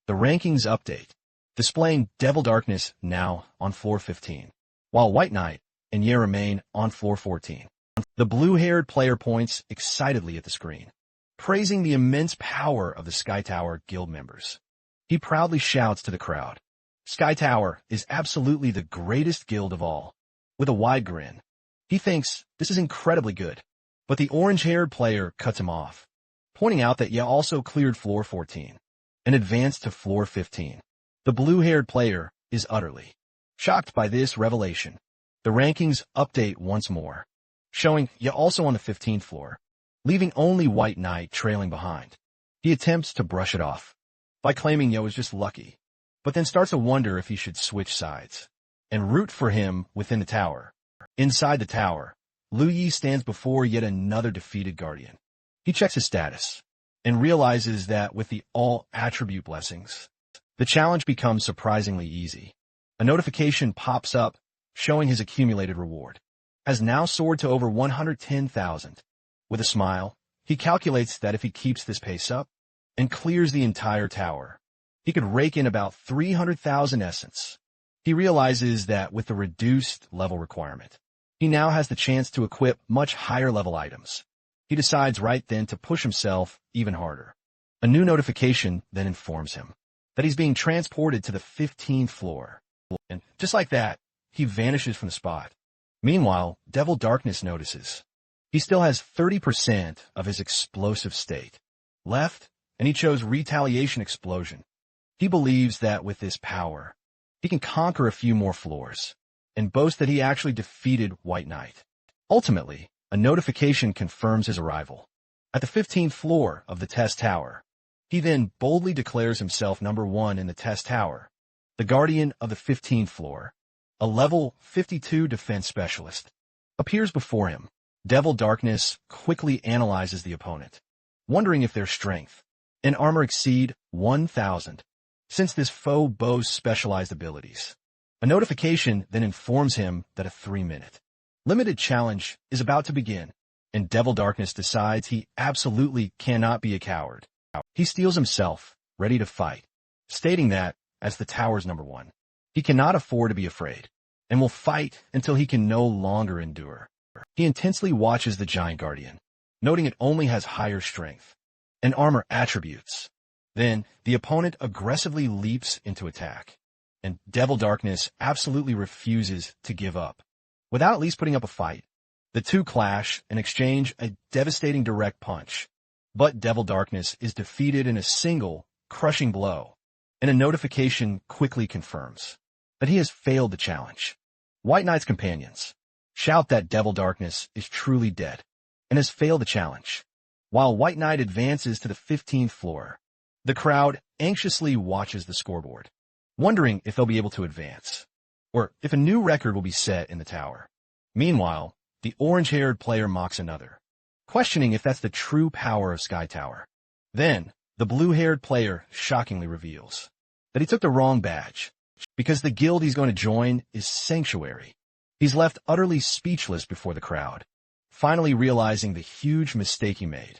S1: The rankings update, displaying Devil Darkness now on floor 15, while White Knight and Ye remain on floor 14. The blue-haired player points excitedly at the screen, praising the immense power of the Sky Tower guild members. He proudly shouts to the crowd, "Sky Tower is absolutely the greatest guild of all." With a wide grin, he thinks this is incredibly good. But the orange-haired player cuts him off, pointing out that Ye also cleared floor 14 and advanced to floor 15. The blue-haired player is utterly shocked by this revelation. The rankings update once more, showing Ye also on the 15th floor, leaving only White Knight trailing behind. He attempts to brush it off by claiming Ye was just lucky, but then starts to wonder if he should switch sides and root for him within the tower. Inside the tower, Lu Yi stands before yet another defeated guardian. He checks his status and realizes that with the all-attribute blessings, the challenge becomes surprisingly easy. A notification pops up showing his accumulated reward has now soared to over 110,000. With a smile, he calculates that if he keeps this pace up and clears the entire tower, he could rake in about 300,000 essence. He realizes that with the reduced level requirement, he now has the chance to equip much higher level items. He decides right then to push himself even harder. A new notification then informs him that he's being transported to the 15th floor. And just like that, he vanishes from the spot. Meanwhile, Devil Darkness notices he still has 30% of his explosive state left, and he chose Retaliation Explosion. He believes that with this power, he can conquer a few more floors, and boasts that he actually defeated White Knight. Ultimately, a notification confirms his arrival at the 15th floor of the test tower. He then boldly declares himself number 1 in the test tower, the guardian of the 15th floor. A level 52 defense specialist appears before him. Devil Darkness quickly analyzes the opponent, wondering if their strength and armor exceed 1,000, since this foe boasts specialized abilities. A notification then informs him that a 3-minute limited challenge is about to begin, and Devil Darkness decides he absolutely cannot be a coward. He steels himself, ready to fight, stating that, as the tower's number 1, he cannot afford to be afraid, and will fight until he can no longer endure. He intensely watches the giant guardian, noting it only has higher strength and armor attributes. Then, the opponent aggressively leaps into attack, and Devil Darkness absolutely refuses to give up. Without at least putting up a fight, the two clash and exchange a devastating direct punch. But Devil Darkness is defeated in a single, crushing blow, and a notification quickly confirms that he has failed the challenge. White Knight's companions shout that Devil Darkness is truly dead and has failed the challenge. While White Knight advances to the 15th floor, the crowd anxiously watches the scoreboard, wondering if they'll be able to advance, or if a new record will be set in the tower. Meanwhile, the orange-haired player mocks another, questioning if that's the true power of Sky Tower. Then, the blue-haired player shockingly reveals that he took the wrong badge, because the guild he's going to join is Sanctuary. He's left utterly speechless before the crowd, finally realizing the huge mistake he made.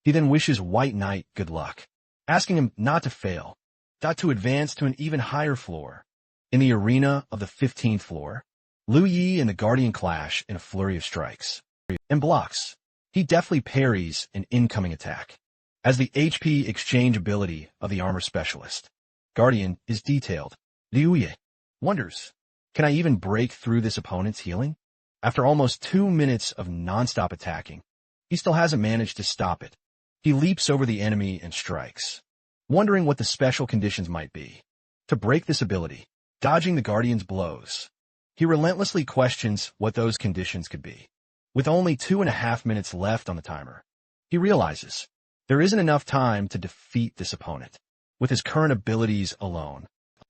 S1: He then wishes White Knight good luck, asking him not to fail, but to advance to an even higher floor. In the arena of the 15th floor, Lu Yi and the Guardian clash in a flurry of strikes and blocks. He deftly parries an incoming attack. As the HP exchange ability of the armor specialist, Guardian is detailed. Liu Yi wonders, can I even break through this opponent's healing? After almost 2 minutes of non-stop attacking, he still hasn't managed to stop it. He leaps over the enemy and strikes, wondering what the special conditions might be to break this ability, dodging the Guardian's blows. He relentlessly questions what those conditions could be. With only 2.5 minutes left on the timer, he realizes there isn't enough time to defeat this opponent with his current abilities alone.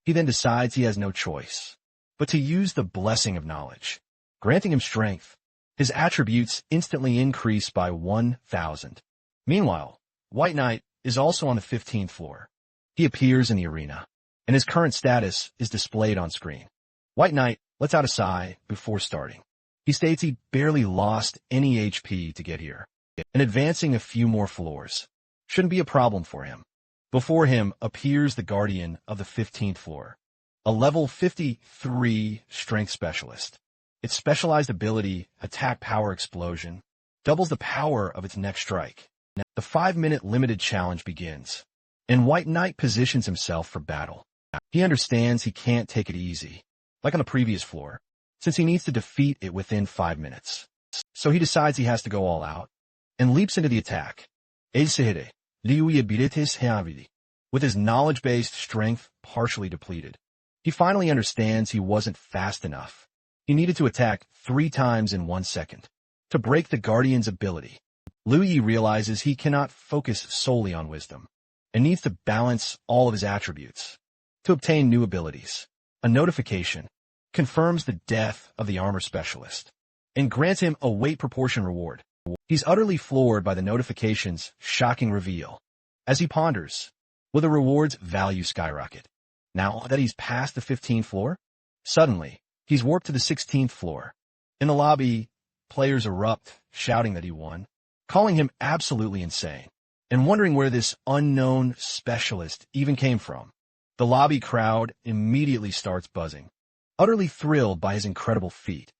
S1: He then decides he has no choice but to use the blessing of knowledge, granting him strength. His attributes instantly increase by 1,000. Meanwhile, White Knight is also on the 15th floor. He appears in the arena, and his current status is displayed on screen. White Knight lets out a sigh before starting. He states he barely lost any HP to get here, and advancing a few more floors shouldn't be a problem for him. Before him appears the Guardian of the 15th floor, a level 53 strength specialist. Its specialized ability, Attack Power Explosion, doubles the power of its next strike. The 5-minute limited challenge begins, and White Knight positions himself for battle. He understands he can't take it easy, like on the previous floor, since he needs to defeat it within 5 minutes. So he decides he has to go all out, and leaps into the attack. With his knowledge-based strength partially depleted, he finally understands he wasn't fast enough. He needed to attack 3 times in 1 second to break the Guardian's ability. Liu Yi realizes he cannot focus solely on wisdom and needs to balance all of his attributes to obtain new abilities. A notification confirms the death of the armor specialist and grants him a weight proportion reward. He's utterly floored by the notification's shocking reveal. As he ponders, will the reward's value skyrocket? Now that he's past the 15th floor, suddenly, he's warped to the 16th floor. In the lobby, players erupt, shouting that he won, calling him absolutely insane, and wondering where this unknown specialist even came from. The lobby crowd immediately starts buzzing, utterly thrilled by his incredible feat.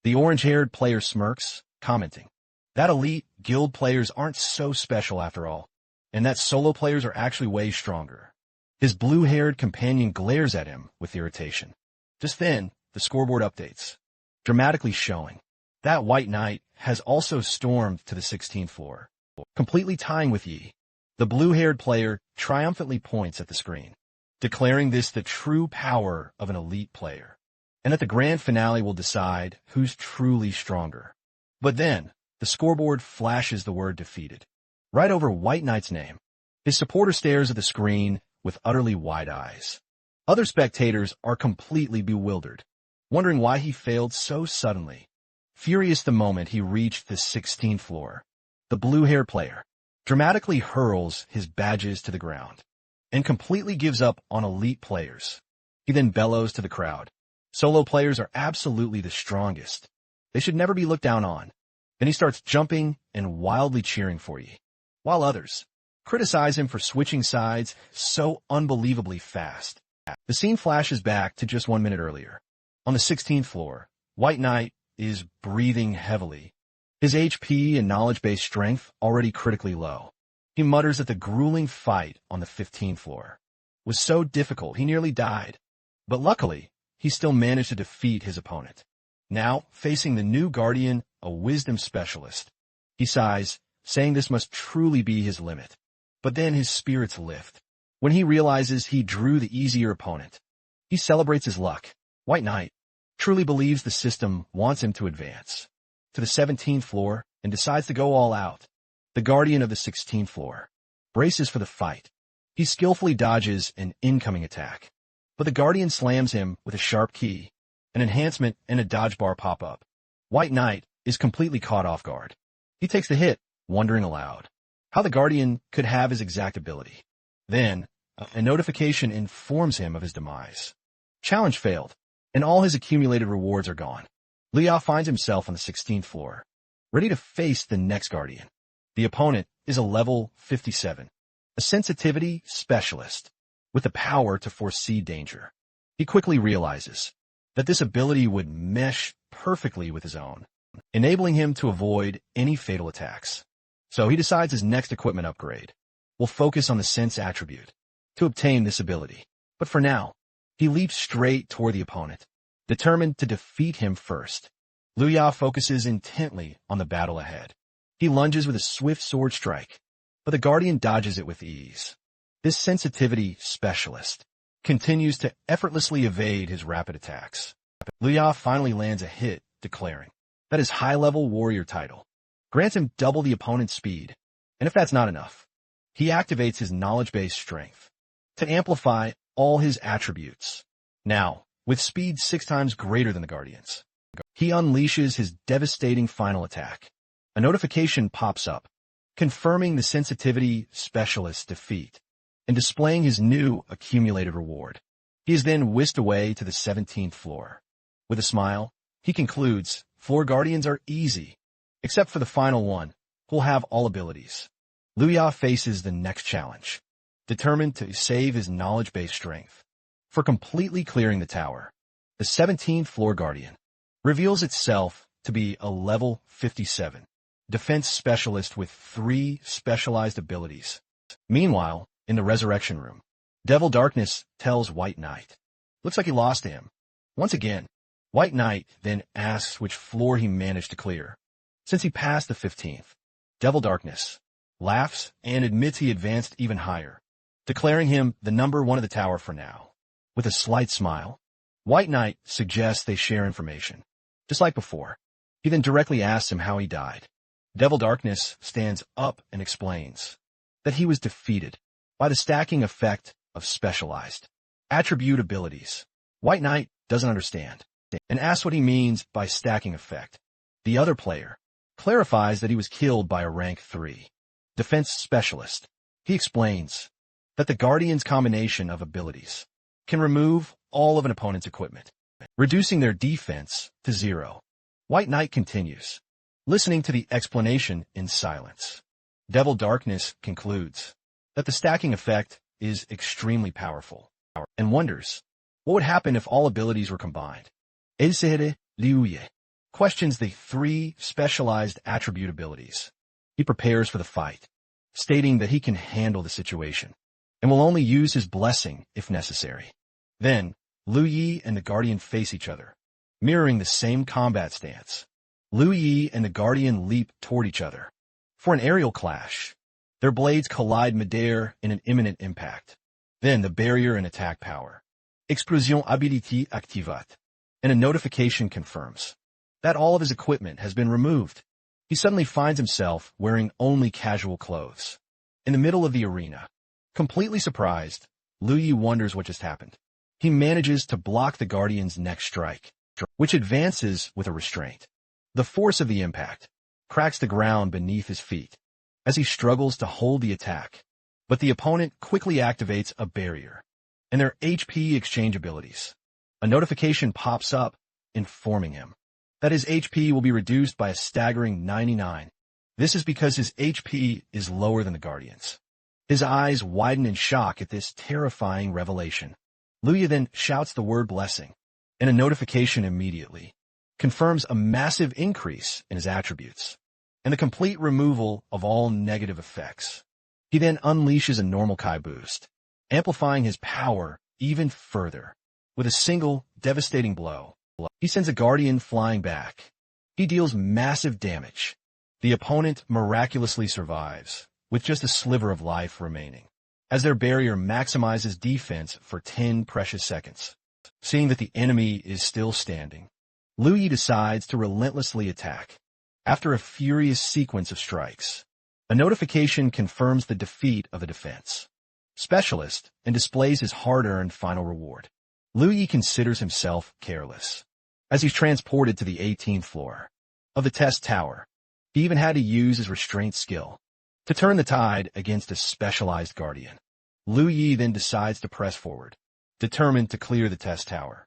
S1: The orange-haired player smirks, commenting that elite guild players aren't so special after all, and that solo players are actually way stronger. His blue-haired companion glares at him with irritation. Just then, the scoreboard updates, dramatically showing that White Knight has also stormed to the 16th floor, completely tying with Yi. The blue-haired player triumphantly points at the screen, declaring this the true power of an elite player, and that the grand finale will decide who's truly stronger. But then, the scoreboard flashes the word defeated right over White Knight's name. His supporter stares at the screen with utterly wide eyes. Other spectators are completely bewildered, wondering why he failed so suddenly. Furious the moment he reached the 16th floor, the blue-haired player dramatically hurls his badges to the ground and completely gives up on elite players. He then bellows to the crowd, "Solo players are absolutely the strongest. They should never be looked down on." Then he starts jumping and wildly cheering for Yi, while others criticize him for switching sides so unbelievably fast. The scene flashes back to just 1 minute earlier. On the 16th floor, White Knight is breathing heavily, his HP and knowledge-based strength already critically low. He mutters that the grueling fight on the 15th floor was so difficult he nearly died, but luckily, he still managed to defeat his opponent. Now, facing the new Guardian, a wisdom specialist, he sighs, saying this must truly be his limit. But then his spirits lift when he realizes he drew the easier opponent. He celebrates his luck. White Knight truly believes the system wants him to advance to the 17th floor and decides to go all out. The Guardian of the 16th floor braces for the fight. He skillfully dodges an incoming attack, but the Guardian slams him with a sharp key. An enhancement and a dodge bar pop up. White Knight is completely caught off guard. He takes the hit, wondering aloud how the Guardian could have his exact ability. Then, a notification informs him of his demise. Challenge failed, and all his accumulated rewards are gone. Liu finds himself on the 16th floor, ready to face the next Guardian. The opponent is a level 57, a sensitivity specialist with the power to foresee danger. He quickly realizes that this ability would mesh perfectly with his own, enabling him to avoid any fatal attacks. So he decides his next equipment upgrade will focus on the sense attribute to obtain this ability. But for now, he leaps straight toward the opponent, determined to defeat him first. Liu focuses intently on the battle ahead. He lunges with a swift sword strike, but the Guardian dodges it with ease. This sensitivity specialist continues to effortlessly evade his rapid attacks. Liu finally lands a hit, declaring that his high-level warrior title grants him double the opponent's speed, and if that's not enough, he activates his knowledge-based strength to amplify all his attributes. Now, with speed 6 times greater than the Guardian's, he unleashes his devastating final attack. A notification pops up, confirming the sensitivity specialist's defeat and displaying his new accumulated reward. He is then whisked away to the 17th floor. With a smile, he concludes, floor guardians are easy, except for the final one, who'll have all abilities. Luya faces the next challenge, determined to save his knowledge-based strength. For completely clearing the tower, the 17th floor guardian reveals itself to be a level 57 defense specialist with 3 specialized abilities. Meanwhile, in the resurrection room, Devil Darkness tells White Knight, looks like he lost to him. Once again, White Knight then asks which floor he managed to clear. Since he passed the 15th, Devil Darkness laughs and admits he advanced even higher, declaring him the number 1 of the tower for now. With a slight smile, White Knight suggests they share information. Just like before, he then directly asks him how he died. Devil Darkness stands up and explains that he was defeated by the stacking effect of specialized attribute abilities. White Knight doesn't understand and asks what he means by stacking effect. The other player clarifies that he was killed by a rank 3 defense specialist. He explains that the Guardian's combination of abilities can remove all of an opponent's equipment, reducing their defense to 0. White Knight continues, listening to the explanation in silence. Devil Darkness concludes that the stacking effect is extremely powerful and wonders what would happen if all abilities were combined. Elsere Liuye questions the 3 specialized attribute abilities. He prepares for the fight, stating that he can handle the situation and will only use his blessing if necessary. Then, Lu Yi and the Guardian face each other, mirroring the same combat stance. Lu Yi and the Guardian leap toward each other. For an aerial clash, their blades collide midair in an imminent impact. Then the barrier and attack power. Explosion habilité activate. And a notification confirms that all of his equipment has been removed. He suddenly finds himself wearing only casual clothes. In the middle of the arena, completely surprised, Lu Yi wonders what just happened. He manages to block the Guardian's next strike, which advances with a restraint. The force of the impact cracks the ground beneath his feet as he struggles to hold the attack. But the opponent quickly activates a barrier and their HP exchange abilities. A notification pops up informing him that his HP will be reduced by a staggering 99. This is because his HP is lower than the Guardian's. His eyes widen in shock at this terrifying revelation. Luya then shouts the word blessing, and a notification immediately confirms a massive increase in his attributes and the complete removal of all negative effects. He then unleashes a normal Kai boost, amplifying his power even further. With a single devastating blow, he sends a Guardian flying back. He deals massive damage. The opponent miraculously survives, with just a sliver of life remaining, as their barrier maximizes defense for 10 precious seconds. Seeing that the enemy is still standing, Lu Yi decides to relentlessly attack. After a furious sequence of strikes, a notification confirms the defeat of the defense specialist and displays his hard-earned final reward. Lu Yi considers himself careless as he's transported to the 18th floor of the test tower. He even had to use his restraint skill to turn the tide against a specialized Guardian. Lu Yi then decides to press forward, determined to clear the test tower.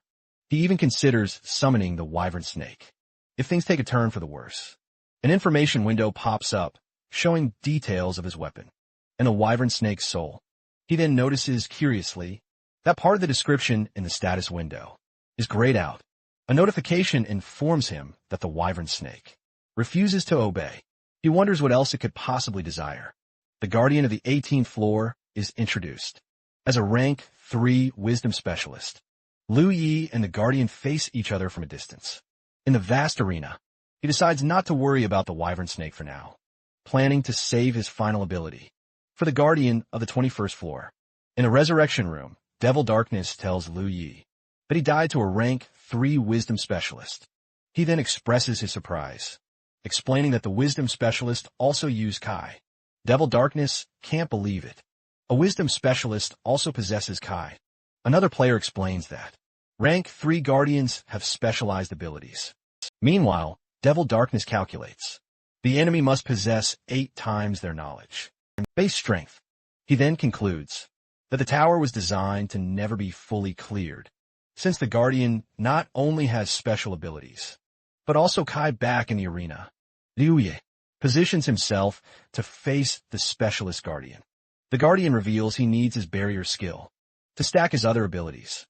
S1: He even considers summoning the Wyvern Snake if things take a turn for the worse. An information window pops up, showing details of his weapon and the Wyvern Snake's soul. He then notices curiously that part of the description in the status window is grayed out. A notification informs him that the Wyvern Snake refuses to obey. He wonders what else it could possibly desire. The Guardian of the 18th floor is introduced as a rank 3 wisdom specialist. Lu Yi and the Guardian face each other from a distance. In the vast arena, he decides not to worry about the Wyvern Snake for now, planning to save his final ability for the Guardian of the 21st floor. In the resurrection room, Devil Darkness tells Lu Yi that he died to a rank 3 wisdom specialist. He then expresses his surprise, explaining that the wisdom specialist also used Kai. Devil Darkness can't believe it. A wisdom specialist also possesses Kai. Another player explains that rank 3 guardians have specialized abilities. Meanwhile, Devil Darkness calculates the enemy must possess 8 times their knowledge and base strength. He then concludes that the tower was designed to never be fully cleared, since the guardian not only has special abilities, but also Kai back in the arena. Liu Ye positions himself to face the specialist guardian. The guardian reveals he needs his barrier skill to stack his other abilities.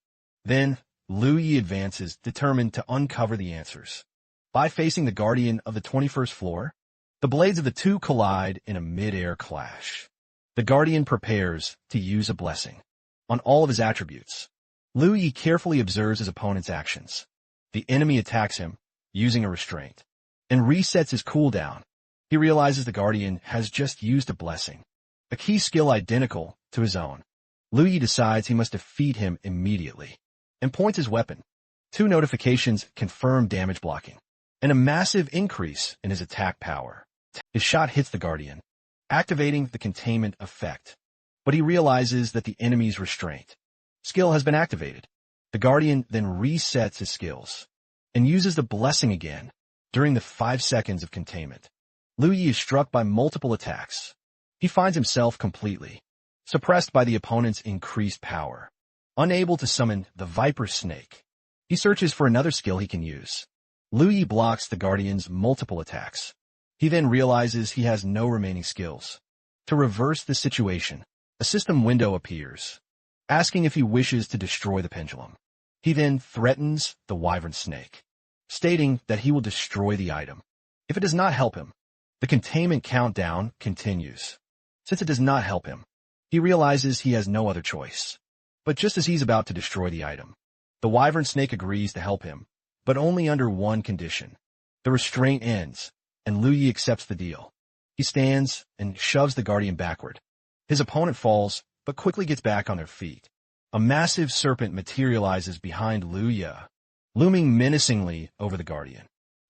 S1: Then, Liu Ye advances, determined to uncover the answers. By facing the guardian of the 21st floor, the blades of the two collide in a mid-air clash. The guardian prepares to use a blessing on all of his attributes. Liu Ye carefully observes his opponent's actions. The enemy attacks him, using a restraint, and resets his cooldown. He realizes the guardian has just used a blessing, a key skill identical to his own. Liu Ye decides he must defeat him immediately, and points his weapon. 2 notifications confirm damage blocking, and a massive increase in his attack power. His shot hits the guardian, activating the containment effect, but he realizes that the enemy's restraint skill has been activated. The guardian then resets his skills and uses the blessing again during the 5 seconds of containment. Liu Ye is struck by multiple attacks. He finds himself completely suppressed by the opponent's increased power. Unable to summon the Viper Snake, he searches for another skill he can use. Liu Ye blocks the guardian's multiple attacks. He then realizes he has no remaining skills. To reverse the situation, a system window appears, asking if he wishes to destroy the pendulum. He then threatens the Wyvern Snake, stating that he will destroy the item if it does not help him. The containment countdown continues. Since it does not help him, he realizes he has no other choice. But just as he's about to destroy the item, the Wyvern Snake agrees to help him, but only under one condition. The restraint ends, and Liu Ye accepts the deal. He stands and shoves the guardian backward. His opponent falls, but quickly gets back on their feet. A massive serpent materializes behind Liu Ye, looming menacingly over the guardian.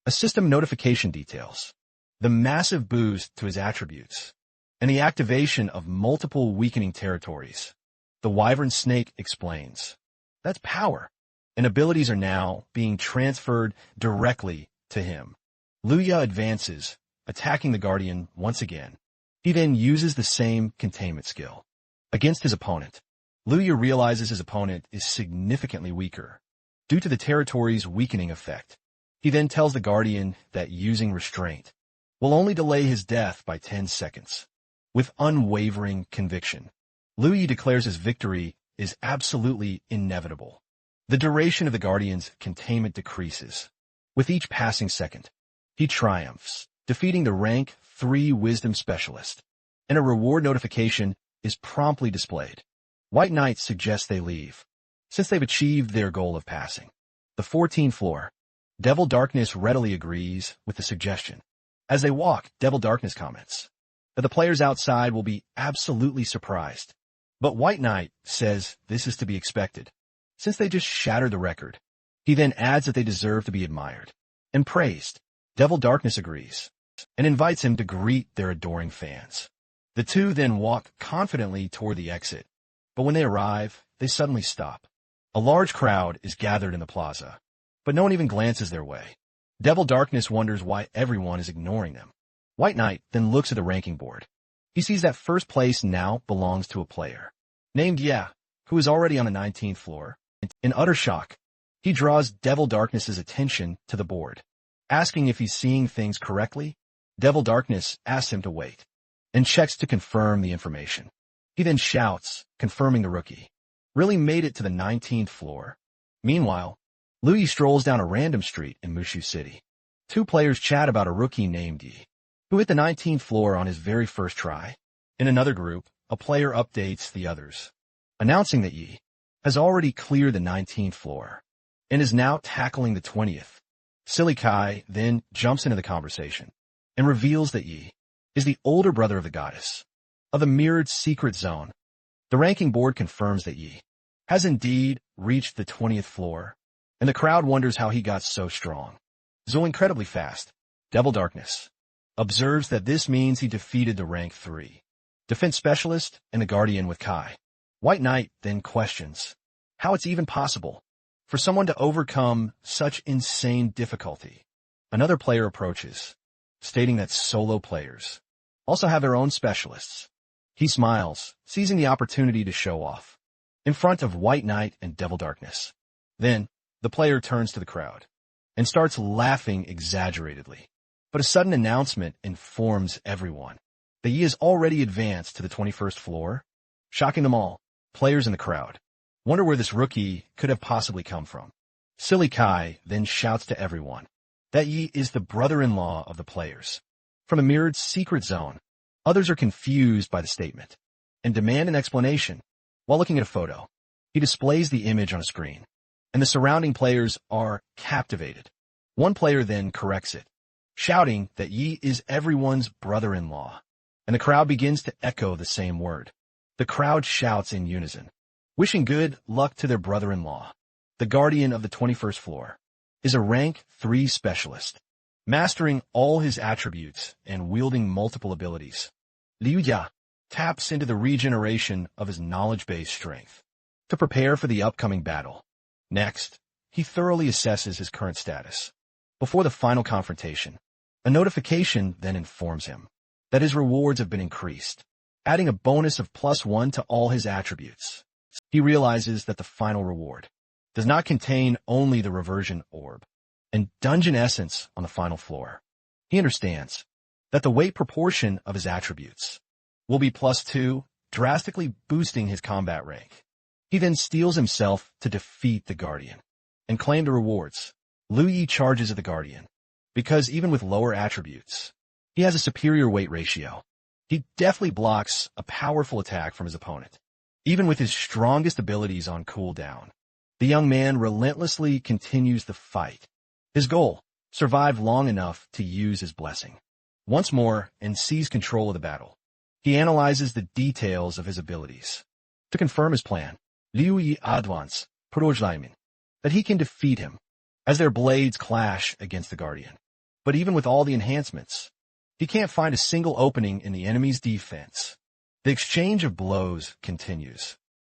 S1: A system notification details the massive boost to his attributes and the activation of multiple weakening territories. The Wyvern Snake explains that's power, and abilities are now being transferred directly to him. Liu Ye advances, attacking the guardian once again. He then uses the same containment skill against his opponent. Liu Ye realizes his opponent is significantly weaker due to the territory's weakening effect. He then tells the guardian that using restraint will only delay his death by 10 seconds. With unwavering conviction, Liu Ye declares his victory is absolutely inevitable. The duration of the guardian's containment decreases. With each passing second, he triumphs, defeating the rank 3 wisdom specialist, and a reward notification is promptly displayed. White Knight suggests they leave, since they've achieved their goal of passing the 14th floor. Devil Darkness readily agrees with the suggestion. As they walk, Devil Darkness comments that the players outside will be absolutely surprised. But White Knight says this is to be expected, since they just shattered the record. He then adds that they deserve to be admired and praised. Devil Darkness agrees and invites him to greet their adoring fans. The two then walk confidently toward the exit, but when they arrive, they suddenly stop. A large crowd is gathered in the plaza, but no one even glances their way. Devil Darkness wonders why everyone is ignoring them. White Knight then looks at the ranking board. He sees that first place now belongs to a player named Ye, who is already on the 19th floor. In utter shock, he draws Devil Darkness's attention to the board, asking if he's seeing things correctly. Devil Darkness asks him to wait and checks to confirm the information. He then shouts, confirming the rookie really made it to the 19th floor. Meanwhile, Liu Ye strolls down a random street in Mushu City. 2 players chat about a rookie named Yi, who hit the 19th floor on his very first try. In another group, a player updates the others, announcing that Yi has already cleared the 19th floor and is now tackling the 20th. Silly Kai then jumps into the conversation and reveals that Yi is the older brother of the goddess of the mirrored secret zone. The ranking board confirms that Yi has indeed reached the 20th floor, and the crowd wonders how he got so strong. So incredibly fast, Devil Darkness observes that this means he defeated the rank 3 defense specialist and the guardian with Kai. White Knight then questions how it's even possible for someone to overcome such insane difficulty. Another player approaches, stating that solo players also have their own specialists. He smiles, seizing the opportunity to show off in front of White Knight and Devil Darkness. Then, the player turns to the crowd and starts laughing exaggeratedly. But a sudden announcement informs everyone that he has already advanced to the 21st floor, shocking them all. Players in the crowd wonder where this rookie could have possibly come from. Silly Kai then shouts to everyone that he is the brother-in-law of the players from a mirrored secret zone. Others are confused by the statement and demand an explanation. While looking at a photo, he displays the image on a screen, and the surrounding players are captivated. One player then corrects it, shouting that Yi is everyone's brother-in-law, and the crowd begins to echo the same word. The crowd shouts in unison, wishing good luck to their brother-in-law. The guardian of the 21st floor is a rank 3 specialist, mastering all his attributes and wielding multiple abilities. Liu Ya taps into the regeneration of his knowledge-based strength to prepare for the upcoming battle. Next, he thoroughly assesses his current status. Before the final confrontation, a notification then informs him that his rewards have been increased, adding a bonus of +1 to all his attributes. He realizes that the final reward does not contain only the reversion orb and dungeon essence on the final floor. He understands that the weight proportion of his attributes will be +2, drastically boosting his combat rank. He then steels himself to defeat the Guardian and claim the rewards. Liu Yi charges at the Guardian because even with lower attributes, he has a superior weight ratio. He deftly blocks a powerful attack from his opponent. Even with his strongest abilities on cooldown, the young man relentlessly continues the fight. His goal, survive long enough to use his blessing once more and seize control of the battle. He analyzes the details of his abilities. To confirm his plan, Liu Yi advance Protojlimin, that he can defeat him as their blades clash against the Guardian. But even with all the enhancements, he can't find a single opening in the enemy's defense. The exchange of blows continues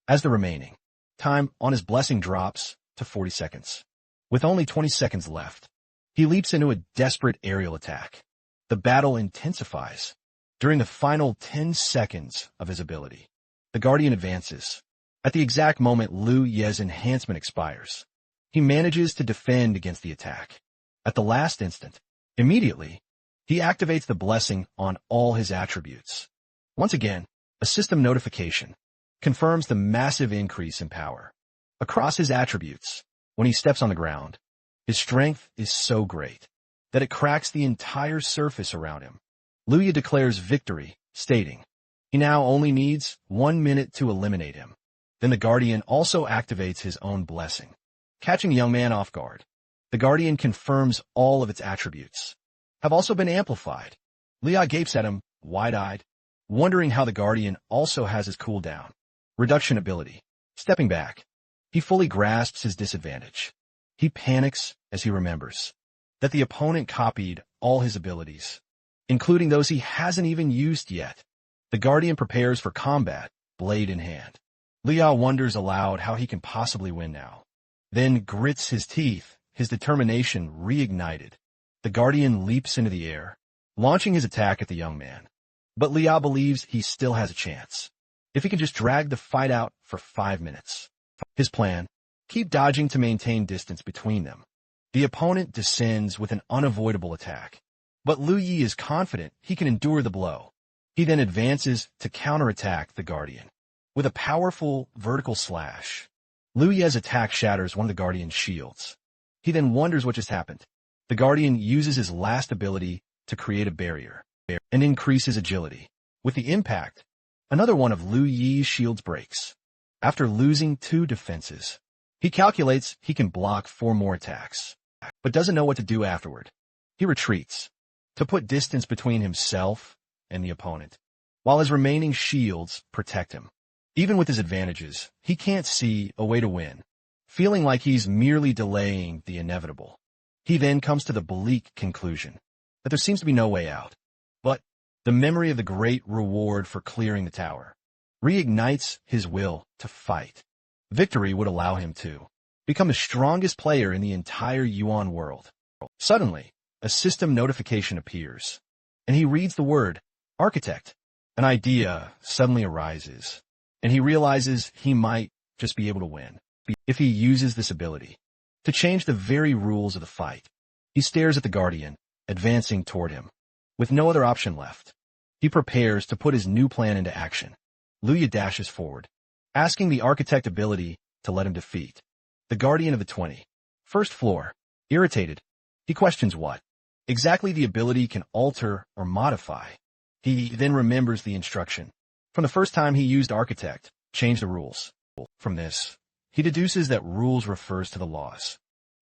S1: as the remaining time on his blessing drops to 40 seconds. With only 20 seconds left, he leaps into a desperate aerial attack. The battle intensifies. During the final 10 seconds of his ability, the Guardian advances. At the exact moment Liu Ye's enhancement expires, he manages to defend against the attack. At the last instant, immediately, he activates the blessing on all his attributes. Once again, a system notification confirms the massive increase in power across his attributes. When he steps on the ground, his strength is so great that it cracks the entire surface around him. Liu Ye declares victory, stating he now only needs 1 minute to eliminate him. Then the Guardian also activates his own blessing, catching the young man off guard. The Guardian confirms all of its attributes have also been amplified. Liu gapes at him, wide-eyed, wondering how the Guardian also has his cooldown reduction ability. Stepping back, he fully grasps his disadvantage. He panics as he remembers that the opponent copied all his abilities, including those he hasn't even used yet. The Guardian prepares for combat, blade in hand. Liu wonders aloud how he can possibly win now. Then grits his teeth, his determination reignited. The Guardian leaps into the air, launching his attack at the young man. But Liu believes he still has a chance, if he can just drag the fight out for 5 minutes. His plan, keep dodging to maintain distance between them. The opponent descends with an unavoidable attack, but Liu Yi is confident he can endure the blow. He then advances to counterattack the Guardian with a powerful vertical slash. Liu Ye's attack shatters one of the Guardian's shields. He then wonders what just happened. The Guardian uses his last ability to create a barrier and increase his agility. With the impact, another one of Liu Yi's shields breaks. After losing 2 defenses, he calculates he can block 4 more attacks, but doesn't know what to do afterward. He retreats to put distance between himself and the opponent, while his remaining shields protect him. Even with his advantages, he can't see a way to win, feeling like he's merely delaying the inevitable. He then comes to the bleak conclusion that there seems to be no way out. But the memory of the great reward for clearing the tower reignites his will to fight. Victory would allow him to become the strongest player in the entire Yuan world. Suddenly, a system notification appears, and he reads the word architect. An idea suddenly arises, and he realizes he might just be able to win if he uses this ability to change the very rules of the fight. He stares at the Guardian, advancing toward him. With no other option left, he prepares to put his new plan into action. Luya dashes forward, asking the architect ability to let him defeat the Guardian of the 21st floor. Irritated, he questions what exactly the ability can alter or modify. He then remembers the instruction from the first time he used architect, change the rules. From this, he deduces that rules refers to the laws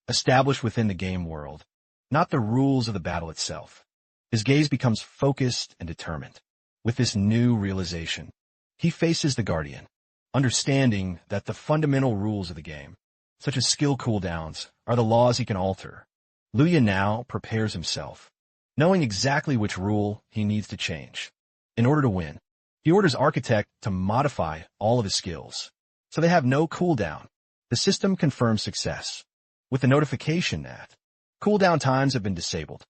S1: established within the game world, not the rules of the battle itself. His gaze becomes focused and determined. With this new realization, he faces the Guardian, understanding that the fundamental rules of the game, such as skill cooldowns, are the laws he can alter. Luya now prepares himself, knowing exactly which rule he needs to change. In order to win, he orders Architect to modify all of his skills, so they have no cooldown. The system confirms success, with the notification that cooldown times have been disabled.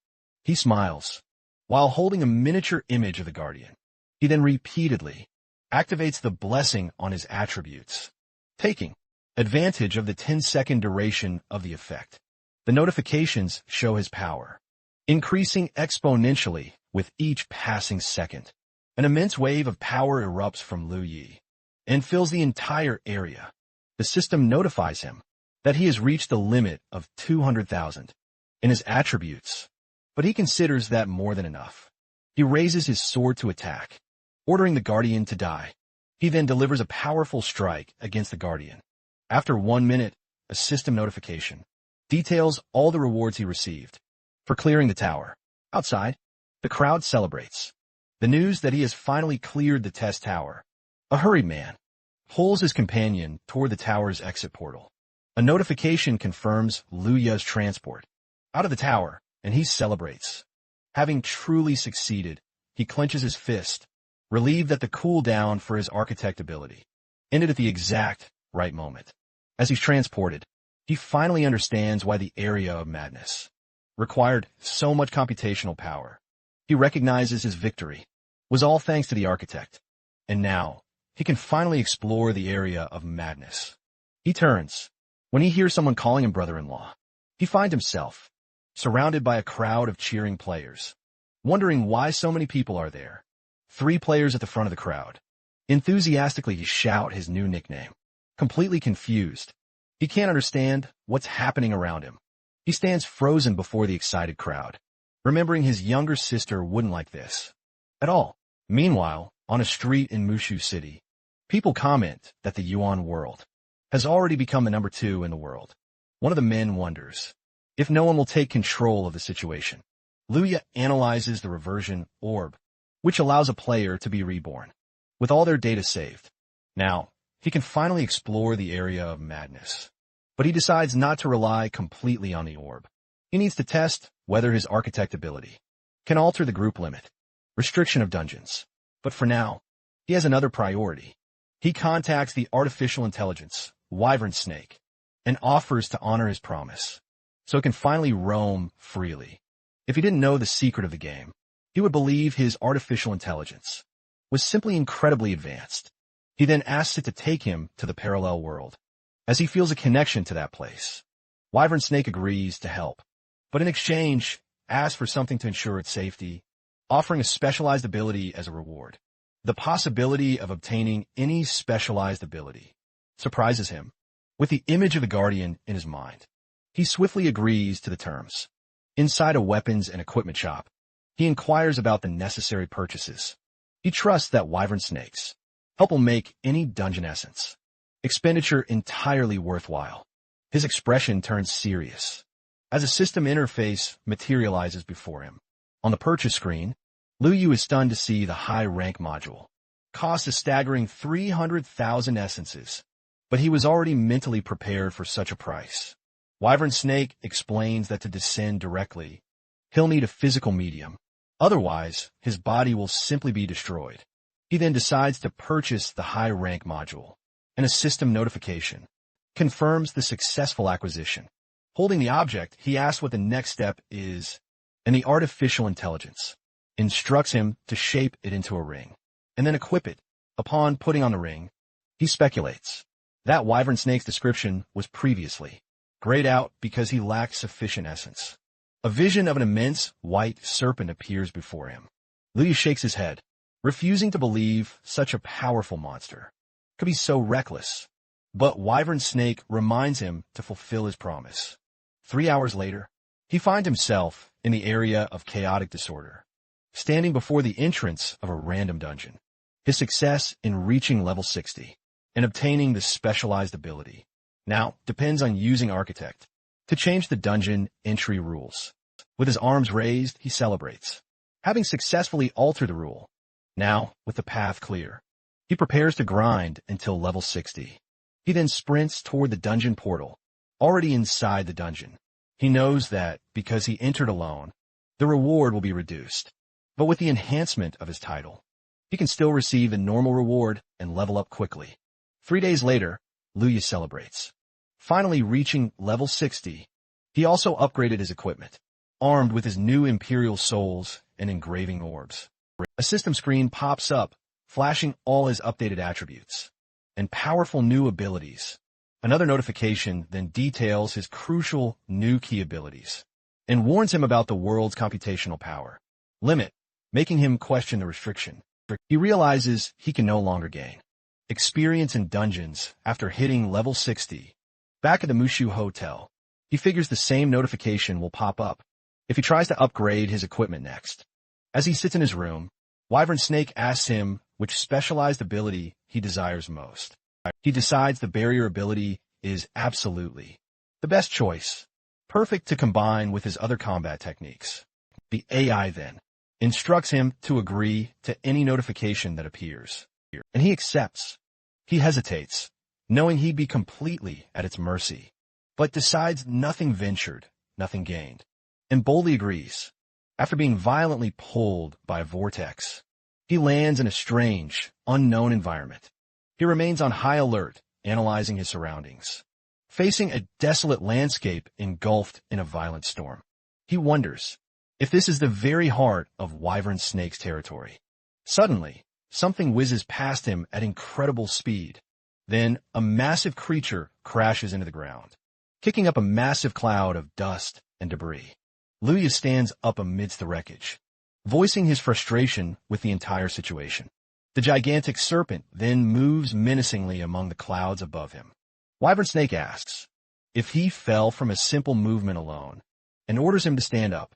S1: He smiles, while holding a miniature image of the Guardian. He then repeatedly activates the blessing on his attributes, taking advantage of the 10-second duration of the effect. The notifications show his power, increasing exponentially with each passing second. An immense wave of power erupts from Lu Yi and fills the entire area. The system notifies him that he has reached the limit of 200,000 in his attributes, but he considers that more than enough. He raises his sword to attack, ordering the Guardian to die. He then delivers a powerful strike against the Guardian. After 1 minute, a system notification details all the rewards he received for clearing the tower. Outside, the crowd celebrates the news that he has finally cleared the test tower. A hurried man pulls his companion toward the tower's exit portal. A notification confirms Luya's transport out of the tower, and he celebrates. Having truly succeeded, he clenches his fist, relieved that the cooldown for his architect ability ended at the exact right moment. As he's transported, he finally understands why the area of madness required so much computational power. He recognizes his victory was all thanks to the architect, and now he can finally explore the area of madness. He turns when he hears someone calling him brother-in-law. He finds himself surrounded by a crowd of cheering players, wondering why so many people are there. 3 players at the front of the crowd enthusiastically shout his new nickname. Completely confused, he can't understand what's happening around him. He stands frozen before the excited crowd, remembering his younger sister wouldn't like this at all. Meanwhile, on a street in Mushu City, people comment that the Yuan world has already become the number 2 in the world. One of the men wonders if no one will take control of the situation. Luya analyzes the reversion orb, which allows a player to be reborn with all their data saved. Now, he can finally explore the area of madness, but he decides not to rely completely on the orb. He needs to test whether his architect ability can alter the group limit, restriction of dungeons. But for now, he has another priority. He contacts the artificial intelligence, Wyvern Snake, and offers to honor his promise, so it can finally roam freely. If he didn't know the secret of the game, he would believe his artificial intelligence was simply incredibly advanced. He then asks it to take him to the parallel world, as he feels a connection to that place. Wyvern Snake agrees to help, but in exchange, asks for something to ensure its safety, offering a specialized ability as a reward. The possibility of obtaining any specialized ability surprises him. With the image of the Guardian in his mind, he swiftly agrees to the terms. Inside a weapons and equipment shop, he inquires about the necessary purchases. He trusts that Wyvern Snake's help will make any dungeon essence expenditure entirely worthwhile. His expression turns serious as a system interface materializes before him. On the purchase screen, Luyu is stunned to see the high rank module. Costs a staggering 300,000 essences, but he was already mentally prepared for such a price. Wyvern Snake explains that to descend directly, he'll need a physical medium. Otherwise, his body will simply be destroyed. He then decides to purchase the high rank module, and a system notification confirms the successful acquisition. Holding the object, he asks what the next step is, and the artificial intelligence instructs him to shape it into a ring, and then equip it. Upon putting on the ring, he speculates that wyvern snake's description was previously grayed out because he lacked sufficient essence. A vision of an immense white serpent appears before him. Luya shakes his head, refusing to believe such a powerful monster could be so reckless. But Wyvern Snake reminds him to fulfill his promise. 3 hours later, he finds himself in the area of chaotic disorder, standing before the entrance of a random dungeon. His success in reaching level 60 and obtaining this specialized ability now depends on using Architect to change the dungeon entry rules. With his arms raised, he celebrates, having successfully altered the rule. Now, with the path clear, he prepares to grind until level 60. He then sprints toward the dungeon portal. Already inside the dungeon, he knows that because he entered alone, the reward will be reduced. But with the enhancement of his title, he can still receive the normal reward and level up quickly. 3 days later, Luya celebrates, finally reaching level 60. He also upgraded his equipment, armed with his new Imperial Souls and engraving orbs. A system screen pops up, flashing all his updated attributes and powerful new abilities. Another notification then details his crucial new key abilities and warns him about the world's computational power limit, making him question the restriction. He realizes he can no longer gain experience in dungeons after hitting level 60. Back at the Mushu Hotel, he figures the same notification will pop up if he tries to upgrade his equipment next. As he sits in his room, Wyvern Snake asks him which specialized ability he desires most. He decides the barrier ability is absolutely the best choice, perfect to combine with his other combat techniques. The AI then instructs him to agree to any notification that appears, and he accepts. He hesitates, knowing he'd be completely at its mercy, but decides nothing ventured, nothing gained, and boldly agrees. After being violently pulled by a vortex, he lands in a strange, unknown environment. He remains on high alert, analyzing his surroundings. Facing a desolate landscape engulfed in a violent storm, he wonders if this is the very heart of Wyvern Snake's territory. Suddenly, something whizzes past him at incredible speed. Then, a massive creature crashes into the ground, kicking up a massive cloud of dust and debris. Luya stands up amidst the wreckage, voicing his frustration with the entire situation. The gigantic serpent then moves menacingly among the clouds above him. Wyvern Snake asks if he fell from a simple movement alone and orders him to stand up.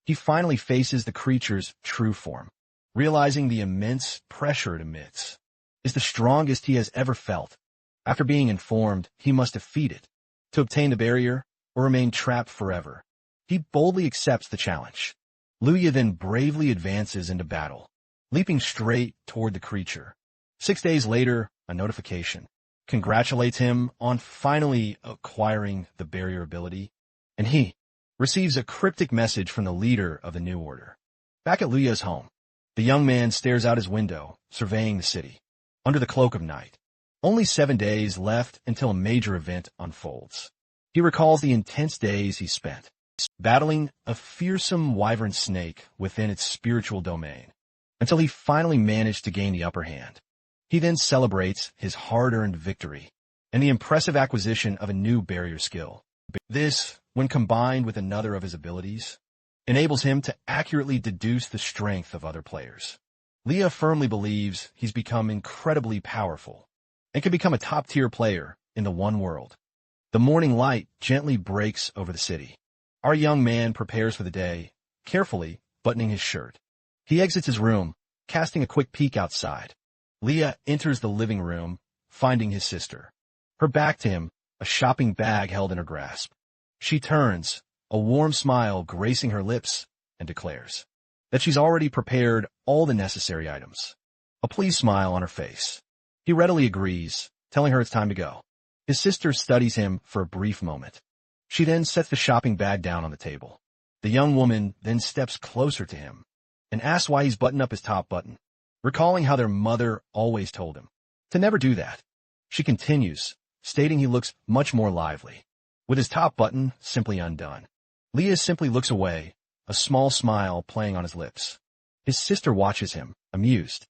S1: He finally faces the creature's true form, realizing the immense pressure it emits is the strongest he has ever felt. After being informed he must defeat it to obtain the barrier or remain trapped forever, he boldly accepts the challenge. Luya then bravely advances into battle, leaping straight toward the creature. 6 days later, a notification congratulates him on finally acquiring the barrier ability, and he receives a cryptic message from the leader of the New Order. Back at Luya's home, the young man stares out his window, surveying the city, under the cloak of night. Only 7 days left until a major event unfolds. He recalls the intense days he spent battling a fearsome wyvern snake within its spiritual domain, until he finally managed to gain the upper hand. He then celebrates his hard-earned victory and the impressive acquisition of a new barrier skill. This, when combined with another of his abilities, enables him to accurately deduce the strength of other players. Luya firmly believes he's become incredibly powerful and can become a top-tier player in the one world. The morning light gently breaks over the city. Our young man prepares for the day, carefully buttoning his shirt. He exits his room, casting a quick peek outside. Luya enters the living room, finding his sister. Her back to him, a shopping bag held in her grasp. She turns, a warm smile gracing her lips, and declares that she's already prepared all the necessary items. A pleased smile on her face. He readily agrees, telling her it's time to go. His sister studies him for a brief moment. She then sets the shopping bag down on the table. The young woman then steps closer to him and asks why he's buttoned up his top button, recalling how their mother always told him to never do that. She continues, stating he looks much more lively, with his top button simply undone. Leah simply looks away, a small smile playing on his lips. His sister watches him, amused.